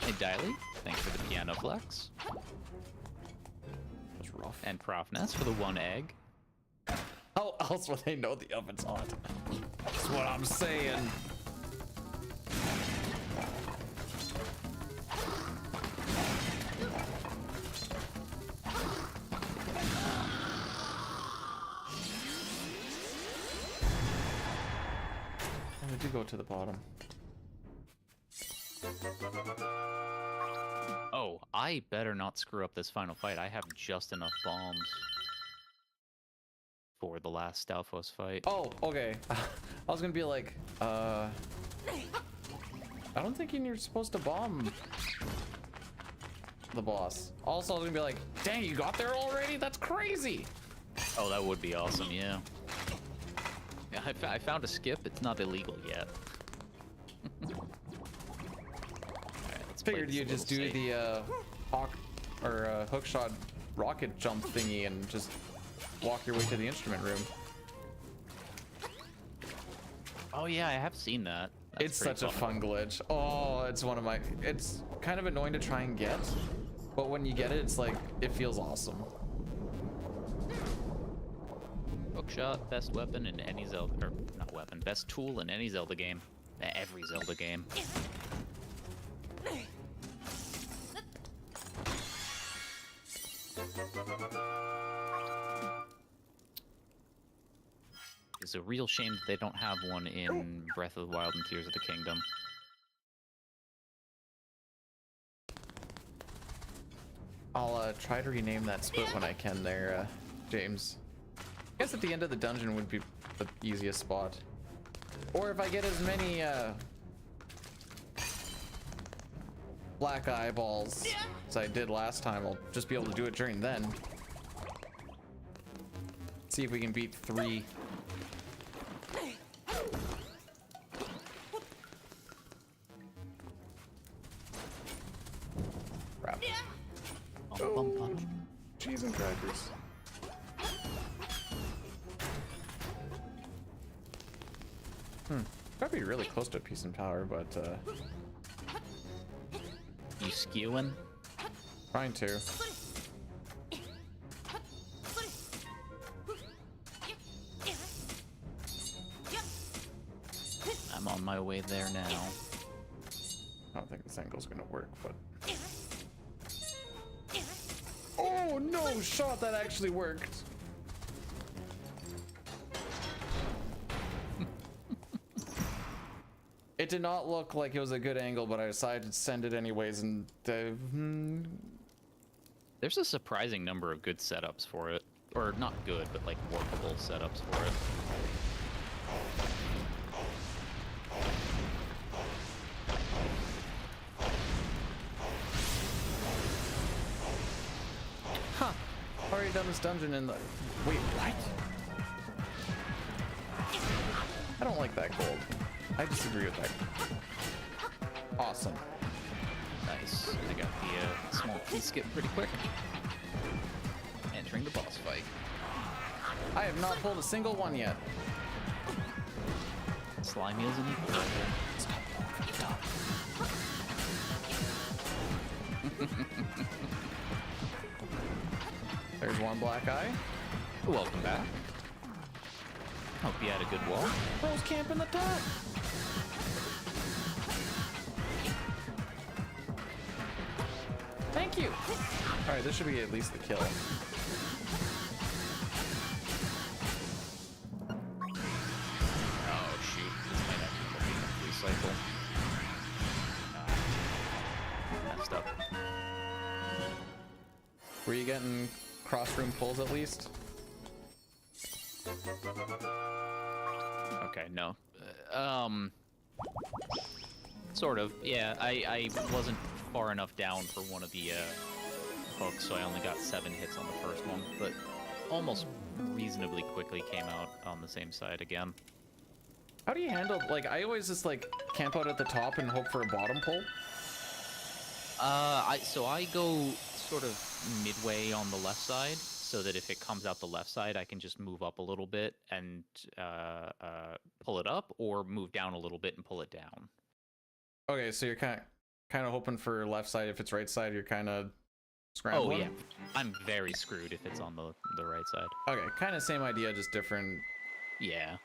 Hey, Diley, thanks for the piano flex. That's rough. And Profness for the 1 egg. How else would they know the oven's hot? That's what I'm saying. did you go to the bottom? Oh, I better not screw up this final fight. I have just enough bombs for the last Stalfos fight. Oh, okay. I was gonna be like, I don't think you're supposed to bomb the boss. Also, I was gonna be like, dang, you got there already? That's crazy. Oh, that would be awesome, yeah. Yeah, I found a skip. It's not illegal yet. Alright, let's play Figured this you just do little save. the hook shot rocket jump thingy and just walk your way to the instrument room. Oh yeah, I have seen that. That's It's pretty such a fun glitch. Oh, it's one of my... It's kind of annoying to try and get, but when you get it, it's like, it feels awesome. Hookshot, best weapon in any Zelda, or not weapon, best tool in any Zelda game. Every Zelda game. It's a real shame that they don't have one in Breath of the Wild and Tears of the Kingdom. I'll try to rename that split when I can there, James. I guess at the end of the dungeon would be the easiest spot. Or if I get as many black eyeballs as I did last time, I'll just be able to do it during then. See if we can beat 3. Crap. Oh, cheese and crackers. Gotta be really close to a piece in power, but You skewing? trying to. I'm on my way there now. I don't think this angle's gonna work, but. Oh no! Shot that actually worked. It did not look like it was a good angle, but I decided to send it anyways, and There's a surprising number of good setups for it. Or not good, but like workable setups for it. huh? Already done this dungeon in the. Wait, what? I don't like that gold. I disagree with that. Awesome. Nice. I got the small key skip pretty quick. Entering the boss fight. I have not pulled a single one yet. Slimy isn't even There's one black eye. Welcome back. Hope you had a good walk. Bro's camping the top. Thank you. All right, this should be at least the kill. Oh shoot, this might actually be a recycle. Messed up. Were you getting cross-room pulls at least? Okay, no. Sort of, yeah. I wasn't far enough down for one of the hooks, so I only got 7 hits on the first one, but almost reasonably quickly came out on the same side again. How do you handle, like, I always just like camp out at the top and hope for a bottom pull? So I go sort of midway on the left side, so that if it comes out the left side, I can just move up a little bit and pull it up, or move down a little bit and pull it down. Okay, so you're kind of hoping for left side. If it's right side, you're kind of scrambling. Oh yeah, I'm very screwed if it's on the right side. Okay, kind of same idea, just different. Yeah,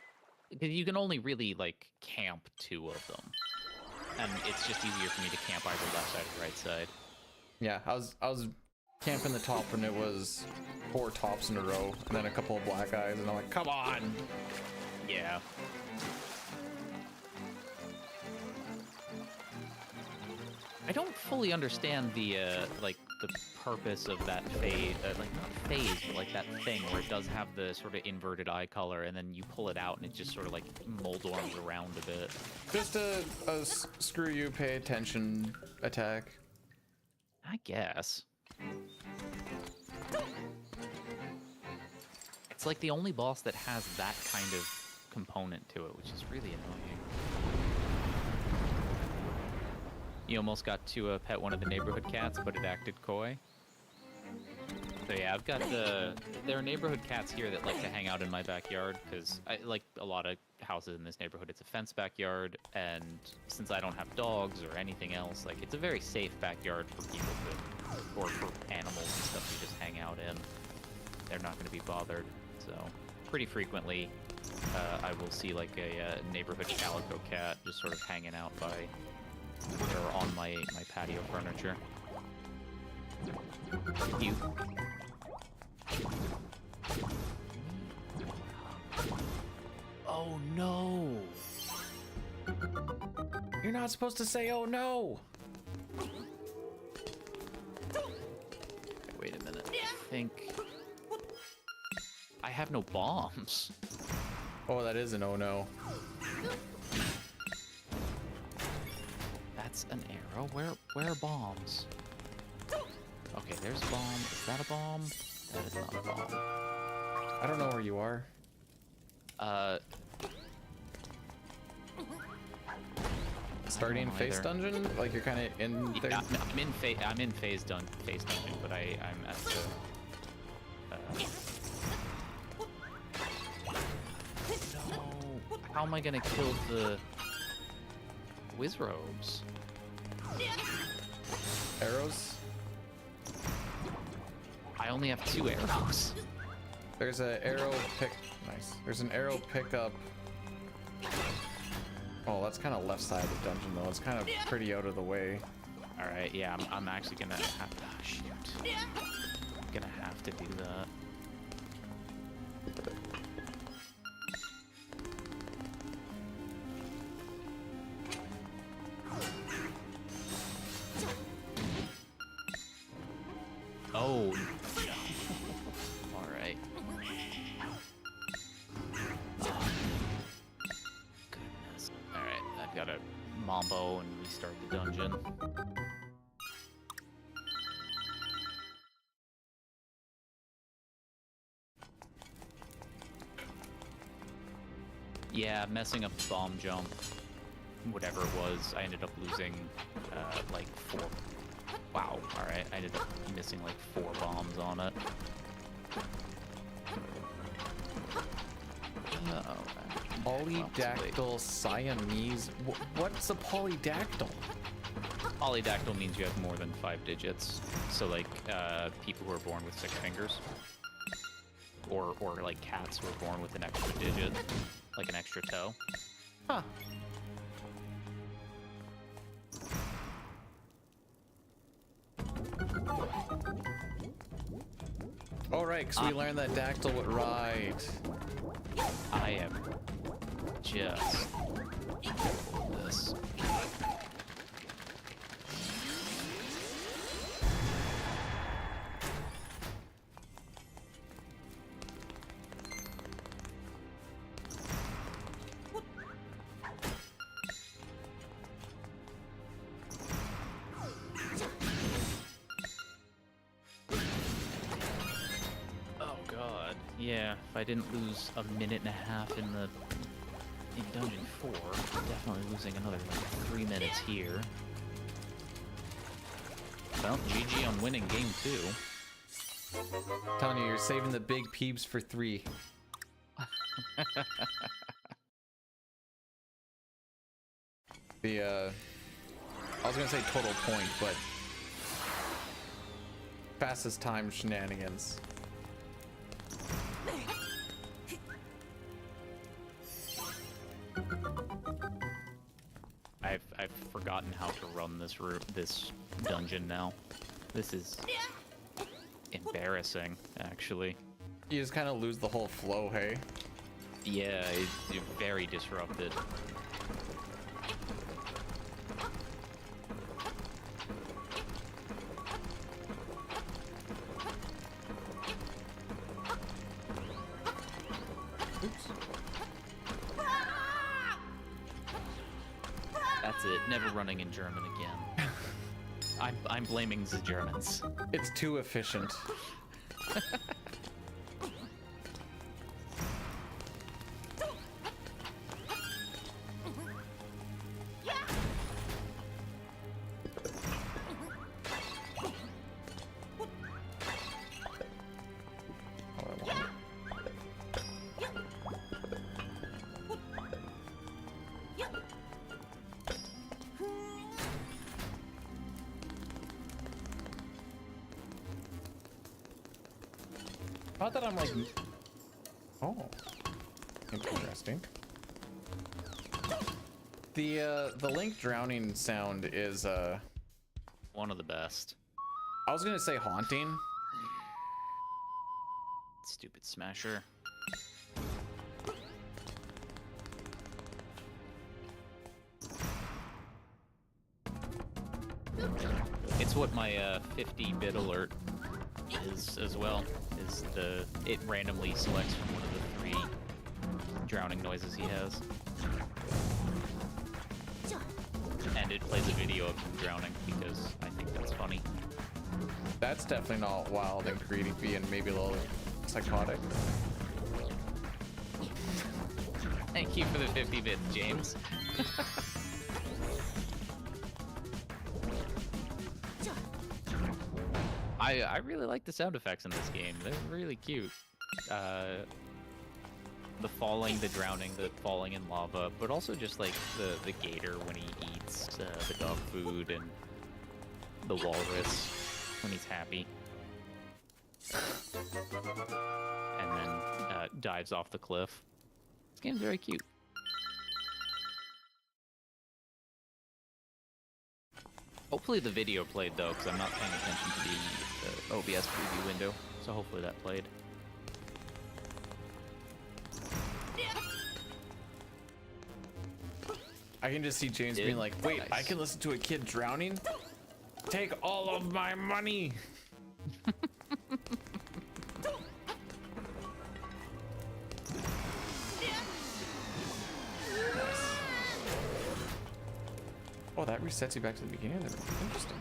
because you can only really like camp 2 of them, and it's just easier for me to camp either left side or right side. Yeah, I was camping the top and it was 4 tops in a row, and then a couple of black eyes, and I'm like, come on. Yeah. I don't fully understand the like the purpose of that phase, like not phase, but like that thing where it does have the sort of inverted eye color, and then you pull it out and it just sort of like moldorms around a bit. Just a screw you, pay attention attack. I guess. It's like the only boss that has that kind of component to it, which is really annoying. You almost got to pet one of the neighborhood cats, but it acted coy. So yeah, I've got there are neighborhood cats here that like to hang out in my backyard, because like a lot of houses in this neighborhood, it's a fenced backyard, and since I don't have dogs or anything else, like it's a very safe backyard for people to, or for animals and stuff to just hang out in. They're not going to be bothered, so pretty frequently I will see like a neighborhood calico cat just sort of hanging out by or on my patio furniture. You. Oh no! You're not supposed to say oh no! Wait a minute. I think I have no bombs. Oh, that is an oh no. That's an arrow. Where are bombs? Okay, there's a bomb. Is that a bomb? That is not a bomb. I don't know where you are. Starting face dungeon? Like you're kind of in there? Yeah, I'm in face dungeon, but I'm at the. No. How am I gonna kill the Wizrobes? Arrows? I only have 2 arrows. There's an arrow pick. Nice. There's an arrow pickup. Oh, that's kind of left side of the dungeon though. It's kind of pretty out of the way. All right, yeah, I'm actually gonna have to. Oh, shoot. I'm gonna have to do that. Oh. All right. Oh. Goodness. All right, I've got to mambo and restart the dungeon. Yeah, messing up the bomb jump, whatever it was, I ended up losing like 4. Wow, alright, I ended up missing like 4 bombs on it. Oh, Polydactyl Siamese. What's a polydactyl? Polydactyl means you have more than 5 digits. So like people who are born with 6 fingers. Or like cats who are born with an extra digit. Like an extra toe. Huh. All right, because we learned that dactyl would ride. I am just this. Yeah, if I didn't lose a minute and a half in Dungeon 4, I'm definitely losing another like 3 minutes here. Well, GG on winning game 2. Telling you, you're saving the big peeps for 3. I was gonna say total point, but fastest time shenanigans. I've forgotten how to run this dungeon now. This is embarrassing, actually. You just kind of lose the whole flow, hey? Yeah, it's very disrupted. That's it. Never running in German again. I'm blaming the Germans. It's too efficient. Not that I'm like, oh, interesting. The Link drowning sound is One of the best. I was gonna say haunting. Stupid Smasher. It's what my 50-bit alert is as well. Is it randomly selects from one of the 3 drowning noises he has, and it plays a video of him drowning because I think that's funny. That's definitely not wild and creepy and maybe a little psychotic. Thank you for the 50 bits, James. I really like the sound effects in this game. They're really cute. The falling, the drowning, the falling in lava, but also just like the gator when he eats the dog food, and the walrus when he's happy. And then dives off the cliff. This game's very cute. Hopefully the video played though, because I'm not paying attention to the OBS preview window, so hopefully that played. I can just see James being like, wait, Nice. I can listen to a kid drowning? Take all of my money! Oh, that resets you back to the beginning. Interesting.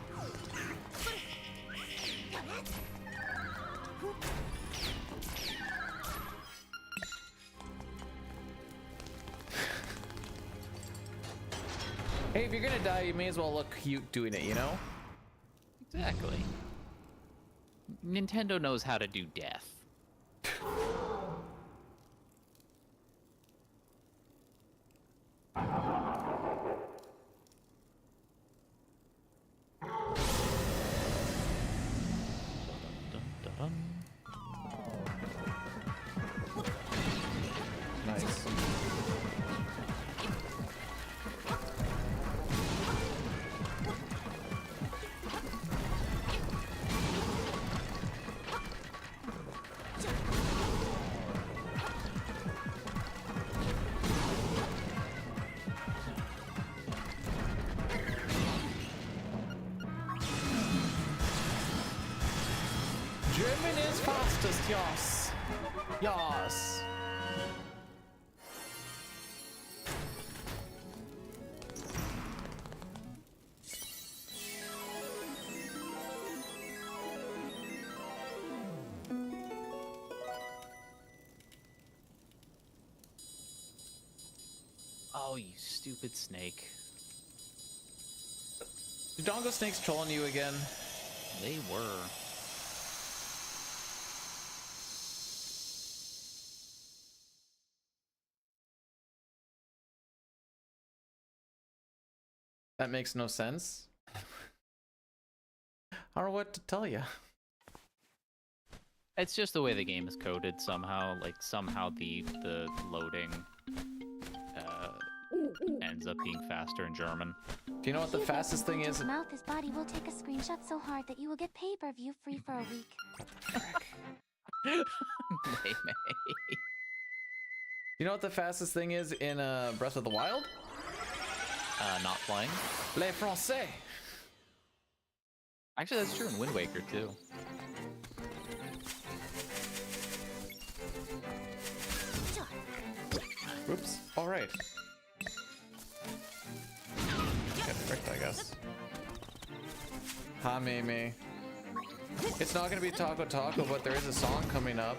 Hey, if you're gonna die, you may as well look cute doing it, you know? Exactly. Nintendo knows how to do death. Nice. German is fastest, yes. Yes. Oh, you stupid snake. Did Dongo Snakes trolling you again? They were. That makes no sense. I don't know what to tell you. It's just the way the game is coded somehow. Like, somehow the loading ends up being faster in German. Do you know what the fastest thing is? Mouth his body will take a screenshot so hard that you will get pay-per-view free for a week. May. You know what the fastest thing is in Breath of the Wild? Not playing. Les Français. Actually, that's true in Wind Waker, too. Oops. All right. Hi, Meme. It's not gonna be Taco Taco, but there is a song coming up.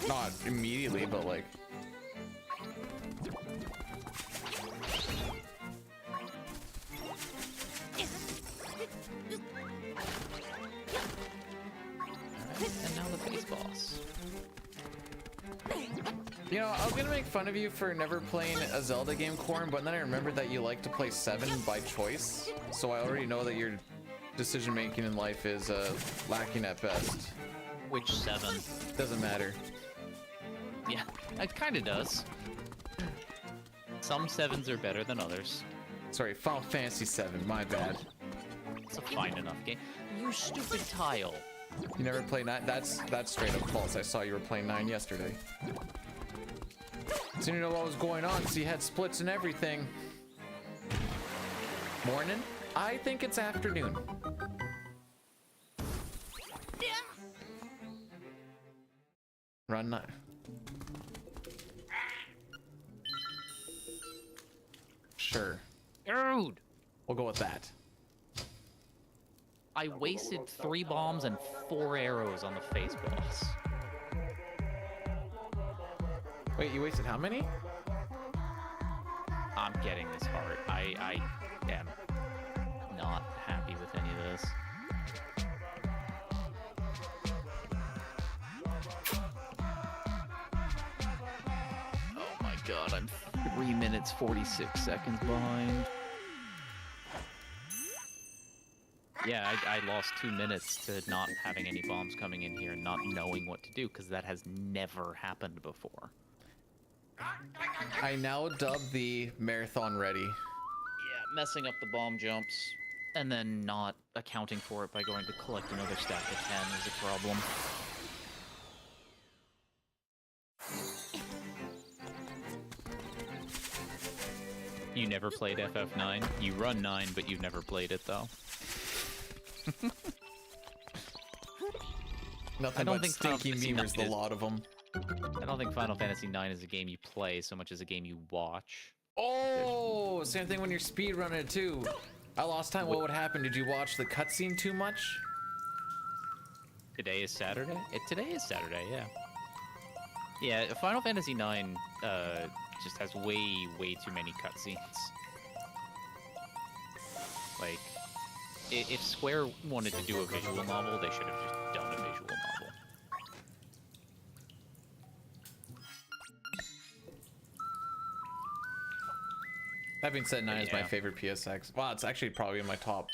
Not immediately, but like. And now the base boss. You know, I was gonna make fun of you for never playing a Zelda game, Corn, but then I remembered that you like to play 7 by choice, so I already know that your decision making in life is lacking at best. Which 7? Doesn't matter. Yeah, it kind of does. Some 7s are better than others. Sorry, Final Fantasy 7, my bad. It's a fine enough game. You stupid tile. You never played 9? That's straight up false. I saw you were playing 9 yesterday. So you know what was going on, so you had splits and everything. Morning? I think it's afternoon. Run 9. Sure. Dude! We'll go with that. I wasted 3 bombs and 4 arrows on the face boss. Wait, you wasted how many? I'm getting this hard. I am not happy with any of this. Oh my god, I'm 3 minutes 46 seconds behind. Yeah, I lost 2 minutes to not having any bombs coming in here and not knowing what to do, because that has never happened before. I now dub the marathon ready. Yeah, messing up the bomb jumps and then not accounting for it by going to collect another stack of 10 is a problem. You never played FF9? You run 9, but you've never played it, though. Nothing but stinky memers, the lot of them. I don't think Final Fantasy IX is a game you play so much as a game you watch. Oh, same thing when you're speedrunning it too. I lost time. What would happen? Did you watch the cutscene too much? Today is Saturday? Today is Saturday, yeah. Yeah, Final Fantasy IX just has way too many cutscenes. Like, if Square wanted to do a visual novel, they should have just done a visual novel. That being said, 9 is my Yeah. favorite PSX. Wow, it's actually probably in my top.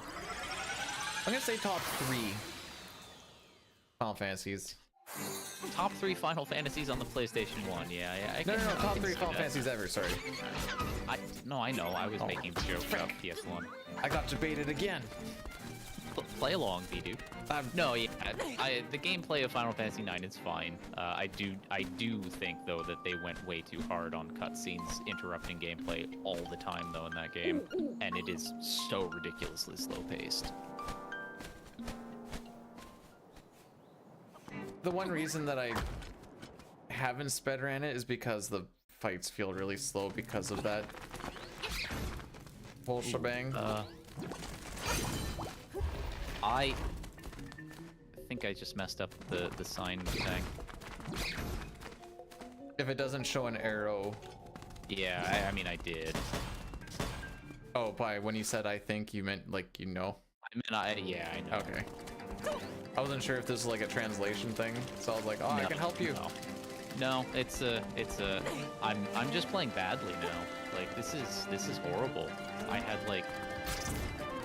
I'm gonna say top 3 Final Fantasies. Top 3 Final Fantasies on the PlayStation 1, yeah. No, I top can 3 see Final that. Fantasies ever. Sorry, No, I know. I was Oh, making the joke frick. about PS1. I got debated again. Play along, B-Dude. No, yeah, the gameplay of Final Fantasy IX is fine. I do think though that they went way too hard on cutscenes interrupting gameplay all the time though in that game, and it is so ridiculously slow-paced. The one reason that I haven't speedrun it is because the fights feel really slow because of that whole shebang. I think I just messed up the sign thing. If it doesn't show an arrow. Yeah, I mean I did. Oh, by when you said I think, you meant like, you know? I mean, yeah, I know. Okay. I wasn't sure if this was like a translation thing, so I was like, oh, I can help you. No, I'm just playing badly now. Like this is horrible. I had like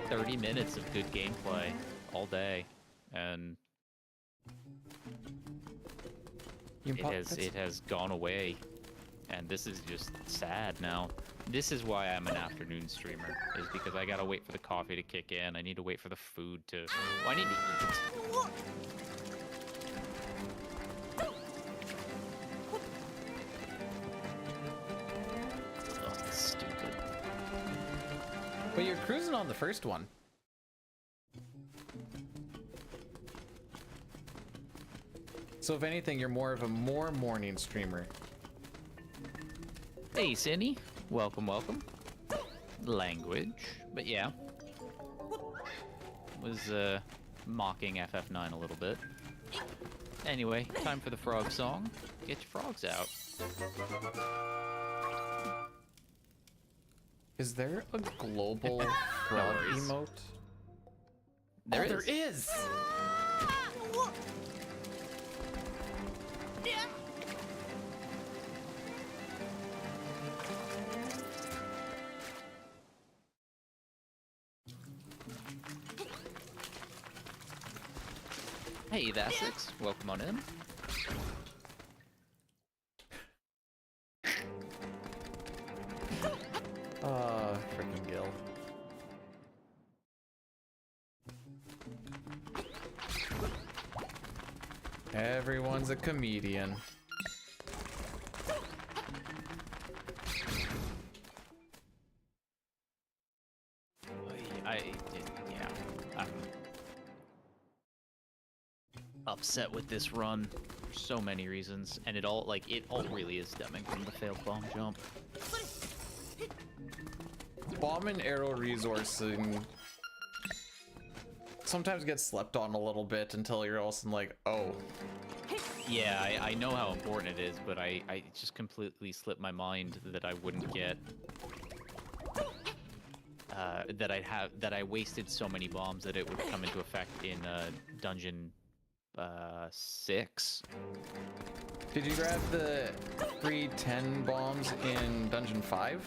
30 minutes of good gameplay all day, and it has gone away, and this is just sad now. This is why I'm an afternoon streamer, is because I gotta wait for the coffee to kick in. I need to wait for the food to. Well, I need to eat. Oh, that's stupid. But you're cruising on the first one. So if anything, you're more of a morning streamer. Hey, Cindy. Welcome. Language. But yeah. was mocking FF9 a little bit. Anyway, time for the frog song. Get your frogs out. Is there a global frog worries. emote? There is. Hey, Vasix. Welcome on in. Freaking Gil. Everyone's a comedian. Yeah, I'm upset with this run for so many reasons, and it all really is stemming from the failed bomb jump. Bomb and arrow resourcing sometimes gets slept on a little bit until you're also like, oh. Yeah, I know how important it is, but I just completely slipped my mind that I wouldn't get that I wasted so many bombs that it would come into effect in dungeon 6. Did you grab the free 10 bombs in dungeon 5?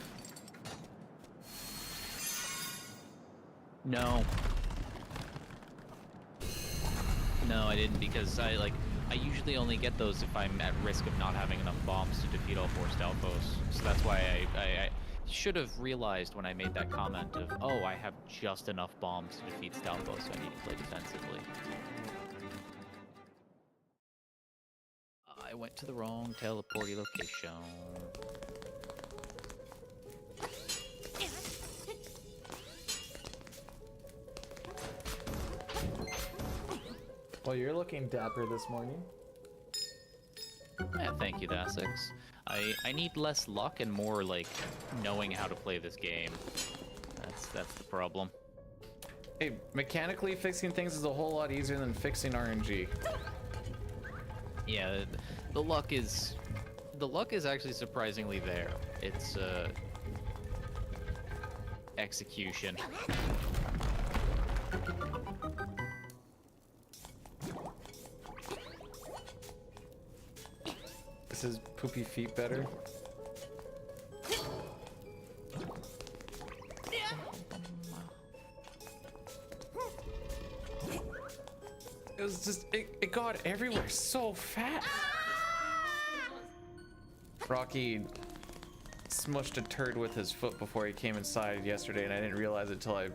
No. No, I didn't, because I usually only get those if I'm at risk of not having enough bombs to defeat all 4 Stalfos. So that's why I should have realized when I made that comment of, oh, I have just enough bombs to defeat Stalfos, so I need to play defensively. I went to the wrong teleporty location. Well, you're looking dapper this morning. Yeah, thank you, Dasix. I need less luck and more, like, knowing how to play this game. That's the problem. Hey, mechanically fixing things is a whole lot easier than fixing RNG. Yeah, the luck is actually surprisingly there. It's execution. This is poopy feet better. It was just, it got everywhere so fast. Rocky smushed a turd with his foot before he came inside yesterday, and I didn't realize it until I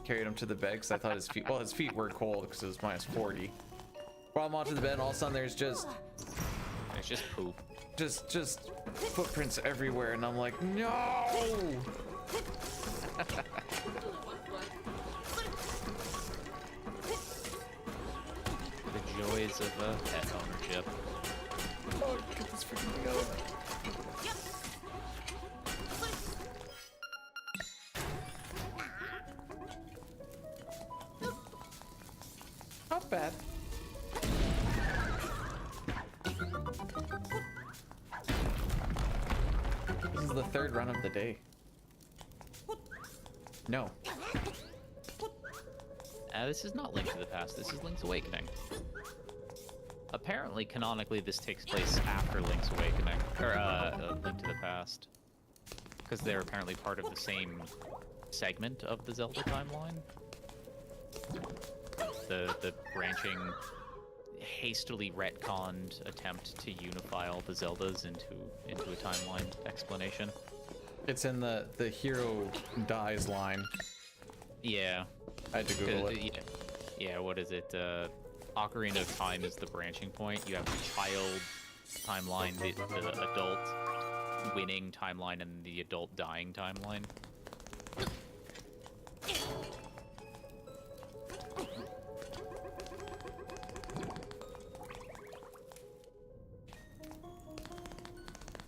carried him to the bed because I thought his feet, well, his feet were cold because it was minus 40. Brought him onto the bed, and all of a sudden there's just poop. Just footprints everywhere, and I'm like, no! The joys of pet ownership. Oh, get this freaking thing out. Not bad. This is the 3rd run of the day. No. This is not Link to the Past, this is Link's Awakening. Apparently, canonically, this takes place after Link's Awakening, or Link to the Past. Because they're apparently part of the same segment of the Zelda timeline. The branching, hastily retconned attempt to unify all the Zeldas into a timeline explanation. It's in the hero dies line. Yeah. I had to Google it. Yeah, what is it? Ocarina of Time is the branching point. You have the child timeline, the adult winning timeline, and the adult dying timeline.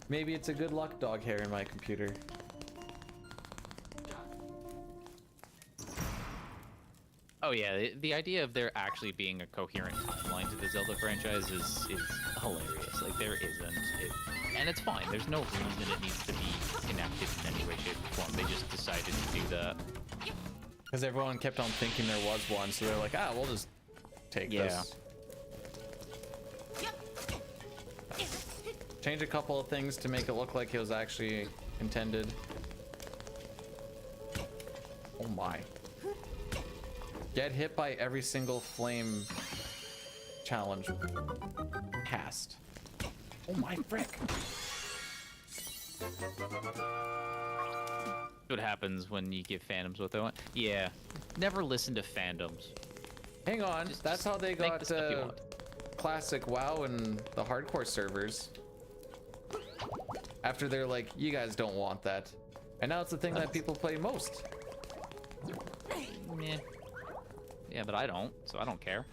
Maybe it's a good luck dog hair in my computer. Oh yeah, the idea of there actually being a coherent timeline to the Zelda franchise is hilarious. Like there isn't, and it's fine. There's no reason it needs to be connected in any way, shape, or form. They just decided to do that. Because everyone kept on thinking there was one, so they're like, we'll just take this. Change a couple of things to make it look like it was actually intended. Oh my. Get hit by every single flame challenge. Cast. Oh my frick. What happens when you give fandoms what they want? Yeah, never listen to fandoms. Hang on, that's how they make got the stuff you want. classic WoW and the hardcore servers. After they're like, you guys don't want that. And now it's the thing that people play most. Meh. Yeah, but I don't, so I don't care.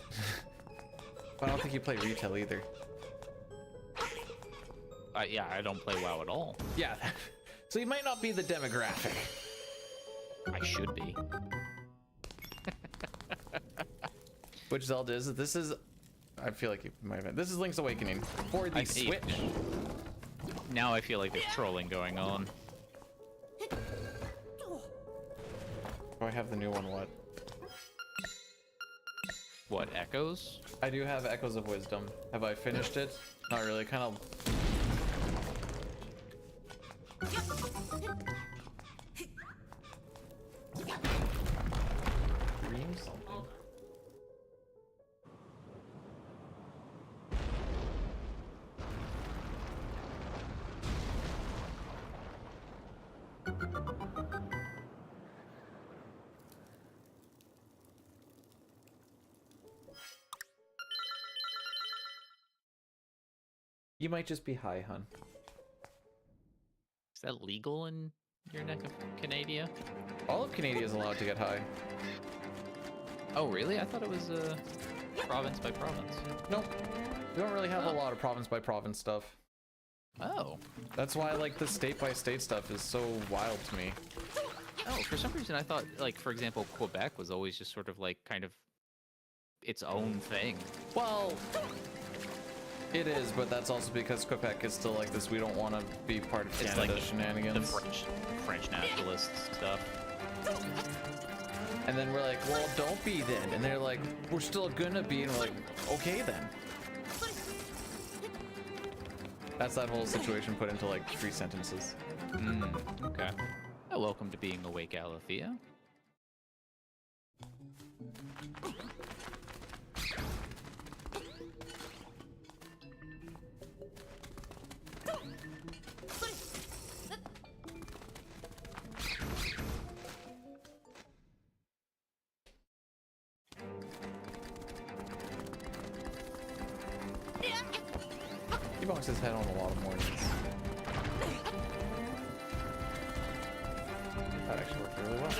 But I don't think you play retail either. Yeah, I don't play WoW at all. Yeah, so you might not be the demographic. I should be. Which Zelda is? This is, I feel like you might have, this is Link's Awakening for the Switch. Now I feel like there's trolling going on. Oh, I have the new one, what? What, Echoes? I do have Echoes of Wisdom. Have I finished it? Not really, kind of. Dream something. You might just be high, hun. Is that legal in your neck of Canada? All of Canada is allowed to get high. Oh, really? I thought it was province by province. Nope. We don't really have a lot of province by province stuff. Oh. That's why, like, the state by state stuff is so wild to me. Oh, for some reason I thought, like, for example, Quebec was always just sort of like kind of its own thing. Well, it is, but that's also because Quebec is still like this. We don't want to be part of It's Canada like shenanigans. the French nationalist stuff. And then we're like, well, don't be then. And they're like, we're still gonna be. And we're like, okay then. That's that whole situation put into like 3 sentences. Okay. Oh, welcome to being awake, Alethea. He bonks his head on a lot of mornings. That actually worked really well.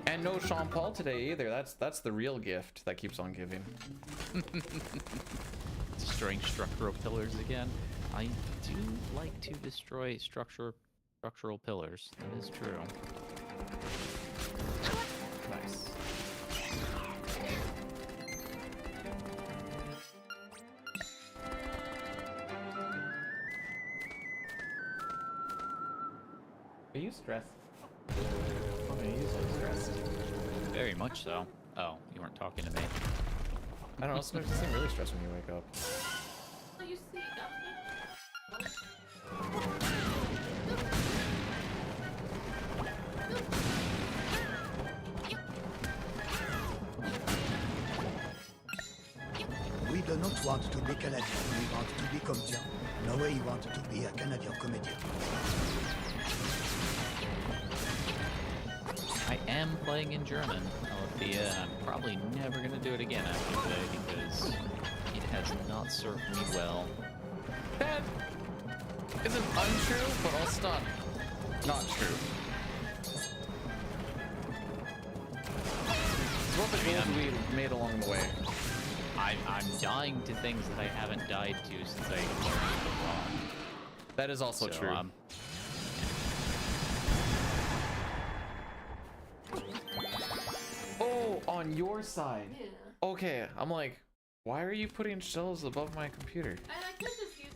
And no Sean Paul today either. That's the real gift that keeps on giving. Destroying structural pillars again. I do like to destroy structural pillars. That is true. Nice. Are you stressed? Oh, are you so stressed? Very much so. Oh, you weren't talking to me. I don't know, sometimes you seem really stressed when you wake up. We do not want to be Canadian, we want to be comedian. No way you want to be a Canadian comedian. I am playing in German, Alethea, and I'm probably never going to do it again after today because it has not served me well. That isn't untrue, but also not true. It's what the goals we made along the way. I'm dying to things that I haven't died to since I learned the That is also So, true. Oh, on your side. Yeah. Okay, I'm like, why are you putting shelves above my computer? And I could just use.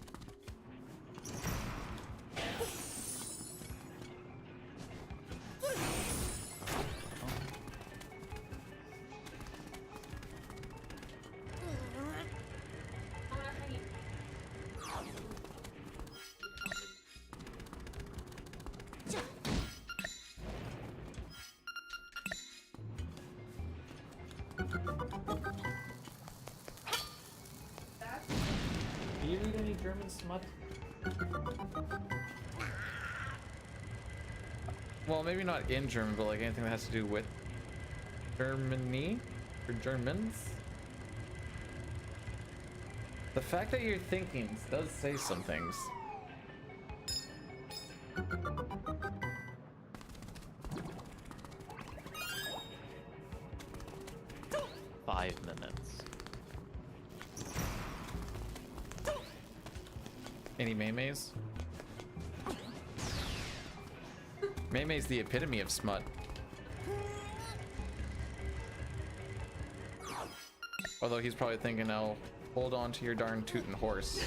Do you read any German smut? Well, maybe not in German, but like anything that has to do with Germany or Germans. The fact that you're thinking does say some things. $5 minutes. Any Maymays? Maymay's the epitome of smut. Although he's probably thinking, "Oh, hold on to your darn tootin' horse."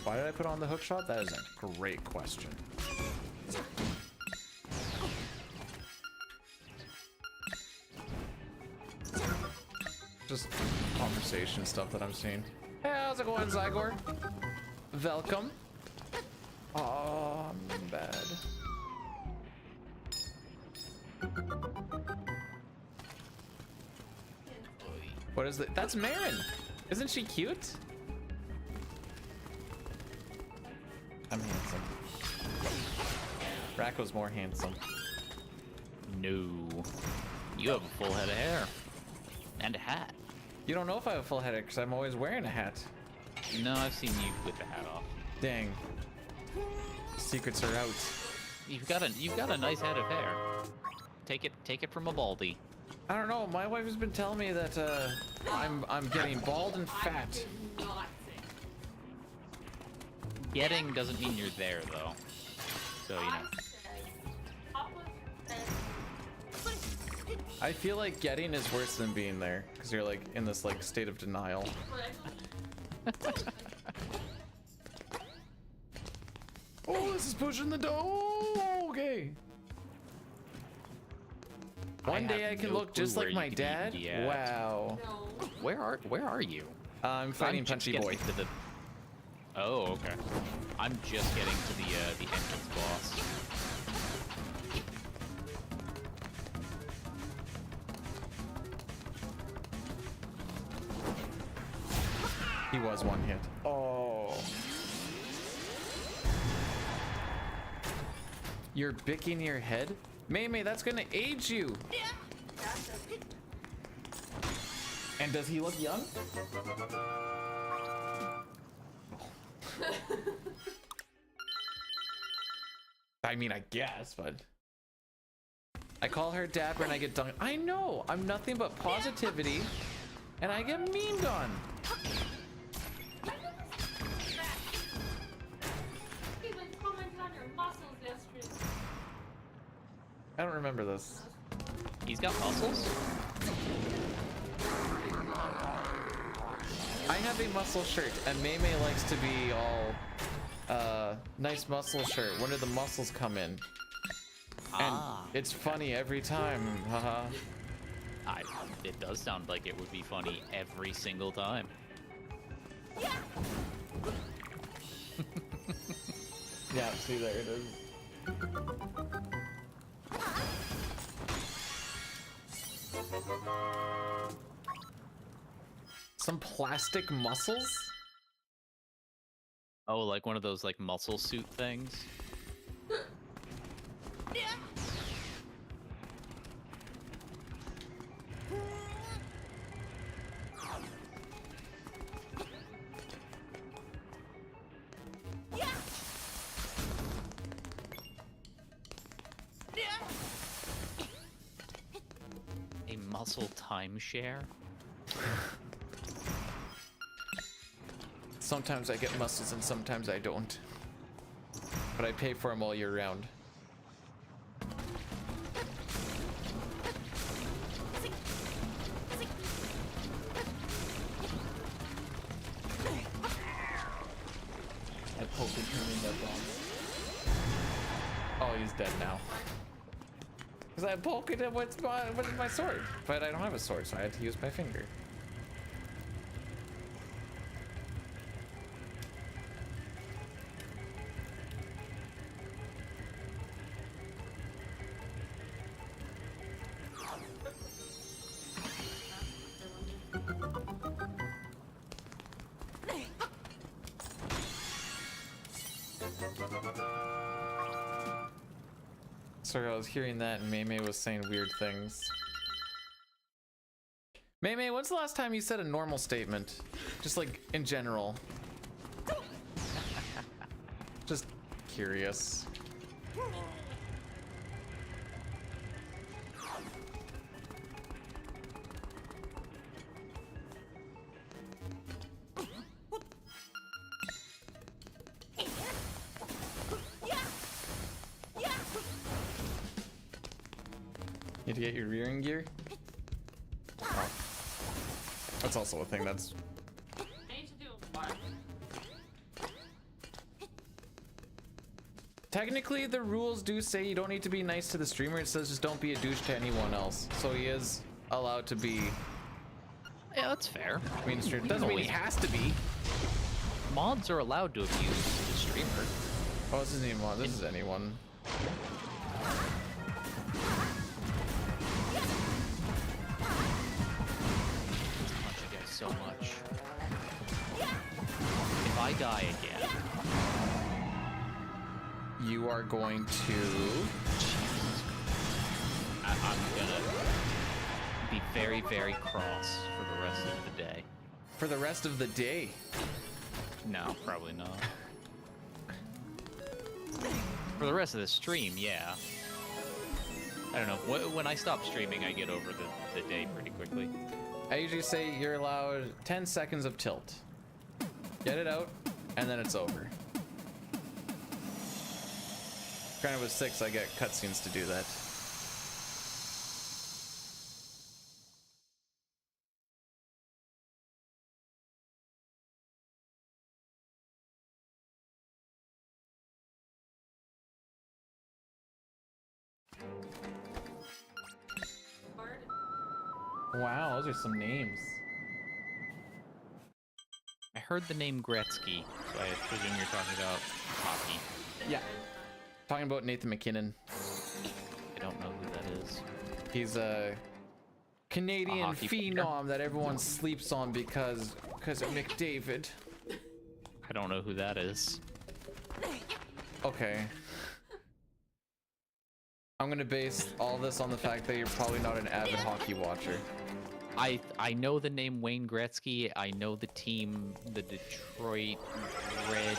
Why did I put on the hook shot? That is a great question. Just conversation stuff that I'm seeing. Hey, how's it going, Zygor? Welcome. Oh, I'm bad. What is that? That's Marin. Isn't she cute? I'm handsome. Racco's more handsome. No. You have a full head of hair. And a hat. You don't know if I have a full head because I'm always wearing a hat. No, I've seen you with the hat off. Dang. Secrets are out. You've got a nice head of hair. Take it from a baldy. I don't know. My wife has been telling me that I'm getting bald and fat. Not say. Getting doesn't mean you're there though. So you know. I said, Papa said, I feel like getting is worse than being there because you're like in this like state of denial. Oh, this is pushing the dough. Okay. One day I can look just like my dad. Wow. no. Where are you? I'm fighting just Punchy getting Boy. to the- Oh, okay. I'm just getting to the entrance boss. He was one hit. Oh. You're bicking your head? May, that's gonna age you. And does he look young? I mean, I guess, but I call her dapper and I get dunked. I know, I'm nothing but positivity, and I get memed on. Even comment on your muscles yesterday. I don't remember this. He's got muscles? I have a muscle shirt, and May likes to be all, nice muscle shirt. When did the muscles come in? And it's funny every time, haha. It does sound like it would be funny every single time. Yeah, see, there it is. Some plastic muscles? Oh, like one of those like muscle suit things? A muscle timeshare? Sometimes I get muscles and sometimes I don't. But I pay for them all year round. I poked him in that bomb. Oh, he's dead now. Because I poked him with my sword. But I don't have a sword, so I had to use my finger. Sorry, I was hearing that and May was saying weird things. May, when's the last time you said a normal statement? Just like in general. Just curious. You need to get your rearing gear? Oh. That's also a thing that's... I need to do what? Technically, the rules do say you don't need to be nice to the streamer. It says just don't be a douche to anyone else. So he is allowed to be... Yeah, that's fair. mean to stream. Doesn't mean he has to be. Mods are allowed to abuse the streamer. Oh, this isn't even mod. This is anyone. So much. If I die again, you are going to... I'm gonna be very, very cross for the rest of the day. For the rest of the day? No, probably not. For the rest of the stream, yeah. I don't know. When I stop streaming, I get over the day pretty quickly. I usually say you're allowed 10 seconds of tilt. Get it out, and then it's over. Granted, with 6, I get cutscenes to do that. Wow, those are some names. I heard the name Gretzky, so I presume you're talking about hockey. Yeah. Talking about Nathan McKinnon. I don't know who that is. He's a Canadian hockey phenom that everyone sleeps on because of McDavid. I don't know who that is. Okay. I'm gonna base all this on the fact that you're probably not an avid hockey watcher. I know the name Wayne Gretzky. I know the team, the Detroit Red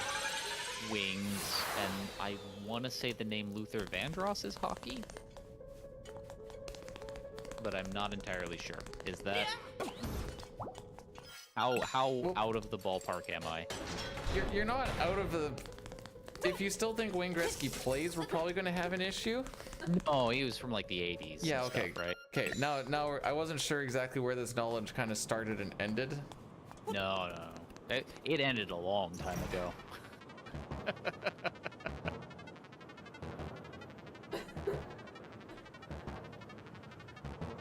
Wings, and I want to say the name Luther Vandross is hockey, but I'm not entirely sure. Is that how out of the ballpark am I? You're not out of the... If you still think Wayne Gretzky plays, we're probably gonna have an issue. No, he was from like the 80s. Yeah, and okay. stuff, right? Okay, now I wasn't sure exactly where this knowledge kind of started and ended. No. It ended a long time ago.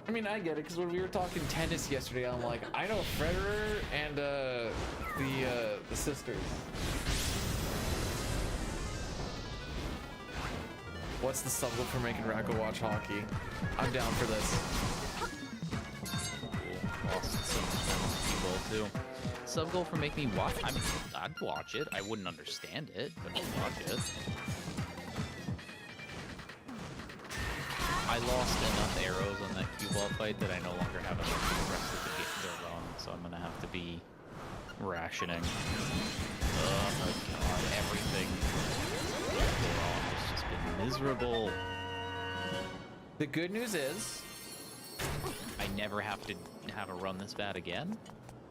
I mean, I get it, because when we were talking tennis yesterday, I'm like, I know Federer and the sisters. What's the sub goal for making Racco watch hockey? I'm down for this. Cool. Lost some people too. Sub goal for making me watch. I mean, I'd watch it. I wouldn't understand it, but I'd watch it. I lost enough arrows on that cue ball fight that I no longer have enough for the rest of the run, so I'm gonna have to be rationing. Oh my god, everything has just been miserable. The good news is, I never have to have a run this bad again.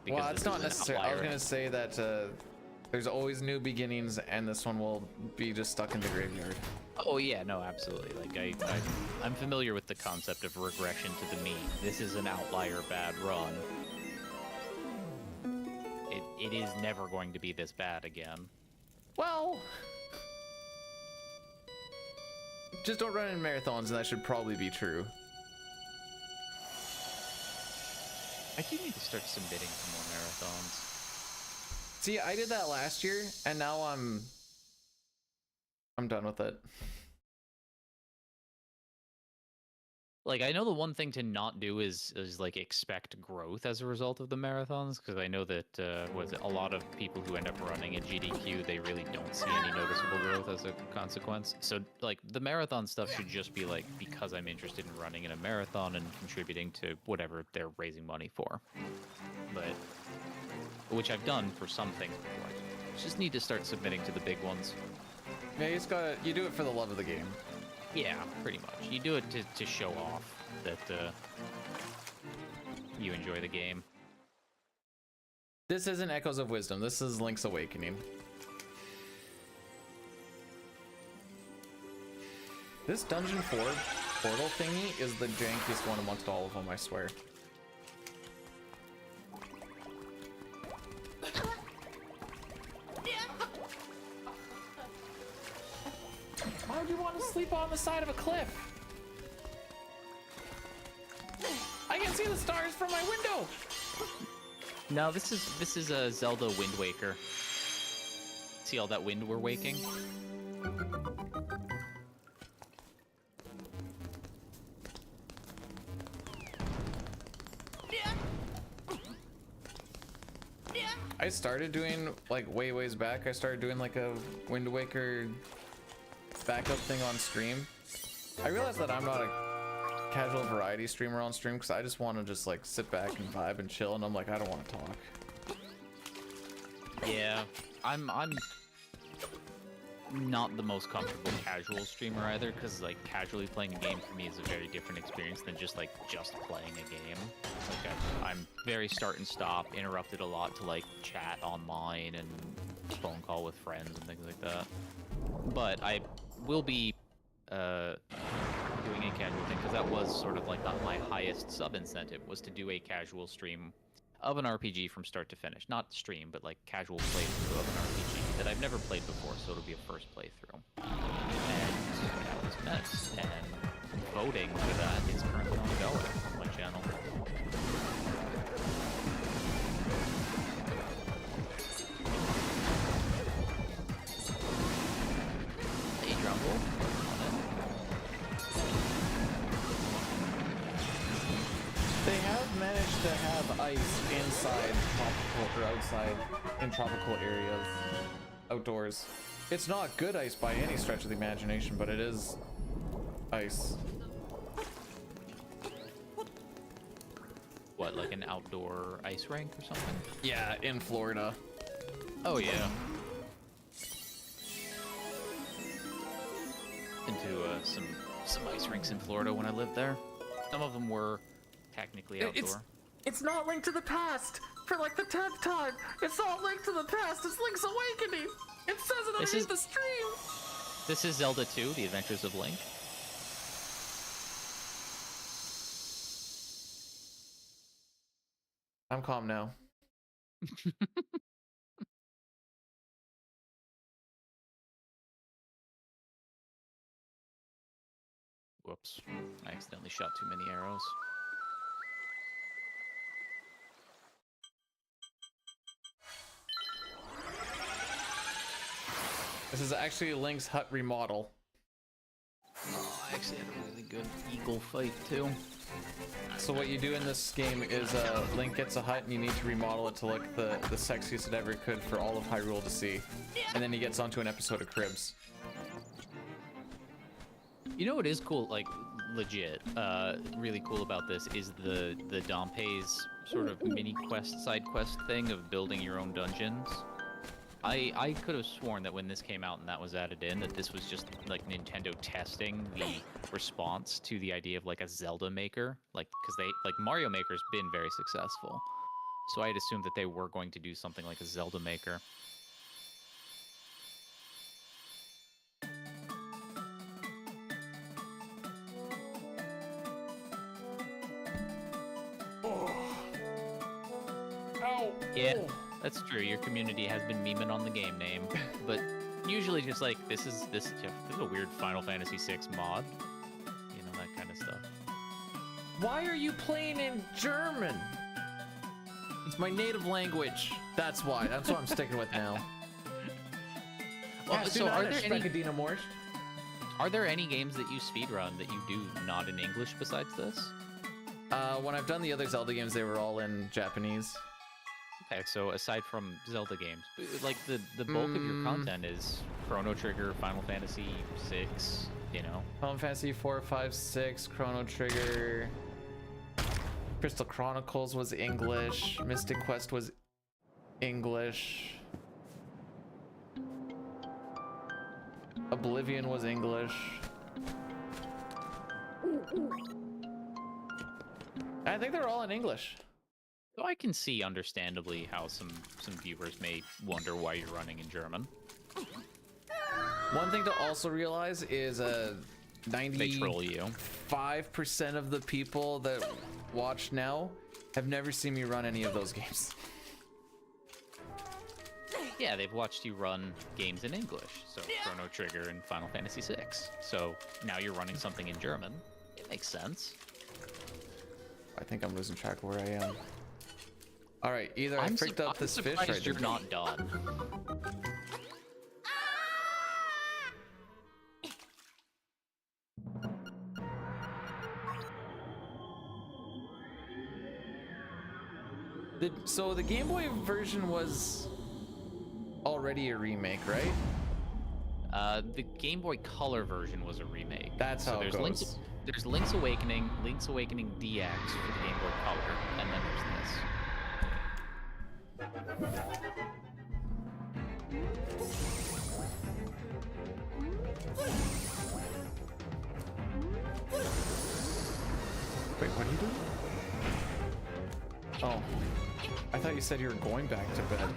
well, it's not necessary. I was gonna say that There's always new beginnings, and this one will be just stuck in the graveyard. Oh yeah, no, absolutely. Like I'm familiar with the concept of regression to the mean. This is an outlier bad run. It is never going to be this bad again. Well, just don't run in marathons, and that should probably be true. I do need to start submitting to more marathons. See, I did that last year, and now I'm done with it. Like, I know the one thing to not do is like expect growth as a result of the marathons, because I know that a lot of people who end up running a GDQ, they really don't see any noticeable growth as a consequence. So like the marathon stuff should just be like, because I'm interested in running in a marathon and contributing to whatever they're raising money for. But which I've done for some things before. Just need to start submitting to the big ones. Yeah, you do it for the love of the game. Yeah, pretty much. You do it to show off that you enjoy the game. This isn't Echoes of Wisdom. This is Link's Awakening. This Dungeon 4 portal thingy is the jankiest one amongst all of them, I swear. Why would you want to sleep on the side of a cliff? I can see the stars from my window. No, this is a Zelda Wind Waker. See all that wind we're waking? I started doing, like, ways back, I started doing like a Wind Waker backup thing on stream. I realized that I'm not a casual variety streamer on stream because I just want to just like sit back and vibe and chill, and I'm like, I don't want to talk. Yeah, I'm not the most comfortable casual streamer either, because like casually playing a game for me is a very different experience than just playing a game. Like I'm very start and stop, interrupted a lot to like chat online and phone call with friends and things like that. But I will be doing a casual thing, because that was sort of like my highest sub incentive, was to do a casual stream of an RPG from start to finish. Not stream, but like casual playthrough of an RPG that I've never played before, so it'll be a first playthrough. And that was met, and voting for that is currently ongoing on my channel. Hey, Drumble. They have managed to have ice inside tropical, or outside in tropical areas, outdoors. It's not good ice by any stretch of the imagination, but it is ice. What, like an outdoor ice rink or something? Yeah, in Florida. Oh yeah. Into some ice rinks in Florida when I lived there. Some of them were technically outdoor. It's not Link to the Past for like the 10th time. It's not Link to the Past. It's Link's Awakening. It says it underneath the stream. This is Zelda 2: The Adventures of Link. I'm calm now. Whoops. I accidentally shot too many arrows. This is actually Link's hut remodel. Oh, I actually had a really good eagle fight too. So what you do in this game is Link gets a hut and you need to remodel it to look the sexiest it ever could for all of Hyrule to see. And then he gets onto an episode of Cribs. You know what is cool, like legit, really cool about this is the Dompe's sort of mini quest, side quest thing of building your own dungeons. I could have sworn that when this came out and that was added in, that this was just like Nintendo testing the response to the idea of like a Zelda Maker, like because Mario Maker's been very successful, so I had assumed that they were going to do something like a Zelda Maker. Yeah, that's true. Your community has been memeing on the game name, but usually just like this is a weird Final Fantasy VI mod, you know, that kind of stuff. Why are you playing in German? It's my native language. That's why. That's what I'm sticking with now. Well, so are there any games that you speedrun that you do not in English besides this? When I've done the other Zelda games, they were all in Japanese. Okay, so aside from Zelda games, like the bulk of your content is Chrono Trigger, Final Fantasy VI, you know? Final Fantasy 4, 5, 6, Chrono Trigger, Crystal Chronicles was English, Mystic Quest was English, Oblivion was English. I think they're all in English. So I can see, understandably, how some viewers may wonder why you're running in German. One thing to also realize is 95% of the people that watch now have never seen me run any of those games. Yeah, they've watched you run games in English, so Chrono Trigger and Final Fantasy VI. So now you're running something in German. It makes sense. I think I'm losing track of where I am. All right, either I freaked up this fish or you're not done. So the Game Boy version was already a remake, right? The Game Boy Color version was a remake. That's how it goes. There's Link's Awakening, Link's Awakening DX for the Game Boy Color, and then there's this. Wait, what are you doing? Oh, I thought you said you were going back to bed.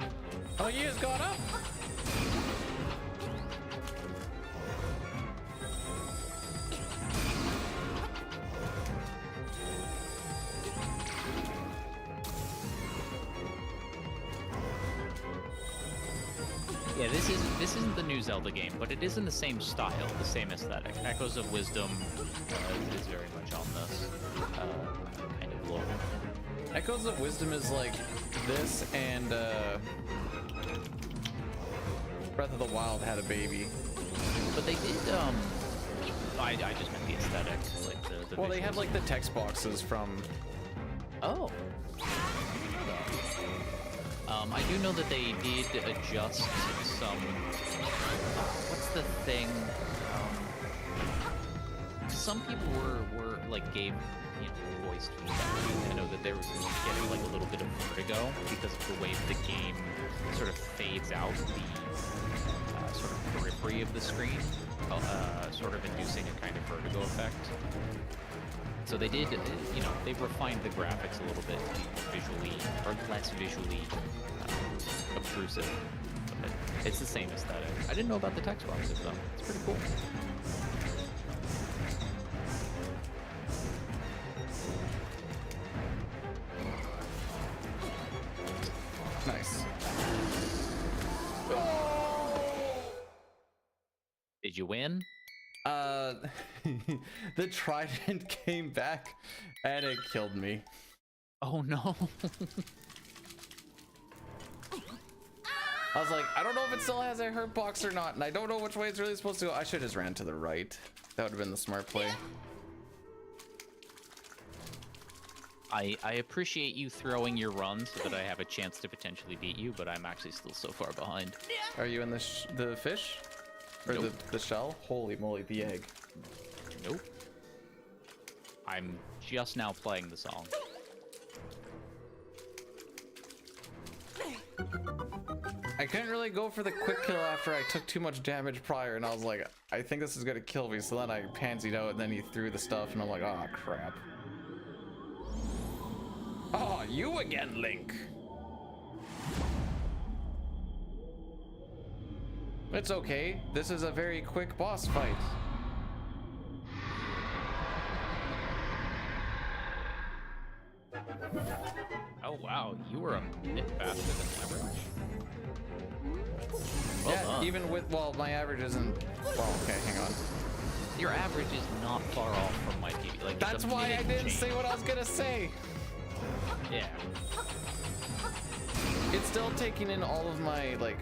Oh, you just got up? Yeah, this isn't the new Zelda game, but it is in the same style, the same aesthetic. Echoes of Wisdom is very much on this kind of look. Echoes of Wisdom is like this, and Breath of the Wild had a baby. But they did, I just meant the aesthetic, like the well, they visuals. had like the text boxes from... Oh. I do know that they did adjust some... what's the thing? Some people were like, gave, you know, voice feedback. I know that they were getting like a little bit of vertigo because of the way the game sort of fades out the sort of periphery of the screen, sort of inducing a kind of vertigo effect. So they did, you know, they refined the graphics a little bit to be visually, or less visually obtrusive. But it's the same aesthetic. I didn't know about the text boxes though. It's pretty cool. Nice. Did you win? The trident came back and it killed me. Oh no. I was like, I don't know if it still has a hurt box or not, and I don't know which way it's really supposed to go. I should have just ran to the right. That would have been the smart play. I appreciate you throwing your run so that I have a chance to potentially beat you, but I'm actually still so far behind. Are you in the fish? Or Nope. the shell? Holy moly, the egg. Nope. I'm just now playing the song. I couldn't really go for the quick kill after I took too much damage prior, and I was like, I think this is gonna kill me, so then I pansied out, and then he threw the stuff, and I'm like, oh crap. Oh, you again, Link. It's okay. This is a very quick boss fight. Oh wow, you were a minute faster than average. Well Yeah, done. even with, well, my average isn't, well, okay, hang on. Your average is not far off from my TV. Like, it's That's a why I minute didn't change. say what I was gonna say. Yeah. It's still taking in all of my, like,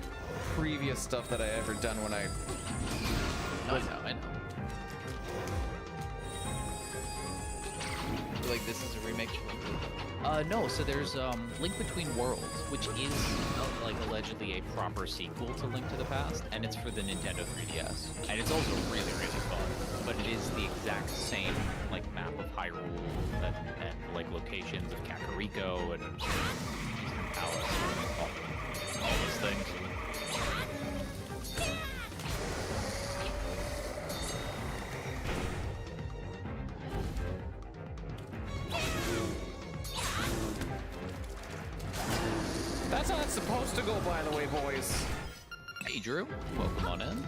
previous stuff that I ever done when I I know. Like, this is a remake. No, so there's Link Between Worlds, which is like allegedly a proper sequel to Link to the Past, and it's for the Nintendo 3DS. And it's also really, really fun, but it is the exact same like map of Hyrule and like locations of Kakariko and Palace and all those things. That's how it's supposed to go, by the way, boys. Hey, Drew. Welcome on in.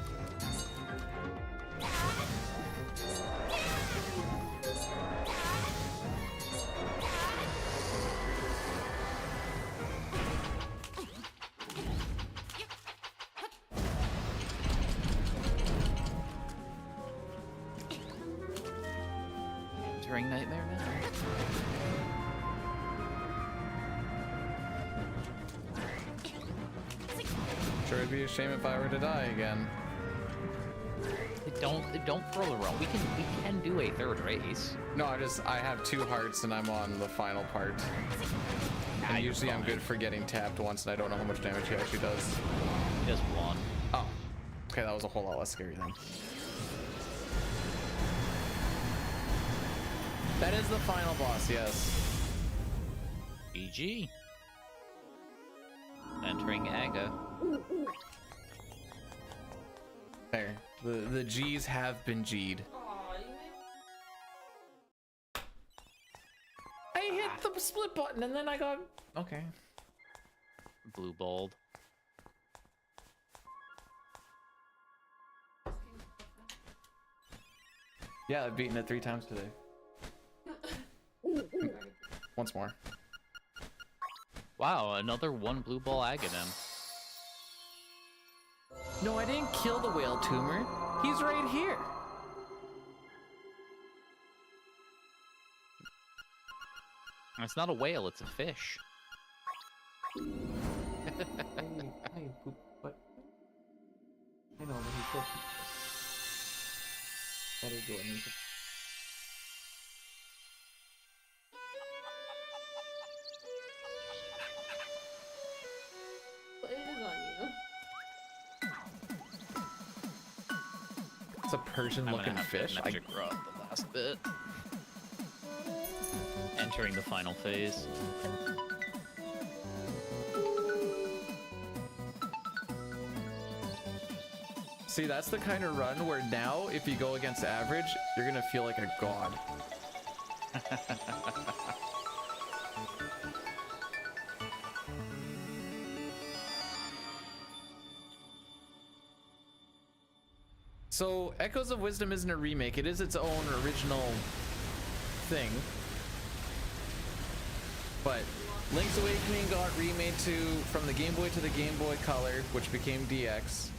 Entering Nightmare now. Sure, it'd be a shame if I were to die again. Don't throw the roll. We can do a third race. No, I have 2 hearts and I'm on the final part. And usually I'm good for getting tapped once and I don't know how much damage he actually does. He does 1. Oh, okay, that was a whole lot less scary then. That is the final boss, yes. BG. Entering Aga. There, the G's have been G'd. Aw, you made... I hit the split button and then I got... Okay. Blue balled. Yeah, I've beaten it 3 times today. Once more. Wow, another 1 blue ball Aghanim. No, I didn't kill the whale tumor. He's right here. It's not a whale, it's a fish. Hey, poop, what? I know, but he's still better go in. But it is on you. It's a Persian-looking fish. Magic rod the last bit. Entering the final phase. See, that's the kind of run where now, if you go against average, you're gonna feel like a god. So, Echoes of Wisdom isn't a remake, it is its own original thing. But Link's Awakening got remade from the Game Boy to the Game Boy Color, which became DX.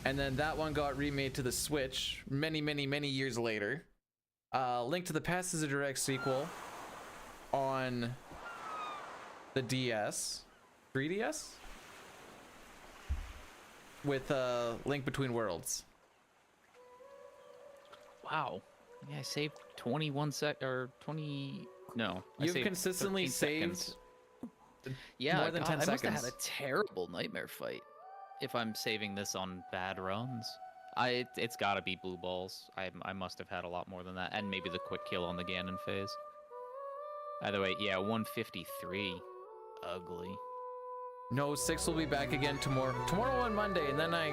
And then that one got remade to the Switch many, many, many years later. Link to the Past is a direct sequel on the DS. 3DS? With Link Between Worlds. Wow. Yeah, I saved 21 or 20... No. I You've saved consistently 13 saved seconds. Yeah, more than 10 I must have seconds. had a terrible nightmare fight if I'm saving this on bad runs. It's gotta be blue balls. I must have had a lot more than that. And maybe the quick kill on the Ganon phase. Either way, yeah, 153. Ugly. No, 6 will be back again tomorrow on Monday, and then I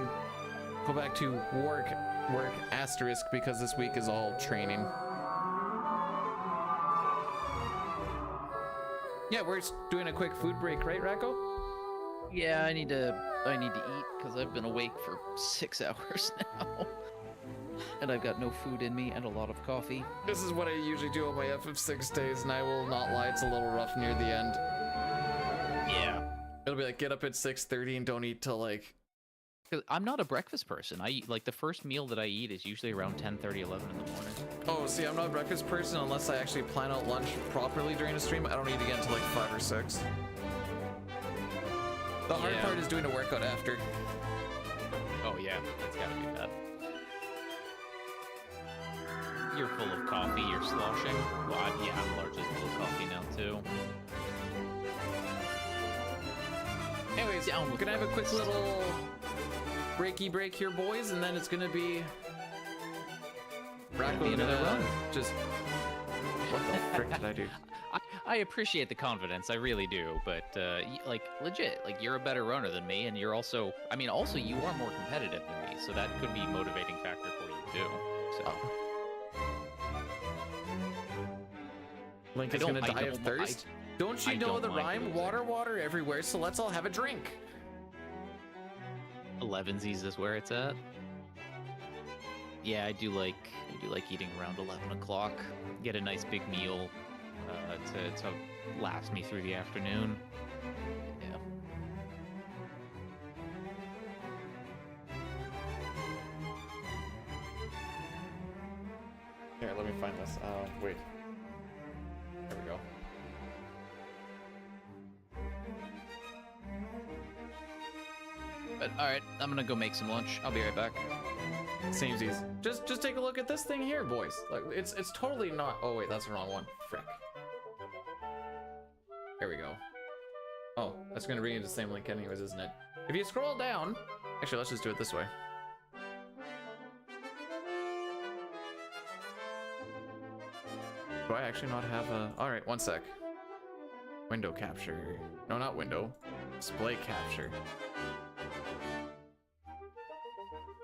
go back to work asterisk because this week is all training. Yeah, we're doing a quick food break, right, Racco? Yeah, I need to eat because I've been awake for 6 hours now. And I've got no food in me and a lot of coffee. This is what I usually do on my FF6 days, and I will not lie, it's a little rough near the end. Yeah. It'll be like get up at 6:30 and don't eat till like. 'Cause I'm not a breakfast person. I eat, like, the first meal that I eat is usually around 10:30, 11 in the morning. Oh, see, I'm not a breakfast person unless I actually plan out lunch properly during a stream. I don't eat again until like 5 or 6. The hard Yeah. part is doing a workout after. Oh yeah, that's gotta be bad. You're full of coffee, you're sloshing. Well, I'm largely full of coffee now too. Anyways, Down we're with gonna have a quick breakfast. little breaky break here, boys, and then it's gonna be Racco another run. Just what the frick did I do? I appreciate the confidence, I really do, but like legit, like you're a better runner than me, and you're also, I mean, also you are more competitive than me, so that could be a motivating factor for you too. So Link I is gonna don't- I die of don't- thirst. Don't you I know don't the mind rhyme? losing. Water, water everywhere, so let's all have a drink. 11sies is where it's at. Yeah, I do like eating around 11 o'clock. Get a nice big meal to last me through the afternoon. Yeah. Here, let me find this. Wait. There we go. But all right, I'm gonna go make some lunch. I'll be right back. Samesies. Just take a look at this thing here, boys. Like it's totally not. Oh wait, that's the wrong one. Frick. There we go. Oh, that's gonna bring you to the same link anyways, isn't it? If you scroll down, actually, let's just do it this way. Do I actually not have a? All right, one sec. Window capture. No, not window. Display capture.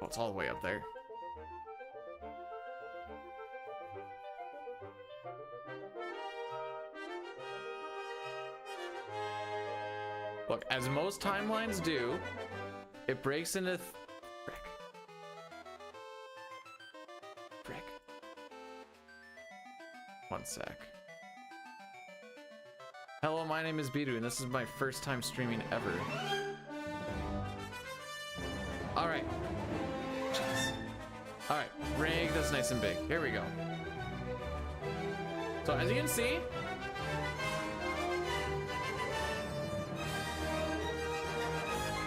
Oh, it's all the way up there. Look, as most timelines do, it breaks into frick. Frick. One sec. Hello, my name is Bidu, and this is my first time streaming ever. Alright. Jeez. Alright, rig that's nice and big. Here we go. So as you can see,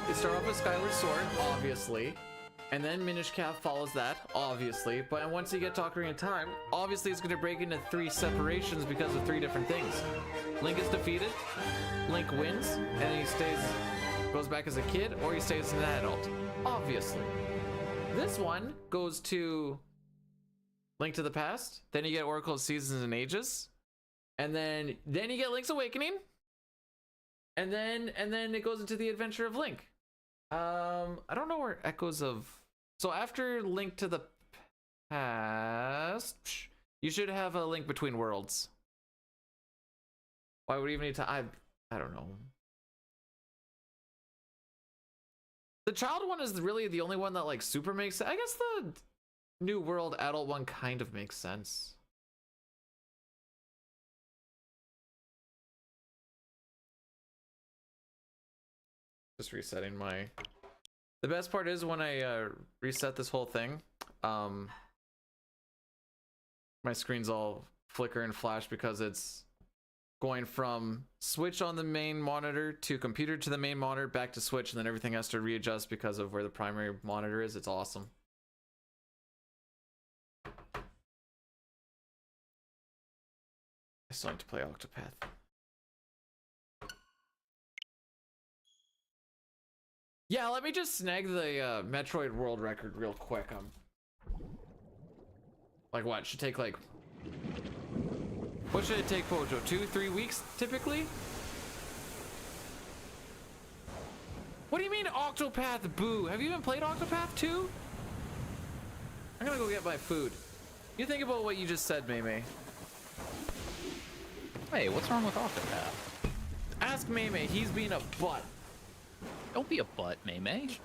you start off with Skyward Sword, obviously, and then Minish Cap follows that, obviously, but once you get to Ocarina of Time, obviously it's going to break into 3 separations because of 3 different things. Link is defeated, Link wins, and then he goes back as a kid, or he stays an adult, obviously. This one goes to Link to the Past, then you get Oracle of Seasons and Ages, and then you get Link's Awakening, and then it goes into the Adventure of Link. I don't know where Echoes of... So after Link to the Past, you should have a Link Between Worlds. Why would we even need to... I don't know. The child one is really the only one that like super makes sense. I guess the New World adult one kind of makes sense. Just resetting my... The best part is when I reset this whole thing, my screen's all flicker and flash because it's going from Switch on the main monitor to computer to the main monitor back to Switch, and then everything has to readjust because of where the primary monitor is. It's awesome. I still need to play Octopath. Yeah, let me just snag the Metroid world record real quick. Like what? Should take like... What should it take, Pojo? 2-3 weeks, typically? What do you mean Octopath? Boo! Have you even played Octopath 2? I'm gonna go get my food. You think about what you just said, Maymay. Hey, what's wrong with Octopath? Ask Maymay, he's being a butt. Don't be a butt, Maymay.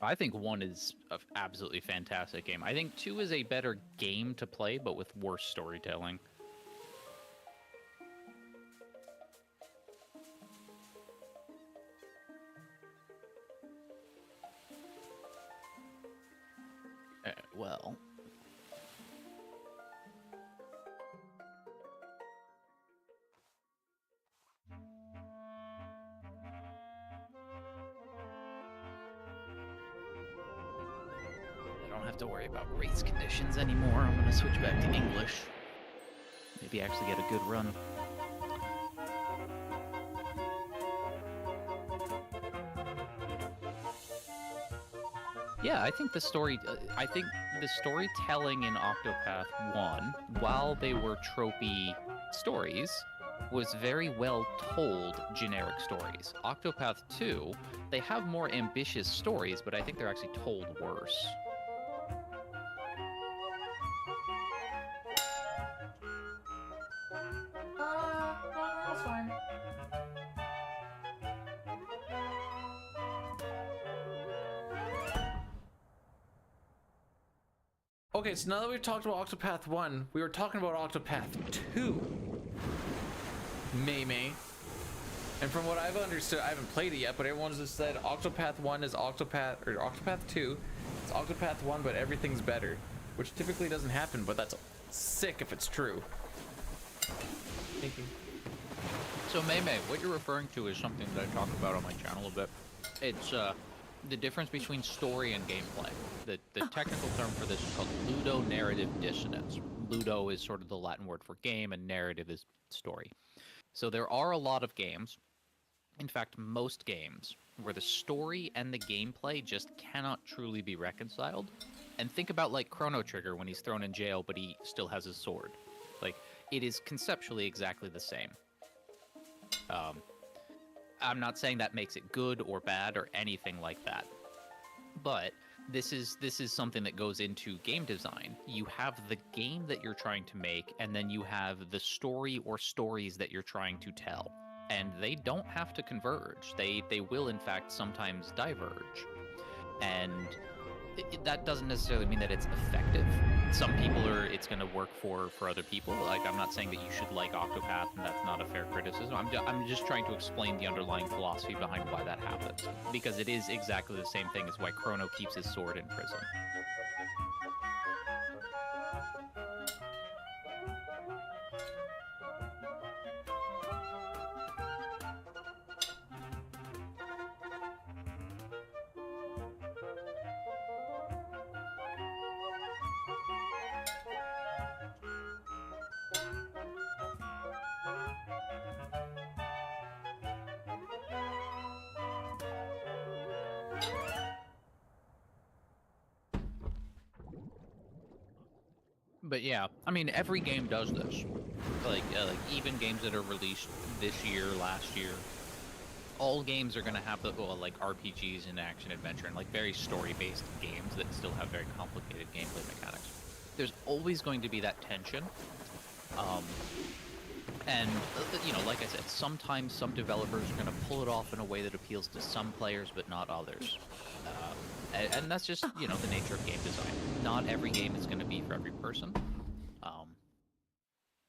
I think 1 is an absolutely fantastic game. I think 2 is a better game to play, but with worse storytelling. Well... I don't have to worry about race conditions anymore. I'm gonna switch back to English. Maybe actually get a good run. Yeah, I think the storytelling in Octopath 1, while they were tropey stories, was very well told generic stories. Octopath 2, they have more ambitious stories, but I think they're actually told worse. That's fine. Okay, so now that we've talked about Octopath 1, we were talking about Octopath 2. May. And from what I've understood, I haven't played it yet, but everyone's just said Octopath 1 is Octopath 2. It's Octopath 1, but everything's better. Which typically doesn't happen, but that's sick if it's true. Thank you. So May, what you're referring to is something that I talk about on my channel a bit. It's the difference between story and gameplay. The technical term for this is called ludonarrative dissonance. Ludo is sort of the Latin word for game, and narrative is story. So there are a lot of games, in fact most games, where the story and the gameplay just cannot truly be reconciled. And think about like Chrono Trigger when he's thrown in jail but he still has his sword. Like, it is conceptually exactly the same. I'm not saying that makes it good or bad or anything like that, but this is something that goes into game design. You have the game that you're trying to make, and then you have the story or stories that you're trying to tell, and they don't have to converge. They will in fact sometimes diverge, and that doesn't necessarily mean that it's effective. Some people it's going to work for other people. Like, I'm not saying that you should like Octopath, and that's not a fair criticism. I'm just trying to explain the underlying philosophy behind why that happens, because it is exactly the same thing as why Chrono keeps his sword in prison. But yeah, I mean, every game does this. Like even games that are released this year, last year, all games are gonna have like RPGs and action adventure and like very story-based games that still have very complicated gameplay mechanics. There's always going to be that tension. And you know, like I said, sometimes some developers are gonna pull it off in a way that appeals to some players but not others. And that's just, you know, the nature of game design. Not every game is going to be for every person.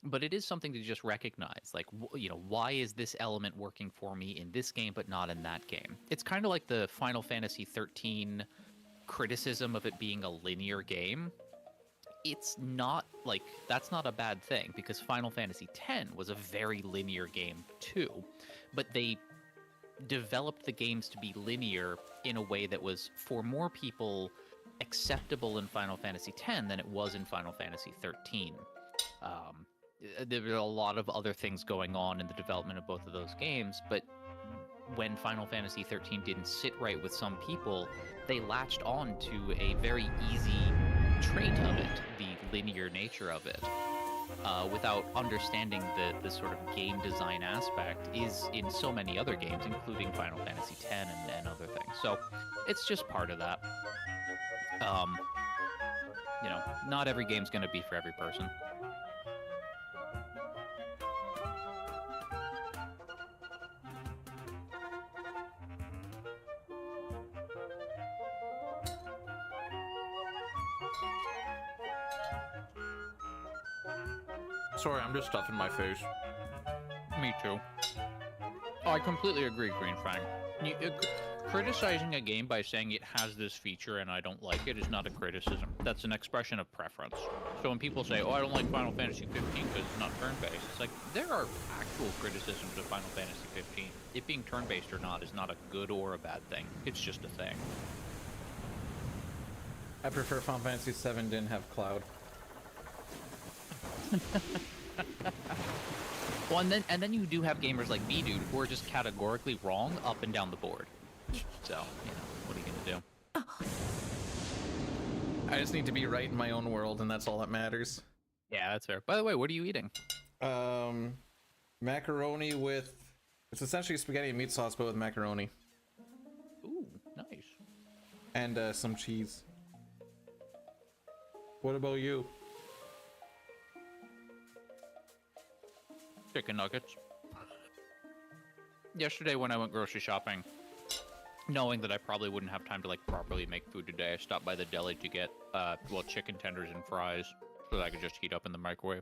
But it is something to just recognize. Like, you know, why is this element working for me in this game but not in that game? It's kind of like the Final Fantasy 13 criticism of it being a linear game. It's not, like, that's not a bad thing, because Final Fantasy X was a very linear game too. But they developed the games to be linear in a way that was, for more people, acceptable in Final Fantasy X than it was in Final Fantasy 13. There were a lot of other things going on in the development of both of those games, but when Final Fantasy 13 didn't sit right with some people, they latched on to a very easy trait of it, the linear nature of it. Without understanding the sort of game design aspect is in so many other games, including Final Fantasy X and other things. So it's just part of that. You know, not every game's going to be for every person. Sorry, I'm just stuffing my face. Me too. Oh, I completely agree, Green Fang. Criticizing a game by saying it has this feature and I don't like it is not a criticism. That's an expression of preference. So when people say, oh, I don't like Final Fantasy 15 because it's not turn-based, it's like, there are actual criticisms of Final Fantasy 15. It being turn-based or not is not a good or a bad thing. It's just a thing. I prefer Final Fantasy 7 didn't have Cloud. Well, and then you do have gamers like me, dude, who are just categorically wrong up and down the board. So, you know, what are you gonna do? I just need to be right in my own world, and that's all that matters. Yeah, that's fair. By the way, what are you eating? Macaroni with... It's essentially spaghetti and meat sauce, but with macaroni. Ooh, nice. And some cheese. What about you? Chicken nuggets. Yesterday when I went grocery shopping, knowing that I probably wouldn't have time to like properly make food today, I stopped by the deli to get well, chicken tenders and fries so that I could just heat up in the microwave.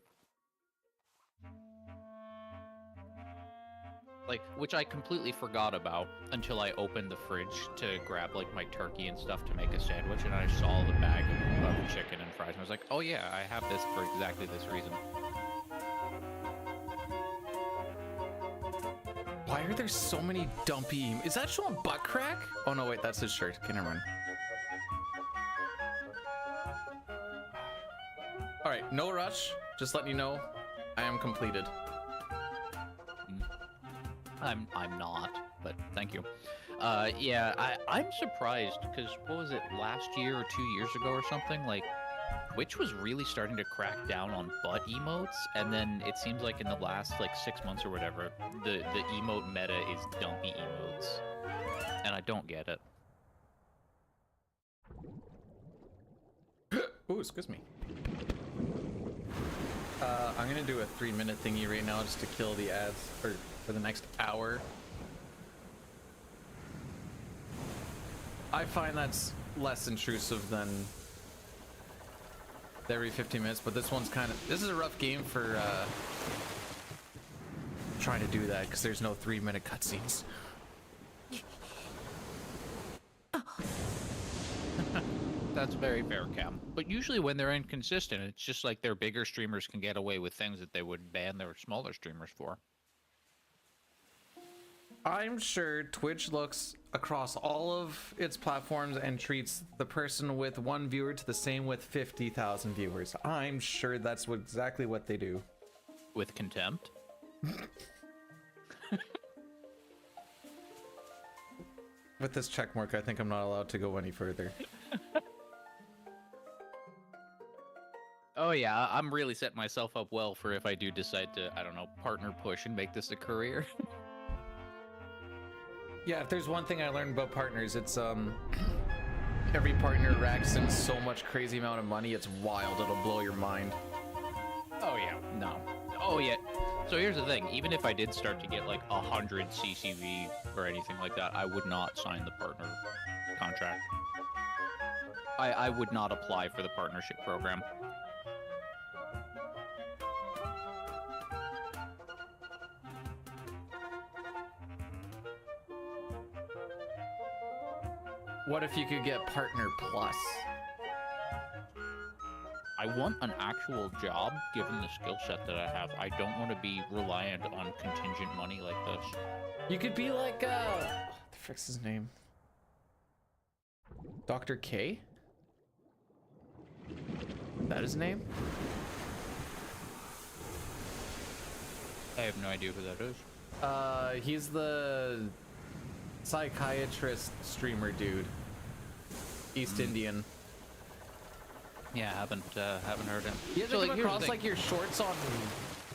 Like, which I completely forgot about until I opened the fridge to grab like my turkey and stuff to make a sandwich, and I saw the bag of chicken and fries and I was like, oh yeah, I have this for exactly this reason. Why are there so many dumpy... Is that showing butt crack? Oh no, wait, that's his shirt. Okay, never mind. Alright, no rush. Just letting you know, I am completed. I'm not, but thank you. Yeah, I'm surprised because what was it, last year or 2 years ago or something? Like, Twitch was really starting to crack down on butt emotes, and then it seems like in the last like 6 months or whatever, the emote meta is dumpy emotes, and I don't get it. Ooh, excuse me. I'm gonna do a 3-minute thingy right now just to kill the ads for the next hour. I find that's less intrusive than every 15 minutes, but this one's kind of... This is a rough game for trying to do that because there's no 3-minute cutscenes. That's very fair, Cam. But usually when they're inconsistent, it's just like their bigger streamers can get away with things that they would ban their smaller streamers for. I'm sure Twitch looks across all of its platforms and treats the person with 1 viewer to the same with 50,000 viewers. I'm sure that's exactly what they do. With contempt? With this check mark, I think I'm not allowed to go any further. Oh yeah, I'm really setting myself up well for if I do decide to, I don't know, partner push and make this a career. Yeah, if there's one thing I learned about partners, it's every partner racks in so much crazy amount of money, it's wild, it'll blow your mind. Oh yeah, no. Oh yeah. So here's the thing, even if I did start to get like 100 CCV or anything like that, I would not sign the partner contract. I would not apply for the partnership program. What if you could get Partner Plus? I want an actual job, given the skill set that I have. I don't want to be reliant on contingent money like this. You could be like, what the frick's his name? Dr. K? That his name? I have no idea who that is. He's the psychiatrist streamer dude. East Indian. Yeah, haven't heard him. You ever So, come like, here's the across thing. like your shorts on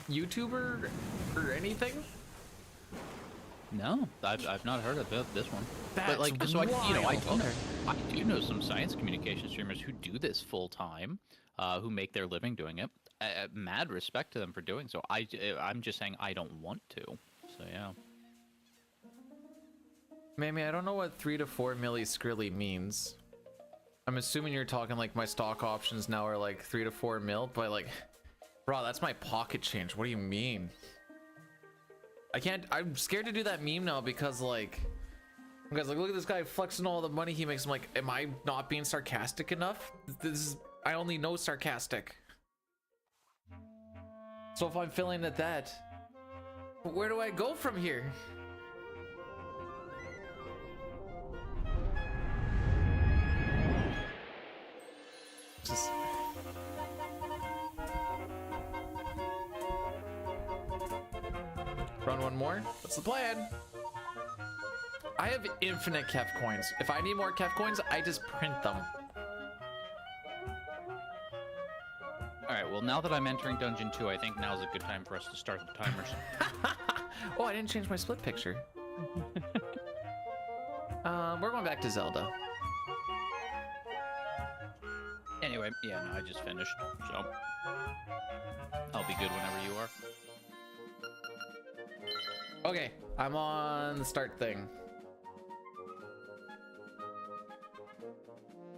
YouTube or anything? No, I've not heard about this one. That's But like, so I, you know, wild. I do know some science communication streamers who do this full time, who make their living doing it. Mad respect to them for doing so. I'm just saying I don't want to. So yeah. Mamie, I don't know what 3 to 4 milli Skrilly means. I'm assuming you're talking like my stock options now are like 3 to 4 mil, but like Bro, that's my pocket change. What do you mean? I can't. I'm scared to do that meme now because like look at this guy flexing all the money he makes. I'm like, am I not being sarcastic enough? This is, I only know sarcastic. So if I'm feeling at that, where do I go from here? Just... Run one more. What's the plan? I have infinite Kef coins. If I need more Kef coins, I just print them. Alright, well now that I'm entering Dungeon 2, I think now's a good time for us to start the timers. Oh, I didn't change my split picture. We're going back to Zelda. Anyway, yeah, no, I just finished, so I'll be good whenever you are. Okay, I'm on the start thing.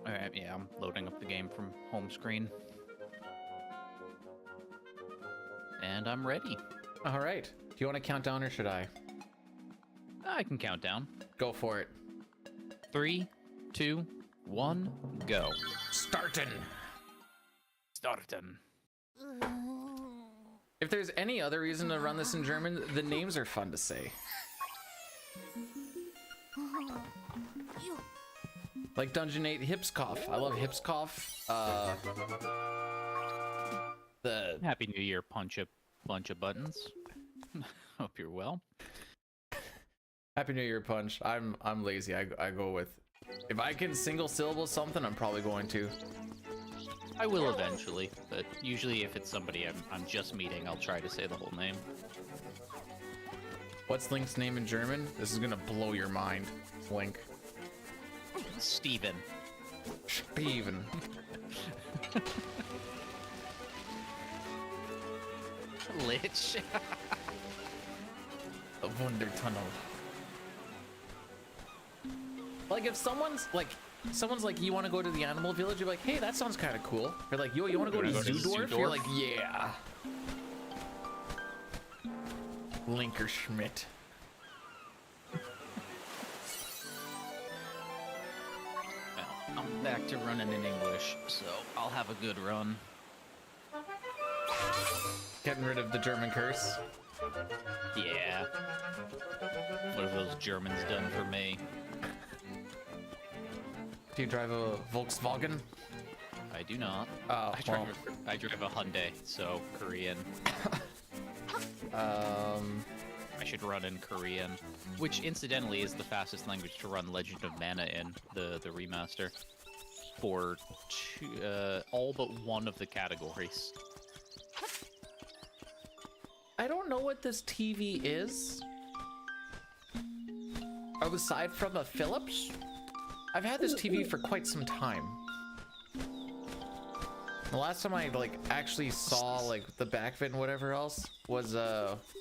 Alright, yeah, I'm loading up the game from home screen. And I'm ready. All right. Do you want to count down or should I? I can count down. Go for it. 3, 2, 1, go. Startin'. Starten. If there's any other reason to run this in German, the names are fun to say. Like Dungeon 8 Hipskopf. I love Hipskopf. The Happy New Year, punch a bunch of buttons. Hope you're well. Happy New Year punch. I'm lazy. I go with, if I can single syllable something, I'm probably going to. I will eventually, but usually if it's somebody I'm just meeting, I'll try to say the whole name. What's Link's name in German? This is gonna blow your mind, Link. Steven. Steven. Lich. A Wunder Tunnel. Like if someone's like, you want to go to the animal village, you're like, hey, that sounds kind of cool. You're like, yo, you want to go to Zoodorf? You're like, yeah. Linker Schmidt. Well, I'm back to running in English, so I'll have a good run. Getting rid of the German curse. Yeah. What have those Germans done for me? Do you drive a Volkswagen? I do not. Oh, I drive a Hyundai, so Korean. I should run in Korean, which incidentally is the fastest language to run Legend of Mana in, the remaster, for all but one of the categories. I don't know what this TV is. Aside from a Philips, I've had this TV for quite some time. The last time I like actually saw like the back of it and whatever else was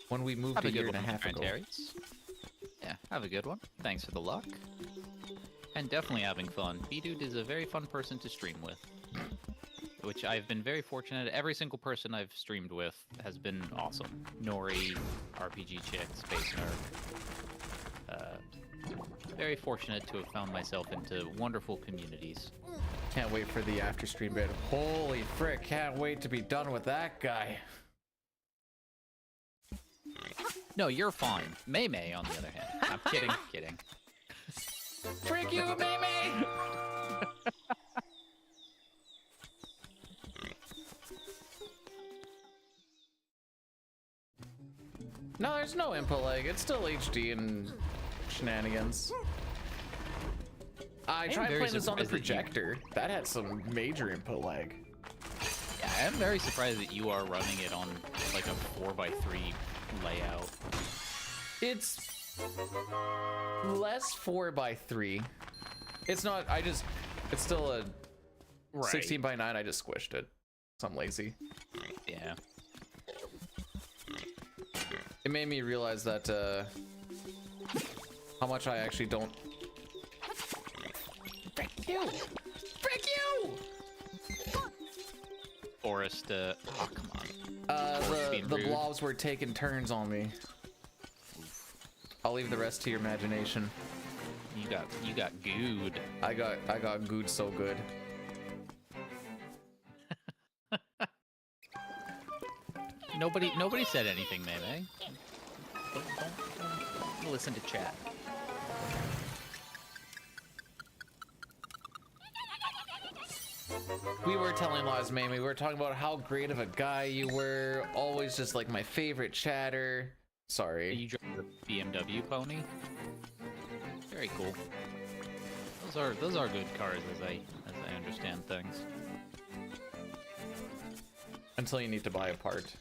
when we moved a year and a half ago. Yeah, have a good one. Thanks for the luck. And definitely having fun. B-Dude is a very fun person to stream with. Which I've been very fortunate. Every single person I've streamed with has been awesome. Nori, RPG Chick, Space Nerd. Very fortunate to have found myself into wonderful communities. Can't wait for the after stream bit. Holy frick, can't wait to be done with that guy. No, you're fine. May, on the other hand. I'm kidding. Frick you, May! No, there's no input lag. It's still HD and shenanigans. I tried playing this on the projector. That had some major input lag. Yeah, I am very surprised that you are running it on like a 4x3 layout. It's less 4x3. It's not, it's still a 16:9. I just squished it. So I'm lazy. Yeah. It made me realize that, how much I actually don't. Frick you! Frick you! Forest, oh, come on. The blobs were taking turns on me. I'll leave the rest to your imagination. You got gooed. I got gooed so good. Nobody said anything, Meme. Don't listen to chat. We were telling Loz, Mamie, we were talking about how great of a guy you were. Always just like my favorite chatter. Sorry. You drive the BMW pony? Very cool. Those are good cars as I understand things. Until you need to buy a part.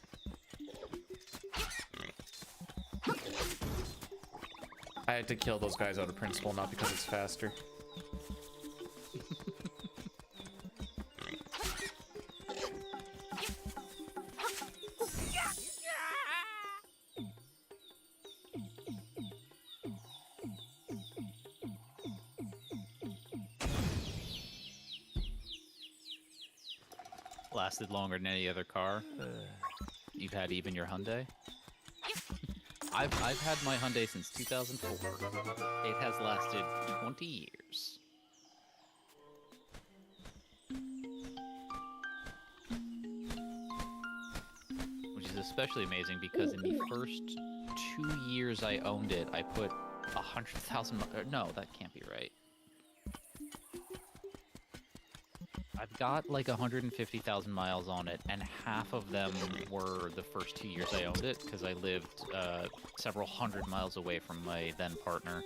I had to kill those guys out of principle, not because it's faster. Lasted longer than any other car you've had, even your Hyundai. I've had my Hyundai since 2004. It has lasted 20 years. Which is especially amazing because in the first 2 years I owned it, I put 100,000. No, that can't be right. I've got like 150,000 miles on it, and half of them were the first 2 years I owned it, because I lived several hundred miles away from my then partner.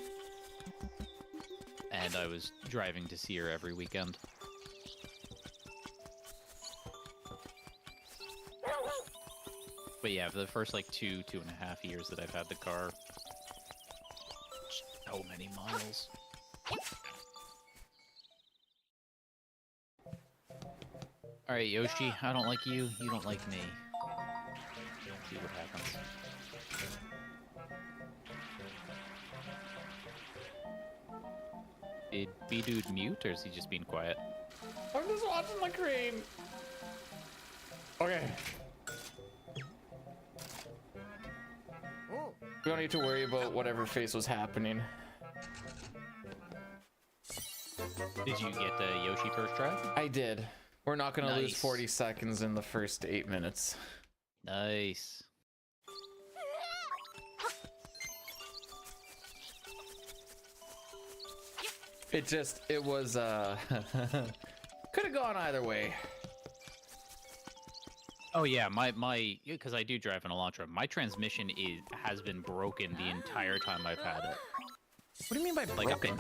And I was driving to see her every weekend. But yeah, for the first like 2.5 years that I've had the car, so many miles. Alright, Yoshi, I don't like you, you don't like me. See what happens. Did B-Dude mute, or is he just being quiet? I'm just watching the crane. Okay. We don't need to worry about whatever face was happening. Did you get Yoshi first try? I did. We're not gonna lose Nice. 40 seconds in the first 8 minutes. Nice. It was, could have gone either way. Oh yeah, because I do drive an Elantra, my transmission has been broken the entire time I've had it. What do you mean by broken?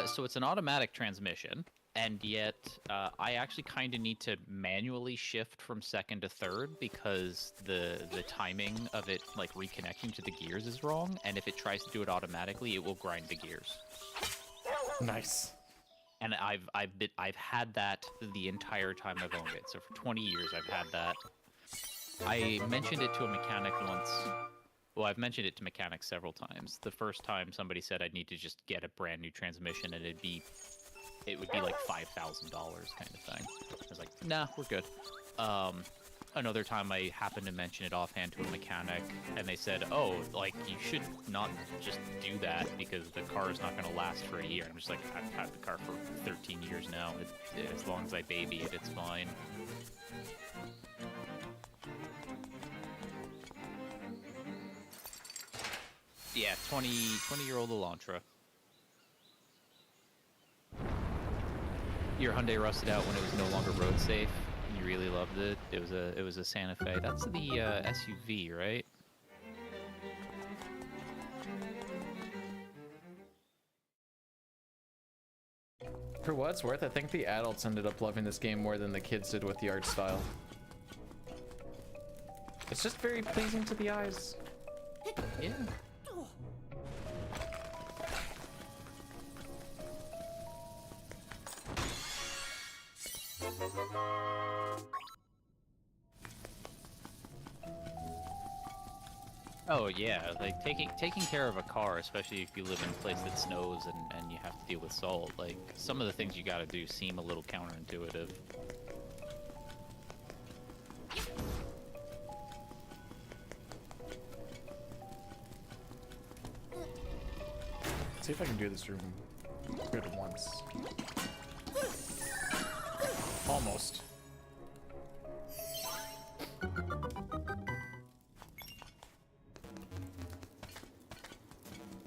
So it's an automatic transmission, and yet I actually kind of need to manually shift from second to third because the timing of it like reconnecting to the gears is wrong, and if it tries to do it automatically, it will grind the gears. Nice. And I've had that the entire time I've owned it. So for 20 years I've had that. I mentioned it to a mechanic once. Well, I've mentioned it to mechanics several times. The first time somebody said I'd need to just get a brand new transmission and it would be like $5,000 kind of thing. I was like, nah, we're good. Another time I happened to mention it offhand to a mechanic, and they said, oh, like, you should not just do that because the car is not going to last for a year. I'm just like, I've had the car for 13 years now. As long as I baby it, it's fine. Yeah, 20-year-old Elantra. Your Hyundai rusted out when it was no longer road safe. You really loved it. It was a Santa Fe. That's the SUV, right? For what it's worth, I think the adults ended up loving this game more than the kids did with the art style. It's just very pleasing to the eyes. Yeah. Oh yeah, like taking care of a car, especially if you live in a place that snows and you have to deal with salt, like some of the things you gotta do seem a little counterintuitive. See if I can do this room good once. Almost.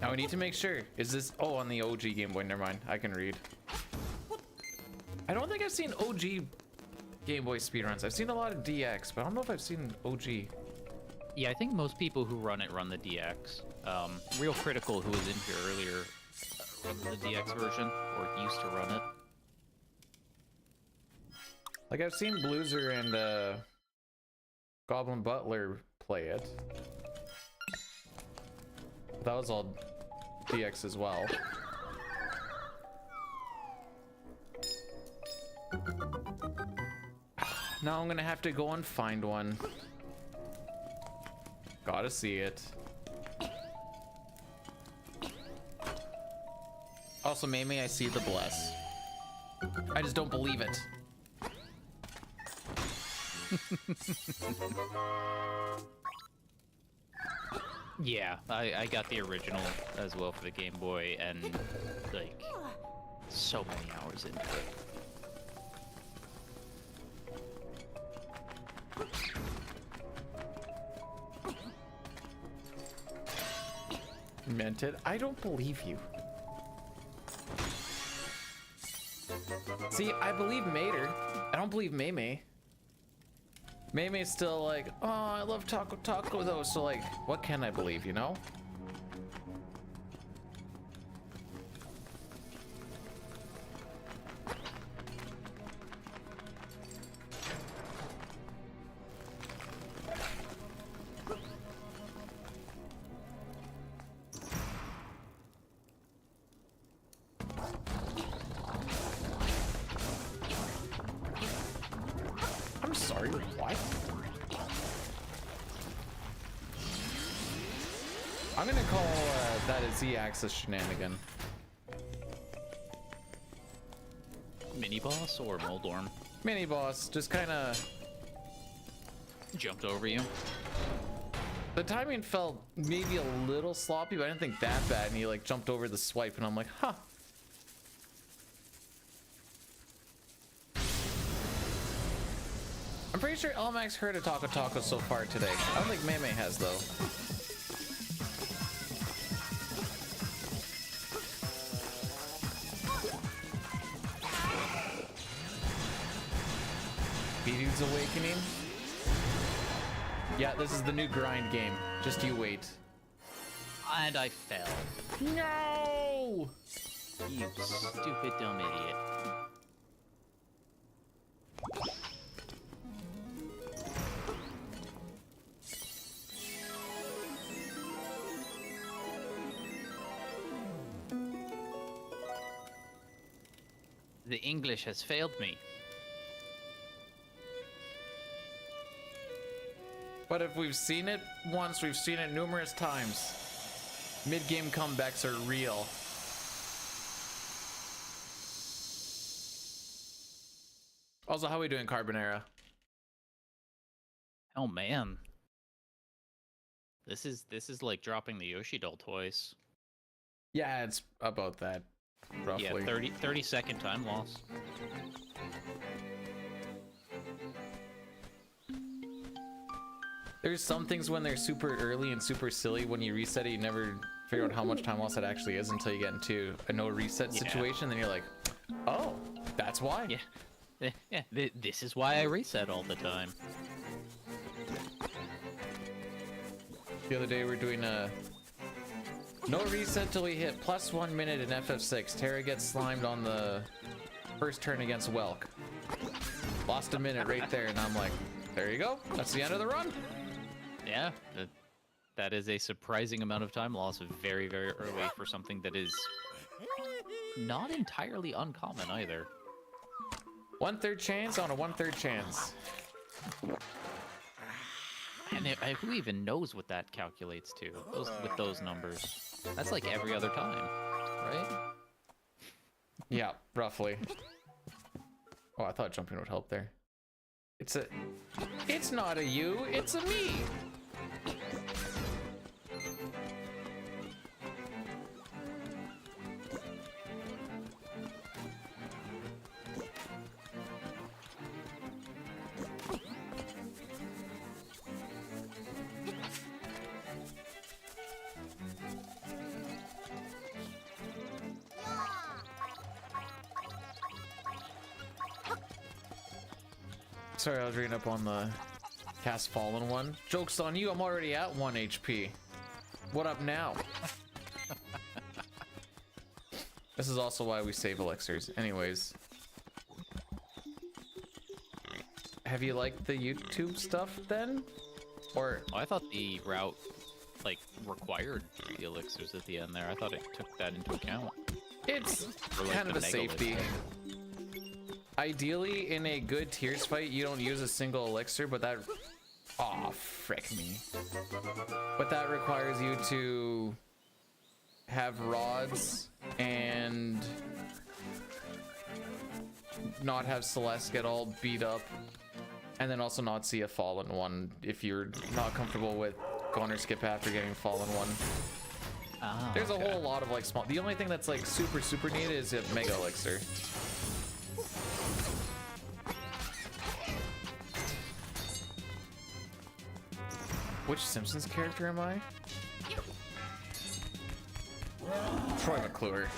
Now we need to make sure. Is this... Oh, on the OG Game Boy. Never mind. I can read. I don't think I've seen OG Game Boy speedruns. I've seen a lot of DX, but I don't know if I've seen OG. Yeah, I think most people who run it run the DX. Real Critical, who was in here earlier, runs the DX version, or used to run it. Like, I've seen Blueser and Goblin Butler play it. That was all DX as well. Now I'm gonna have to go and find one. Gotta see it. Also, Mimi, I see the bless. I just don't believe it. Yeah, I got the original as well for the Game Boy, and like so many hours into it. Meant it? I don't believe you. See, I believe Mater. I don't believe Maymay. Maymay's still like, oh, I love Taco though. So like, what can I believe, you know? I'm sorry, what? I'm gonna call that a Z-axis shenanigan. Mini boss or Moldorm? Mini boss, just kind of Jumped over you. the timing felt maybe a little sloppy, but I didn't think that bad. And he like jumped over the swipe, and I'm like, huh. I'm pretty sure Elmax heard a Taco so far today. I don't think Maymay has though. B-Dude's Awakening. Yeah, this is the new grind game. Just you wait. And I fell. No! You stupid dumb idiot. The English has failed me. But if we've seen it once, we've seen it numerous times. Mid-game comebacks are real. Also, how are we doing, Carbonara? Oh man. This is like dropping the Yoshi doll twice. Yeah, it's about that, roughly. Yeah, 30 second time loss. There's some things when they're super early and super silly, when you reset it, you never figure out how much time loss it actually is until you get into a no reset situation. Then you're like, oh, that's why. Yeah. Yeah, this is why I reset all the time. The other day we were doing a no reset till we hit +1 minute in FF6. Terra gets slimed on the first turn against Welk. Lost a minute right there, and I'm like, there you go. That's the end of the run. Yeah, that is a surprising amount of time loss very, very early for something that is not entirely uncommon either. 1/3 chance on a 1/3 chance. And who even knows what that calculates to with those numbers? That's like every other time, right? Yeah, roughly. Oh, I thought jumping would help there. It's not a you, it's a me. Sorry, I was reading up on the cast fallen one. Joke's on you, I'm already at 1 HP. What up now? This is also why we save elixirs. Anyways. Have you liked the YouTube stuff then? Or Oh, I thought the route, like, required the elixirs at the end there. I thought it took that into account. it's Or, like, kind of the a mega safety. elixir. Ideally, in a good tiers fight, you don't use a single elixir, but that... Aw, frick me. But that requires you to have rods and not have Celeste get all beat up, and then also not see a fallen one if you're not comfortable with going or skip after getting fallen one. Ah, There's a okay. whole lot of like small. The only thing that's like super neat is a mega elixir. Which Simpsons character am I? Troy McClure.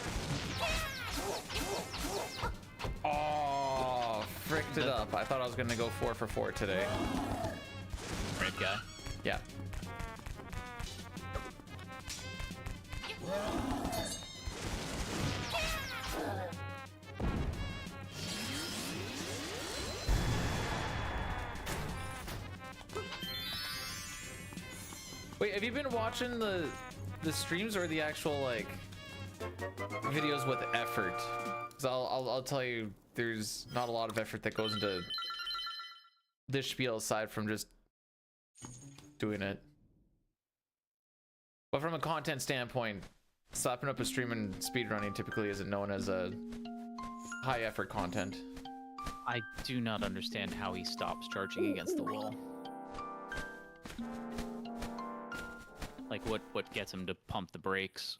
Oh, fricked it up. I thought I was gonna go 4 for 4 today. Red guy. Yeah. Wait, have you been watching the streams or the actual like videos with effort? 'Cause I'll tell you, there's not a lot of effort that goes into this spiel aside from just doing it. But from a content standpoint, slapping up a stream and speedrunning typically isn't known as a high effort content. I do not understand how he stops charging against the wall. Like, what gets him to pump the brakes?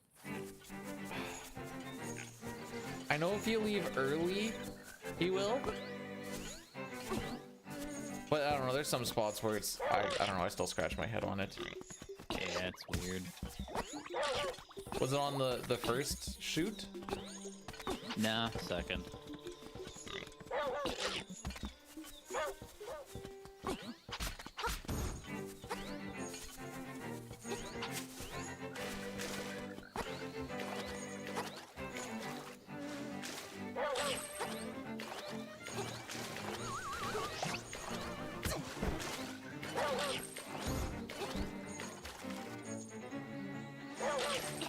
I know if you leave early, he will. But I don't know, there's some spots where it's, I don't know, I still scratch my head on it. Yeah, it's weird. Was it on the first shoot? Nah, second.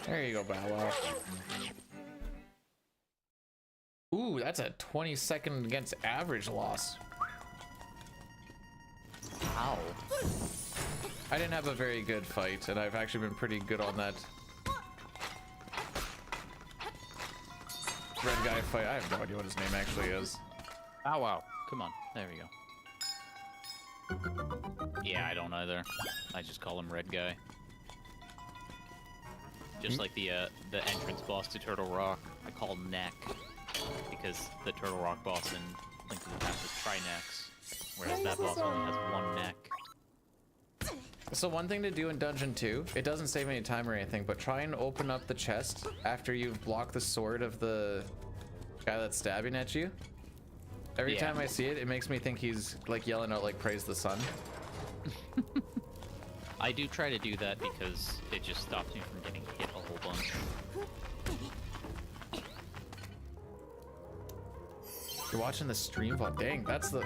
There you go, Bow Wow. Ooh, that's a 20-second against average loss. How? I didn't have a very good fight, and I've actually been pretty good on that red guy fight. I have no idea what his name actually is. Bow Wow. Come on. There we go. Yeah, I don't either. I just call him Red Guy. Just like the entrance boss to Turtle Rock, I call Neck because the Turtle Rock boss in Link to the Past is Tri-Necks, whereas that boss only has one neck. So one thing to do in Dungeon 2, it doesn't save any time or anything, but try and open up the chest after you've blocked the sword of the guy that's stabbing at you. Every Yeah. time I see it, it makes me think he's like yelling out like praise the sun. I do try to do that because it just stops me from getting hit a whole bunch. You're watching the stream VOD. Dang, that's the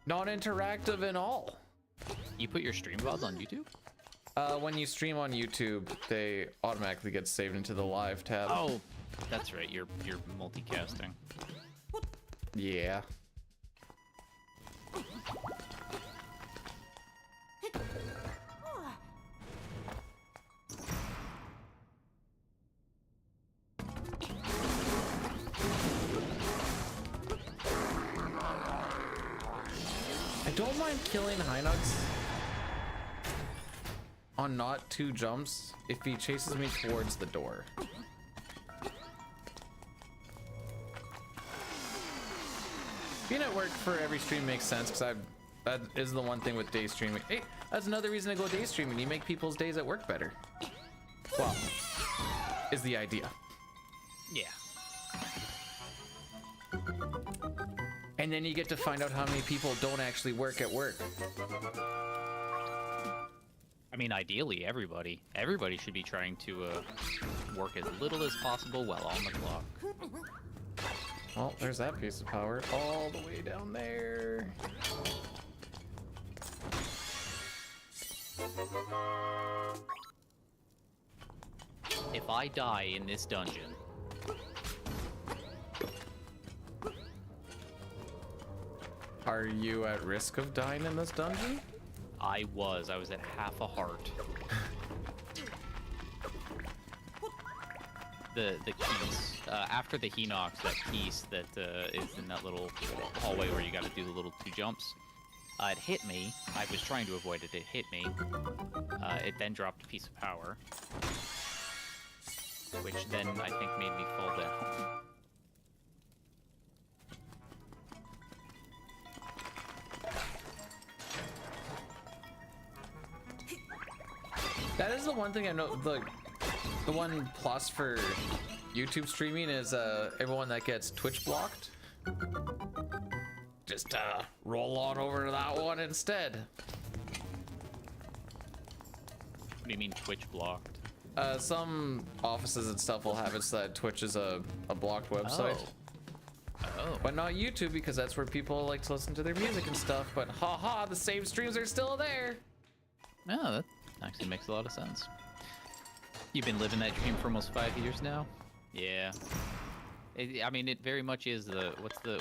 non-interactive and all. You put your stream VODs on YouTube? When you stream on YouTube, they automatically get saved into the live tab. Oh, that's right. You're multicasting. Yeah. I don't mind killing Hinox on not 2 jumps if he chases me towards the door. Being at work for every stream makes sense because that is the one thing with day streaming. Hey, that's another reason to go day streaming. You make people's days at work better. Well, is the idea. Yeah. And then you get to find out how many people don't actually work at work. I mean, ideally, everybody should be trying to work as little as possible while on the clock. Well, there's that piece of power all the way down there. If I die in this dungeon, Are you at risk of dying in this dungeon? I was at half a heart. The keys, after the Hinox, that piece that is in that little hallway where you gotta do the little 2 jumps, it hit me. I was trying to avoid it, it hit me. It then dropped a piece of power, which then I think made me fall down. That is the one thing I know, the one plus for YouTube streaming is everyone that gets Twitch blocked. Just roll on over to that one instead. What do you mean Twitch blocked? Some offices and stuff will have it so that Twitch is a blocked website. Oh. But not YouTube, because that's where people like to listen to their music and stuff. But haha, the same streams are still there. No, that actually makes a lot of sense. You've been living that dream for almost 5 years now? Yeah. I mean, it very much is the what's the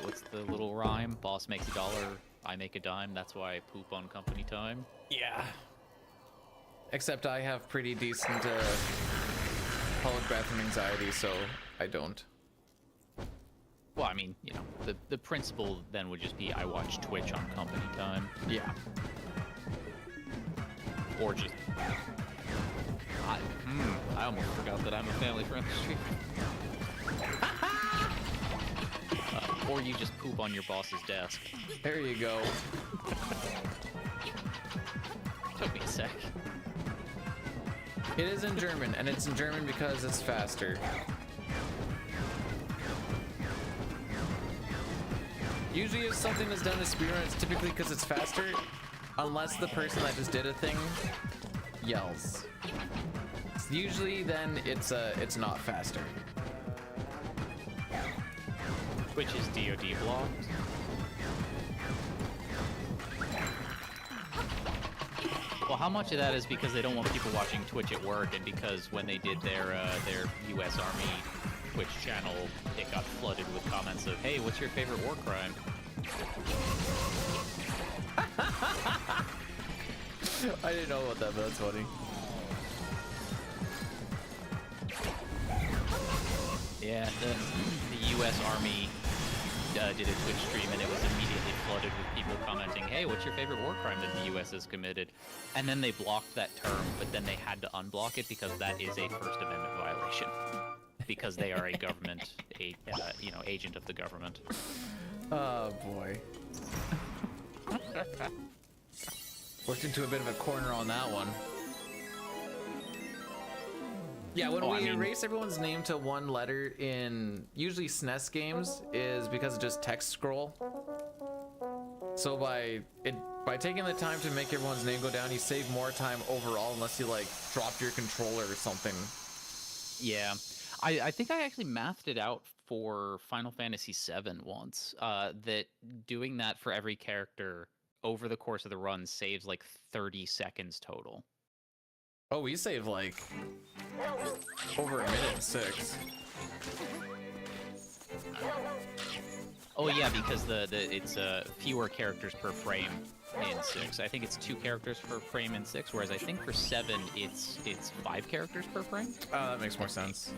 little rhyme? Boss makes $1, I make a dime. That's why I poop on company time. Yeah. Except I have pretty decent public bathroom anxiety, so I don't. Well, I mean, you know, the principle then would just be I watch Twitch on company time. Yeah. Or just... I almost forgot that I'm a family-friendly streamer. Or you just poop on your boss's desk. There you go. Took me a sec. It is in German, and it's in German because it's faster. Usually if something is done in speedrun, it's typically because it's faster, unless the person that just did a thing yells. Usually then it's not faster. Which is DoD blocked. Well, how much of that is because they don't want people watching Twitch at work, and because when they did their U.S. Army Twitch channel, it got flooded with comments of, "Hey, what's your favorite war crime?" I didn't know about that, but that's funny. Yeah, the U.S. Army did a Twitch stream, and it was immediately flooded with people commenting, "Hey, what's your favorite war crime that the U.S. has committed?" And then they blocked that term, but then they had to unblock it because that is a First Amendment violation, because they are a government, agent of the government. Oh boy. Worked into a bit of a corner on that one. Yeah, when we erase everyone's name to one letter in usually SNES games is because of just text scroll. So by taking the time to make everyone's name go down, you save more time overall unless you like dropped your controller or something. Yeah, I think I actually mathed it out for Final Fantasy VII once, that doing that for every character over the course of the run saves like 30 seconds total. Oh, we save like over 1:06. Oh yeah, because it's fewer characters per frame in 6. I think it's 2 characters per frame in 6, whereas I think for 7 it's 5 characters per frame. Oh, that makes more sense.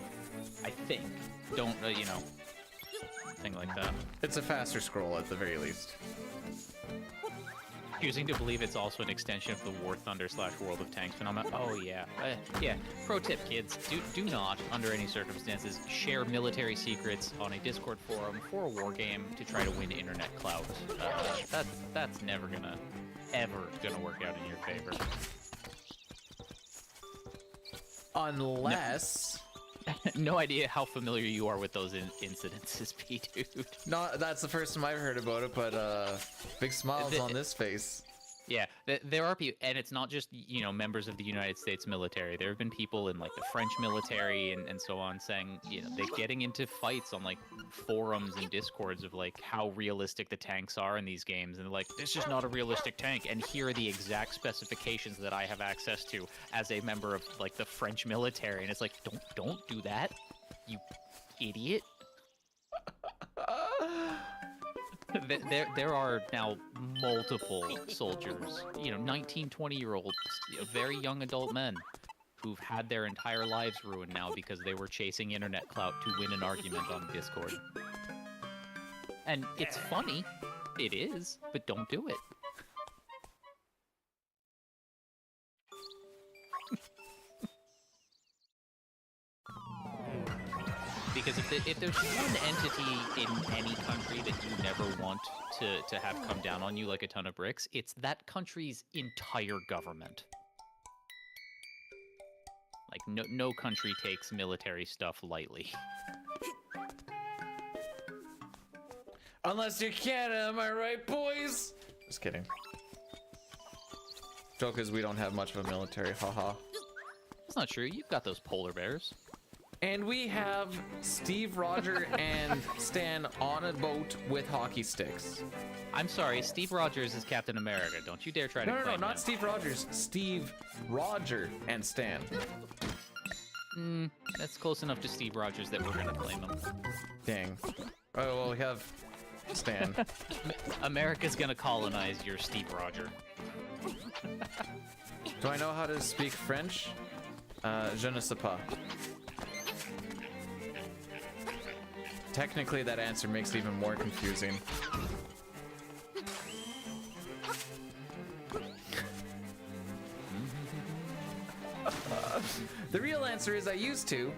I think. Don't thing like that. It's a faster scroll at the very least. Choosing to believe it's also an extension of the War Thunder / World of Tanks phenomenon. Oh yeah, yeah. Pro tip, kids: do not, under any circumstances, share military secrets on a Discord forum for a war game to try to win internet clout. That's never ever gonna work out in your favor. Unless No idea how familiar you are with those incidences, P, dude. No, that's the first time I've heard about it, but big smiles on this face. Yeah, there are people, and it's not just, you know, members of the United States military. There have been people in, like, the French military and so on saying, you know, they're getting into fights on, like, forums and discords of, like, how realistic the tanks are in these games. And they're like, this is not a realistic tank, and here are the exact specifications that I have access to as a member of, like, the French military. And it's like, don't do that, you idiot. There are now multiple soldiers, you know, 19, 20-year-olds, very young adult men who've had their entire lives ruined now because they were chasing internet clout to win an argument on Discord. And it's funny, it is, but don't do it. Because if there's one entity in any country that you never want to have come down on you like a ton of bricks, it's that country's entire government. Like, no country takes military stuff lightly. Unless you're Canada, am I right, boys? Just kidding. Joke is we don't have much of a military, haha. That's not true, you've got those polar bears. And we have Steve, Roger, and Stan on a boat with hockey sticks. I'm sorry, Steve Rogers is Captain America. Don't you dare try to claim No, not him. Steve Rogers. Steve, Roger, and Stan. That's close enough to Steve Rogers that we're gonna claim him. Dang. Oh, well, we have Stan. America's gonna colonize your Steve Roger. Do I know how to speak French? Je ne sais pas. Technically, that answer makes it even more confusing. The real answer is I used to.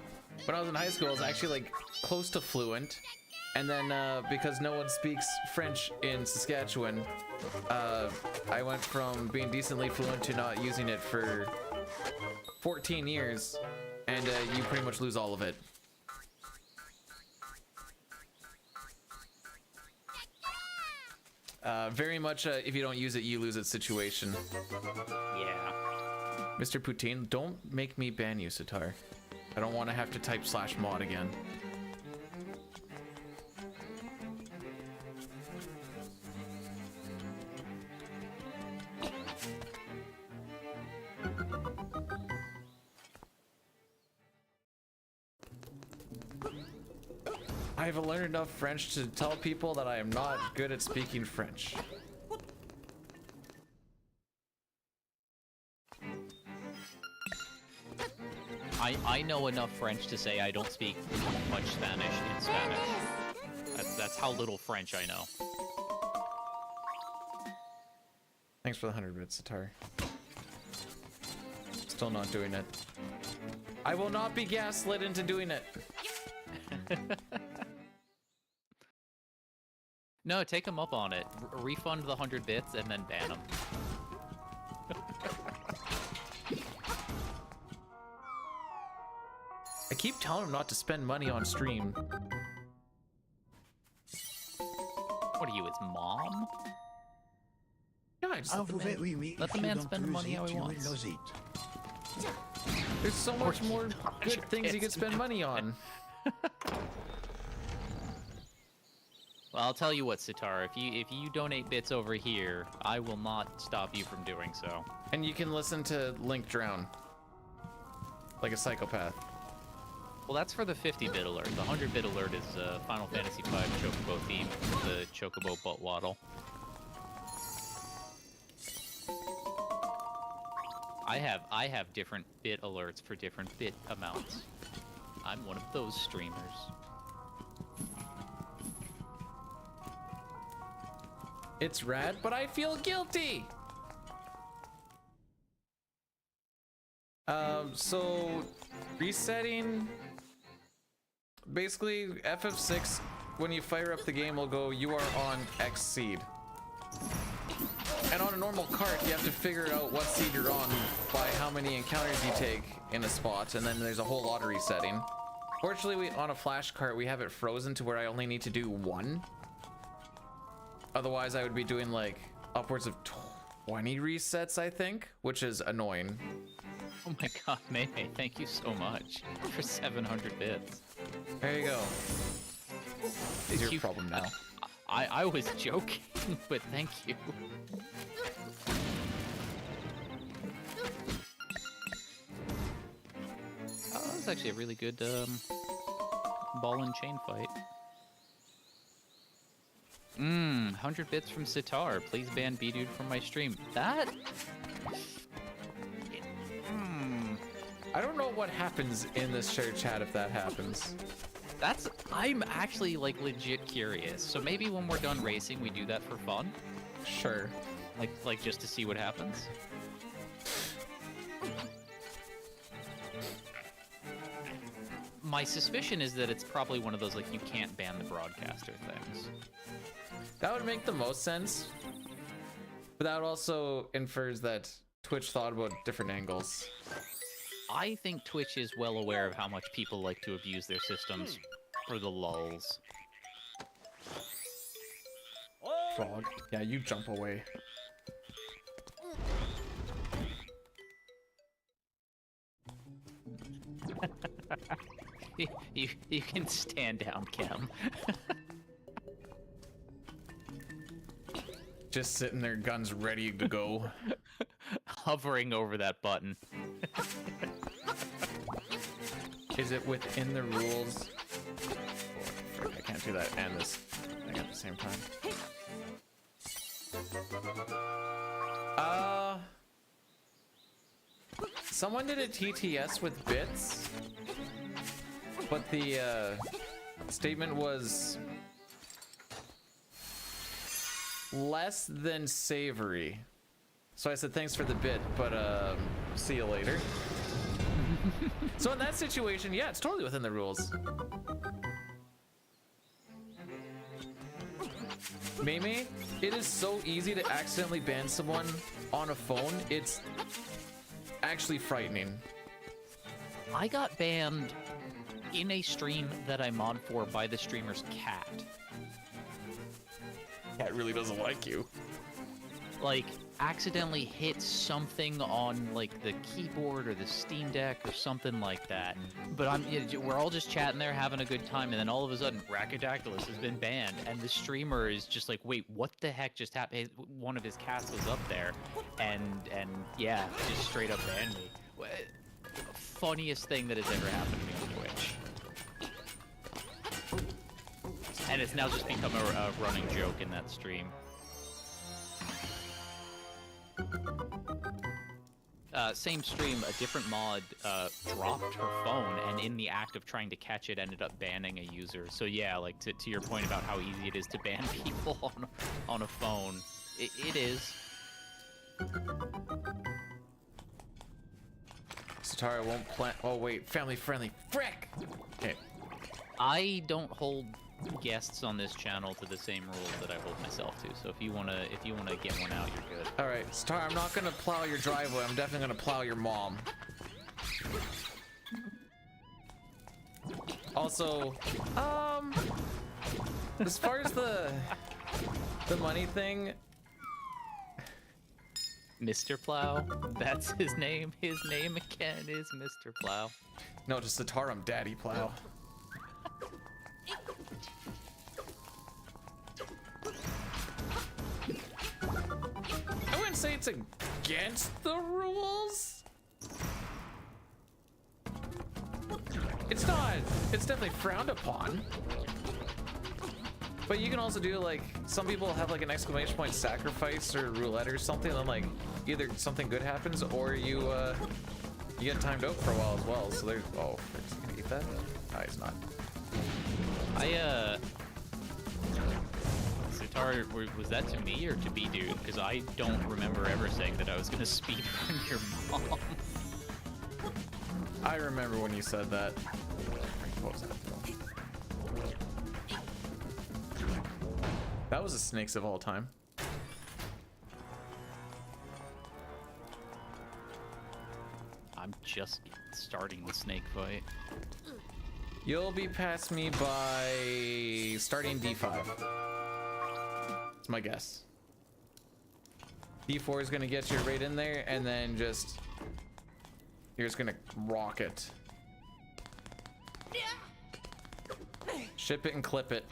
When I was in high school, I was actually like close to fluent. And then because no one speaks French in Saskatchewan, I went from being decently fluent to not using it for 14 years. And you pretty much lose all of it. Very much if you don't use it, you lose it situation. Yeah. Mr. Poutine, don't make me ban you, Sitar. I don't want to have to type /mod again. I've learned enough French to tell people that I am not good at speaking French. I know enough French to say I don't speak much Spanish in Spanish. That's how little French I know. Thanks for the 100 bits, Sitar. Still not doing it. I will not be gaslit into doing it. No, take him up on it. Refund the 100 bits and then ban him. I keep telling him not to spend money on stream. What are you, his mom? Yeah, I just let the man spend the money how he wants. There's so much more good things you could spend money on. Well, I'll tell you what, Sitar. If you donate bits over here, I will not stop you from doing so. And you can listen to Link drown. Like a psychopath. Well, that's for the 50-bit alert. The 100-bit alert is Final Fantasy V Chocobo theme, the Chocobo butt waddle. I have different bit alerts for different bit amounts. I'm one of those streamers. It's rad, but I feel guilty! So resetting, basically FF6, when you fire up the game, will go, you are on X seed. And on a normal cart, you have to figure out what seed you're on by how many encounters you take in a spot, and then there's a whole lottery setting. Fortunately, on a flash cart, we have it frozen to where I only need to do one. Otherwise, I would be doing like upwards of 20 resets, I think, which is annoying. Oh my god, Mayday, thank you so much for 700 bits. There you go. It's your problem now. I was joking, but thank you. Oh, that was actually a really good ball and chain fight. 100 bits from Sitar. Please ban B-Dude from my stream. That... I don't know what happens in this shared chat if that happens. I'm actually like legit curious. So maybe when we're done racing, we do that for fun? Sure. Like just to see what happens? My suspicion is that it's probably one of those like you can't ban the broadcaster things. That would make the most sense. But that also infers that Twitch thought about different angles. I think Twitch is well aware of how much people like to abuse their systems for the lulz. Frog. Yeah, you jump away. you can stand down, Chem. Just sitting there, guns ready to go. Hovering over that button. Is it within the rules? Oh, frick, I can't do that and this thing at the same time. Someone did a TTS with bits, but the statement was less than savory. So I said thanks for the bit, but see you later. So in that situation, yeah, it's totally within the rules. Meme, it is so easy to accidentally ban someone on a phone. It's actually frightening. I got banned in a stream that I'm on for by the streamer's cat. Cat really doesn't like you. Like, accidentally hit something on like the keyboard or the Steam Deck or something like that. But we're all just chatting there having a good time, and then all of a sudden Brachydactylus has been banned, and the streamer is just like, wait, what the heck just happened? One of his cats was up there, and yeah, just straight up banned me. Funniest thing that has ever happened to me on Twitch. And it's now just become a running joke in that stream. Same stream, a different mod dropped her phone, and in the act of trying to catch it, ended up banning a user. So yeah, like to your point about how easy it is to ban people on a phone, it is. Satara won't plan. Oh wait, family friendly. Frick. Okay. I don't hold guests on this channel to the same rules that I hold myself to. So if you wanna get one out, you're good. All right, Star. I'm not gonna plow your driveway. I'm definitely gonna plow your mom. Also, as far as the money thing, Mr. Plow, that's his name. His name again is Mr. Plow. No, just Satara. I'm Daddy Plow. I wouldn't say it's against the rules. It's not. It's definitely frowned upon. But you can also do like, some people have like an exclamation point sacrifice or roulette or something, and like either something good happens or you get timed out for a while as well. So there's, oh, is he gonna eat that? No, he's not. Sitar, was that to me or to B-Dude? Because I don't remember ever saying that I was gonna speedrun your mom. I remember when you said that. What was that? That was the snakes of all time. I'm just starting the snake fight. You'll be past me by starting D5. That's my guess. D4 is gonna get you right in there, and then just you're just gonna rock it. Ship it and clip it.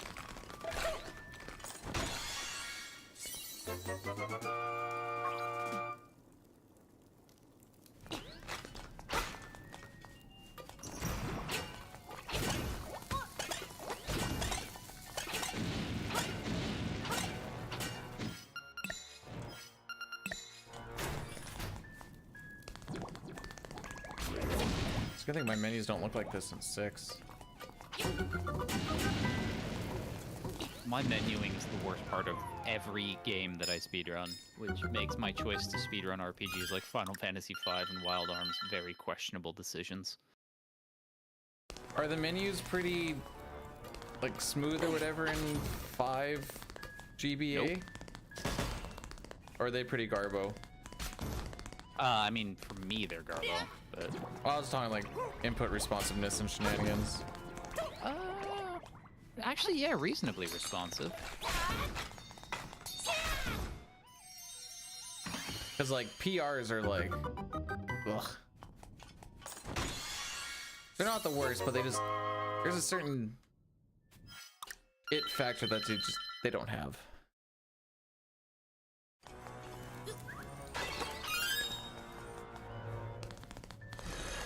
It's a good thing my menus don't look like this in 6. My menuing is the worst part of every game that I speedrun, which makes my choice to speedrun RPGs like Final Fantasy V and Wild Arms very questionable decisions. Are the menus pretty like smooth or whatever in 5 GBA? Nope. Or are they pretty garbo? I mean, for me, they're garbo, but... Well, I was talking like input responsiveness and shenanigans. Actually, yeah, reasonably responsive. Because like PRs are like, ugh. They're not the worst, but they just, there's a certain it factor that they don't have.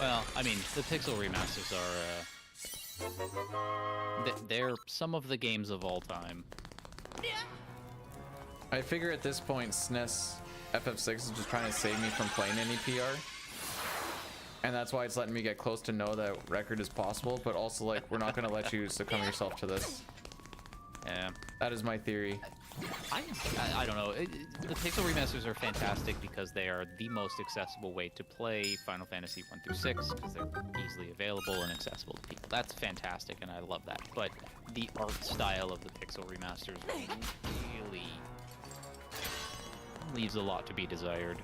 Well, I mean, the Pixel remasters are, they're some of the games of all time. I figure at this point, SNES FF6 is just trying to save me from playing any PR. And that's why it's letting me get close to know that record is possible, but also like, we're not gonna let you succumb yourself to this. Yeah. That is my theory. I don't know. The Pixel remasters are fantastic because they are the most accessible way to play Final Fantasy 1 through 6 because they're easily available and accessible to people. That's fantastic, and I love that. But the art style of the Pixel remasters really leaves a lot to be desired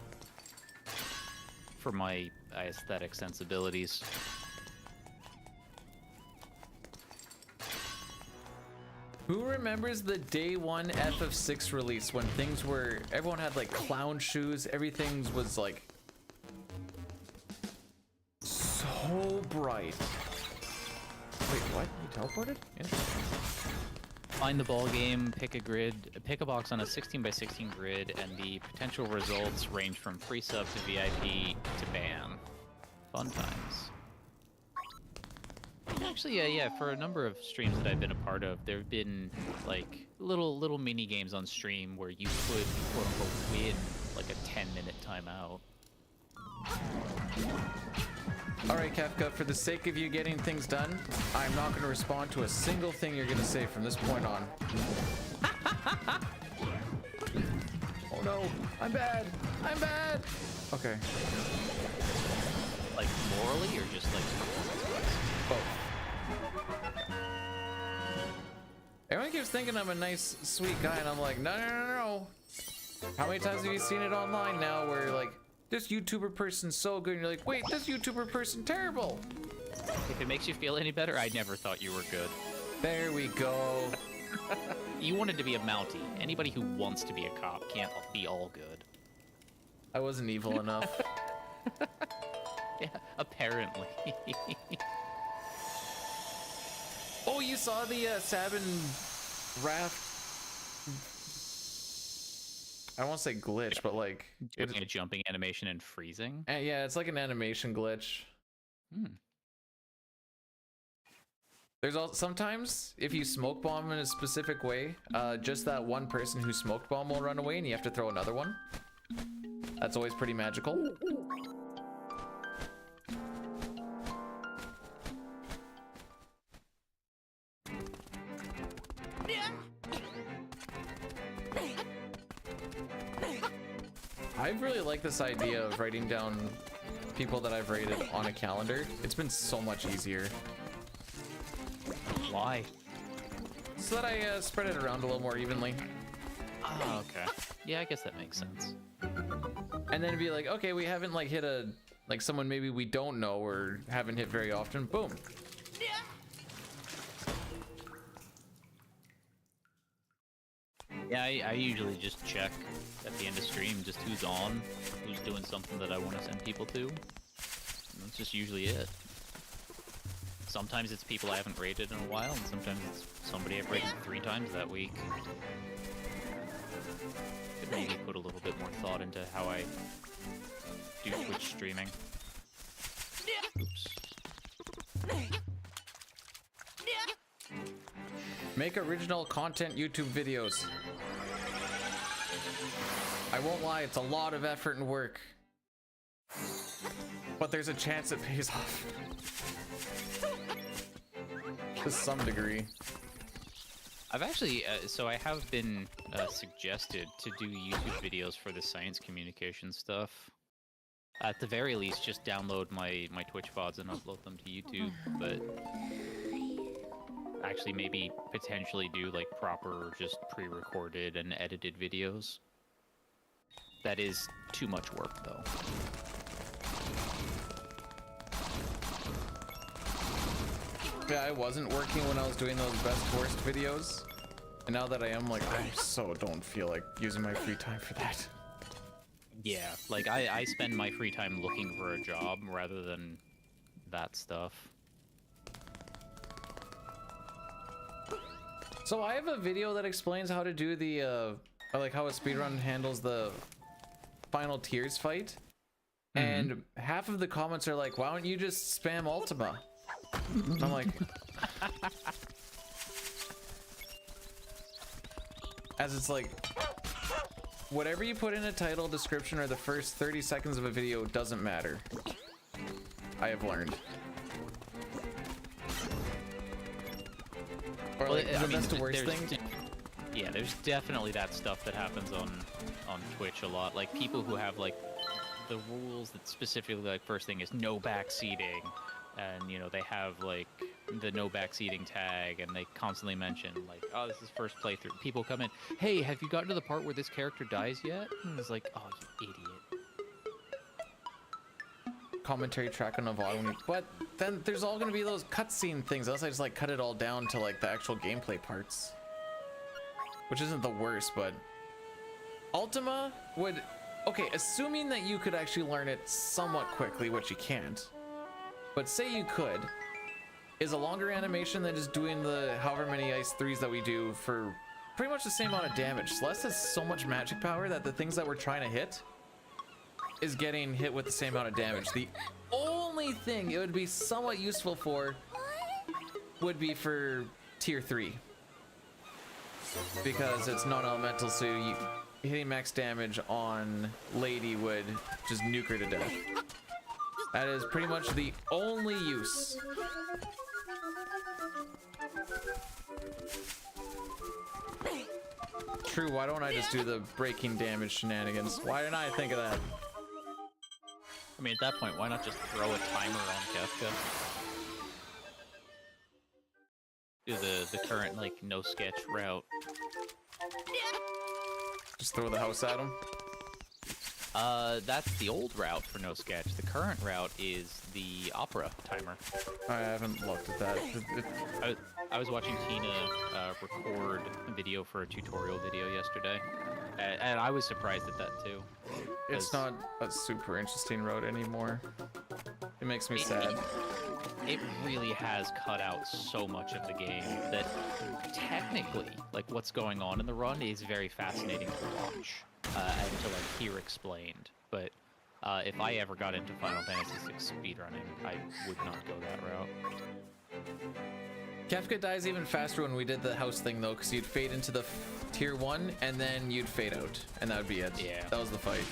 for my aesthetic sensibilities. Who remembers the day 1 FF6 release when things were, everyone had like clown shoes, everything was like so bright. Wait, what? You teleported? Interesting. Find the ball game, pick a grid, pick a box on a 16x16 grid, and the potential results range from free sub to VIP to ban. Fun times. Actually, yeah, for a number of streams that I've been a part of, there have been like little mini games on stream where you could quote unquote win like a 10-minute timeout. Alright, Kafka, for the sake of you getting things done, I'm not going to respond to a single thing you're going to say from this point on. Oh no, I'm bad! I'm bad! Okay. Like morally or just like... Both. Everyone keeps thinking I'm a nice, sweet guy, and I'm like, no. How many times have you seen it online now where like, this YouTuber person's so good, and you're like, wait, this YouTuber person terrible. If it makes you feel any better, I never thought you were good. There we go. You wanted to be a Mountie. Anybody who wants to be a cop can't be all good. I wasn't evil enough. Yeah, apparently. Oh, you saw the Sabin raft? I don't want to say glitch, but like... Doing a jumping animation and freezing? Yeah, it's like an animation glitch. There's also sometimes if you smoke bomb in a specific way, just that one person who smoked bomb will run away and you have to throw another one. That's always pretty magical. I really like this idea of writing down people that I've rated on a calendar. It's been so much easier. Why? So that I spread it around a little more evenly. Oh, okay. Yeah, I guess that makes sense. And then it'd be like, okay, we haven't like hit a, like someone maybe we don't know or haven't hit very often. Boom. Yeah, I usually just check at the end of stream just who's on, who's doing something that I want to send people to. And that's just usually it. Sometimes it's people I haven't rated in a while, and sometimes it's somebody I've rated 3 times that week. Could maybe put a little bit more thought into how I do Twitch streaming. Oops. Make original content YouTube videos. I won't lie, it's a lot of effort and work. But there's a chance it pays off. To some degree. I've actually, so I have been suggested to do YouTube videos for the science communication stuff. At the very least, just download my Twitch VODs and upload them to YouTube, but actually maybe potentially do like proper, just pre-recorded and edited videos. That is too much work, though. Yeah, I wasn't working when I was doing those best worst videos. And now that I am, like, I so don't feel like using my free time for that. Yeah, like I spend my free time looking for a job rather than that stuff. So I have a video that explains how to do the, like how a speedrun handles the final tiers fight. And half of the comments are like, why don't you just spam Ultima? And I'm like... As it's like... Whatever you put in a title, description, or the first 30 seconds of a video doesn't matter. I have learned. Or like, I mean, that's the worst thing. Yeah, there's definitely that stuff that happens on Twitch a lot. Like people who have like the rules that specifically like first thing is no backseating, and you know they have like the no backseating tag, and they constantly mention like, oh, this is first playthrough. People come in, hey, have you gotten to the part where this character dies yet? And it's like, oh, you idiot. Commentary track on a VOD, but then there's all gonna be those cutscene things. Unless I just like cut it all down to like the actual gameplay parts, which isn't the worst. But Ultima would, okay, assuming that you could actually learn it somewhat quickly, which you can't, but say you could, is a longer animation than just doing the however many ice 3s that we do for pretty much the same amount of damage. Celeste has so much magic power that the things that we're trying to hit is getting hit with the same amount of damage. The only thing it would be somewhat useful for would be for tier 3, because it's non-elemental, so you hitting max damage on Lady would just nuke her to death. That is pretty much the only use. True, why don't I just do the breaking damage shenanigans? Why didn't I think of that? I mean, at that point, why not just throw a timer on Kefka? Do the current, like, no sketch route. Just throw the house at him? That's the old route for no sketch. The current route is the opera timer. I haven't looked at that. I was watching Tina record a video for a tutorial video yesterday, and I was surprised at that too. It's not a super interesting route anymore. It makes me sad. It really has cut out so much of the game that technically, like, what's going on in the run is very fascinating to watch and to like hear explained. But if I ever got into Final Fantasy VI speedrunning, I would not go that route. Kefka dies even faster when we did the house thing though, because you'd fade into the tier 1 and then you'd fade out, and that would be it. Yeah. That was the fight.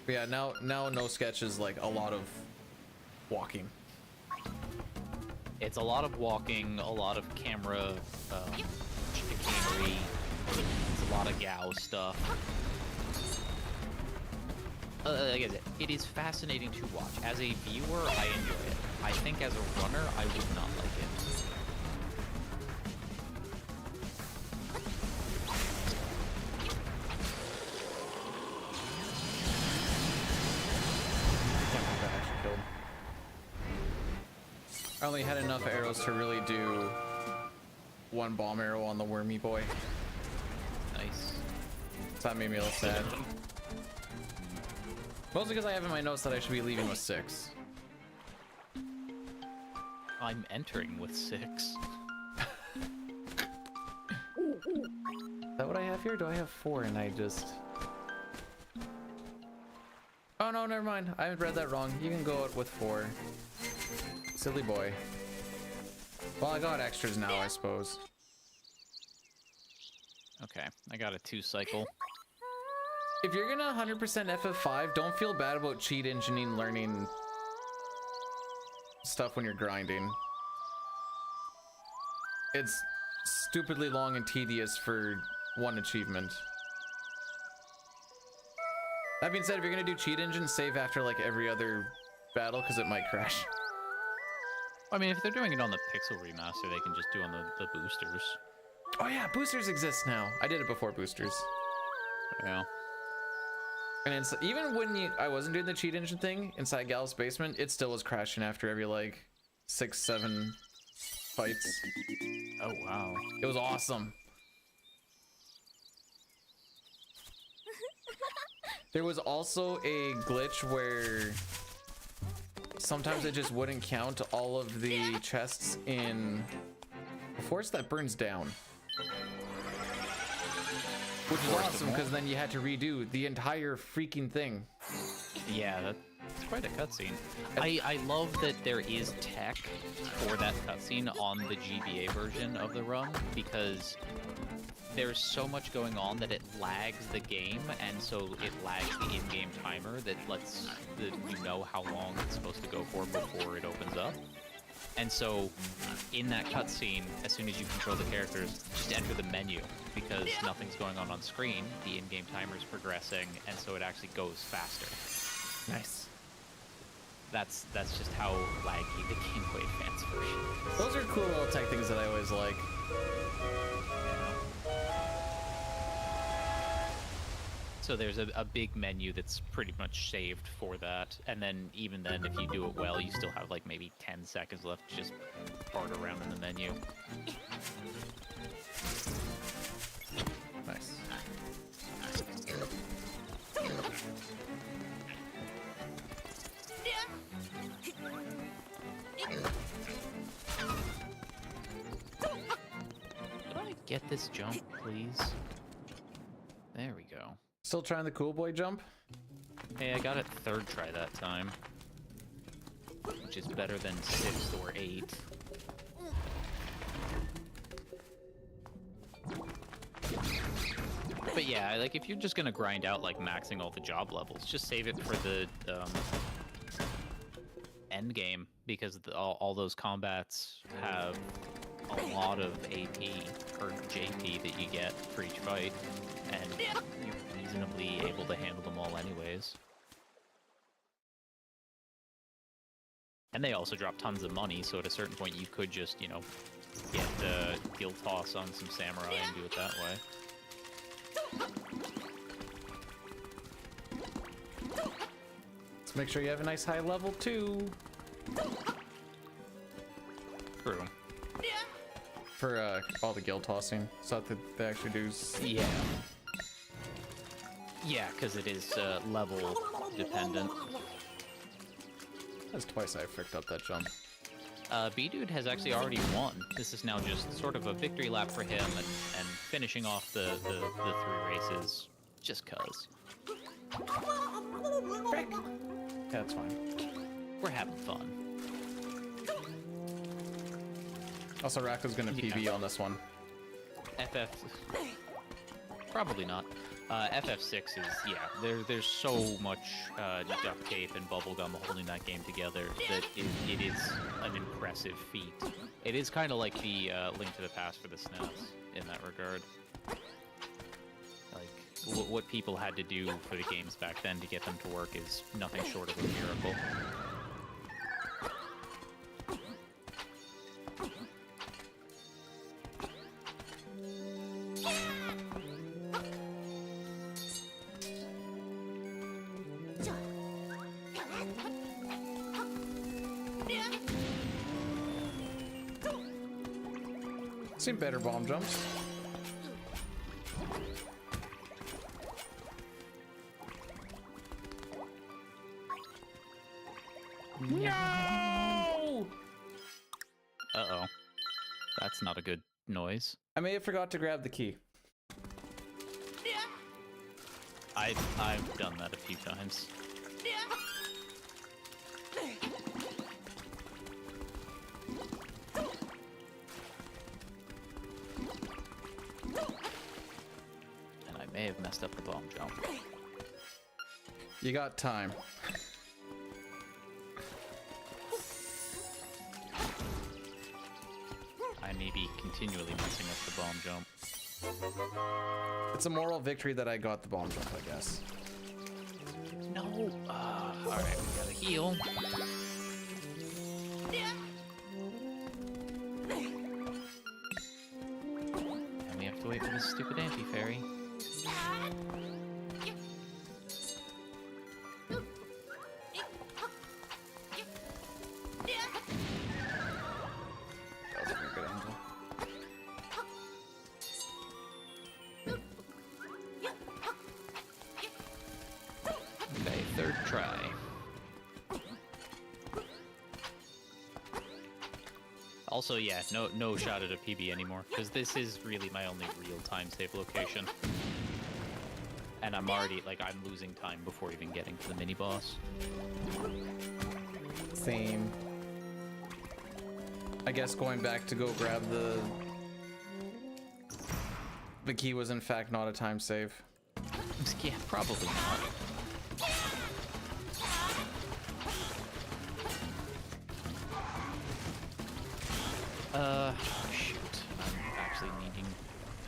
But yeah, now no sketch is like a lot of walking. It's a lot of walking, a lot of camera chicanery, it's a lot of Gao stuff. Like I said, it is fascinating to watch. As a viewer, I enjoy it. I think as a runner, I would not like it. I only had enough arrows to really do one bomb arrow on the wormy boy. So that made me a little sad. Mostly because I have in my notes that I should be leaving with 6. I'm entering with 6. Is that what I have here? Do I have 4 and I just... Oh no, never mind. I read that wrong. You can go out with 4. Silly boy. Well, I got extras now, I suppose. Okay, I got a 2 cycle. If you're gonna 100% FF5, don't feel bad about cheat engineering learning stuff when you're grinding. It's stupidly long and tedious for one achievement. That being said, if you're gonna do cheat engine, save after like every other battle because it might crash. I mean, if they're doing it on the Pixel remaster, they can just do on the boosters. Oh yeah, boosters exist now. I did it before boosters. Yeah. And it's, even when I wasn't doing the cheat engine thing inside Gal's basement, it still was crashing after every like 6-7 fights. Oh wow. It was awesome. There was also a glitch where sometimes it just wouldn't count all of the chests in a forest that burns down. Which is awesome because then you had to redo the entire freaking thing. Yeah, that's quite a cutscene. I love that there is tech for that cutscene on the GBA version of the run because there's so much going on that it lags the game, and so it lags the in-game timer that lets you know how long it's supposed to go for before it opens up. And so, in that cutscene, as soon as you control the characters, just enter the menu, because nothing's going on screen, the in-game timer is progressing, and so it actually goes faster. Nice. That's just how laggy the gameplay advance version is. Those are cool little tech things that I always like. So there's a big menu that's pretty much saved for that, and then even then, if you do it well, you still have like maybe 10 seconds left to just fart around in the menu. Nice. Could I get this jump, please? There we go. Still trying the cool boy jump? Hey, I got it 3rd try that time, which is better than 6th or 8th. But yeah, like if you're just gonna grind out like maxing all the job levels, just save it for the end game, because all those combats have a lot of AP or JP that you get for each fight, and you're reasonably able to handle them all anyways. And they also drop tons of money, so at a certain point you could just, you know, get guild toss on some samurai and do it that way. Let's make sure you have a nice high level too. True. For all the guild tossing, so that they actually do. Yeah. Yeah, because it is level dependent. That's twice I picked up that jump. B-Dude has actually already won. This is now just sort of a victory lap for him, and finishing off the 3 races just cuz. Frick. Yeah, that's fine. We're having fun. Also, Racco's gonna PB on this one. FF... Probably not. FF6 is, yeah, there's so much duct tape and bubblegum holding that game together that it is an impressive feat. It is kind of like the Link to the Past for the SNES in that regard. Like, what people had to do for the games back then to get them to work is nothing short of a miracle. Seen better bomb jumps. No! Uh-oh. That's not a good noise. I may have forgot to grab the key. I've done that a few times. And I may have messed up the bomb jump. You got time. I may be continually messing up the bomb jump. It's a moral victory that I got the bomb jump, I guess. No! Alright, we gotta heal. And we have to wait for this stupid anti-fairy. That was a very good angle. Okay, third try. Also, yeah, no shot at a PB anymore, because this is really my only real time save location. And I'm already, like, I'm losing time before even getting to the mini-boss. Same. I guess going back to go grab the key was in fact not a time save. Yeah, probably not. Shoot. I'm actually needing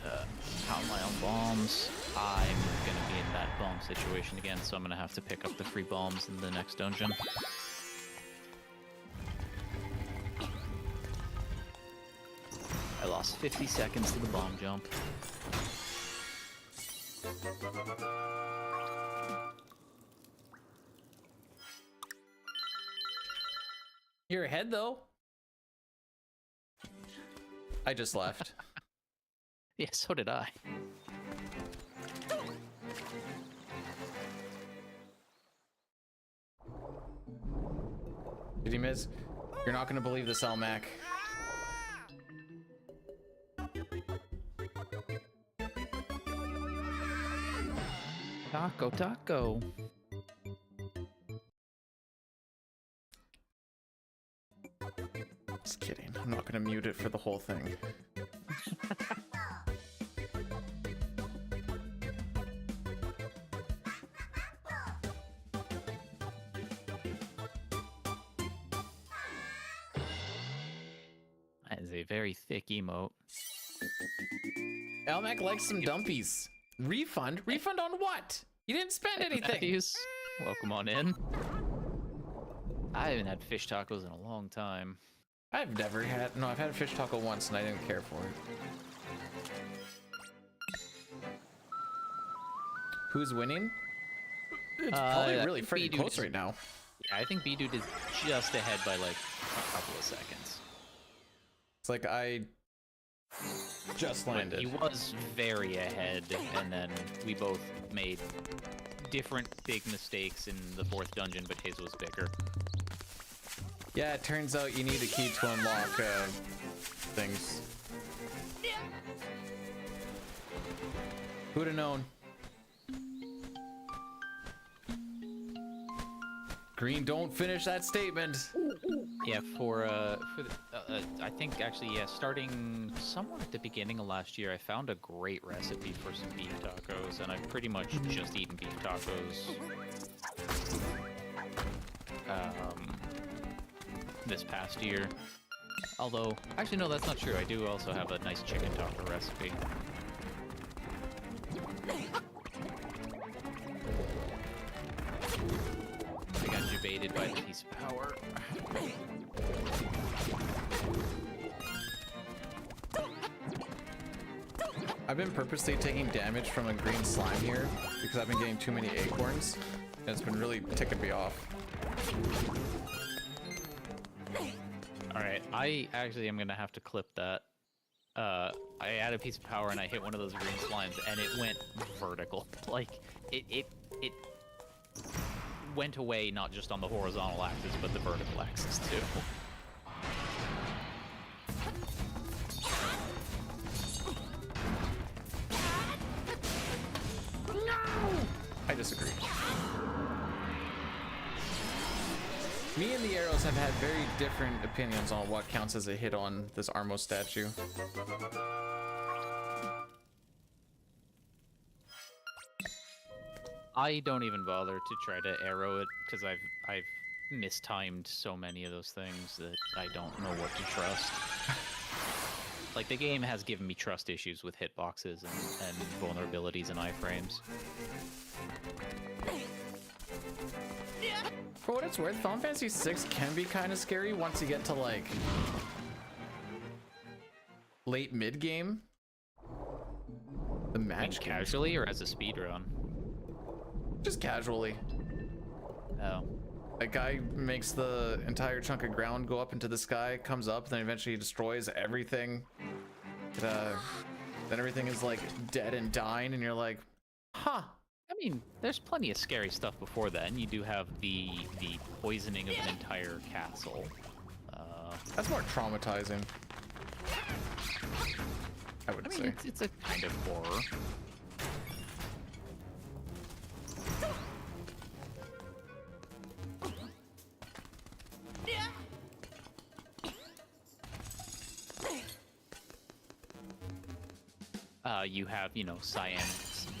to count my own bombs. I'm gonna be in that bomb situation again, so I'm gonna have to pick up the free bombs in the next dungeon. I lost 50 seconds to the bomb jump. You're ahead though. I just left. Yeah, so did I. Did you miss? You're not gonna believe this, Elmac. Taco. Just kidding. I'm not gonna mute it for the whole thing. That is a very thick emote. Elmac likes some dumpies. Refund? Refund on what? You didn't spend anything. Matthews, welcome on in. I haven't had fish tacos in a long time. I've never had. No, I've had a fish taco once and I didn't care for it. Who's winning? It's probably really freaking close right now. Yeah, I think B-Dude is just ahead by like a couple of seconds. It's like I just landed. He was very ahead, and then we both made different big mistakes in the fourth dungeon, but his was bigger. Yeah, it turns out you need a key to unlock things. Who'd have known? Green, don't finish that statement. Yeah, for the, I think actually, yeah, starting somewhere at the beginning of last year, I found a great recipe for some beef tacos, and I've pretty much just eaten beef tacos this past year. Although, actually, no, that's not true. I do also have a nice chicken taco recipe. I got debated by the piece of power. I've been purposely taking damage from a green slime here because I've been getting too many acorns, and it's been really ticking me off. Alright, I actually am gonna have to clip that. I had a piece of power and I hit one of those green slimes and it went vertical. Like, it went away not just on the horizontal axis, but the vertical axis too. I disagree. Me and the arrows have had very different opinions on what counts as a hit on this Armo statue. I don't even bother to try to arrow it because I've mistimed so many of those things that I don't know what to trust. Like, the game has given me trust issues with hitboxes and vulnerabilities in iframes. For what it's worth, Final Fantasy VI can be kind of scary once you get to like late mid game. The match casually or as a speedrun? Just casually. Oh. A guy makes the entire chunk of ground go up into the sky, comes up, then eventually destroys everything. Then everything is like dead and dying, and you're like, huh. I mean, there's plenty of scary stuff before then. You do have the poisoning of an entire castle. That's more traumatizing, I would say. It's a kind of horror. You have, you know, Cyan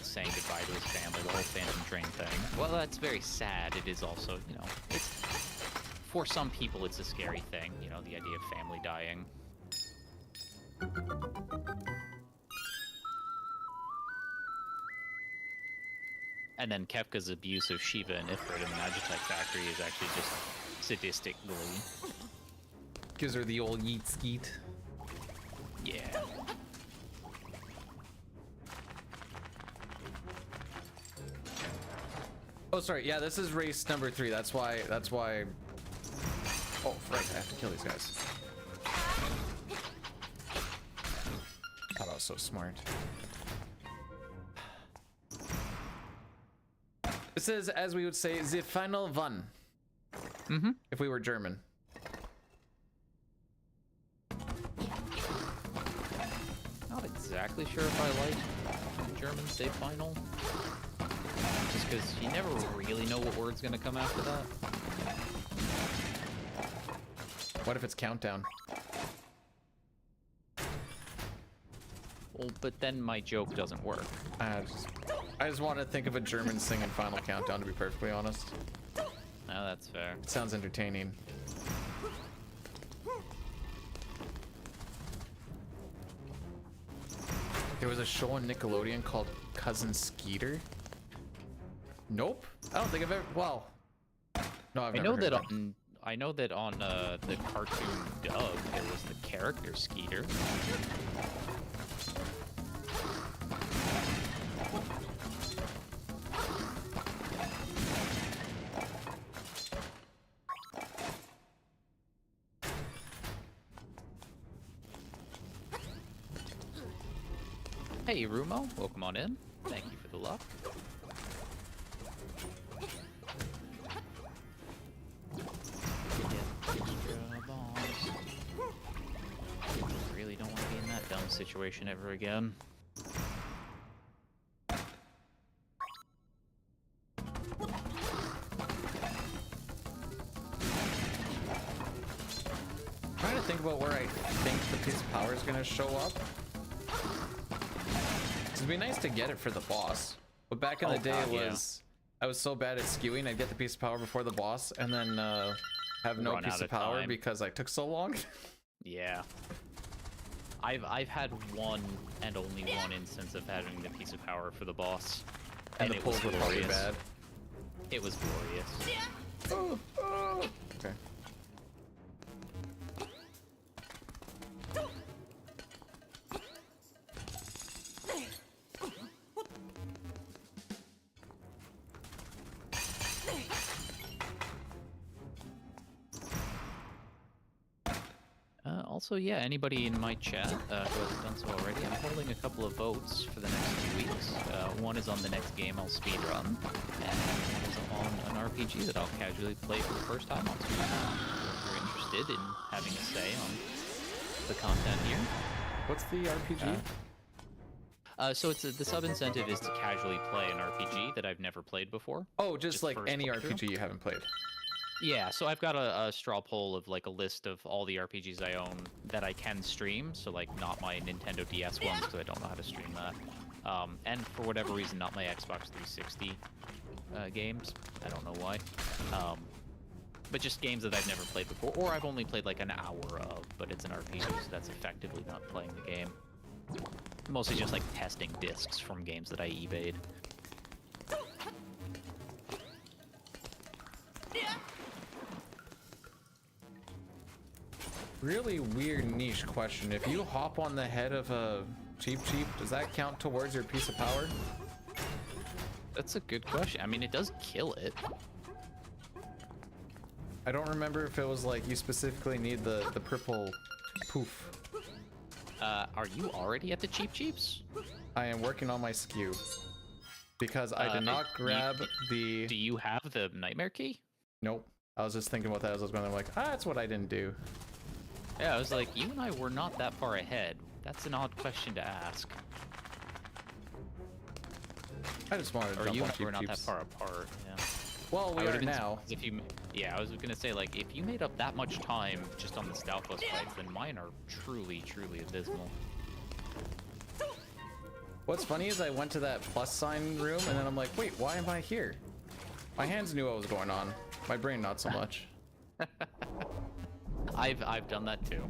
saying goodbye to his family, the whole Phantom Drain thing. Well, that's very sad. It is also, you know, it's for some people it's a scary thing, you know, the idea of family dying. And then Kefka's abuse of Shiva and Ifrit in the Magitech factory is actually just sadistic glee. Gives her the old yeet skeet. Yeah. Oh, sorry. Yeah, this is race number 3. That's why. Oh, right. I have to kill these guys. Thought I was so smart. This is, as we would say, the final one. Mm-hmm. If we were German. Not exactly sure if I like German say final. Just because you never really know what word's gonna come after that. What if it's countdown? Well, but then my joke doesn't work. I just want to think of a German singing Final Countdown, to be perfectly honest. No, that's fair. It sounds entertaining. There was a show on Nickelodeon called Cousin Skeeter. Nope. I don't think I've ever. Well, no, I've never heard of it. I know that on the cartoon Doug, there was the character Skeeter. Hey, Rumo, welcome on in. Thank you for the luck. Really don't want to be in that dumb situation ever again. I'm trying to think about where I think the piece of power is going to show up. It'd be nice to get it for the boss, but back in the day I was so bad at skewing, I'd get the piece of power before the boss and then have no piece of power because I took so long. Yeah. I've had one and only one instance of having the piece of power for the boss, and the pulls were probably bad. It was glorious. Okay. Also, yeah, anybody in my chat who hasn't done so already, I'm holding a couple of votes for the next few weeks. One is on the next game I'll speedrun, and one is on an RPG that I'll casually play for the first time on stream. If you're interested in having a say on the content here. What's the RPG? So the sub incentive is to casually play an RPG that I've never played before. Oh, just like first any playthrough. RPG you haven't played. Yeah, so I've got a straw poll of like a list of all the RPGs I own that I can stream. So like not my Nintendo DS ones because I don't know how to stream that. And for whatever reason, not my Xbox 360 games. I don't know why. But just games that I've never played before, or I've only played like an hour of, but it's an RPG, so that's effectively not playing the game. Mostly just like testing discs from games that I eBayed. Really weird niche question. If you hop on the head of a Cheep, does that count towards your piece of power? That's a good question. I mean, it does kill it. I don't remember if it was like you specifically need the purple poof. Are you already at the Cheeps? I am working on my SKU because I did not grab the. Do you have the nightmare key? Nope. I was just thinking about that as I was going. I'm like, that's what I didn't do. Yeah, I was like, you and I were not that far ahead. That's an odd question to ask. I just wanted to or jump you on and I were not that Cheeps. far apart. Yeah. Well, we I are would've been now. surprised if you, yeah, I was gonna say like if you made up that much time just on the Stalfos fights, then mine are truly abysmal. What's funny is I went to that plus sign room and then I'm like, wait, why am I here? My hands knew what was going on. My brain not so much. I've done that too.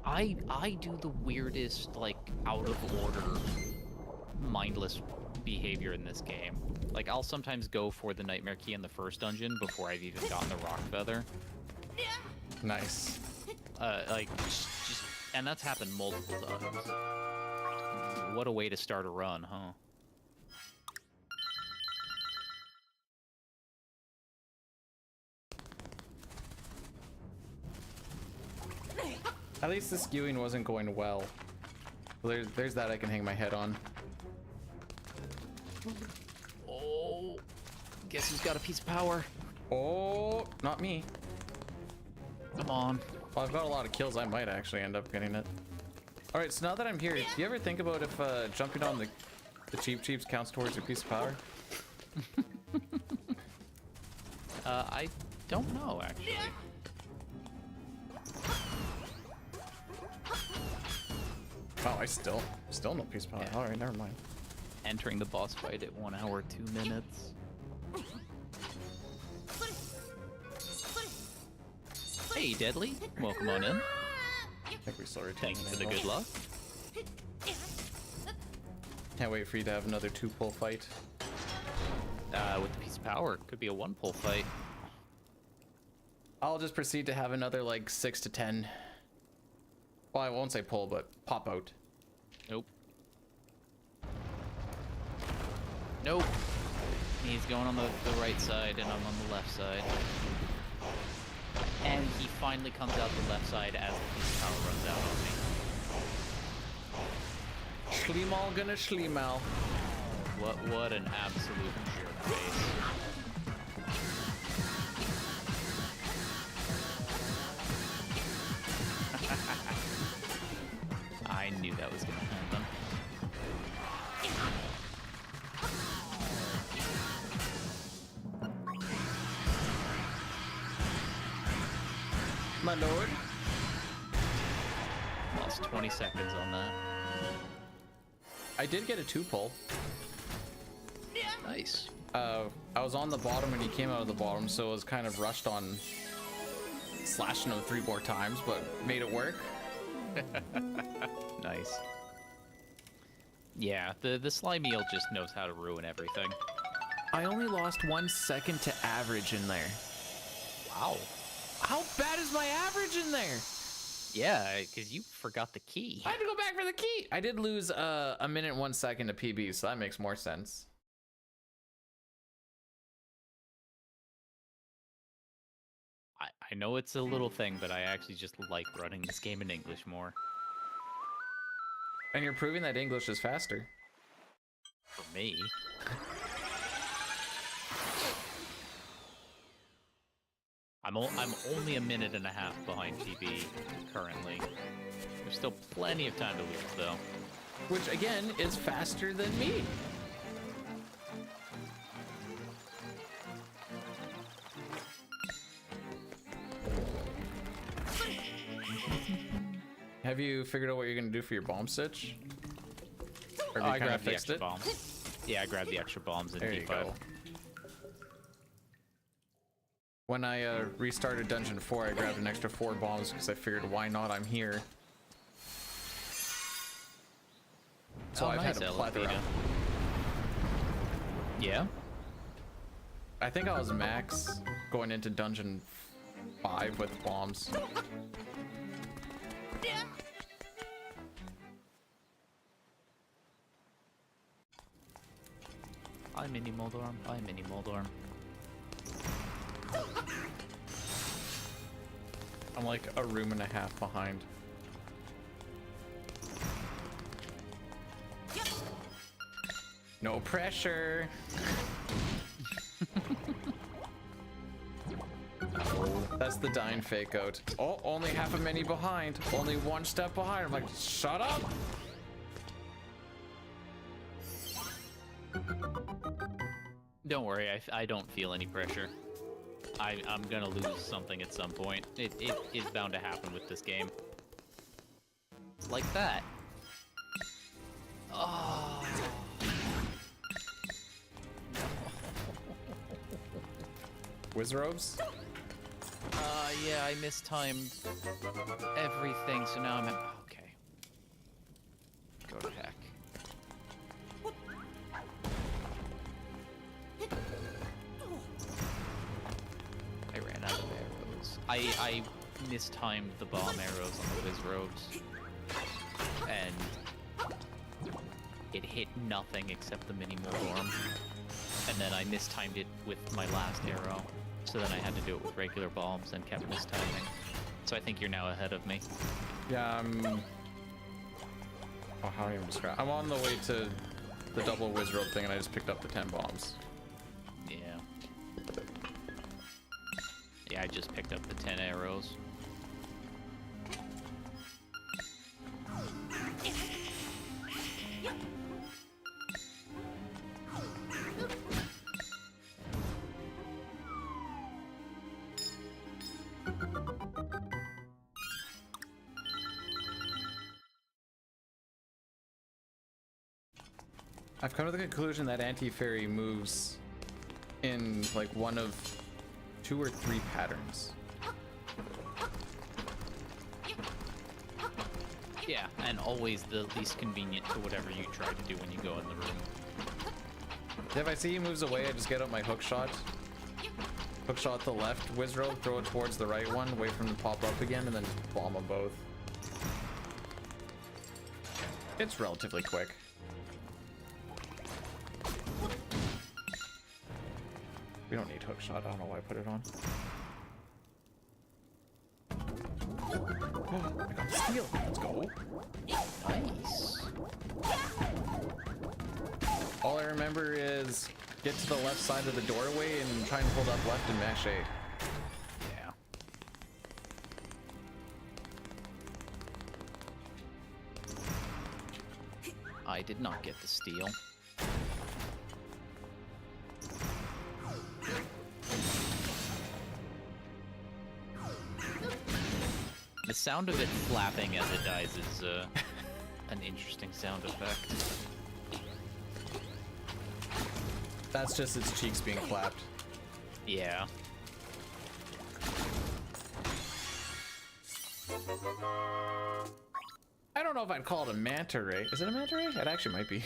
I do the weirdest, like, out of order, mindless behavior in this game. Like, I'll sometimes go for the nightmare key in the first dungeon before I've even gotten the rock feather. Nice. Like, just, and that's happened multiple times. What a way to start a run, huh? At least the skewing wasn't going well. There's that I can hang my head on. Oh, guess who's got a piece of power? Oh, not me. Come on. Well, I've got a lot of kills. I might actually end up getting it. All right, so now that I'm here, do you ever think about if jumping on the Cheeps counts towards your piece of power? I don't know, actually. Oh, I still no piece of power. Yeah. All right, never mind. Entering the boss fight at 1 hour 2 minutes. Hey, Deadly. Welcome on in. I think we still retain. Thank you for the good luck. Can't wait for you to have another 2-pull fight. With the piece of power, could be a 1-pull fight. I'll just proceed to have another like 6 to 10. Well, I won't say pull, but pop out. Nope. Nope. He's going on the right side, and I'm on the left side. And he finally comes out the left side as the piece of power runs out on me. Schleemal gonna schleemal. What an absolute jerk face. I knew that was gonna happen. My lord. Lost 20 seconds on that. I did get a 2-pull. Nice. I was on the bottom and he came out of the bottom, so it was kind of rushed on slashing him 3 more times, but made it work. Nice. Yeah, the slime eel just knows how to ruin everything. I only lost 1 second to average in there. Wow. How bad is my average in there? Yeah, because you forgot the key. I had to go back for the key. I did lose 1 minute 1 second to PB, so that makes more sense. I know it's a little thing, but I actually just like running this game in English more. And you're proving that English is faster. For me. I'm only a minute and a half behind GB currently. There's still plenty of time to lose, though. Which, again, is faster than me. Have you figured out what you're going to do for your bomb stitch? Or have you kind of fixed it? Bombs. Yeah, I grabbed the extra bombs in There you D5. go. When I restarted Dungeon 4, I grabbed an extra 4 bombs because I figured, why not? I'm here. So I've had a plethora. Yeah? I think I was max going into Dungeon 5 with bombs. Hi, Mini Moldorm. Hi, Mini Moldorm. I'm like a room and a half behind. No pressure. That's the dying fake out. Oh, only half a mini behind. Only one step behind. I'm like, shut up. Don't worry, I don't feel any pressure. I'm gonna lose something at some point. It is bound to happen with this game. Like that. Oh. Wizrobes? Yeah, I mistimed everything, so now I'm at... Okay. Go to heck. I ran out of arrows. I mistimed the bomb arrows on the Wizrobes. And it hit nothing except the mini Moldorm. And then I mistimed it with my last arrow. So then I had to do it with regular bombs and kept mistiming. So I think you're now ahead of me. Yeah, I'm... Oh, how do I even describe? I'm on the way to the double Wizrobe thing and I just picked up the 10 bombs. Yeah. Yeah, I just picked up the 10 arrows. I've come to the conclusion that anti-fairy moves in like one of 2 or 3 patterns. Yeah, and always the least convenient to whatever you try to do when you go in the room. If I see he moves away, I just get out my hook shot. Hook shot the left Wizrobe, throw it towards the right one, wait for him to pop up again, and then just bomb them both. It's relatively quick. We don't need hook shot. I don't know why I put it on. Oh, I got the steal. Let's go. Nice. All I remember is get to the left side of the doorway and try and hold up left and mash A. Yeah. I did not get the steal. The sound of it flapping as it dies is an interesting sound effect. That's just its cheeks being flapped. Yeah. I don't know if I'd call it a manta ray. Is it a manta ray? It actually might be.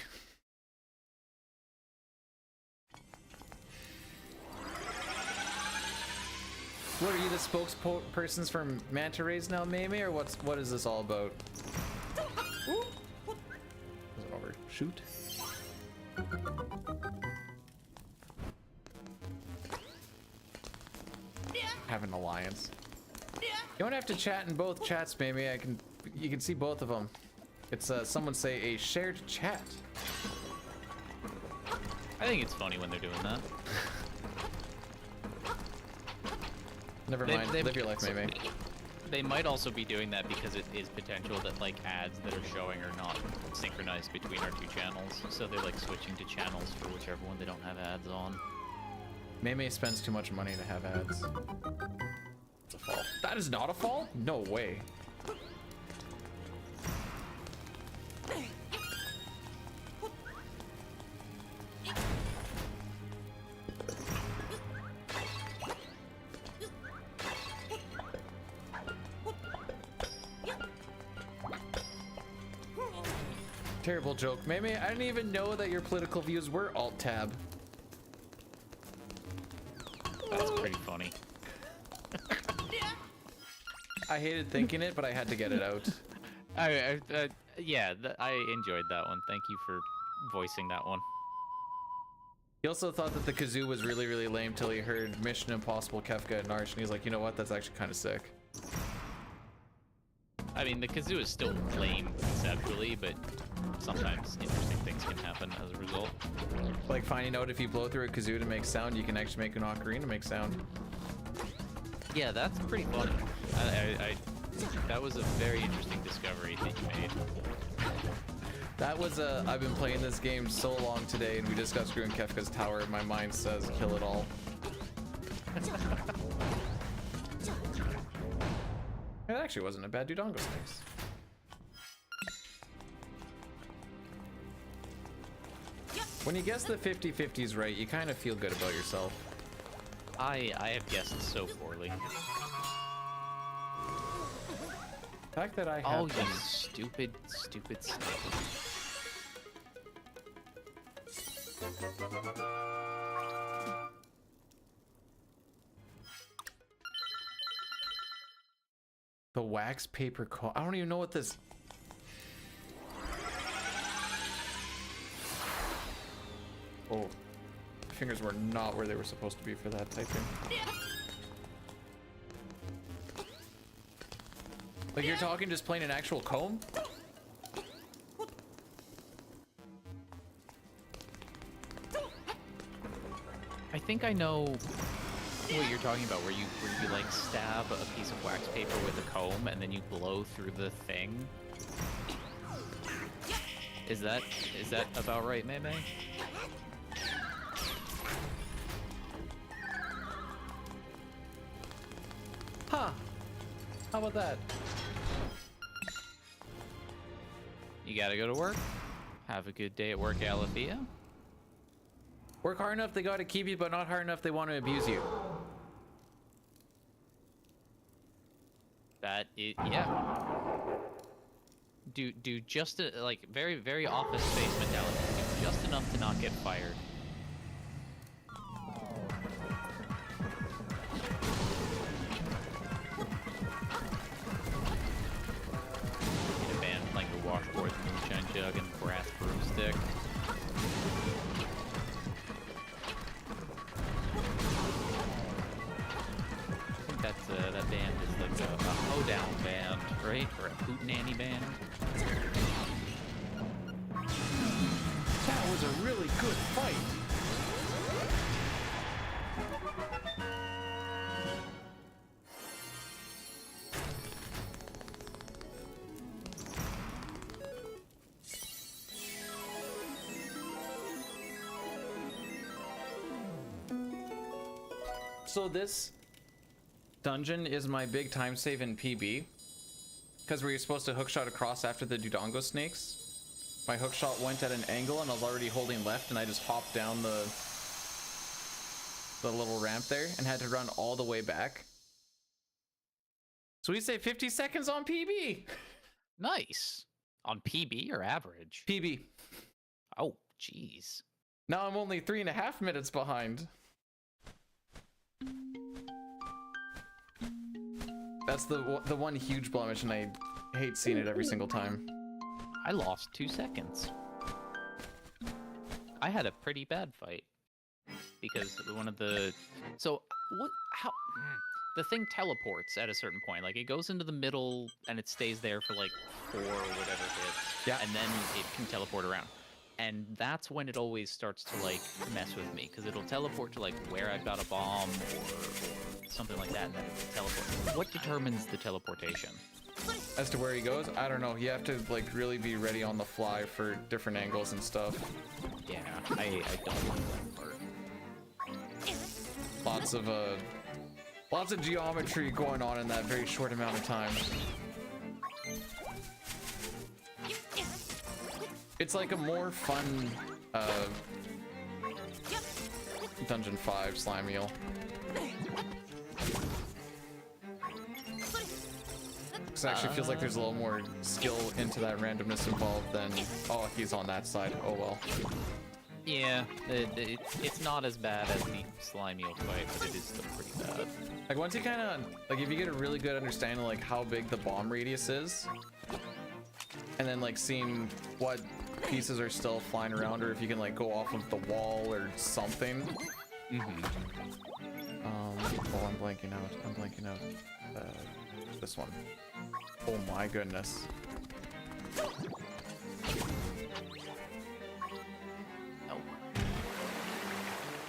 What are you, the spokespersons for manta rays now, Mimi, or what is this all about? Is it over? Shoot. Have an alliance. You don't have to chat in both chats, Mimi. You can see both of them. It's someone say a shared chat. I think it's funny when they're doing that. Never mind. Live your life, Mei. They might also be doing that because it is potential that like ads that are showing are not synchronized between our two channels. So they're like switching to channels for whichever one they don't have ads on. Mei spends too much money to have ads. It's a fall. That is not a fall? No way. Terrible joke. Mei, I didn't even know that your political views were alt-tab. That's pretty funny. I hated thinking it, but I had to get it out. Yeah, I enjoyed that one. Thank you for voicing that one. He also thought that the kazoo was really, really lame till he heard Mission Impossible, Kefka, and Narsh, and he's like, you know what? That's actually kind of sick. I mean, the kazoo is still lame conceptually, but sometimes interesting things can happen as a result. Like finding out if you blow through a kazoo to make sound, you can actually make an ocarina make sound. Yeah, that's pretty funny. That was a very interesting discovery that you made. That was I've been playing this game so long today, and we just got screwing Kefka's tower, and my mind says kill it all. It actually wasn't a bad Dodongo Snakes. When you guess the 50-50s right, you kind of feel good about yourself. I have guessed so poorly. The fact that I have oh, you stupid snake. The wax paper I don't even know what this... Oh. My fingers were not where they were supposed to be for that typing. Like you're talking just playing an actual comb? I think I know what you're talking about, where you like stab a piece of wax paper with a comb and then you blow through the thing. Is that about right, Mei? Huh. How about that? You gotta go to work. Have a good day at work, Alethea. Work hard enough they gotta keep you, but not hard enough they want to abuse you. Yeah. Do just like very office space mentality. Do just enough to not get fired. Get a band playing the washboard, moonshine jug, and brass broomstick. That band is like a hoedown band, right? Or a hootenanny band. That was a really good fight. So this dungeon is my big time save in PB, because where you're supposed to hookshot across after the Dodongo snakes. My hookshot went at an angle and I was already holding left, and I just hopped down the little ramp there and had to run all the way back. So we say 50 seconds on PB. Nice. On PB or average? PB. Oh, jeez. Now I'm only 3.5 minutes behind. That's the one huge blemish, and I hate seeing it every single time. I lost 2 seconds. I had a pretty bad fight because one of the the thing teleports at a certain point. Like it goes into the middle and it stays there for like 4 or whatever hits. Yeah. And then it can teleport around. and that's when it always starts to like mess with me, because it'll teleport to like where I've got a bomb or something like that, and then it'll teleport. What determines the teleportation? As to where he goes, I don't know. You have to like really be ready on the fly for different angles and stuff. Yeah, I don't like that part. Lots of geometry going on in that very short amount of time. It's like a more fun Dungeon 5 slime eel. It actually feels like there's a little more skill into that randomness involved than, oh, he's on that side, oh well. Yeah, it's not as bad as the slime eel fight, but it is still pretty bad. Like once you kind of, like if you get a really good understanding of like how big the bomb radius is, and then like seeing what pieces are still flying around, or if you can like go off of the wall or something. Oh, I'm blanking out. This one. Oh my goodness. Oh.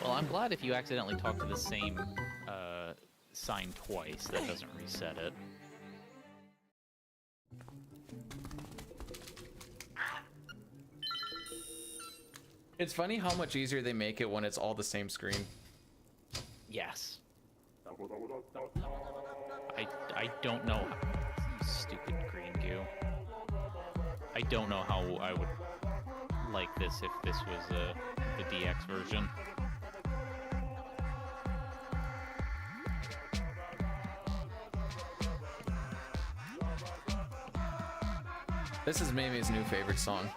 Well, I'm glad if you accidentally talk to the same sign twice, that doesn't reset it. It's funny how much easier they make it when it's all the same screen. Yes. I don't know. Stupid green goo. I don't know how I would like this if this was the DX version. This is Mei's new favorite song.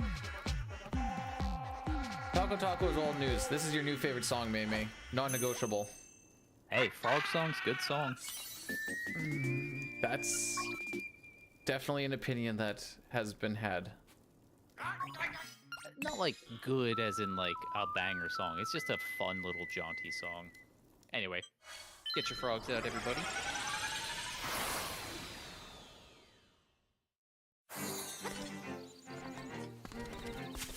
Taco Taco is old news. This is your new favorite song, Mei. Non-negotiable. Hey, Frog Song's good song. That's definitely an opinion that has been had. Not like good as in like a banger song. It's just a fun little jaunty song. Anyway, get your frogs out, everybody.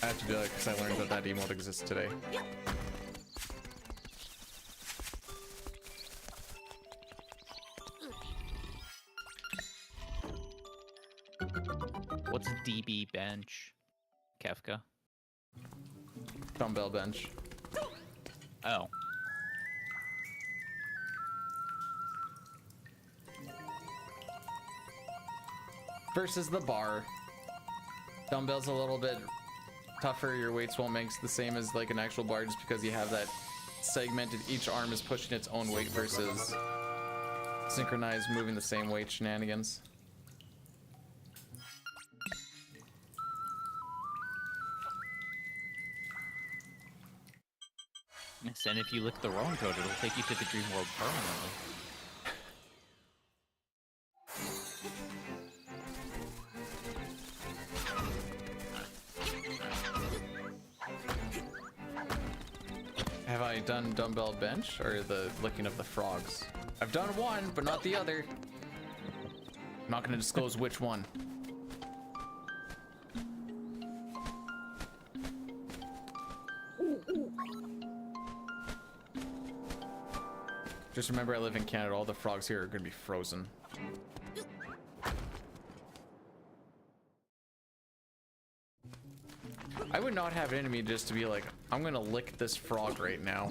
I have to do that because I learned that emote exists today. What's a DB bench? Kefka? Dumbbell bench. Oh. Versus the bar. Dumbbell's a little bit tougher. Your weights won't make the same as like an actual bar just because you have that segmented, each arm is pushing its own weight versus synchronized moving the same weight shenanigans. Yes, and if you lick the wrong code, it'll take you to the dream world permanently. Have I done dumbbell bench or the licking of the frogs? I've done one, but not the other. I'm not going to disclose which one. Just remember, I live in Canada. All the frogs here are going to be frozen. I would not have it in me just to be like, I'm going to lick this frog right now.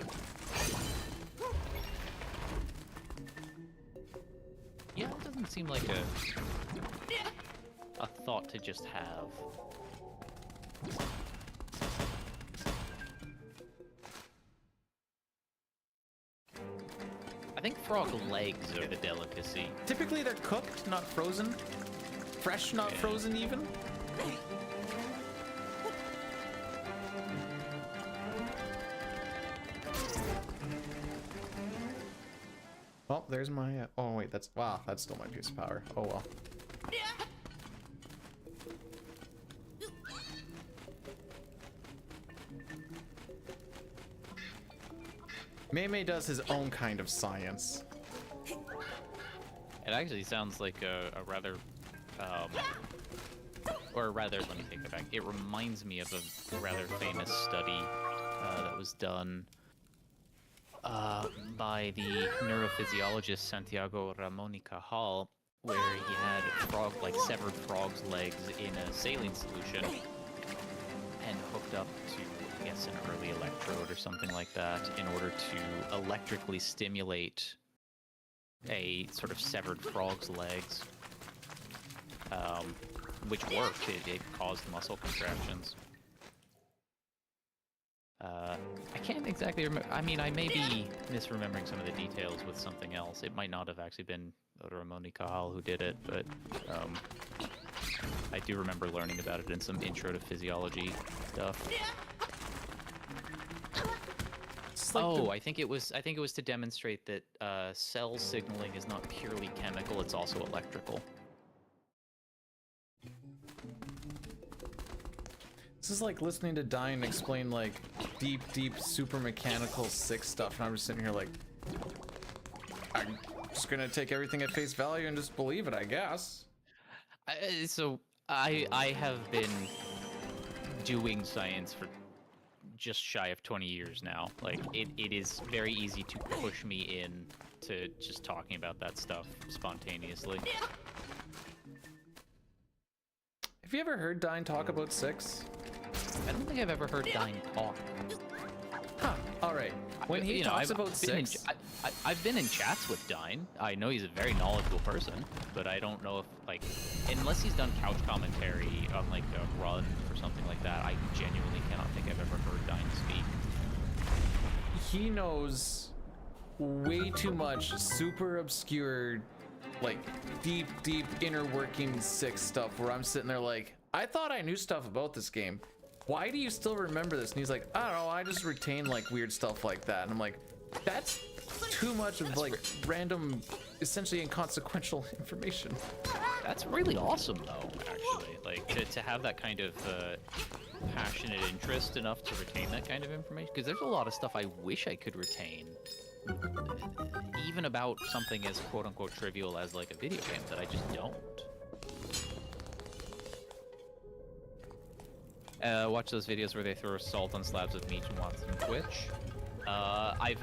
Yeah, it doesn't seem like a thought to just have. I think frog legs are the delicacy. Typically they're cooked, not frozen. Fresh, not frozen even. Oh, there's my, oh wait, that's, wow, that's still my piece of power. Oh well. Mei does his own kind of science. It actually sounds like a rather or rather, let me take that back. It reminds me of a rather famous study that was done by the neurophysiologist Santiago Ramon y Cajal, where he had severed frog's legs in a saline solution and hooked up to, I guess, an early electrode or something like that in order to electrically stimulate a sort of severed frog's legs, which worked. It caused muscle contractions. I can't exactly remember. I mean, I may be misremembering some of the details with something else. It might not have actually been Ramon y Cajal who did it, but I do remember learning about it in some intro to physiology stuff. I think it was to demonstrate that cell signaling is not purely chemical; it's also electrical. This is like listening to Dine explain like deep super mechanical sick stuff, and I'm just sitting here like, I'm just gonna take everything at face value and just believe it, I guess. So I have been doing science for just shy of 20 years now. Like it is very easy to push me in to just talking about that stuff spontaneously. Have you ever heard Dine talk about six? I don't think I've ever heard Dine talk. Huh. All right. When he talks about six, I've been in chats with Dine. I know he's a very knowledgeable person, but I don't know if, like, unless he's done couch commentary on like a run or something like that, I genuinely cannot think I've ever heard Dine speak. he knows way too much super obscure, like deep inner working six stuff where I'm sitting there like, I thought I knew stuff about this game. Why do you still remember this? And he's like, I don't know, I just retain like weird stuff like that. And I'm like, that's too much of like random, essentially inconsequential information. That's really awesome though, actually. Like to have that kind of passionate interest enough to retain that kind of information. Because there's a lot of stuff I wish I could retain, even about something as quote unquote trivial as like a video game that I just don't. Watch those videos where they throw salt on slabs of meat and watch them twitch. I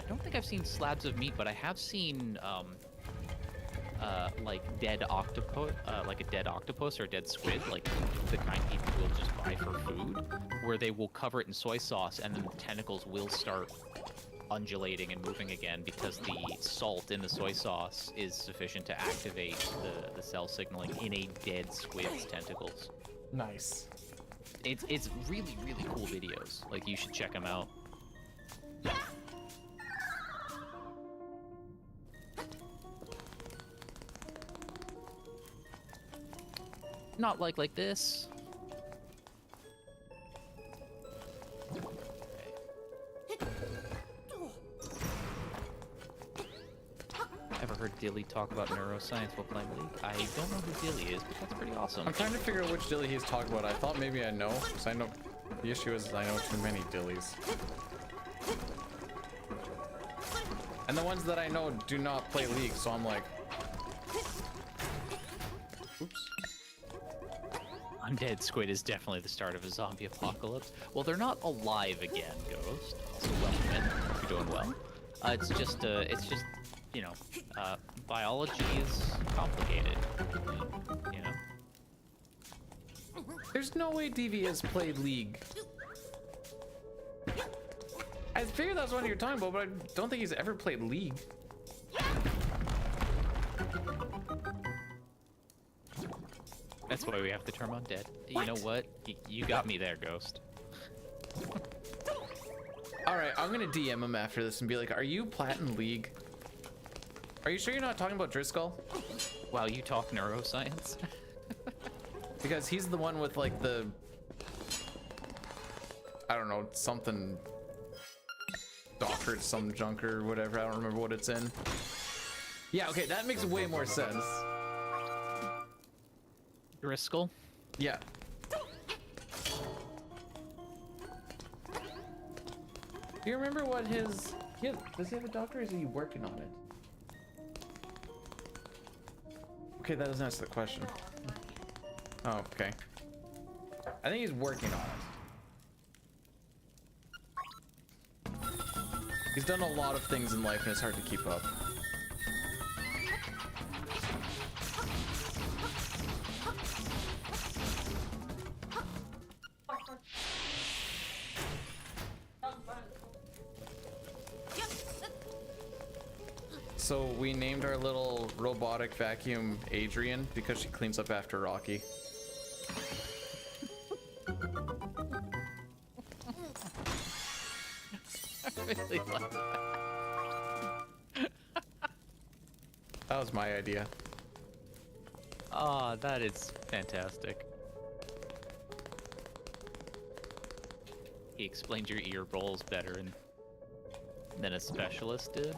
don't think I've seen slabs of meat, but I have seen like dead octopus, like a dead octopus or a dead squid, like the kind people will just buy for food, where they will cover it in soy sauce and then the tentacles will start undulating and moving again because the salt in the soy sauce is sufficient to activate the cell signaling in a dead squid's tentacles. Nice. It's really cool videos. Like, you should check them out. Not like this. Ever heard Dilly talk about neuroscience while playing League? I don't know who Dilly is, but that's pretty awesome. I'm trying to figure out which Dilly he's talking about. I thought maybe I know, because I know the issue is I know too many Dillies. And the ones that I know do not play League, so I'm like, oops. Undead squid is definitely the start of a zombie apocalypse. Well, they're not alive again, Ghost. So welcome in. You're doing well. It's just, you know, biology is complicated. You know. There's no way DV has played League. I figured that's what you're talking about, but I don't think he's ever played League. That's why we have the term undead. You know what? You got me there, Ghost. Alright, I'm gonna DM him after this and be like, are you plat in League? Are you sure you're not talking about Driscoll? Wow, you talk neuroscience? Because he's the one with like the, I don't know, something doctorate, some junker, whatever. I don't remember what it's in. Yeah, okay, that makes way more sense. Driscoll? Yeah. Do you remember what his... does he have a doctor or is he working on it? Okay, that doesn't answer the question. Oh, okay. I think he's working on it. He's done a lot of things in life and it's hard to keep up. So we named our little robotic vacuum Adrian because she cleans up after Rocky. I really like that. That was my idea. Ah, that is fantastic. He explained your ear rolls better than a specialist did.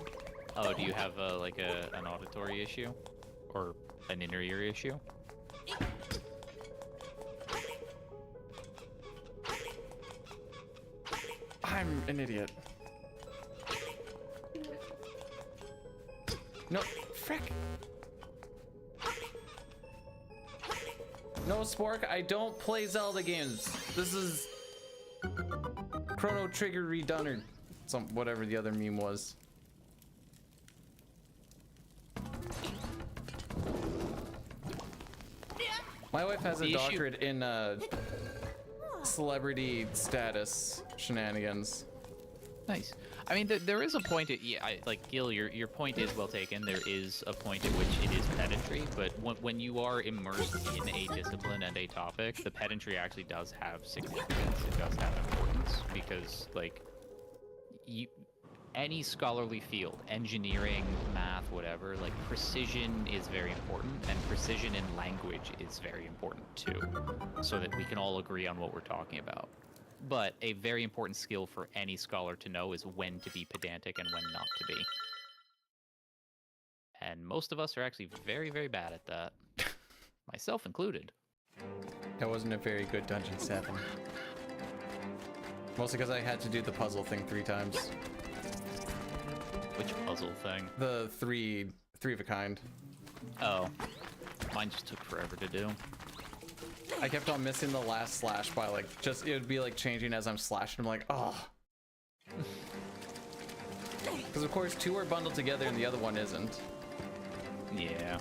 Oh, do you have an auditory issue? Or an inner ear issue? I'm an idiot. No, frick. No, Spork, I don't play Zelda games. This is Chrono Trigger redone or whatever the other meme was. My wife has a doctorate in celebrity status shenanigans. Nice. I mean, there is a point at, yeah, like Gil, your point is well taken. There is a point at which it is pedantry, but when you are immersed in a discipline and a topic, the pedantry actually does have significance. It does have importance because, like, any scholarly field, engineering, math, whatever, like precision is very important, and precision in language is very important too, so that we can all agree on what we're talking about. But a very important skill for any scholar to know is when to be pedantic and when not to be. And most of us are actually very, very bad at that. Myself included. That wasn't a very good Dungeon 7. Mostly because I had to do the puzzle thing 3 times. Which puzzle thing? The three of a kind. Oh. Mine just took forever to do. I kept on missing the last slash by like, it would be like changing as I'm slashing. I'm like, oh. Because of course 2 are bundled together and the other one isn't. Yeah.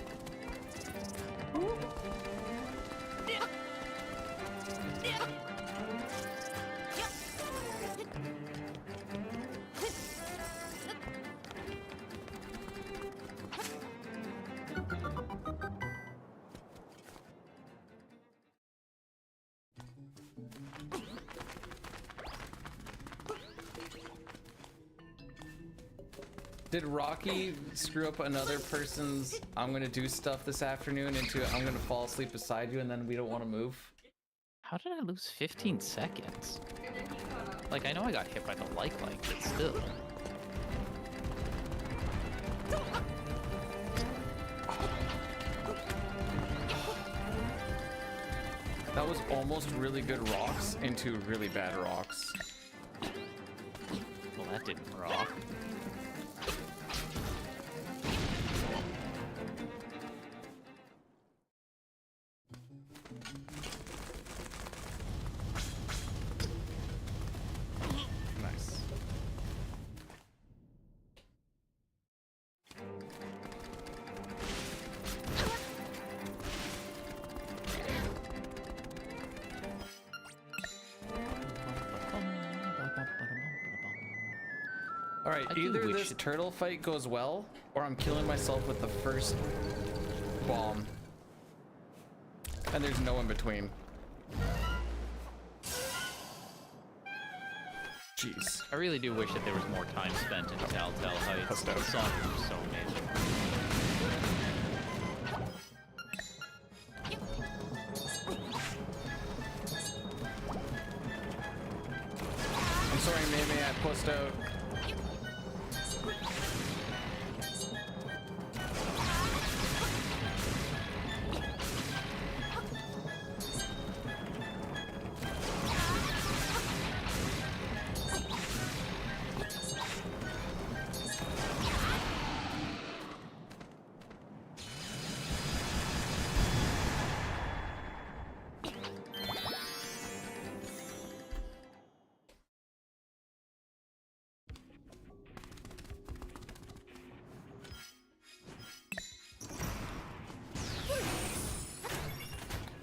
Did Rocky screw up another person's I'm gonna do stuff this afternoon into I'm gonna fall asleep beside you and then we don't want to move? How did I lose 15 seconds? Like, I know I got hit by the like, but still. That was almost really good rocks into really bad rocks. Well, that didn't rock. Nice. Alright, either this turtle fight goes well, or I'm killing myself with the first bomb. And there's no in between. Jeez. I really do wish that there was more time spent in Telltale Heights. The song was so amazing. I'm sorry, Meme, I pushed out.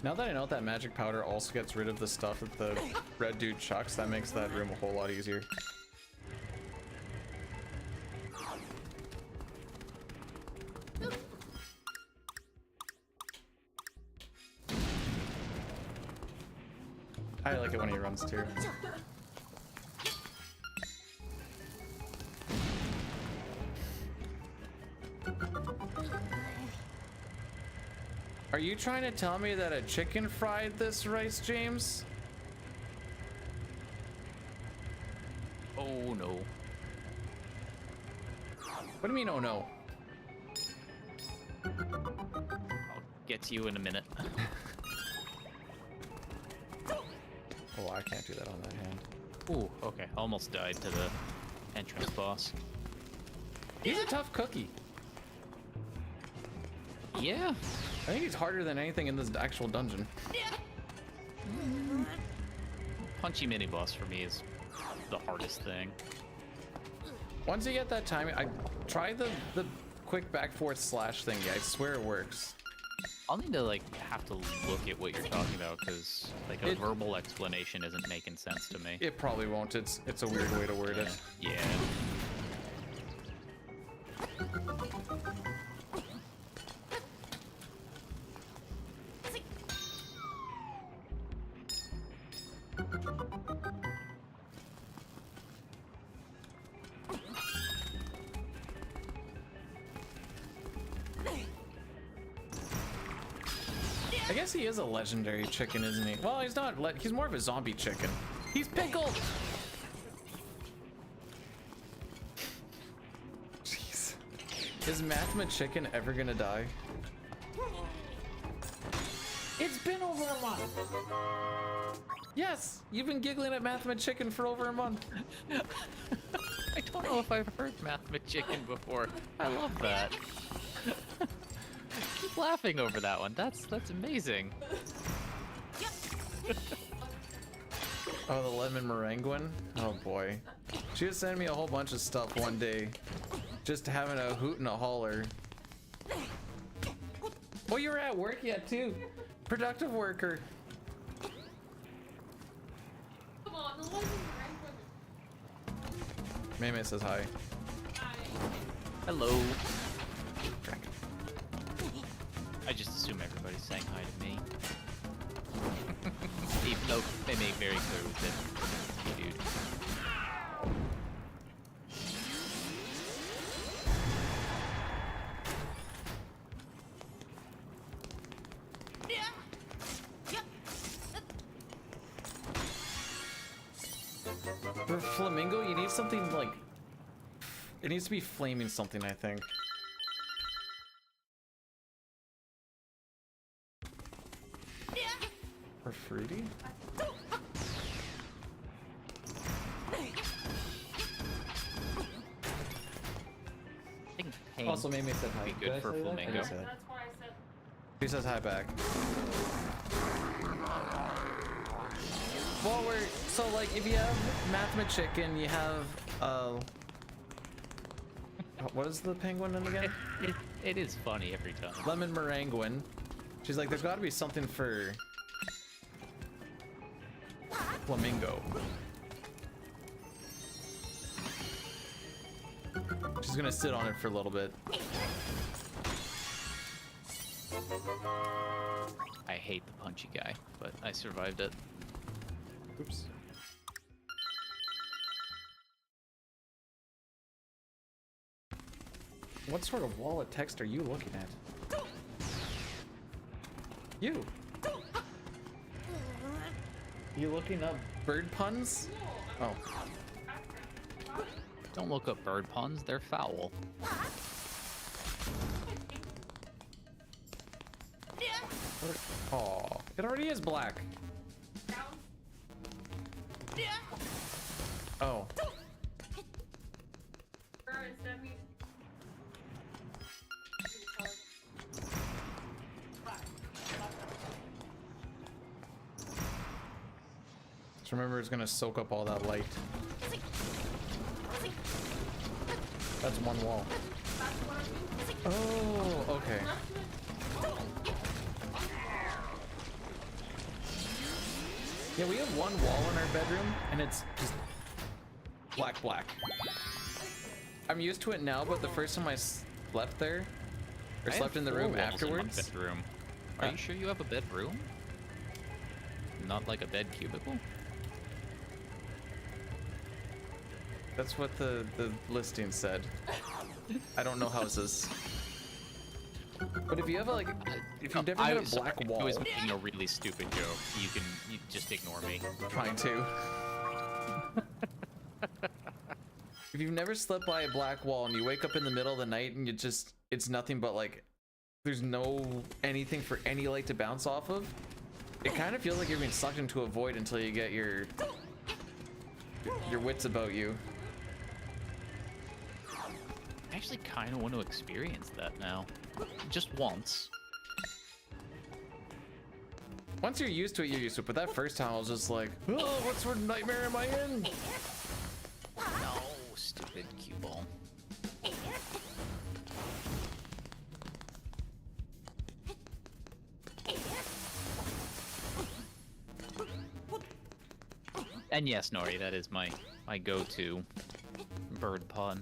Now that I know that magic powder also gets rid of the stuff that the red dude chucks, that makes that room a whole lot easier. I like it when he runs too. Are you trying to tell me that a chicken fried this rice, James? Oh no. What do you mean, oh no? I'll get to you in a minute. Oh, I can't do that on that hand. Ooh, okay. Almost died to the entrance boss. He's a tough cookie. Yeah. I think he's harder than anything in this actual dungeon. Punchy mini boss for me is the hardest thing. Once you get that timing, I try the quick back forth slash thingy. I swear it works. I'll need to like have to look at what you're talking about because like a verbal explanation isn't making sense to me. It probably won't. It's a weird way to word it. Yeah. I guess he is a legendary chicken, isn't he? Well, he's not. He's more of a zombie chicken. He's pickled. Jeez. Is Mathma Chicken ever gonna die? It's been over a month. Yes, you've been giggling at Mathma Chicken for over a month. I don't know if I've heard Mathma Chicken before. I love that. Keep laughing over that one. That's amazing. Oh, the lemon meringue. Oh boy. She was sending me a whole bunch of stuff one day. Just having a hoot and a holler. Oh, you were at work yet too. Productive worker. Come on, the legend rank Meme says hi. Hello. I just assume everybody's saying hi to me. Even though they make very clear with it, dude. For Flamingo, you need something like... It needs to be flaming something, I think. Or fruity? I think pain Also, Mimi said hi. would be good for Flamingo. That's why I said. He says hi back. Well, so like if you have Mathma Chicken, you have what is the penguin name again? It is funny every time. Lemon Meringuin. She's like, there's got to be something for Flamingo. She's gonna sit on it for a little bit. I hate the punchy guy, but I survived it. Oops. What sort of wall of text are you looking at? You. You looking up bird puns? Oh. Don't look up bird puns, they're foul. Oh, it already is black. Oh. Just remember, it's gonna soak up all that light. That's one wall. Oh, okay. Yeah, we have one wall in our bedroom, and it's just black. I'm used to it now, but the first time I slept there, or I slept have in the 4 room walls in my afterwards. bedroom. Are you sure you have a bedroom? Not like a bed cubicle? That's what the listing said. I don't know houses. But if you have like, if you've never had a black wall, I was making a really stupid joke. You just ignore me. trying to. If you've never slept by a black wall and you wake up in the middle of the night and it's nothing but like, there's no anything for any light to bounce off of, it kind of feels like you're being sucked into a void until you get your wits about you. I actually kind of want to experience that now. Just once. Once you're used to it, you're used to it. But that first time I was just like, oh, what sort of nightmare am I in? No, stupid cue ball. And yes, Nori, that is my go-to bird pun.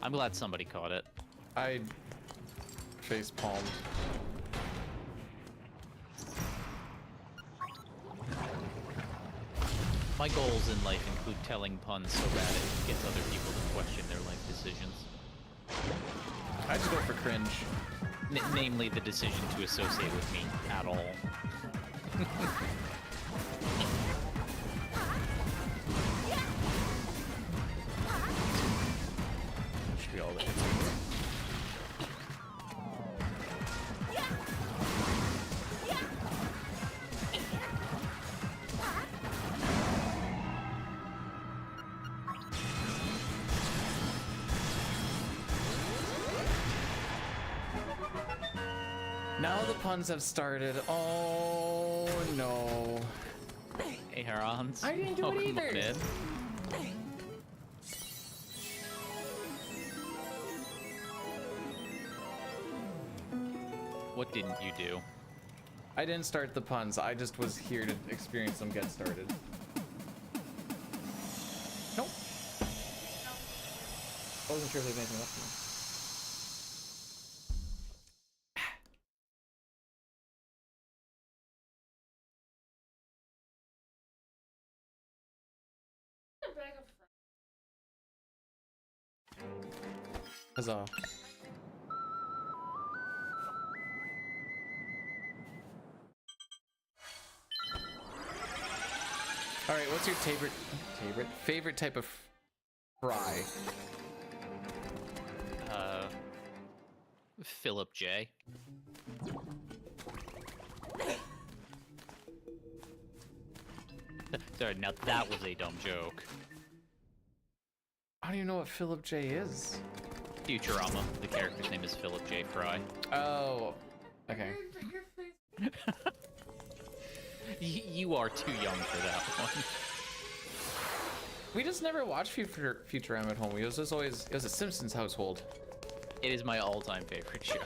I'm glad somebody caught it. I face palmed. My goals in life include telling puns so bad it gets other people to question their life decisions. I just go for cringe. Namely, the decision to associate with me at all. Should be all the hits. Now the puns have started. Oh no. Hey, Herons. I didn't do it Welcome either. in. What didn't you do? I didn't start the puns. I just was here to experience them get started. Nope. I wasn't sure if there's anything left for me. A bag of Huzzah. All right, what's your favorite type of fry? Philip J. Sorry, now that was a dumb joke. I don't even know what Philip J is. Futurama. The character's name is Philip J. Fry. Oh, okay. your face. You are too young for that one. We just never watched Futurama at home. It was a Simpsons household. It is my all-time favorite show.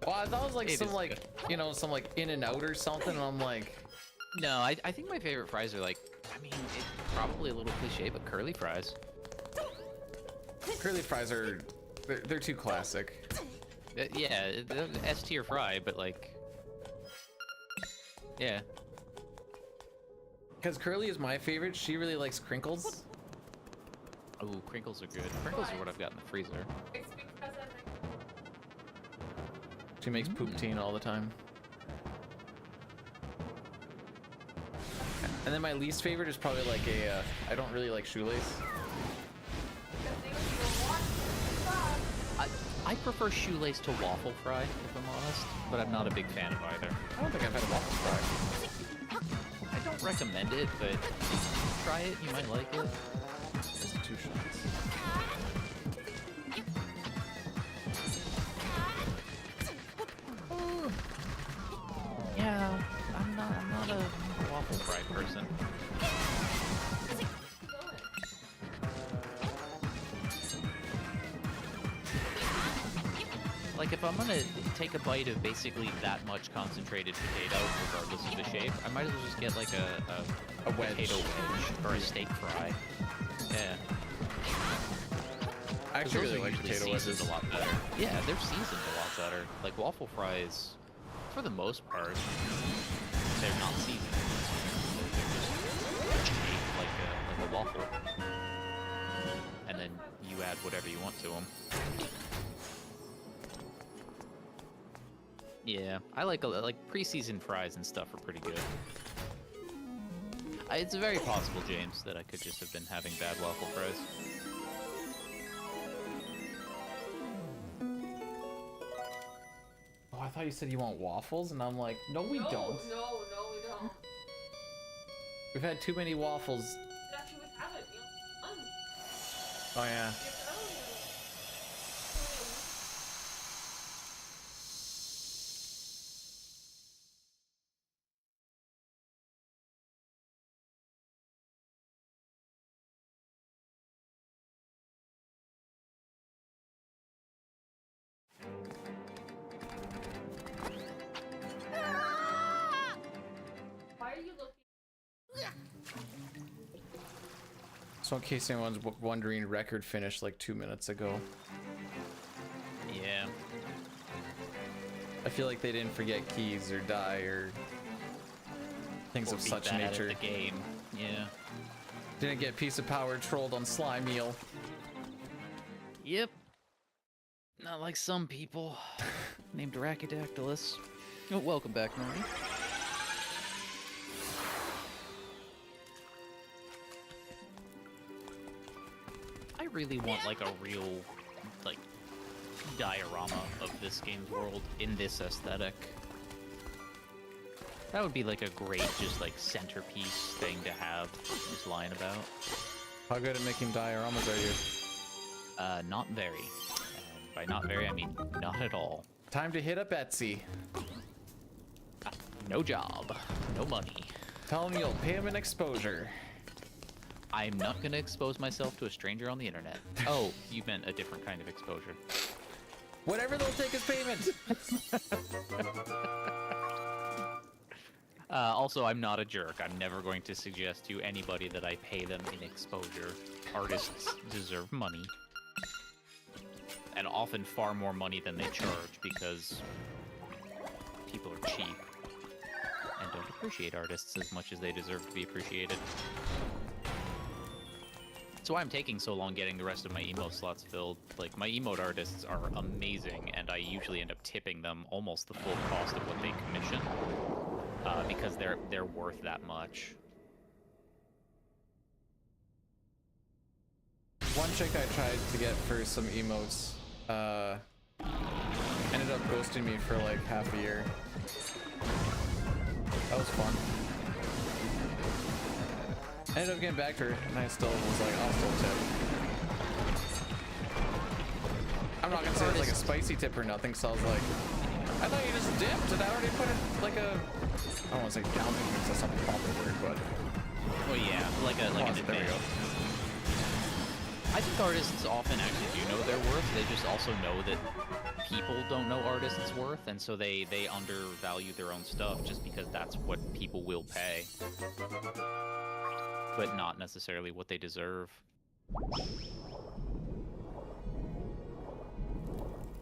Well, I thought it was like It some is like, good. you know, some like In and Out or something, and I'm like, No, I think my favorite fries are like, I mean, it's probably a little cliche, but curly fries. curly fries are, they're too classic. Yeah, S tier fry, but like, yeah. Because Curly is my favorite. She really likes crinkles. Ooh, crinkles are good. Crinkles are what I've got in the freezer. It's because I She makes poutine all the time. And then my least favorite is probably like a, I don't really like shoelace. I prefer shoelace to waffle fry, if I'm honest, but I'm not a big fan of either. I don't think I've had a waffle fry. I don't recommend it, but try it, you might like it. Just 2 shots. Yeah, I'm not a waffle fry person. Like, if I'm gonna take a bite of basically that much concentrated potato, regardless of the shape, I might as well just get like a wedge. potato wedge or a steak fry. Yeah. I actually Those really are like usually potato seasoned wedges. a lot better. Yeah, they're seasoned a lot better. Like waffle fries, for the most part, they're not seasoned. They're just shaped like a waffle, and then you add whatever you want to them. Yeah, I like pre-seasoned fries and stuff are pretty good. It's very possible, James, that I could just have been having bad waffle fries. Oh, I thought you said you want waffles, and I'm like, no, we don't. No, we don't. We've had too many waffles. That's what we have it. Oh yeah. Why are you looking? So in case anyone's wondering, record finished like 2 minutes ago. Yeah. I feel like they didn't forget keys or die or things Or of be such bad at nature. the game. Yeah. Didn't get piece of power trolled on Slime Meal. Yep. Not like some people. Named Brachydactylus. Oh, welcome back, Marty. I really want like a real, like, diorama of this game's world in this aesthetic. That would be like a great, just like centerpiece thing to have, just lying about. How good at making dioramas are you? Not very. And by not very, I mean not at all. Time to hit up Etsy. No job, no money. Tell him you'll pay him an exposure. I'm not gonna expose myself to a stranger on the internet. Oh, you meant a different kind of exposure. Whatever they'll take as payment. Also, I'm not a jerk. I'm never going to suggest to anybody that I pay them in exposure. Artists deserve money. And often far more money than they charge because people are cheap and don't appreciate artists as much as they deserve to be appreciated. That's why I'm taking so long getting the rest of my emote slots filled. Like, my emote artists are amazing, and I usually end up tipping them almost the full cost of what they commission. Because they're worth that much. One chick I tried to get for some emotes ended up ghosting me for like half a year. That was fun. I ended up getting back to her, and I still was like, I'll still tip. I'm not gonna say it's like a spicy tip or nothing, so I was like, I thought you just dipped, and I already put it like a, I don't want to say down payment because that's not the proper word, but. Oh yeah, like an there we advance. go. I think artists often actually do know their worth. They just also know that people don't know artists' worth, and so they undervalue their own stuff just because that's what people will pay. But not necessarily what they deserve.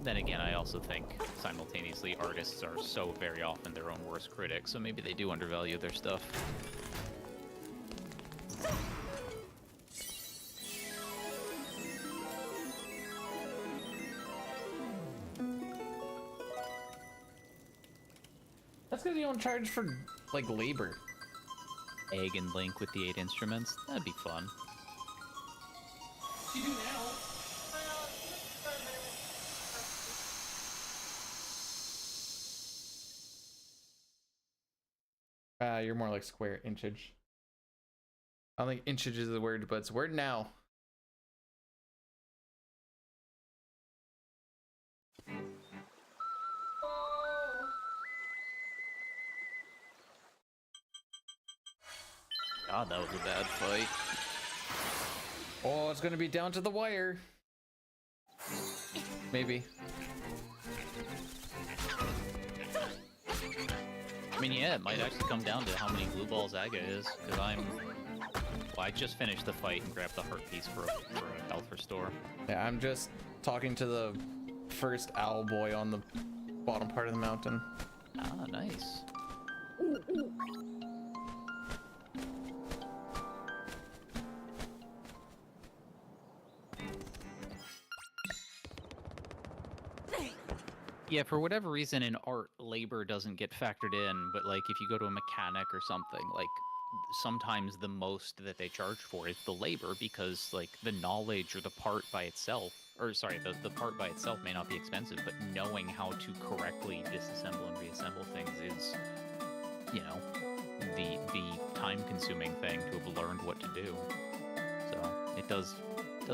Then again, I also think simultaneously artists are so very often their own worst critics, so maybe they do undervalue their stuff. That's because you don't charge for like labor. Egg and Link with the 8 instruments, that'd be fun. You do now. You're more like square inchage. I don't think inchage is the word, but it's a word now. God, that was a bad fight. Oh, it's gonna be down to the wire. Maybe. I mean, yeah, it might actually come down to how many blue balls Aga is, because well, I just finished the fight and grabbed the heart piece for a health restore. Yeah, I'm just talking to the first owl boy on the bottom part of the mountain. Ah, nice. Yeah, for whatever reason in art, labor doesn't get factored in, but like if you go to a mechanic or something, like sometimes the most that they charge for is the labor because like the knowledge or the part by itself, or sorry, the part by itself may not be expensive, but knowing how to correctly disassemble and reassemble things is, you know, the time-consuming thing to have learned what to do. So it does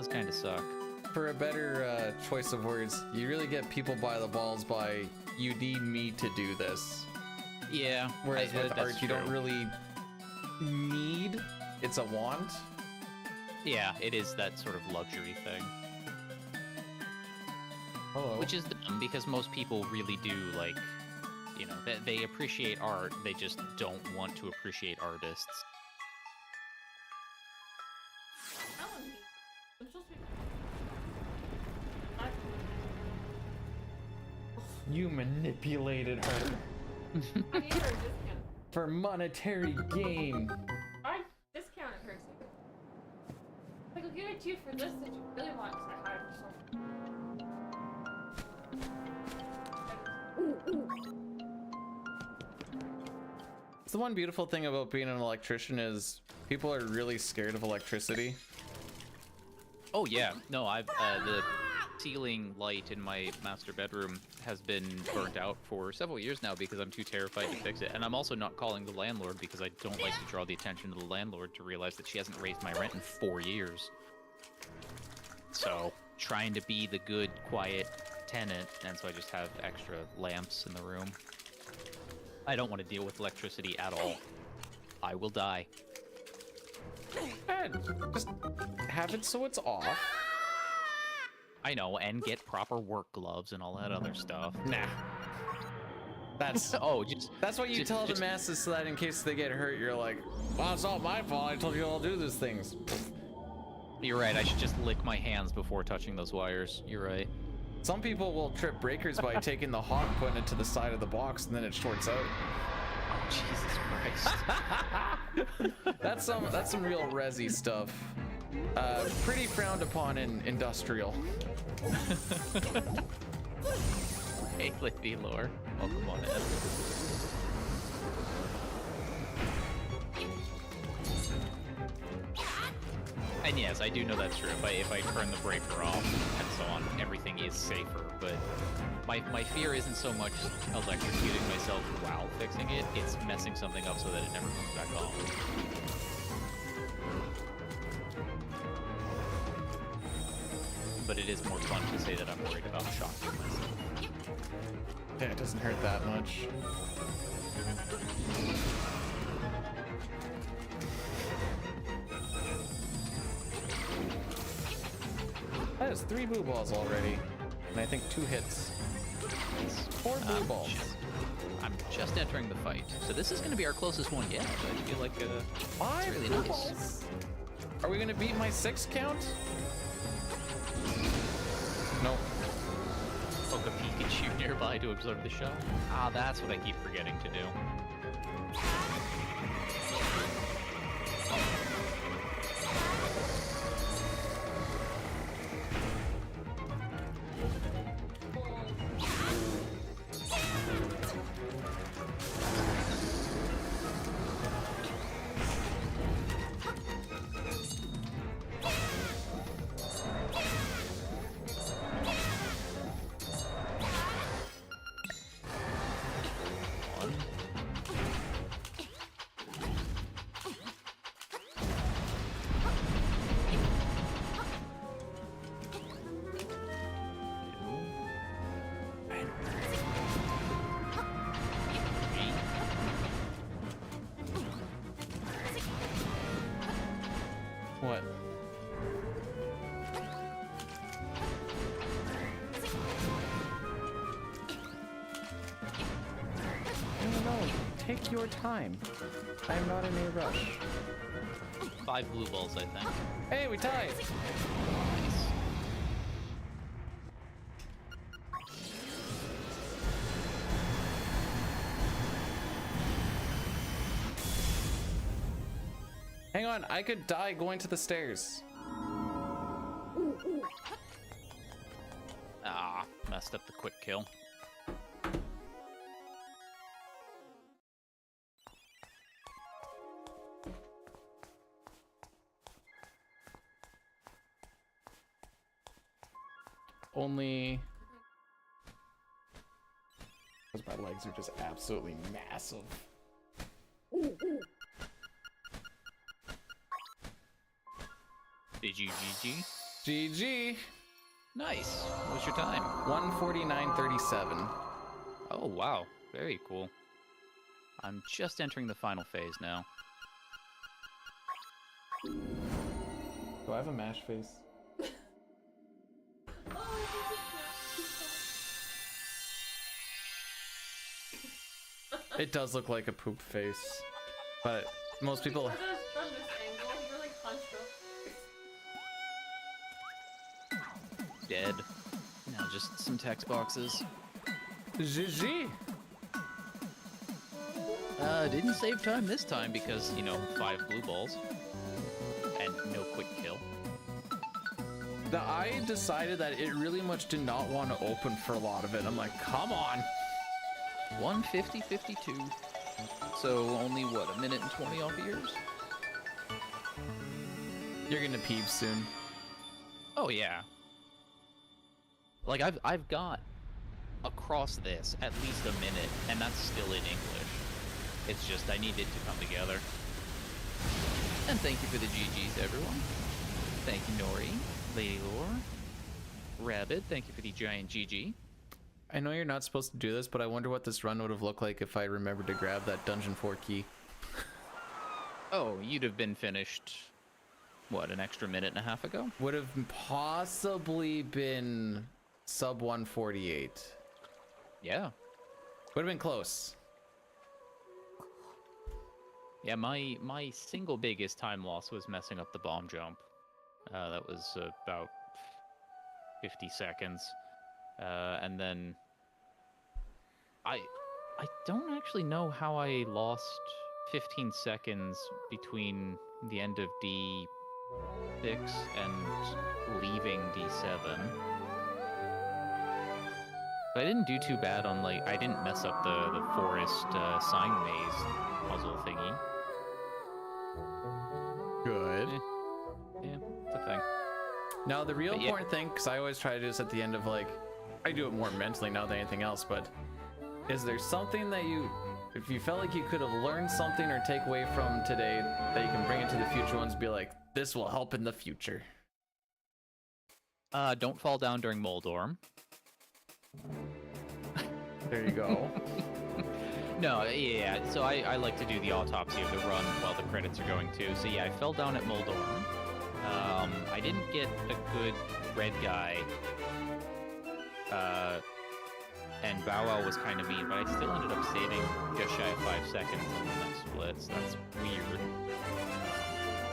kind of suck. For a better choice of words, you really get people by the balls by, you need me to do this. Yeah. Whereas with art, you don't really need, it's a want. Yeah, it is that sort of luxury thing. Hello. Which is dumb because most people really do, like, you know, they appreciate art, they just don't want to appreciate artists. You manipulated her I gave her a discount. for monetary gain. I discounted her too. Like, I'll give it to you for this that you really want because I had it for It's the one beautiful thing about being an electrician is people are really scared of electricity. Oh yeah, no, I've the ceiling light in my master bedroom has been burnt out for several years now because I'm too terrified to fix it. And I'm also not calling the landlord because I don't like to draw the attention of the landlord to realize that she hasn't raised my rent in 4 years. So, trying to be the good, quiet tenant, and so I just have extra lamps in the room. I don't want to deal with electricity at all. I will die. Just have it so it's off. I know, and get proper work gloves and all that other stuff. Nah. That's that's what you tell the masses so that in case they get hurt, you're like, well, it's not my fault. I told you all to do these things. You're right. I should just lick my hands before touching those wires. You're right. Some people will trip breakers by taking the hawk, putting it to the side of the box, and then it shorts out. Oh, Jesus Christ. That's some real resi stuff. Pretty frowned upon in industrial. Hey, Lady Lore. Welcome on in. And yes, I do know that's true. If I turn the breaker off and so on, everything is safer. But my fear isn't so much electrocuting myself while fixing it, it's messing something up so that it never comes back on. But it is more fun to say that I'm worried about shocking myself. Yeah, it doesn't hurt that much. That is 3 blue balls already, and I think 2 hits. 4 blue balls. I'm just entering the fight, so this is going to be our closest one yet. I feel like 5 it's really blue nice. balls? Are we gonna beat my 6 count? Nope. Poke a Pikachu nearby to absorb the shot. Ah, that's what I keep forgetting to do. Take your time. I am not in a rush. 5 blue balls, I think. Hey, we tied! Nice. Hang on, I could die going to the stairs. Ah, messed up the quick kill. Only... because my legs are just absolutely massive. Did you GG? GG! Nice. What's your time? 1:49:37. Oh, wow. Very cool. I'm just entering the final phase now. Do I have a mash face? It does look like a poop face, but most people... From this angle, you're like hunched over. Dead. Now just some text boxes. GG! Didn't save time this time because, you know, 5 blue balls. And no quick kill. I decided that it really much did not want to open for a lot of it. I'm like, come on! 150.52. So only, what, a minute and 20 off of yours? You're gonna peep soon. Oh, yeah. Like, I've got across this at least a minute, and that's still in English. It's just I need it to come together. And thank you for the GGs, everyone. Thank you, Nori, Lady Lore, Rabbit. Thank you for the giant GG. I know you're not supposed to do this, but I wonder what this run would have looked like if I remembered to grab that Dungeon 4 key. Oh, you'd have been finished, what, an extra minute and a half ago? Would have possibly been sub 148. Yeah. Would have been close. Yeah, my single biggest time loss was messing up the bomb jump. That was about 50 seconds. And then I don't actually know how I lost 15 seconds between the end of D6 and leaving D7. But I didn't do too bad on, like, I didn't mess up the forest sign maze puzzle thingy. Good. Yeah, it's a thing. Now, the real important thing, because I always try to do this at the end of, like, I do it more mentally now than anything else, but is there something that if you felt like you could have learned something or take away from today that you can bring into the future ones, be like, this will help in the future? Don't fall down during Moldorm. There you go. No, yeah, so I like to do the autopsy of the run while the credits are going too. So yeah, I fell down at Moldorm. I didn't get a good red guy. And Bow Wow was kind of mean, but I still ended up saving just shy of 5 seconds on the next split, so that's weird.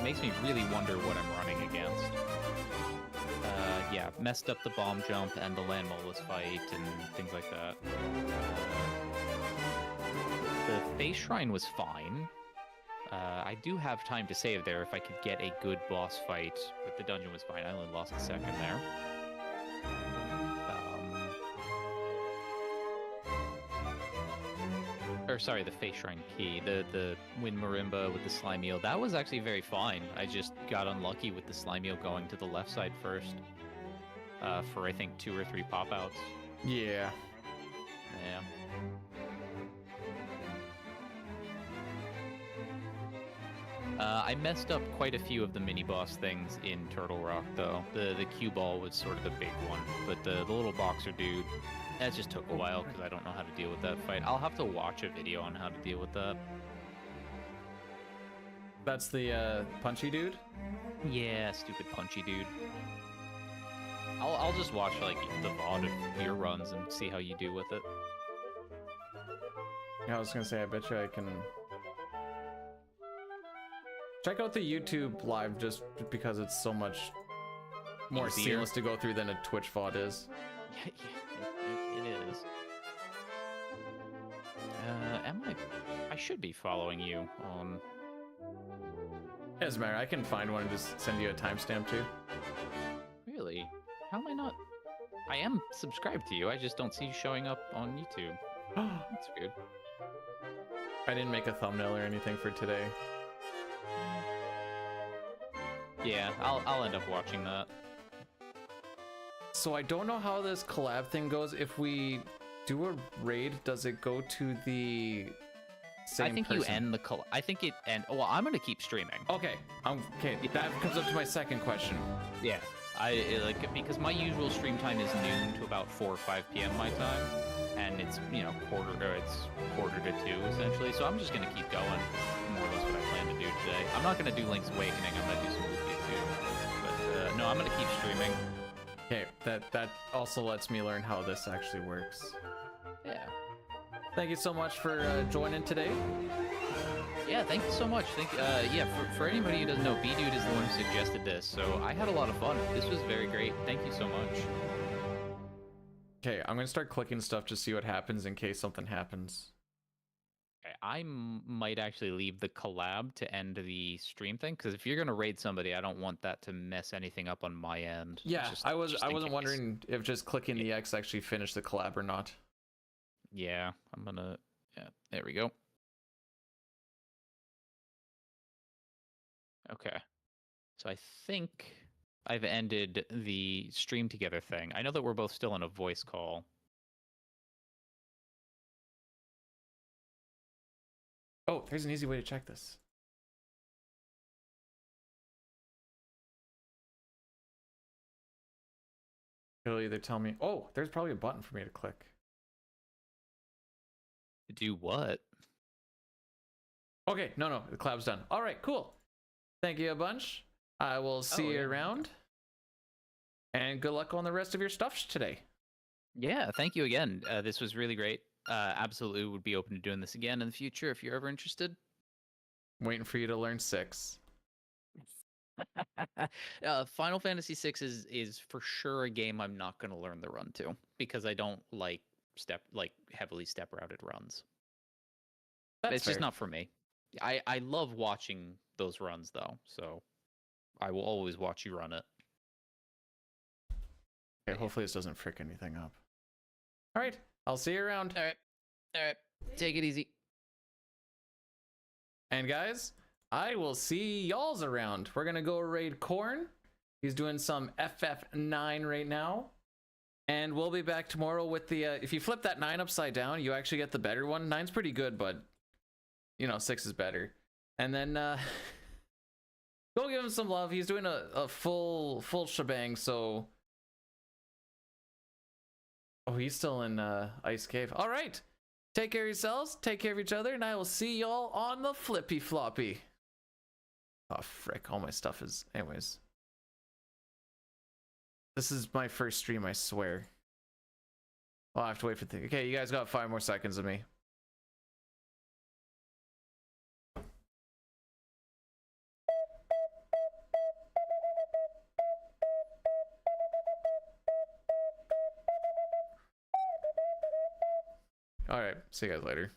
Makes me really wonder what I'm running against. Yeah, messed up the bomb jump and the land molus fight and things like that. The face shrine was fine. I do have time to save there if I could get a good boss fight, but the dungeon was fine. I only lost a second there. Or sorry, the face shrine key, the wind marimba with the slime eel, that was actually very fine. I just got unlucky with the slime eel going to the left side first, for I think 2 or 3 pop outs. Yeah. Yeah. I messed up quite a few of the mini boss things in Turtle Rock though. The cue ball was sort of the big one, but the little boxer dude, that just took a while because I don't know how to deal with that fight. I'll have to watch a video on how to deal with that. That's the punchy dude? Yeah, stupid punchy dude. I'll just watch like the VOD of your runs and see how you do with it. I was gonna say, I bet you I can check out the YouTube live just because it's so much more Easier. seamless to go through than a Twitch VOD is. It is. Am I? I should be following you on. It doesn't matter. I can find one and just send you a timestamp too. Really? How am I not? I am subscribed to you. I just don't see you showing up on YouTube. That's weird. I didn't make a thumbnail or anything for today. Yeah, I'll end up watching that. So I don't know how this collab thing goes. If we do a raid, does it go to the same I think person? you end the call. I think it end. Well, I'm gonna keep streaming. Okay. Okay. That comes up to my second question. Yeah. Like because my usual stream time is noon to about 4 or 5 p.m. my time, and it's quarter to 2 essentially. So I'm just gonna keep going. More or less what I plan to do today. I'm not gonna do Link's Awakening. I'm gonna do some Luffy too. But no, I'm gonna keep streaming. Okay. That also lets me learn how this actually works. Yeah. Thank you so much for joining today. Yeah, thank you so much. Yeah, for anybody who doesn't know, B-Dude is the one who suggested this, so I had a lot of fun. This was very great. Thank you so much. Okay, I'm gonna start clicking stuff to see what happens in case something happens. Okay, I might actually leave the collab to end the stream thing, because if you're gonna raid somebody, I don't want that to mess anything up on my end. Yeah, I wasn't case. wondering if just clicking the X actually finished the collab or not. Yeah, yeah, there we go. Okay. So I think I've ended the stream together thing. I know that we're both still in a voice call. Oh, there's an easy way to check this. It'll either tell me, oh, there's probably a button for me to click. To do what? Okay, no, the collab's done. All right, cool. Thank you a bunch. I will see you around. And good luck on the rest of your stuff today. Yeah, thank you again. This was really great. Absolutely would be open to doing this again in the future if you're ever interested. Waiting for you to learn 6. Final Fantasy VI is for sure a game I'm not going to learn the run to because I don't like heavily step routed runs. It's just not for me. I love watching those runs though, so I will always watch you run it. Okay, hopefully this doesn't frick anything up. All right, I'll see you around. All right, take it easy. And guys, I will see y'all's around. We're gonna go raid Korn. He's doing some FF9 right now. And we'll be back tomorrow with the, if you flip that 9 upside down, you actually get the better one. 9's pretty good, but, 6 is better. And then, go give him some love. He's doing a full shebang, so... Oh, he's still in Ice Cave. All right. Take care of yourselves, take care of each other, and I will see y'all on the flippy floppy. Oh, frick. All my stuff is... Anyways. This is my first stream, I swear. I'll have to wait for the... Okay, you guys got 5 more seconds of me. Alright, see you guys later.